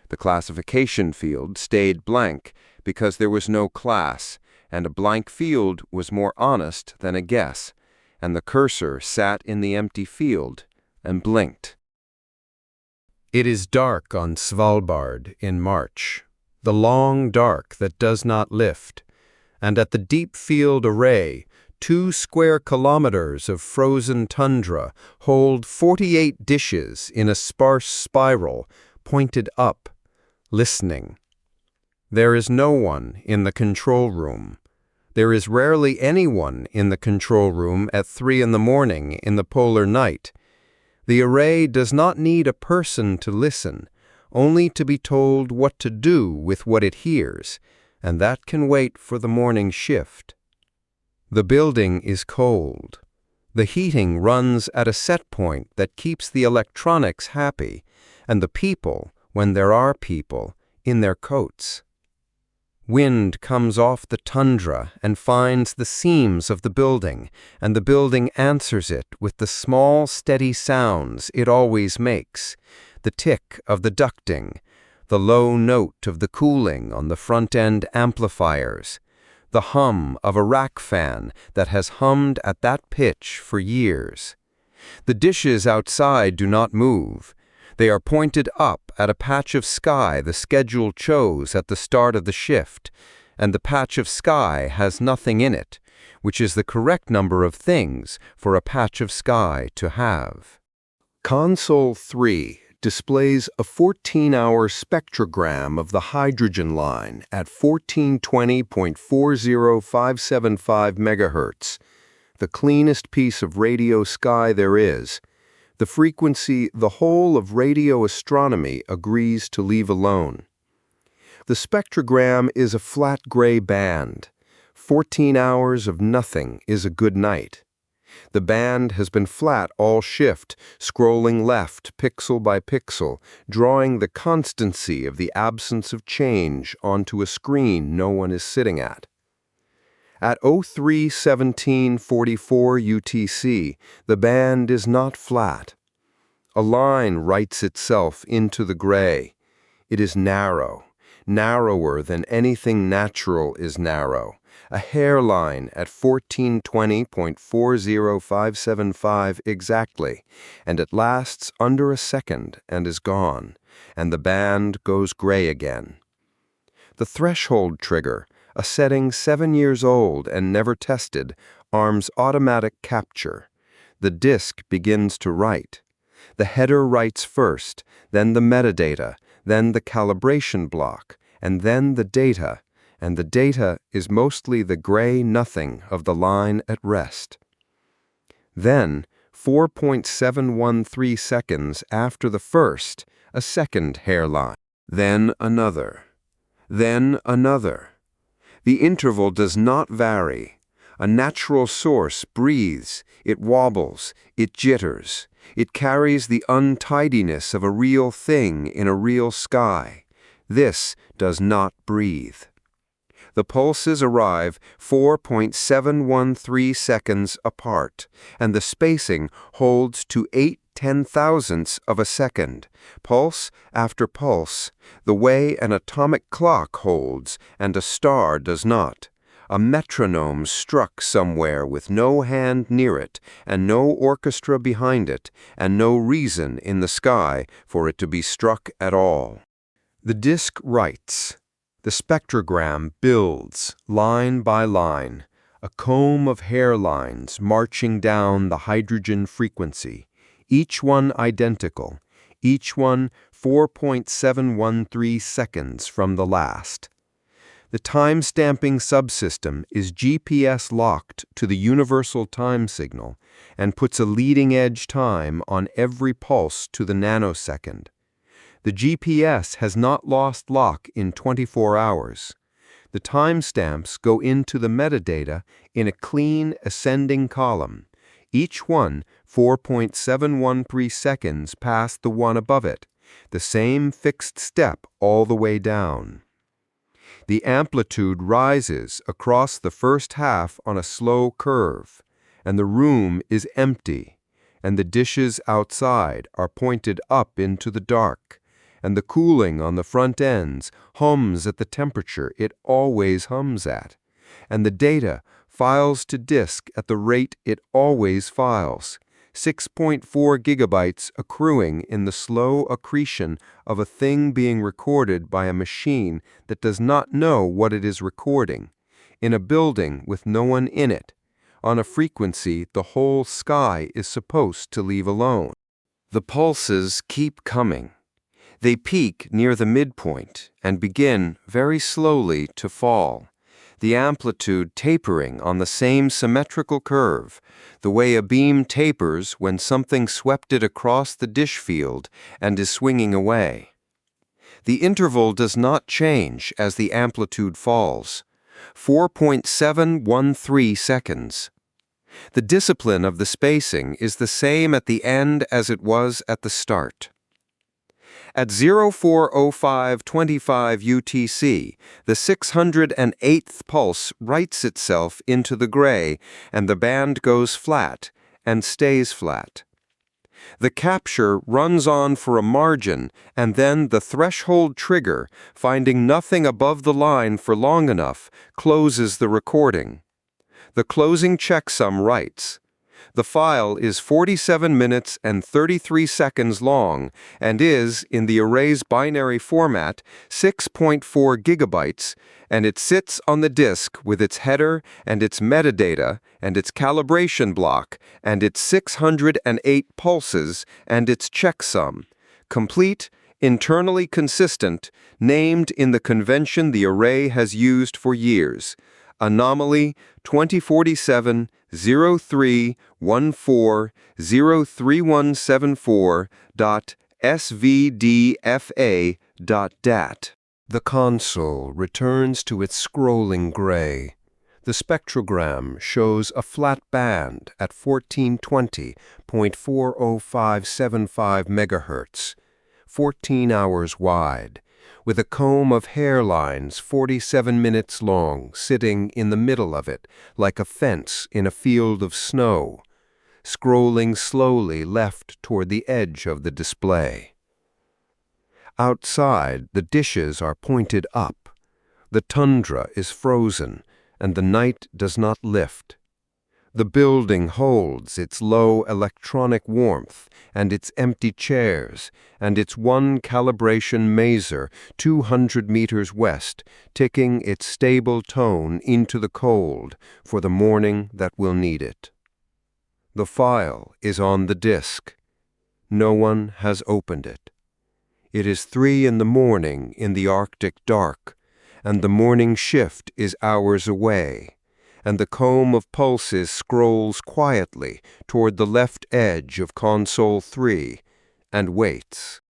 The classification field stayed blank because there was no class, and a blank field was more honest than a guess, and the cursor sat in the empty field and blinked. It is dark on Svalbard in March, the long dark that does not lift, and at the deep field array, 2 square kilometers of frozen tundra hold 48 dishes in a sparse spiral, pointed up, listening. There is no one in the control room. There is rarely anyone in the control room at 3 in the morning in the polar night. The array does not need a person to listen, only to be told what to do with what it hears, and that can wait for the morning shift. The building is cold. The heating runs at a set point that keeps the electronics happy, and the people, when there are people, in their coats. Wind comes off the tundra and finds the seams of the building, and the building answers it with the small, steady sounds it always makes, the tick of the ducting, the low note of the cooling on the front-end amplifiers, the hum of a rack fan that has hummed at that pitch for years. The dishes outside do not move. They are pointed up at a patch of sky the schedule chose at the start of the shift, and the patch of sky has nothing in it, which is the correct number of things for a patch of sky to have. Console 3 displays a 14-hour spectrogram of the hydrogen line at 1420.40575 MHz, the cleanest piece of radio sky there is, the frequency the whole of radio astronomy agrees to leave alone. The spectrogram is a flat gray band. 14 hours of nothing is a good night. The band has been flat all shift, scrolling left pixel by pixel, drawing the constancy of the absence of change onto a screen no one is sitting at. At 03:17:44 UTC, the band is not flat. A line writes itself into the gray. It is narrow, narrower than anything natural is narrow, a hairline at 1420.40575 exactly, and it lasts under a second and is gone, and the band goes gray again. The threshold trigger, a setting 7 years old and never tested, arms automatic capture. The disk begins to write. The header writes first, then the metadata, then the calibration block, and then the data, and the data is mostly the gray nothing of the line at rest. Then, 4.713 seconds after the first, a second hairline. Then another. Then another. The interval does not vary. A natural source breathes, it wobbles, it jitters. It carries the untidiness of a real thing in a real sky. This does not breathe. The pulses arrive 4.713 seconds apart, and the spacing holds to 8/10,000ths of a second, pulse after pulse, the way an atomic clock holds and a star does not. A metronome struck somewhere with no hand near it, and no orchestra behind it, and no reason in the sky for it to be struck at all. The disk writes. The spectrogram builds, line by line, a comb of hairlines marching down the hydrogen frequency, each one identical, each one 4.713 seconds from the last. The time-stamping subsystem is GPS-locked to the universal time signal and puts a leading-edge time on every pulse to the nanosecond. The GPS has not lost lock in 24 hours. The timestamps go into the metadata in a clean ascending column, each one 4.713 seconds past the one above it, the same fixed step all the way down. The amplitude rises across the first half on a slow curve, and the room is empty, and the dishes outside are pointed up into the dark, and the cooling on the front ends hums at the temperature it always hums at, and the data files to disk at the rate it always files, 6.4 gigabytes accruing in the slow accretion of a thing being recorded by a machine that does not know what it is recording, in a building with no one in it, on a frequency the whole sky is supposed to leave alone. The pulses keep coming. They peak near the midpoint and begin very slowly to fall, the amplitude tapering on the same symmetrical curve, the way a beam tapers when something swept it across the dish field and is swinging away. The interval does not change as the amplitude falls, 4.713 seconds. The discipline of the spacing is the same at the end as it was at the start. At 04:05:25 UTC, the 608th pulse writes itself into the gray, and the band goes flat and stays flat. The capture runs on for a margin, and then the threshold trigger, finding nothing above the line for long enough, closes the recording. The closing checksum writes, "The file is 47 minutes and 33 seconds long and is, in the array's binary format, 6.4 gigabytes, and it sits on the disk with its header and its metadata and its calibration block and its 608 pulses and its checksum, complete, internally consistent, named in the convention the array has used for years. Anomaly 2047-03174.svdfa.dat. The console returns to its scrolling gray. The spectrogram shows a flat band at 1420.40575 megahertz, 14 hours wide, with a comb of hairlines 47 minutes long sitting in the middle of it like a fence in a field of snow, scrolling slowly left toward the edge of the display. Outside, the dishes are pointed up. The tundra is frozen, and the night does not lift. The building holds its low electronic warmth and its empty chairs and its one calibration maser 200 meters west, ticking its stable tone into the cold for the morning that will need it. The file is on the disk. No one has opened it. It is 3 in the morning in the Arctic dark, and the morning shift is hours away, and the comb of pulses scrolls quietly toward the left edge of console 3 and waits.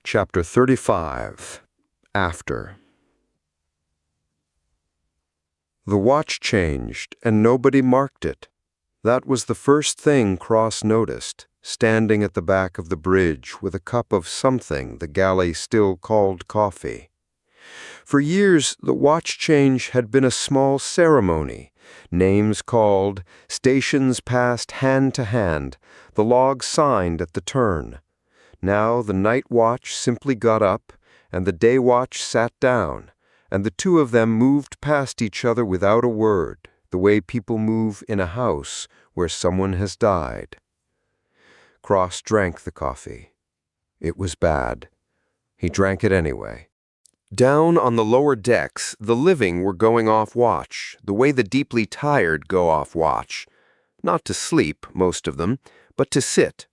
Chapter 35. After. The watch changed, and nobody marked it. That was the first thing Cross noticed, standing at the back of the bridge with a cup of something the galley still called coffee. For years, the watch change had been a small ceremony, names called, stations passed hand to hand, the log signed at the turn. Now the night watch simply got up, and the day watch sat down, and the two of them moved past each other without a word, the way people move in a house where someone has died. Cross drank the coffee. It was bad. He drank it anyway. Down on the lower decks, the living were going off watch, the way the deeply tired go off watch. Not to sleep, most of them, but to sit.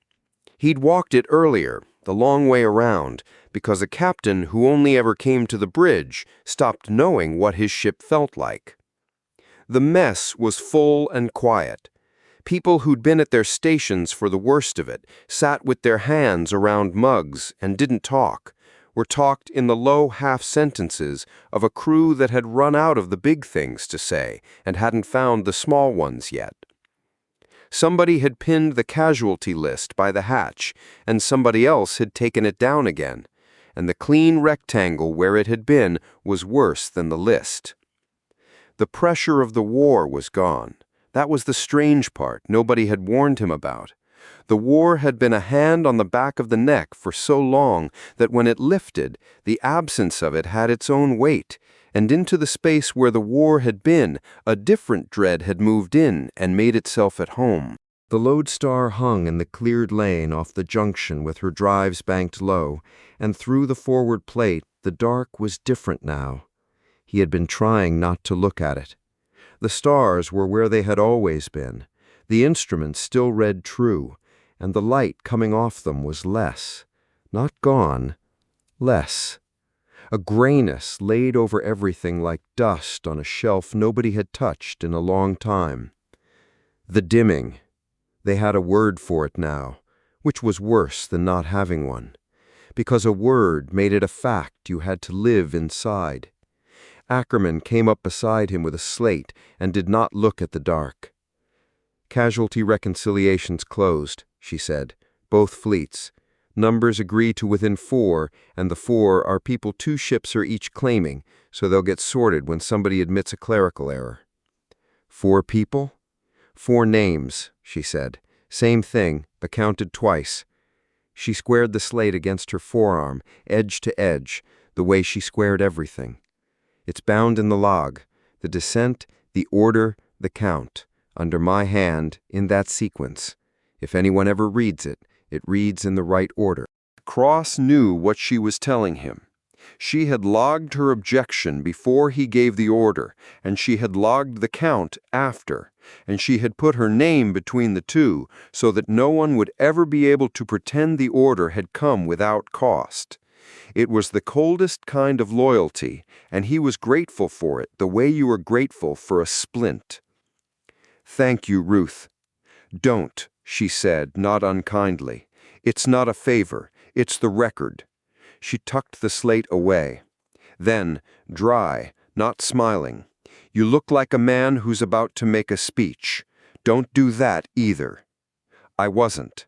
He'd walked it earlier, the long way around, because a captain who only ever came to the bridge stopped knowing what his ship felt like. The mess was full and quiet. People who'd been at their stations for the worst of it sat with their hands around mugs and didn't talk, were talked in the low half-sentences of a crew that had run out of the big things to say and hadn't found the small ones yet. Somebody had pinned the casualty list by the hatch, and somebody else had taken it down again, and the clean rectangle where it had been was worse than the list. The pressure of the war was gone. That was the strange part nobody had warned him about. The war had been a hand on the back of the neck for so long that when it lifted, the absence of it had its own weight, and into the space where the war had been, a different dread had moved in and made itself at home. The lodestar hung in the cleared lane off the junction with her drives banked low, and through the forward plate the dark was different now. He had been trying not to look at it. The stars were where they had always been. The instruments still read true, and the light coming off them was less. Not gone, less. A grayness laid over everything like dust on a shelf nobody had touched in a long time. The dimming. They had a word for it now, which was worse than not having one, because a word made it a fact you had to live inside. Ackerman came up beside him with a slate and did not look at the dark. "Casualty reconciliations closed," she said. "Both fleets. Numbers agree to within 4, and the 4 are people 2 ships are each claiming, so they'll get sorted when somebody admits a clerical error." 4 people? 4 names, she said. Same thing, but counted twice. She squared the slate against her forearm, edge to edge, the way she squared everything. "It's bound in the log. The descent, the order, the count. Under my hand, in that sequence. If anyone ever reads it, it reads in the right order." Cross knew what she was telling him. She had logged her objection before he gave the order, and she had logged the count after, and she had put her name between the two so that no one would ever be able to pretend the order had come without cost. It was the coldest kind of loyalty, and he was grateful for it the way you are grateful for a splint. "Thank you, Ruth." "Don't," she said, not unkindly. "It's not a favor, it's the record." She tucked the slate away. Then, dry, not smiling, "You look like a man who's about to make a speech. Don't do that either." "I wasn't.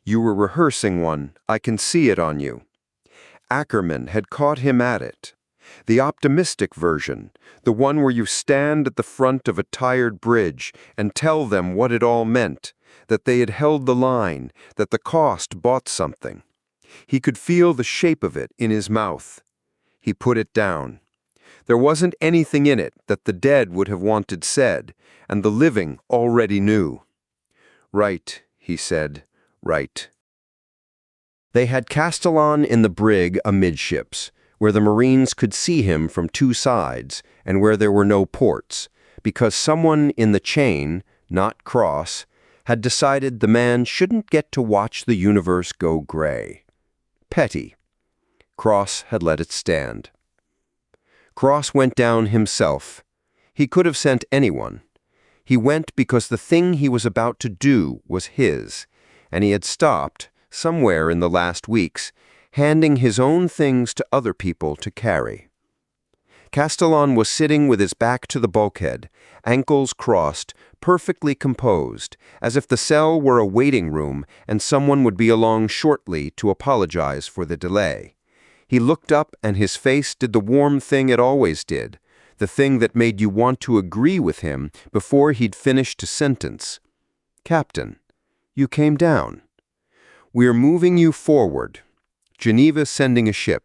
You were rehearsing one, I can see it on you." Ackerman had caught him at it. The optimistic version, the one where you stand at the front of a tired bridge and tell them what it all meant, that they had held the line, that the cost bought something. He could feel the shape of it in his mouth. He put it down. There wasn't anything in it that the dead would have wanted said, and the living already knew. "Right," he said, "right." They had Castellan in the brig amidships, where the Marines could see him from 2 sides, and where there were no ports, because someone in the chain, not Cross, had decided the man shouldn't get to watch the universe go gray. Petty. Cross had let it stand. Cross went down himself. He could have sent anyone. He went because the thing he was about to do was his, and he had stopped, somewhere in the last weeks, handing his own things to other people to carry. Castellan was sitting with his back to the bulkhead, ankles crossed, perfectly composed, as if the cell were a waiting room and someone would be along shortly to apologize for the delay. He looked up and his face did the warm thing it always did, the thing that made you want to agree with him before he'd finished a sentence. "Captain, you came down. We're moving you forward. Geneva's sending a ship.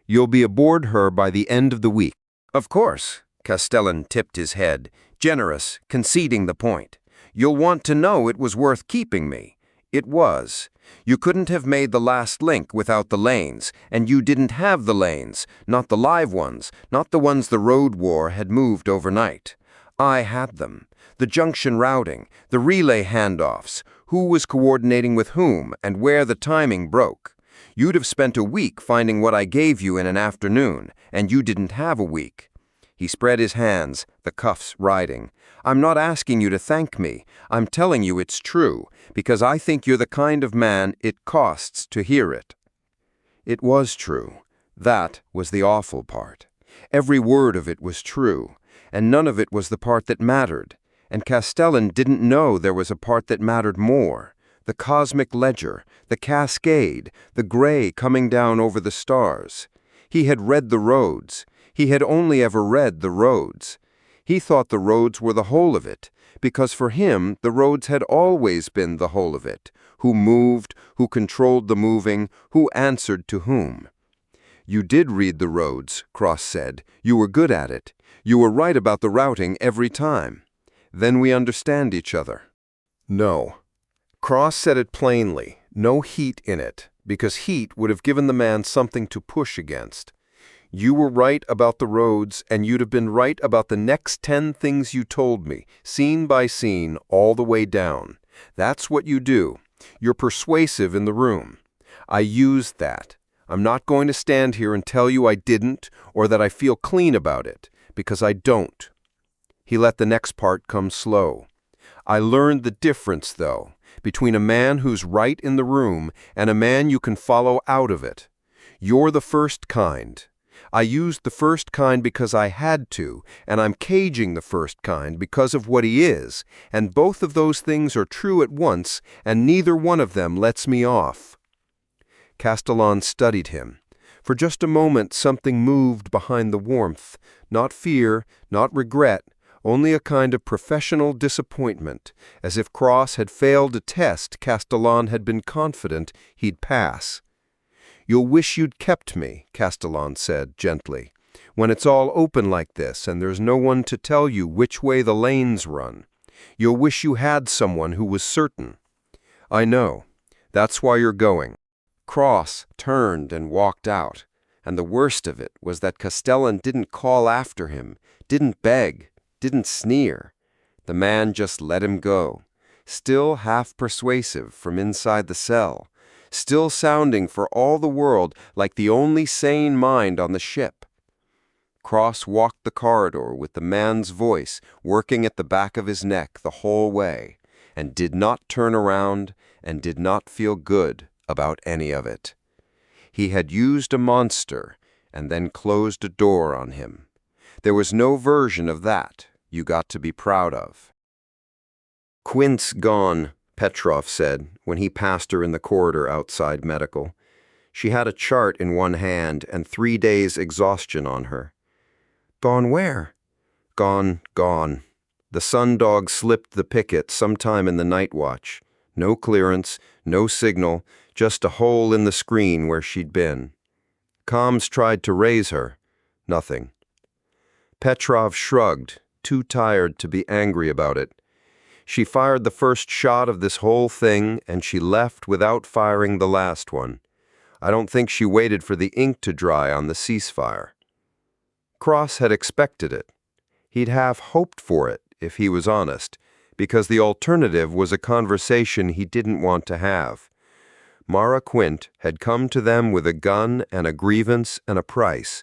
You'll be aboard her by the end of the week." "Of course," Castellan tipped his head, generous, conceding the point. "You'll want to know it was worth keeping me." It was. You couldn't have made the last link without the lanes, and you didn't have the lanes, not the live ones, not the ones the road war had moved overnight. I had them. The junction routing, the relay handoffs, who was coordinating with whom, and where the timing broke. You'd have spent a week finding what I gave you in an afternoon, and you didn't have a week. He spread his hands, the cuffs riding. "I'm not asking you to thank me. I'm telling you it's true, because I think you're the kind of man it costs to hear it." It was true. That was the awful part. Every word of it was true, and none of it was the part that mattered. And Castellan didn't know there was a part that mattered more. The cosmic ledger, the cascade, the gray coming down over the stars. He had read the roads. He had only ever read the roads. He thought the roads were the whole of it, because for him the roads had always been the whole of it. Who moved, who controlled the moving, who answered to whom. You did read the roads, Cross said. You were good at it. You were right about the routing every time. Then we understand each other. No. Cross said it plainly, no heat in it, because heat would have given the man something to push against. You were right about the roads, and you'd have been right about the next 10 things you told me, scene by scene, all the way down. That's what you do. You're persuasive in the room. I used that. I'm not going to stand here and tell you I didn't, or that I feel clean about it, because I don't. He let the next part come slow. I learned the difference, though, between a man who's right in the room and a man you can follow out of it. You're the first kind. I used the first kind because I had to, and I'm caging the first kind because of what he is, and both of those things are true at once, and neither one of them lets me off. Castellan studied him. For just a moment something moved behind the warmth, not fear, not regret, only a kind of professional disappointment, as if Cross had failed a test Castellan had been confident he'd pass. You'll wish you'd kept me, Castellan said gently, when it's all open like this and there's no one to tell you which way the lanes run. You'll wish you had someone who was certain. I know. That's why you're going. Cross turned and walked out, and the worst of it was that Castellan didn't call after him, didn't beg, didn't sneer. The man just let him go, still half persuasive from inside the cell, still sounding for all the world like the only sane mind on the ship. Cross walked the corridor with the man's voice working at the back of his neck the whole way, and did not turn around and did not feel good about any of it. He had used a monster and then closed a door on him. There was no version of that you got to be proud of. Quint's gone, Petrov said when he passed her in the corridor outside medical. She had a chart in one hand and 3 days' exhaustion on her. Gone where? Gone. The sundog slipped the picket sometime in the night watch. No clearance, no signal, just a hole in the screen where she'd been. Comms tried to raise her. Nothing. Petrov shrugged, too tired to be angry about it. She fired the first shot of this whole thing, and she left without firing the last one. I don't think she waited for the ink to dry on the ceasefire. Cross had expected it. He'd half hoped for it, if he was honest, because the alternative was a conversation he didn't want to have. Mara Quint had come to them with a gun and a grievance and a price,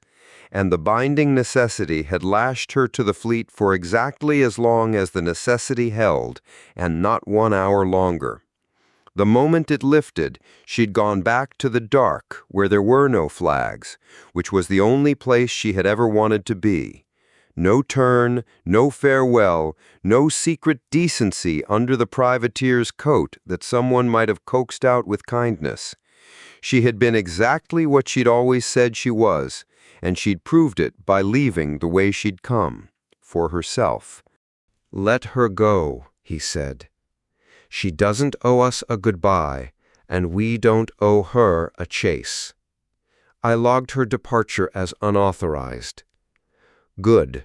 and the binding necessity had lashed her to the fleet for exactly as long as the necessity held, and not 1 hour longer. The moment it lifted, she'd gone back to the dark, where there were no flags, which was the only place she had ever wanted to be. No turn, no farewell, no secret decency under the privateer's coat that someone might have coaxed out with kindness. She had been exactly what she'd always said she was, and she'd proved it by leaving the way she'd come, for herself. Let her go, he said. She doesn't owe us a goodbye, and we don't owe her a chase. I logged her departure as unauthorized. Good.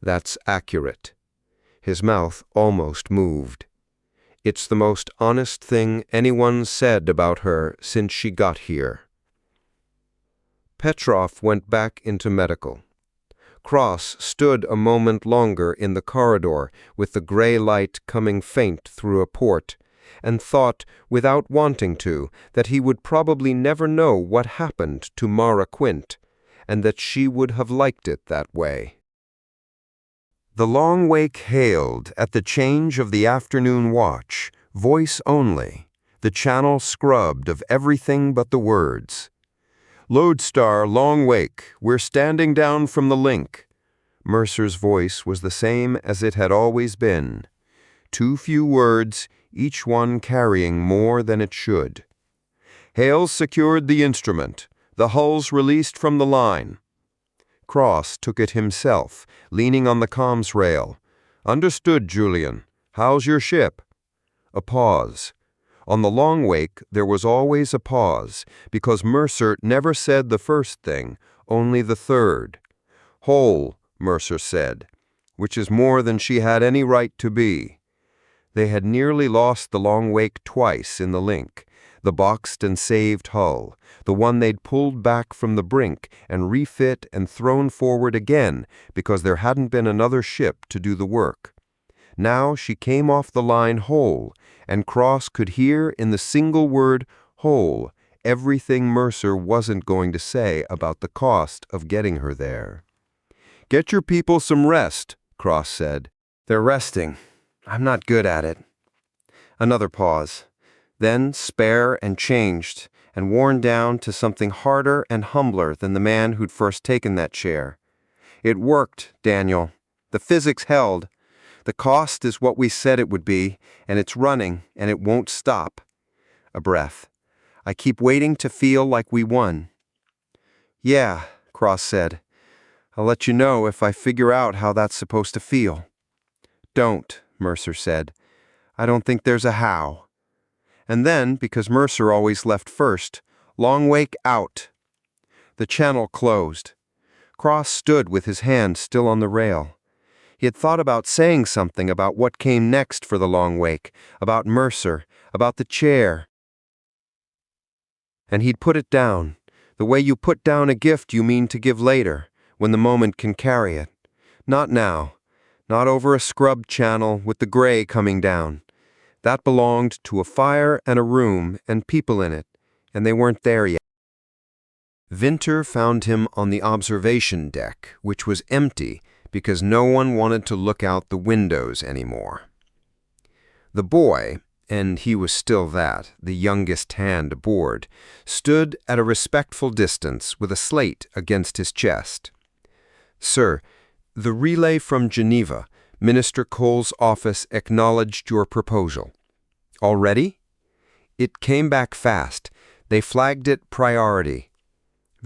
That's accurate. His mouth almost moved. It's the most honest thing anyone's said about her since she got here. Petrov went back into medical. Cross stood a moment longer in the corridor with the gray light coming faint through a port, and thought, without wanting to, that he would probably never know what happened to Mara Quint, and that she would have liked it that way. The long wake hailed at the change of the afternoon watch, voice only, the channel scrubbed of everything but the words. Lodestar, long wake, we're standing down from the link. Mercer's voice was the same as it had always been. Too few words, each one carrying more than it should. Hales secured the instrument. The hull's released from the line. Cross took it himself, leaning on the comms rail. "Understood, Julian. How's your ship?" A pause. On the long wake, there was always a pause, because Mercer never said the first thing, only the third. "Whole," Mercer said, which is more than she had any right to be. They had nearly lost the long wake twice in the link, the boxed and saved hull, the one they'd pulled back from the brink and refit and thrown forward again because there hadn't been another ship to do the work. Now she came off the line whole, and Cross could hear in the single word whole everything Mercer wasn't going to say about the cost of getting her there. "Get your people some rest," Cross said. "They're resting. I'm not good at it." Another pause. Then spare and changed, and worn down to something harder and humbler than the man who'd first taken that chair. "It worked, Daniel. The physics held. The cost is what we said it would be, and it's running, and it won't stop." A breath. "I keep waiting to feel like we won." "Yeah," Cross said. "I'll let you know if I figure out how that's supposed to feel." "Don't," Mercer said. "I don't think there's a how." And then, because Mercer always left first, long wake out. The channel closed. Cross stood with his hand still on the rail. He had thought about saying something about what came next for the long wake, about Mercer, about the chair. And he'd put it down, the way you put down a gift you mean to give later, when the moment can carry it. Not now, not over a scrub channel with the gray coming down. That belonged to a fire and a room and people in it, and they weren't there yet. Winter found him on the observation deck, which was empty because no one wanted to look out the windows anymore. The boy, and he was still that, the youngest hand aboard, stood at a respectful distance with a slate against his chest. "Sir, the relay from Geneva, Minister Cole's office acknowledged your proposal." "Already?" "It came back fast. They flagged it priority."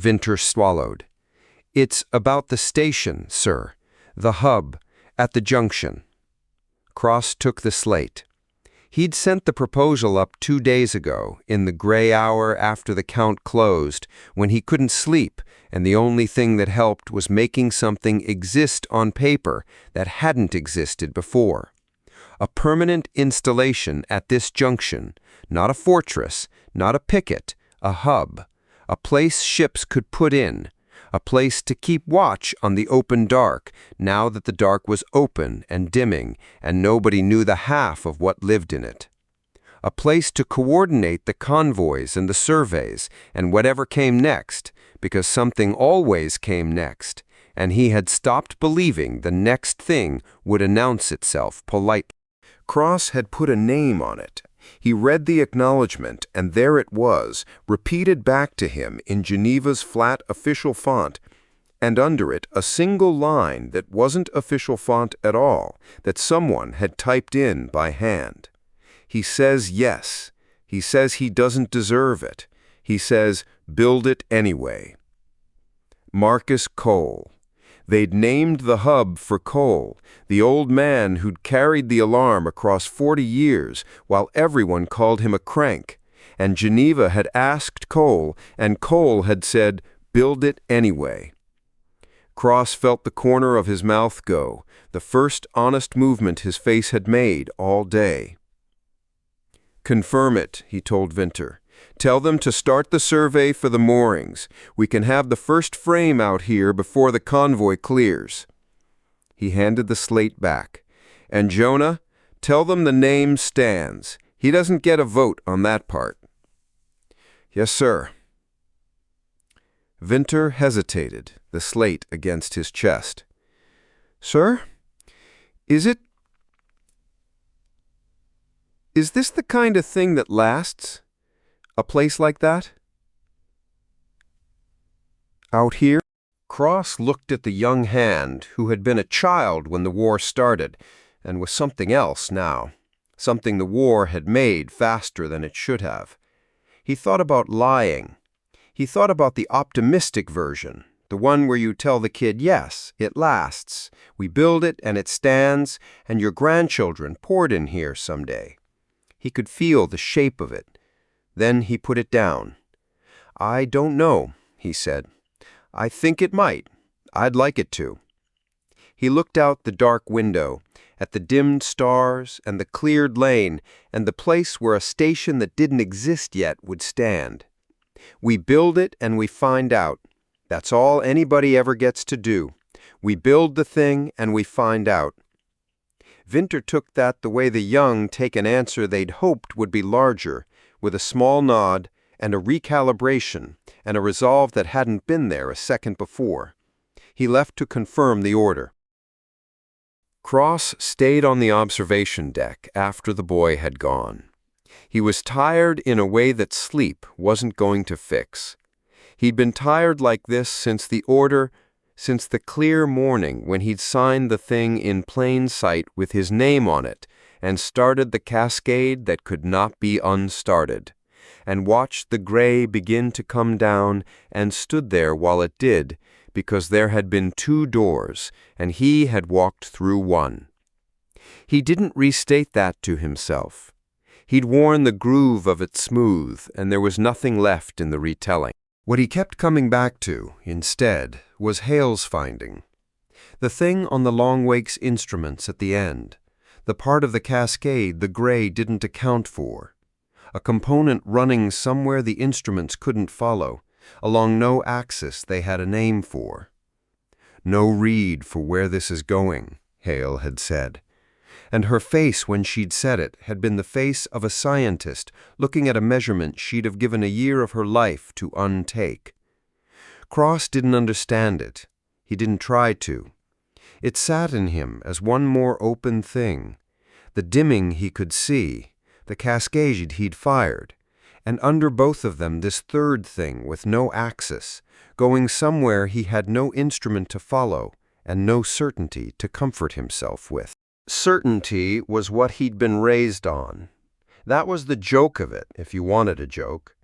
Winter swallowed. "It's about the station, sir. The hub, at the junction." Cross took the slate. He'd sent the proposal up 2 days ago, in the gray hour after the count closed, when he couldn't sleep, and the only thing that helped was making something exist on paper that hadn't existed before. A permanent installation at this junction, not a fortress, not a picket, a hub, a place ships could put in, a place to keep watch on the open dark, now that the dark was open and dimming, and nobody knew the half of what lived in it. A place to coordinate the convoys and the surveys, and whatever came next, because something always came next, and he had stopped believing the next thing would announce itself politely. Cross had put a name on it. He read the acknowledgement, and there it was, repeated back to him in Geneva's flat official font, and under it a single line that wasn't official font at all, that someone had typed in by hand. He says yes. He says he doesn't deserve it. He says, build it anyway. Marcus Cole. They'd named the hub for Cole, the old man who'd carried the alarm across 40 years while everyone called him a crank. And Geneva had asked Cole, and Cole had said, build it anyway. Cross felt the corner of his mouth go, the first honest movement his face had made all day. Confirm it, he told Winter. Tell them to start the survey for the moorings. We can have the first frame out here before the convoy clears. He handed the slate back. And Jonah, tell them the name stands. He doesn't get a vote on that part. Yes, sir. Winter hesitated, the slate against his chest. Sir, is this the kind of thing that lasts? A place like that? Out here? Cross looked at the young hand who had been a child when the war started and was something else now, something the war had made faster than it should have. He thought about lying. He thought about the optimistic version, The one where you tell the kid, yes, it lasts. We build it and it stands, and your grandchildren poured in here someday. He could feel the shape of it. Then he put it down. I don't know, he said. I think it might. I'd like it to. He looked out the dark window, at the dimmed stars and the cleared lane and the place where a station that didn't exist yet would stand. We build it and we find out. That's all anybody ever gets to do. We build the thing and we find out. Winter took that the way the young take an answer they'd hoped would be larger, with a small nod and a recalibration and a resolve that hadn't been there a second before. He left to confirm the order. Cross stayed on the observation deck after the boy had gone. He was tired in a way that sleep wasn't going to fix. He'd been tired like this since the clear morning when he'd signed the thing in plain sight with his name on it and started the cascade that could not be unstarted, and watched the gray begin to come down and stood there while it did, because there had been 2 doors, and he had walked through one. He didn't restate that to himself. He'd worn the groove of it smooth, and there was nothing left in the retelling. What he kept coming back to, instead, was Hale's finding. The thing on the Longwake's instruments at the end, the part of the cascade the gray didn't account for. A component running somewhere the instruments couldn't follow, along no axis they had a name for. No read for where this is going, Hale had said. And her face when she'd said it had been the face of a scientist looking at a measurement she'd have given a year of her life to untake. Cross didn't understand it. He didn't try to. It sat in him as one more open thing. The dimming he could see, the cascade he'd fired, and under both of them this third thing with no axis, going somewhere he had no instrument to follow and no certainty to comfort himself with. Certainty was what he'd been raised on. That was the joke of it, if you wanted a joke.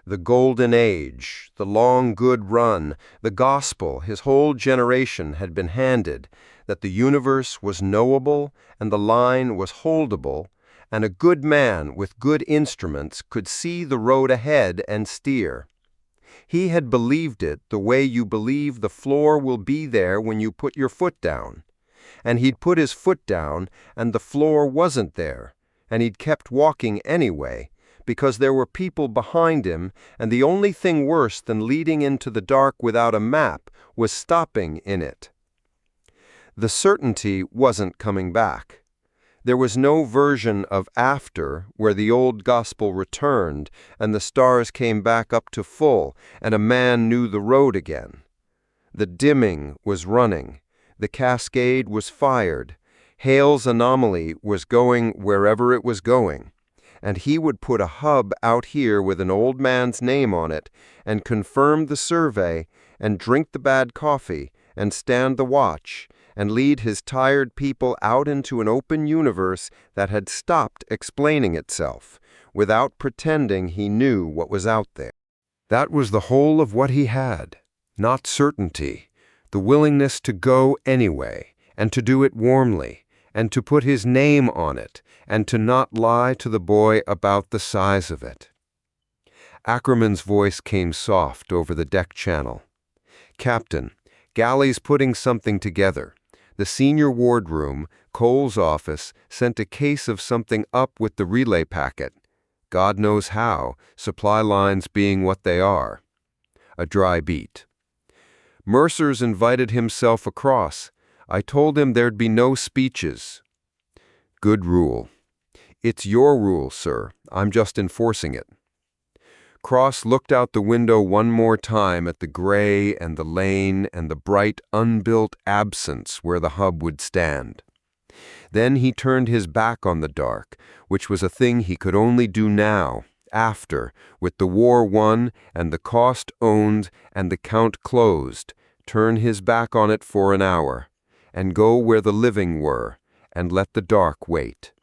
The golden age, the long good run, the gospel his whole generation had been handed, that the universe was knowable and the line was holdable, and a good man with good instruments could see the road ahead and steer. He had believed it the way you believe the floor will be there when you put your foot down. And he'd put his foot down, and the floor wasn't there, and he'd kept walking anyway, because there were people behind him, and the only thing worse than leading into the dark without a map was stopping in it. The certainty wasn't coming back. There was no version of after where the old gospel returned and the stars came back up to full and a man knew the road again. The dimming was running. The cascade was fired. Hale's anomaly was going wherever it was going. And he would put a hub out here with an old man's name on it and confirm the survey and drink the bad coffee and stand the watch and lead his tired people out into an open universe that had stopped explaining itself, without pretending he knew what was out there. That was the whole of what he had, not certainty, the willingness to go anyway, and to do it warmly, and to put his name on it, and to not lie to the boy about the size of it. Ackerman's voice came soft over the deck channel. "Captain, Galley's putting something together. The senior wardroom, Cole's office, sent a case of something up with the relay packet. God knows how, supply lines being what they are." A dry beat. "Mercer's invited himself across. I told him there'd be no speeches." "Good rule." "It's your rule, sir. I'm just enforcing it." Cross looked out the window one more time at the gray and the lane and the bright, unbuilt absence where the hub would stand. Then he turned his back on the dark, which was a thing he could only do now, after, with the war won and the cost owned and the count closed, turn his back on it for an hour, and go where the living were, and let the dark wait.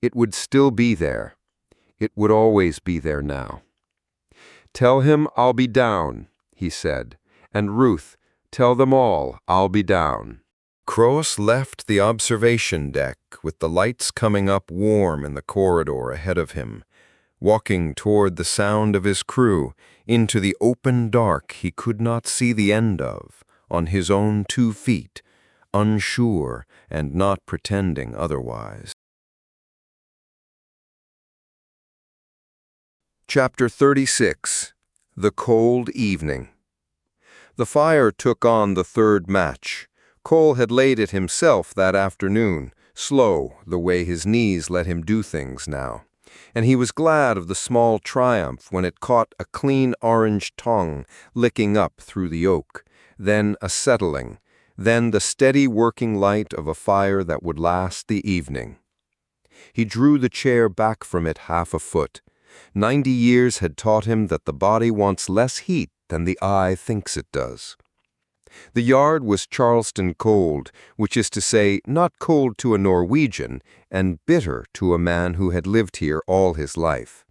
It would still be there. It would always be there now. "Tell him I'll be down," he said, "and Ruth, Tell them all I'll be down." Kroos left the observation deck with the lights coming up warm in the corridor ahead of him, walking toward the sound of his crew into the open dark he could not see the end of, on his own 2 feet, unsure and not pretending otherwise. Chapter 36. The Cold Evening. The fire took on the 3rd match. Cole had laid it himself that afternoon, slow the way his knees let him do things now, and he was glad of the small triumph when it caught a clean orange tongue licking up through the oak, then a settling, then the steady working light of a fire that would last the evening. He drew the chair back from it half a foot. 90 years had taught him that the body wants less heat than the eye thinks it does. The yard was Charleston cold, which is to say, not cold to a Norwegian, and bitter to a man who had lived here all his life.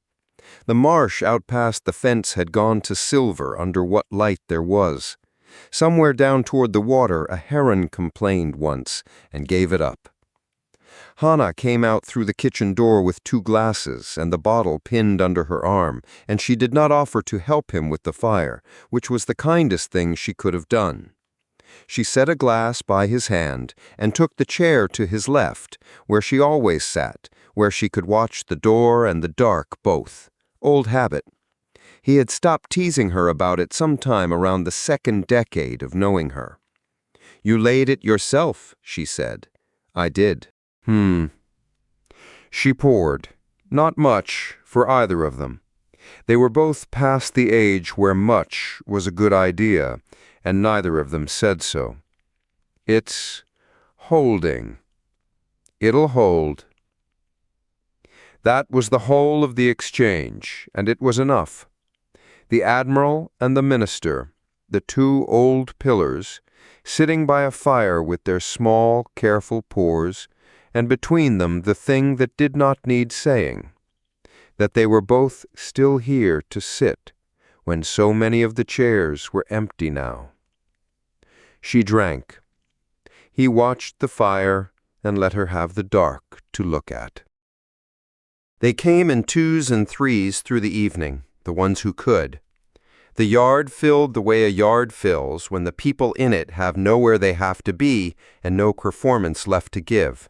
The marsh out past the fence had gone to silver under what light there was. Somewhere down toward the water a heron complained once, and gave it up. Hana came out through the kitchen door with 2 glasses and the bottle pinned under her arm, and she did not offer to help him with the fire, which was the kindest thing she could have done. She set a glass by his hand and took the chair to his left, where she always sat, where she could watch the door and the dark both. Old habit. He had stopped teasing her about it sometime around the 2nd decade of knowing her. "You laid it yourself," she said. "I did." She poured. Not much for either of them. They were both past the age where much was a good idea, and neither of them said so. "It's holding. It'll hold." That was the whole of the exchange, and it was enough. The Admiral and the Minister, the 2 old pillars, sitting by a fire with their small, careful pours, and between them the thing that did not need saying, that they were both still here to sit when so many of the chairs were empty now. She drank. He watched the fire and let her have the dark to look at. They came in 2s and 3s through the evening, the ones who could. The yard filled the way a yard fills when the people in it have nowhere they have to be and no performance left to give.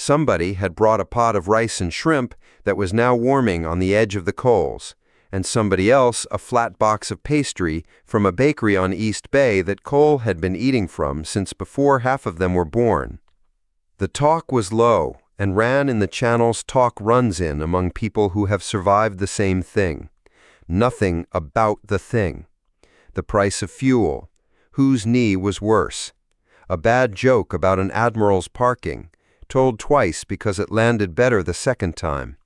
Somebody had brought a pot of rice and shrimp that was now warming on the edge of the coals, and somebody else a flat box of pastry from a bakery on East Bay that Cole had been eating from since before half of them were born. The talk was low and ran in the channels talk runs in among people who have survived the same thing. Nothing about the thing. The price of fuel. Whose knee was worse? A bad joke about an admiral's parking, told twice because it landed better the 2nd time.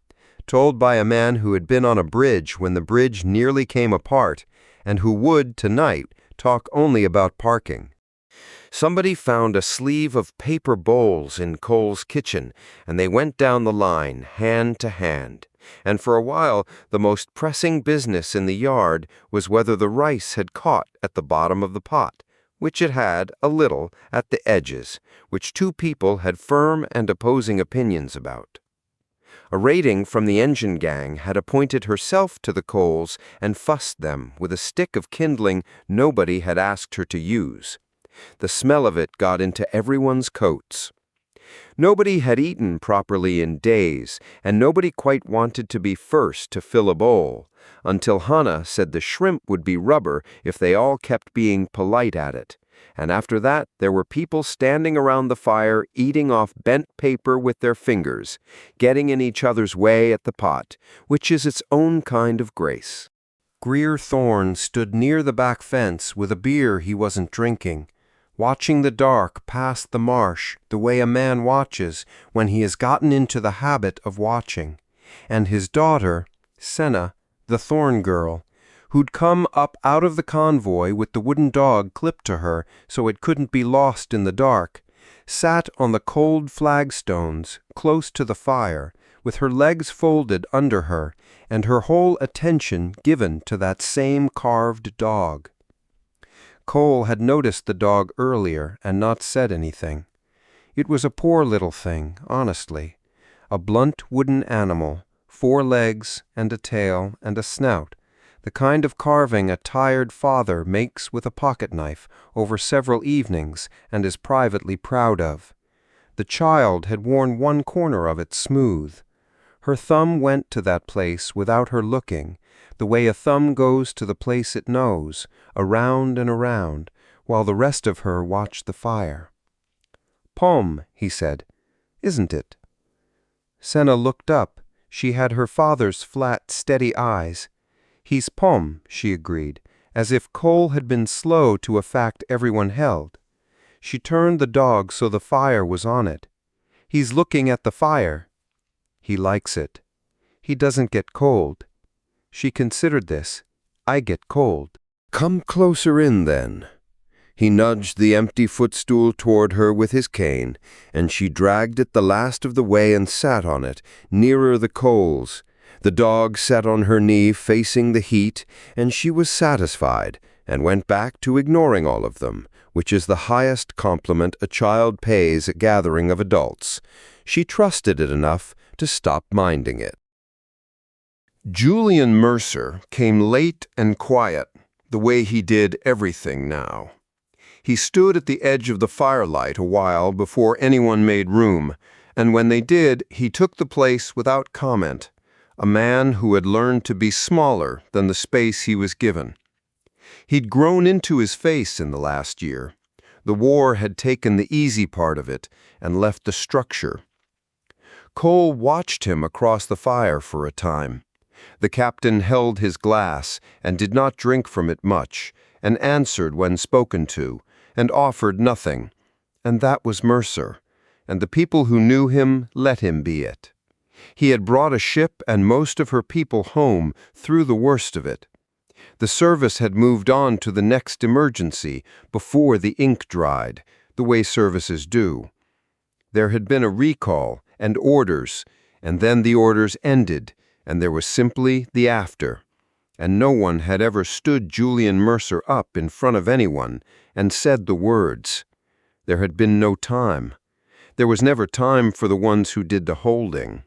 Told by a man who had been on a bridge when the bridge nearly came apart, and who would, tonight, talk only about parking. Somebody found a sleeve of paper bowls in Cole's kitchen, and they went down the line, hand to hand. And for a while, the most pressing business in the yard was whether the rice had caught at the bottom of the pot, which it had, a little, at the edges, which 2 people had firm and opposing opinions about. A rating from the engine gang had appointed herself to the coals and fussed them with a stick of kindling nobody had asked her to use. The smell of it got into everyone's coats. Nobody had eaten properly in days, and nobody quite wanted to be first to fill a bowl, until Hana said the shrimp would be rubber if they all kept being polite at it. And after that there were people standing around the fire eating off bent paper with their fingers, getting in each other's way at the pot, which is its own kind of grace. Greer Thorne stood near the back fence with a beer he wasn't drinking, watching the dark past the marsh the way a man watches when he has gotten into the habit of watching, and his daughter, Senna, the Thorne girl, who'd come up out of the convoy with the wooden dog clipped to her so it couldn't be lost in the dark, sat on the cold flagstones close to the fire, with her legs folded under her and her whole attention given to that same carved dog. Cole had noticed the dog earlier and not said anything. It was a poor little thing, honestly. A blunt wooden animal, 4 legs and a tail and a snout, the kind of carving a tired father makes with a pocket-knife over several evenings and is privately proud of. The child had worn one corner of it smooth. Her thumb went to that place without her looking, the way a thumb goes to the place it knows, around and around, while the rest of her watched the fire. "Pom," he said, "isn't it?" Senna looked up. She had her father's flat, steady eyes. "He's Pom," she agreed, as if Cole had been slow to a fact everyone held. She turned the dog so the fire was on it. "He's looking at the fire. He likes it. He doesn't get cold." She considered this. "I get cold." "Come closer in, then." He nudged the empty footstool toward her with his cane, and she dragged it the last of the way and sat on it, nearer the coals. The dog sat on her knee facing the heat, and she was satisfied, and went back to ignoring all of them, which is the highest compliment a child pays a gathering of adults. She trusted it enough to stop minding it. Julian Mercer came late and quiet, the way he did everything now. He stood at the edge of the firelight a while before anyone made room, and when they did, he took the place without comment, a man who had learned to be smaller than the space he was given. He'd grown into his face in the last year. The war had taken the easy part of it and left the structure. Cole watched him across the fire for a time. The captain held his glass and did not drink from it much, and answered when spoken to, and offered nothing. And that was Mercer, and the people who knew him let him be it. He had brought a ship and most of her people home through the worst of it. The service had moved on to the next emergency before the ink dried, the way services do. There had been a recall and orders, and then the orders ended, and there was simply the after. And no one had ever stood Julian Mercer up in front of anyone and said the words. There had been no time. There was never time for the ones who did the holding.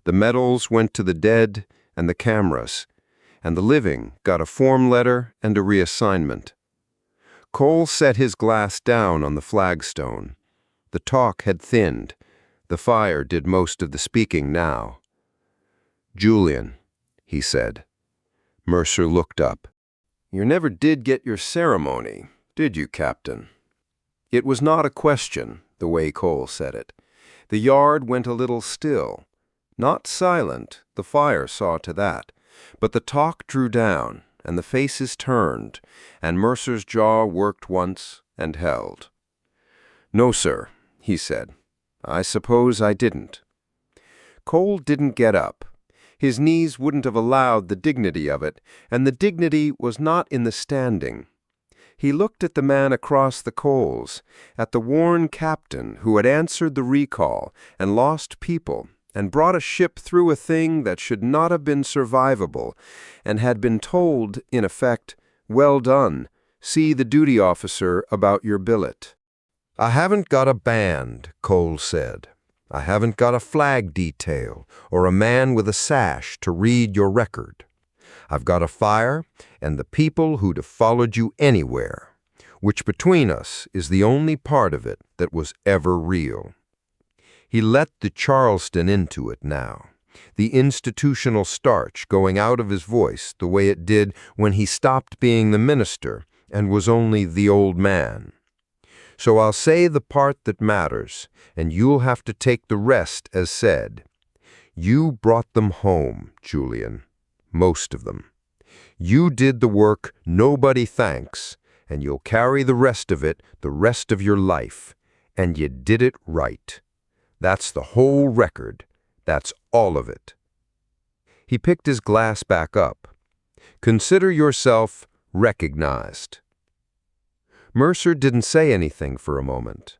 The medals went to the dead and the cameras, and the living got a form letter and a reassignment. Cole set his glass down on the flagstone. The talk had thinned. The fire did most of the speaking now. "Julian," he said. Mercer looked up. "You never did get your ceremony, did you, Captain?" It was not a question, the way Cole said it. The yard went a little still. Not silent, the fire saw to that, but the talk drew down, and the faces turned, and Mercer's jaw worked once and held. "No, sir," he said. "I suppose I didn't." Cole didn't get up. His knees wouldn't have allowed the dignity of it, and the dignity was not in the standing. He looked at the man across the coals, at the worn captain who had answered the recall and lost people and brought a ship through a thing that should not have been survivable, and had been told, in effect, "Well done, see the duty officer about your billet." "I haven't got a band," Cole said. "I haven't got a flag detail or a man with a sash to read your record. I've got a fire and the people who'd have followed you anywhere, which between us is the only part of it that was ever real." He let the Charleston into it now, the institutional starch going out of his voice the way it did when he stopped being the minister and was only the old man. "So I'll say the part that matters, and you'll have to take the rest as said. You brought them home, Julian. Most of them. You did the work nobody thanks, and you'll carry the rest of it the rest of your life. And you did it right. That's the whole record. That's all of it." He picked his glass back up. "Consider yourself recognized." Mercer didn't say anything for a moment.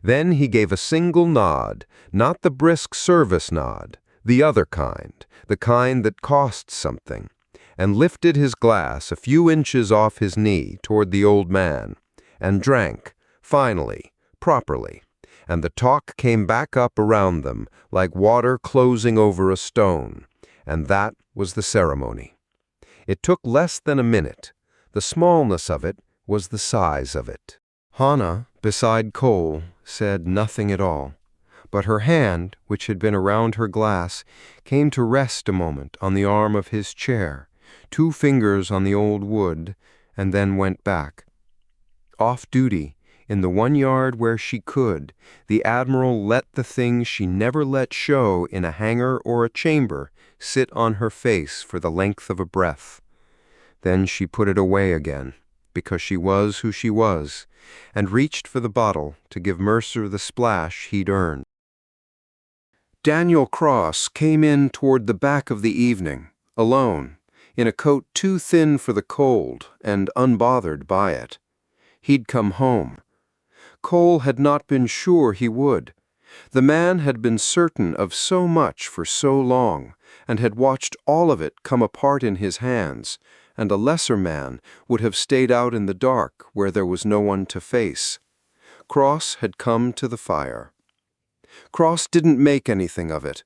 Then he gave a single nod, not the brisk service nod, the other kind, the kind that costs something, and lifted his glass a few inches off his knee toward the old man, and drank, finally, properly, and the talk came back up around them like water closing over a stone, and that was the ceremony. It took less than a minute. The smallness of it was the size of it. Hana, beside Cole, said nothing at all, but her hand, which had been around her glass, came to rest a moment on the arm of his chair, 2 fingers on the old wood, and then went back. Off duty, in the 1 yard where she could, the Admiral let the thing she never let show in a hangar or a chamber sit on her face for the length of a breath. Then she put it away again, because she was who she was, and reached for the bottle to give Mercer the splash he'd earned. Daniel Cross came in toward the back of the evening, alone, in a coat too thin for the cold and unbothered by it. He'd come home. Cole had not been sure he would. The man had been certain of so much for so long, and had watched all of it come apart in his hands, and a lesser man would have stayed out in the dark where there was no one to face. Cross had come to the fire. Cross didn't make anything of it.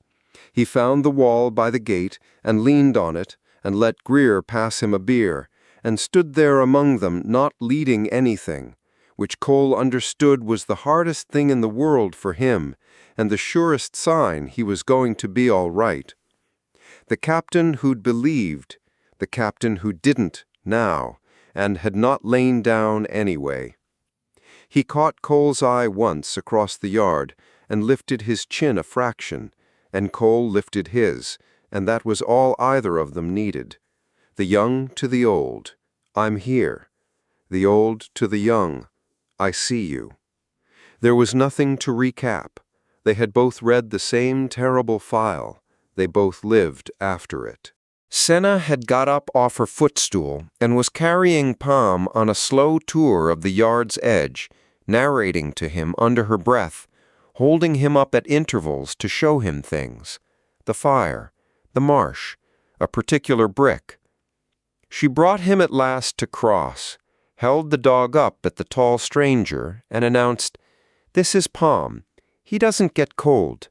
He found the wall by the gate and leaned on it and let Greer pass him a beer, and stood there among them not leading anything, which Cole understood was the hardest thing in the world for him, and the surest sign he was going to be all right. The captain who'd believed, the captain who didn't now, and had not lain down anyway. He caught Cole's eye once across the yard and lifted his chin a fraction, and Cole lifted his, and that was all either of them needed. The young to the old, I'm here. The old to the young, I see you. There was nothing to recap. They had both read the same terrible file. They both lived after it. Senna had got up off her footstool and was carrying Palm on a slow tour of the yard's edge, narrating to him under her breath, holding him up at intervals to show him things. The fire, the marsh, a particular brick. She brought him at last to Cross, held the dog up at the tall stranger, and announced, "This is Palm. He doesn't get cold."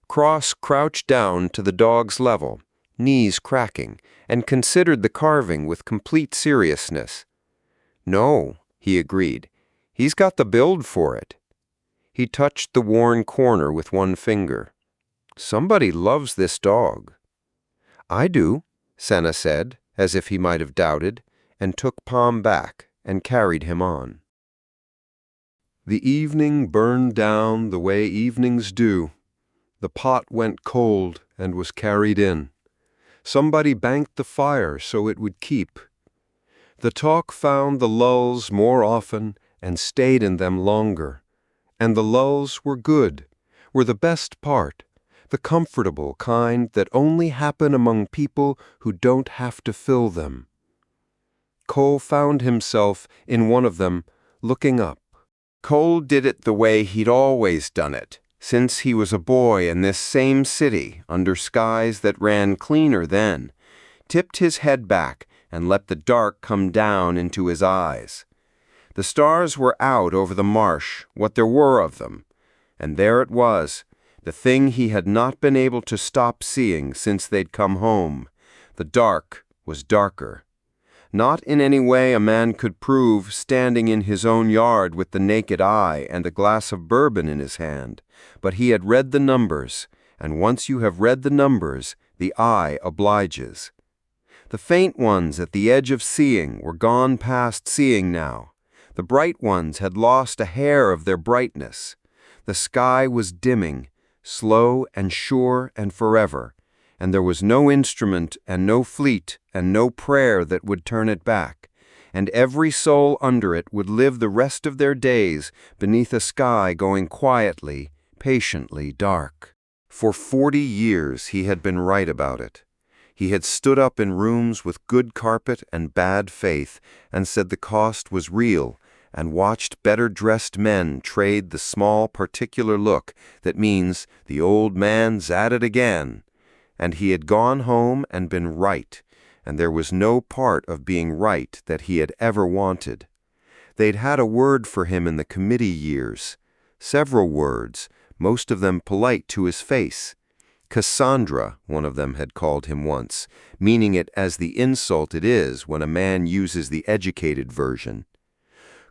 Cross crouched down to the dog's level, knees cracking, and considered the carving with complete seriousness. "No," he agreed. "He's got the build for it." He touched the worn corner with one finger. "Somebody loves this dog." "I do," Senna said, as if he might have doubted, and took Palm back and carried him on. The evening burned down the way evenings do. The pot went cold and was carried in. Somebody banked the fire so it would keep. The talk found the lulls more often and stayed in them longer. And the lulls were good, were the best part, the comfortable kind that only happen among people who don't have to fill them. Cole found himself in one of them, looking up. Cole did it the way he'd always done it, since he was a boy in this same city, under skies that ran cleaner then, tipped his head back and let the dark come down into his eyes. The stars were out over the marsh, what there were of them, and there it was, the thing he had not been able to stop seeing since they'd come home. The dark was darker. Not in any way a man could prove standing in his own yard with the naked eye and a glass of bourbon in his hand, but he had read the numbers, and once you have read the numbers, the eye obliges. The faint ones at the edge of seeing were gone past seeing now. The bright ones had lost a hair of their brightness. The sky was dimming, slow and sure and forever, and there was no instrument and no fleet and no prayer that would turn it back, and every soul under it would live the rest of their days beneath a sky going quietly, patiently dark. For 40 years he had been right about it. He had stood up in rooms with good carpet and bad faith and said the cost was real, and watched better-dressed men trade the small particular look that means the old man's at it again. And he had gone home and been right, and there was no part of being right that he had ever wanted. They'd had a word for him in the committee years, several words, most of them polite to his face. Cassandra, one of them had called him once, meaning it as the insult it is when a man uses the educated version.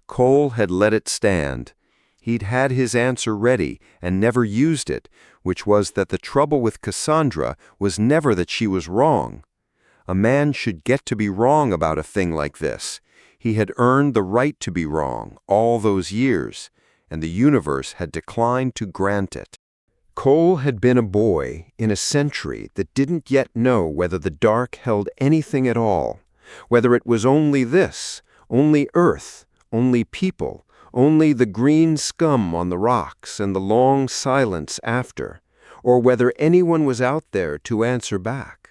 Cole had let it stand. He'd had his answer ready and never used it, which was that the trouble with Cassandra was never that she was wrong. A man should get to be wrong about a thing like this. He had earned the right to be wrong all those years, and the universe had declined to grant it. Cole had been a boy in a century that didn't yet know whether the dark held anything at all, whether it was only this, only Earth, only people, only the green scum on the rocks and the long silence after, or whether anyone was out there to answer back.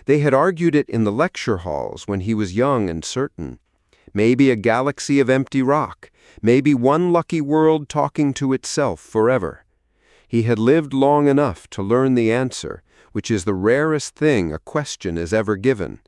They had argued it in the lecture halls when he was young and certain. Maybe a galaxy of empty rock, maybe one lucky world talking to itself forever. He had lived long enough to learn the answer, which is the rarest thing a question is ever given.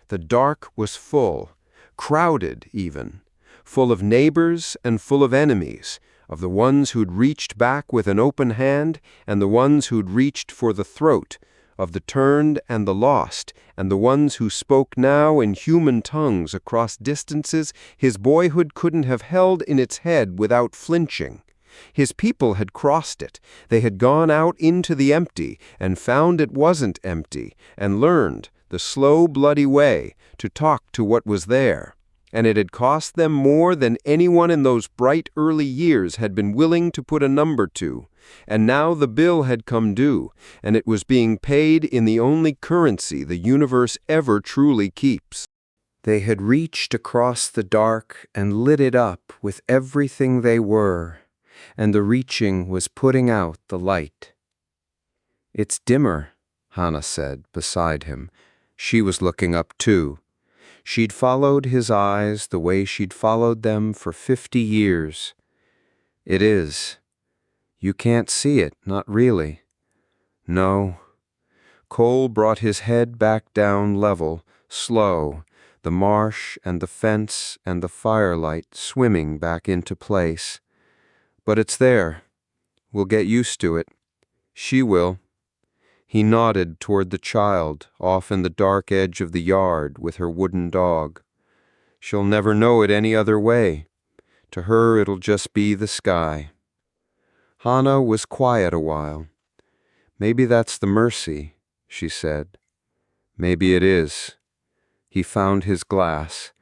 The dark was full, crowded even, full of neighbors and full of enemies, of the ones who'd reached back with an open hand and the ones who'd reached for the throat, of the turned and the lost, and the ones who spoke now in human tongues across distances his boyhood couldn't have held in its head without flinching. His people had crossed it. They had gone out into the empty and found it wasn't empty, and learned, the slow, bloody way, to talk to what was there. And it had cost them more than anyone in those bright early years had been willing to put a number to. And now the bill had come due, and it was being paid in the only currency the universe ever truly keeps. They had reached across the dark and lit it up with everything they were, and the reaching was putting out the light. "It's dimmer," Hana said beside him. She was looking up too. She'd followed his eyes the way she'd followed them for 50 years. "It is. You can't see it, not really." "No." Cole brought his head back down level, slow, the marsh and the fence and the firelight swimming back into place. "But it's there. We'll get used to it. She will." He nodded toward the child, off in the dark edge of the yard with her wooden dog. "She'll never know it any other way. To her it'll just be the sky." Hana was quiet a while. "Maybe that's the mercy," she said. "Maybe it is." He found his glass.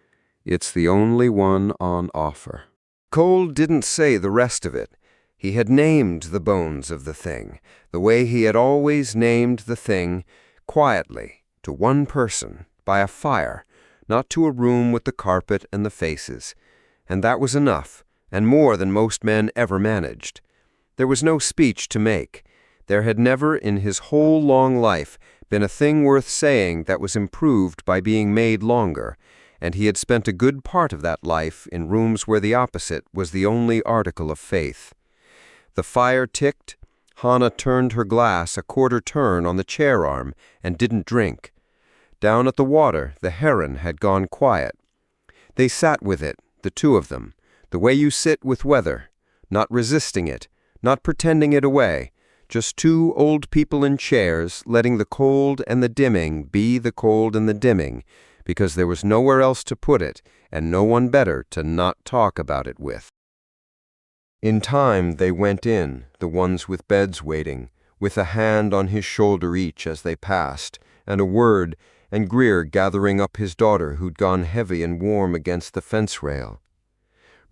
"It's the only one on offer." Cole didn't say the rest of it. He had named the bones of the thing, the way he had always named the thing, quietly, to one person, by a fire, not to a room with the carpet and the faces. And that was enough, and more than most men ever managed. There was no speech to make. There had never in his whole long life been a thing worth saying that was improved by being made longer, and he had spent a good part of that life in rooms where the opposite was the only article of faith. The fire ticked. Hana turned her glass a quarter turn on the chair arm and didn't drink. Down at the water, the heron had gone quiet. They sat with it, the two of them, the way you sit with weather, not resisting it, not pretending it away, just two old people in chairs letting the cold and the dimming be the cold and the dimming, because there was nowhere else to put it and no one better to not talk about it with. In time they went in, the ones with beds waiting, with a hand on his shoulder each as they passed, and a word, and Greer gathering up his daughter who'd gone heavy and warm against the fence rail.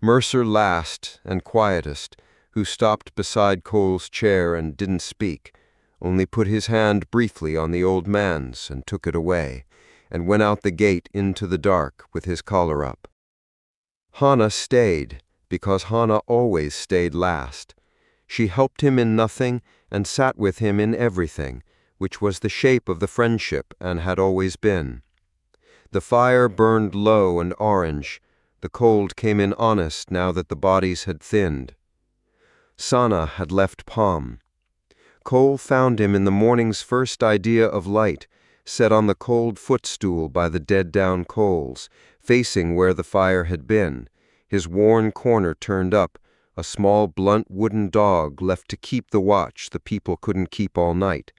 Mercer last and quietest, who stopped beside Cole's chair and didn't speak, only put his hand briefly on the old man's and took it away, and went out the gate into the dark with his collar up. Hana stayed, because Hana always stayed last. She helped him in nothing and sat with him in everything, which was the shape of the friendship and had always been. The fire burned low and orange. The cold came in honest now that the bodies had thinned. Sana had left Palm. Cole found him in the morning's first idea of light, sat on the cold footstool by the dead-down coals, facing where the fire had been, his worn corner turned up, a small blunt wooden dog left to keep the watch the people couldn't keep all night.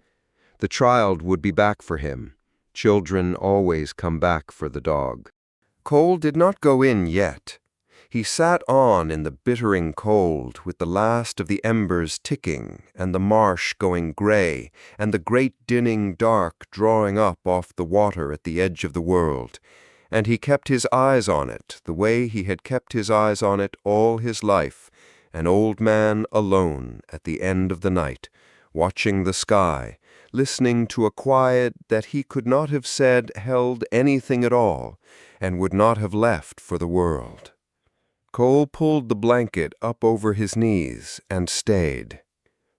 The child would be back for him. Children always come back for the dog. Cole did not go in yet. He sat on in the bittering cold, with the last of the embers ticking, and the marsh going gray, and the great dinning dark drawing up off the water at the edge of the world. And he kept his eyes on it, the way he had kept his eyes on it all his life, an old man alone at the end of the night, watching the sky, listening to a quiet that he could not have said held anything at all, and would not have left for the world. Cole pulled the blanket up over his knees and stayed.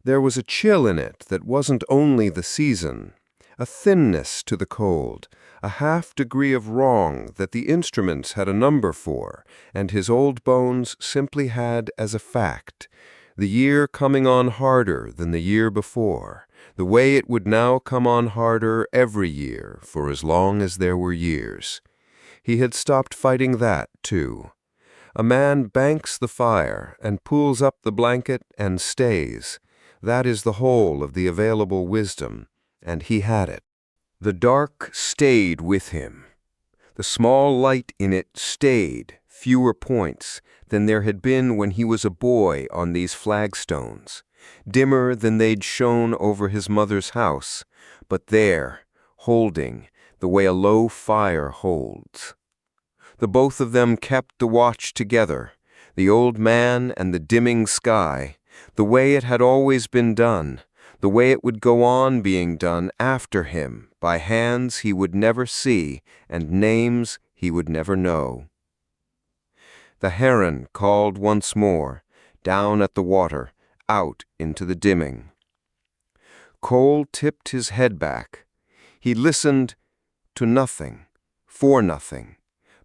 There was a chill in it that wasn't only the season, a thinness to the cold, a half-degree of wrong that the instruments had a number for, and his old bones simply had as a fact, the year coming on harder than the year before, the way it would now come on harder every year for as long as there were years. He had stopped fighting that, too. A man banks the fire and pulls up the blanket and stays. That is the whole of the available wisdom, and he had it. The dark stayed with him. The small light in it stayed, fewer points than there had been when he was a boy on these flagstones, dimmer than they'd shone over his mother's house, but there, holding, the way a low fire holds. The both of them kept the watch together, the old man and the dimming sky, the way it had always been done, the way it would go on being done after him by hands he would never see and names he would never know. The heron called once more, down at the water, out into the dimming. Cole tipped his head back. He listened to nothing, for nothing.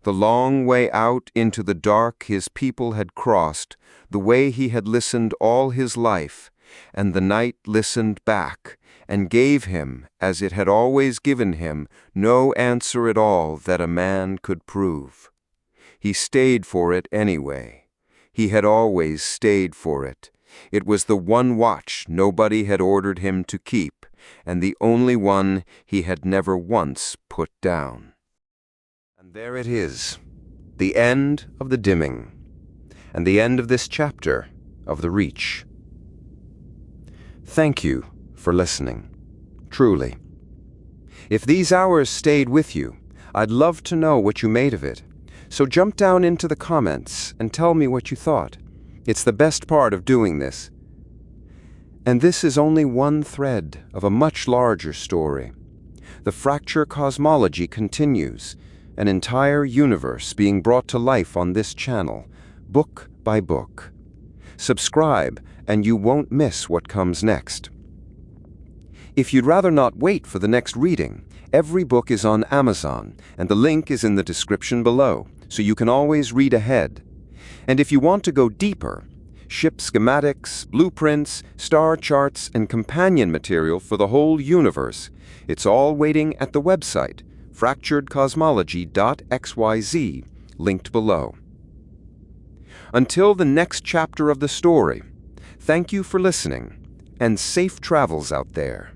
The long way out into the dark his people had crossed, the way he had listened all his life, and the night listened back, and gave him, as it had always given him, no answer at all that a man could prove. He stayed for it anyway. He had always stayed for it. It was the one watch nobody had ordered him to keep, and the only one he had never once put down. And there it is, the end of the dimming, and the end of this chapter of the Reach. Thank you for listening, truly. If these hours stayed with you, I'd love to know what you made of it. So jump down into the comments and tell me what you thought. It's the best part of doing this. And this is only one thread of a much larger story. The Fracture Cosmology continues, an entire universe being brought to life on this channel, book by book. Subscribe, and you won't miss what comes next. If you'd rather not wait for the next reading, every book is on Amazon, and the link is in the description below, so you can always read ahead. And if you want to go deeper, ship schematics, blueprints, star charts, and companion material for the whole universe, it's all waiting at the website, fracturedcosmology.xyz, linked below. Until the next chapter of the story, thank you for listening, and safe travels out there.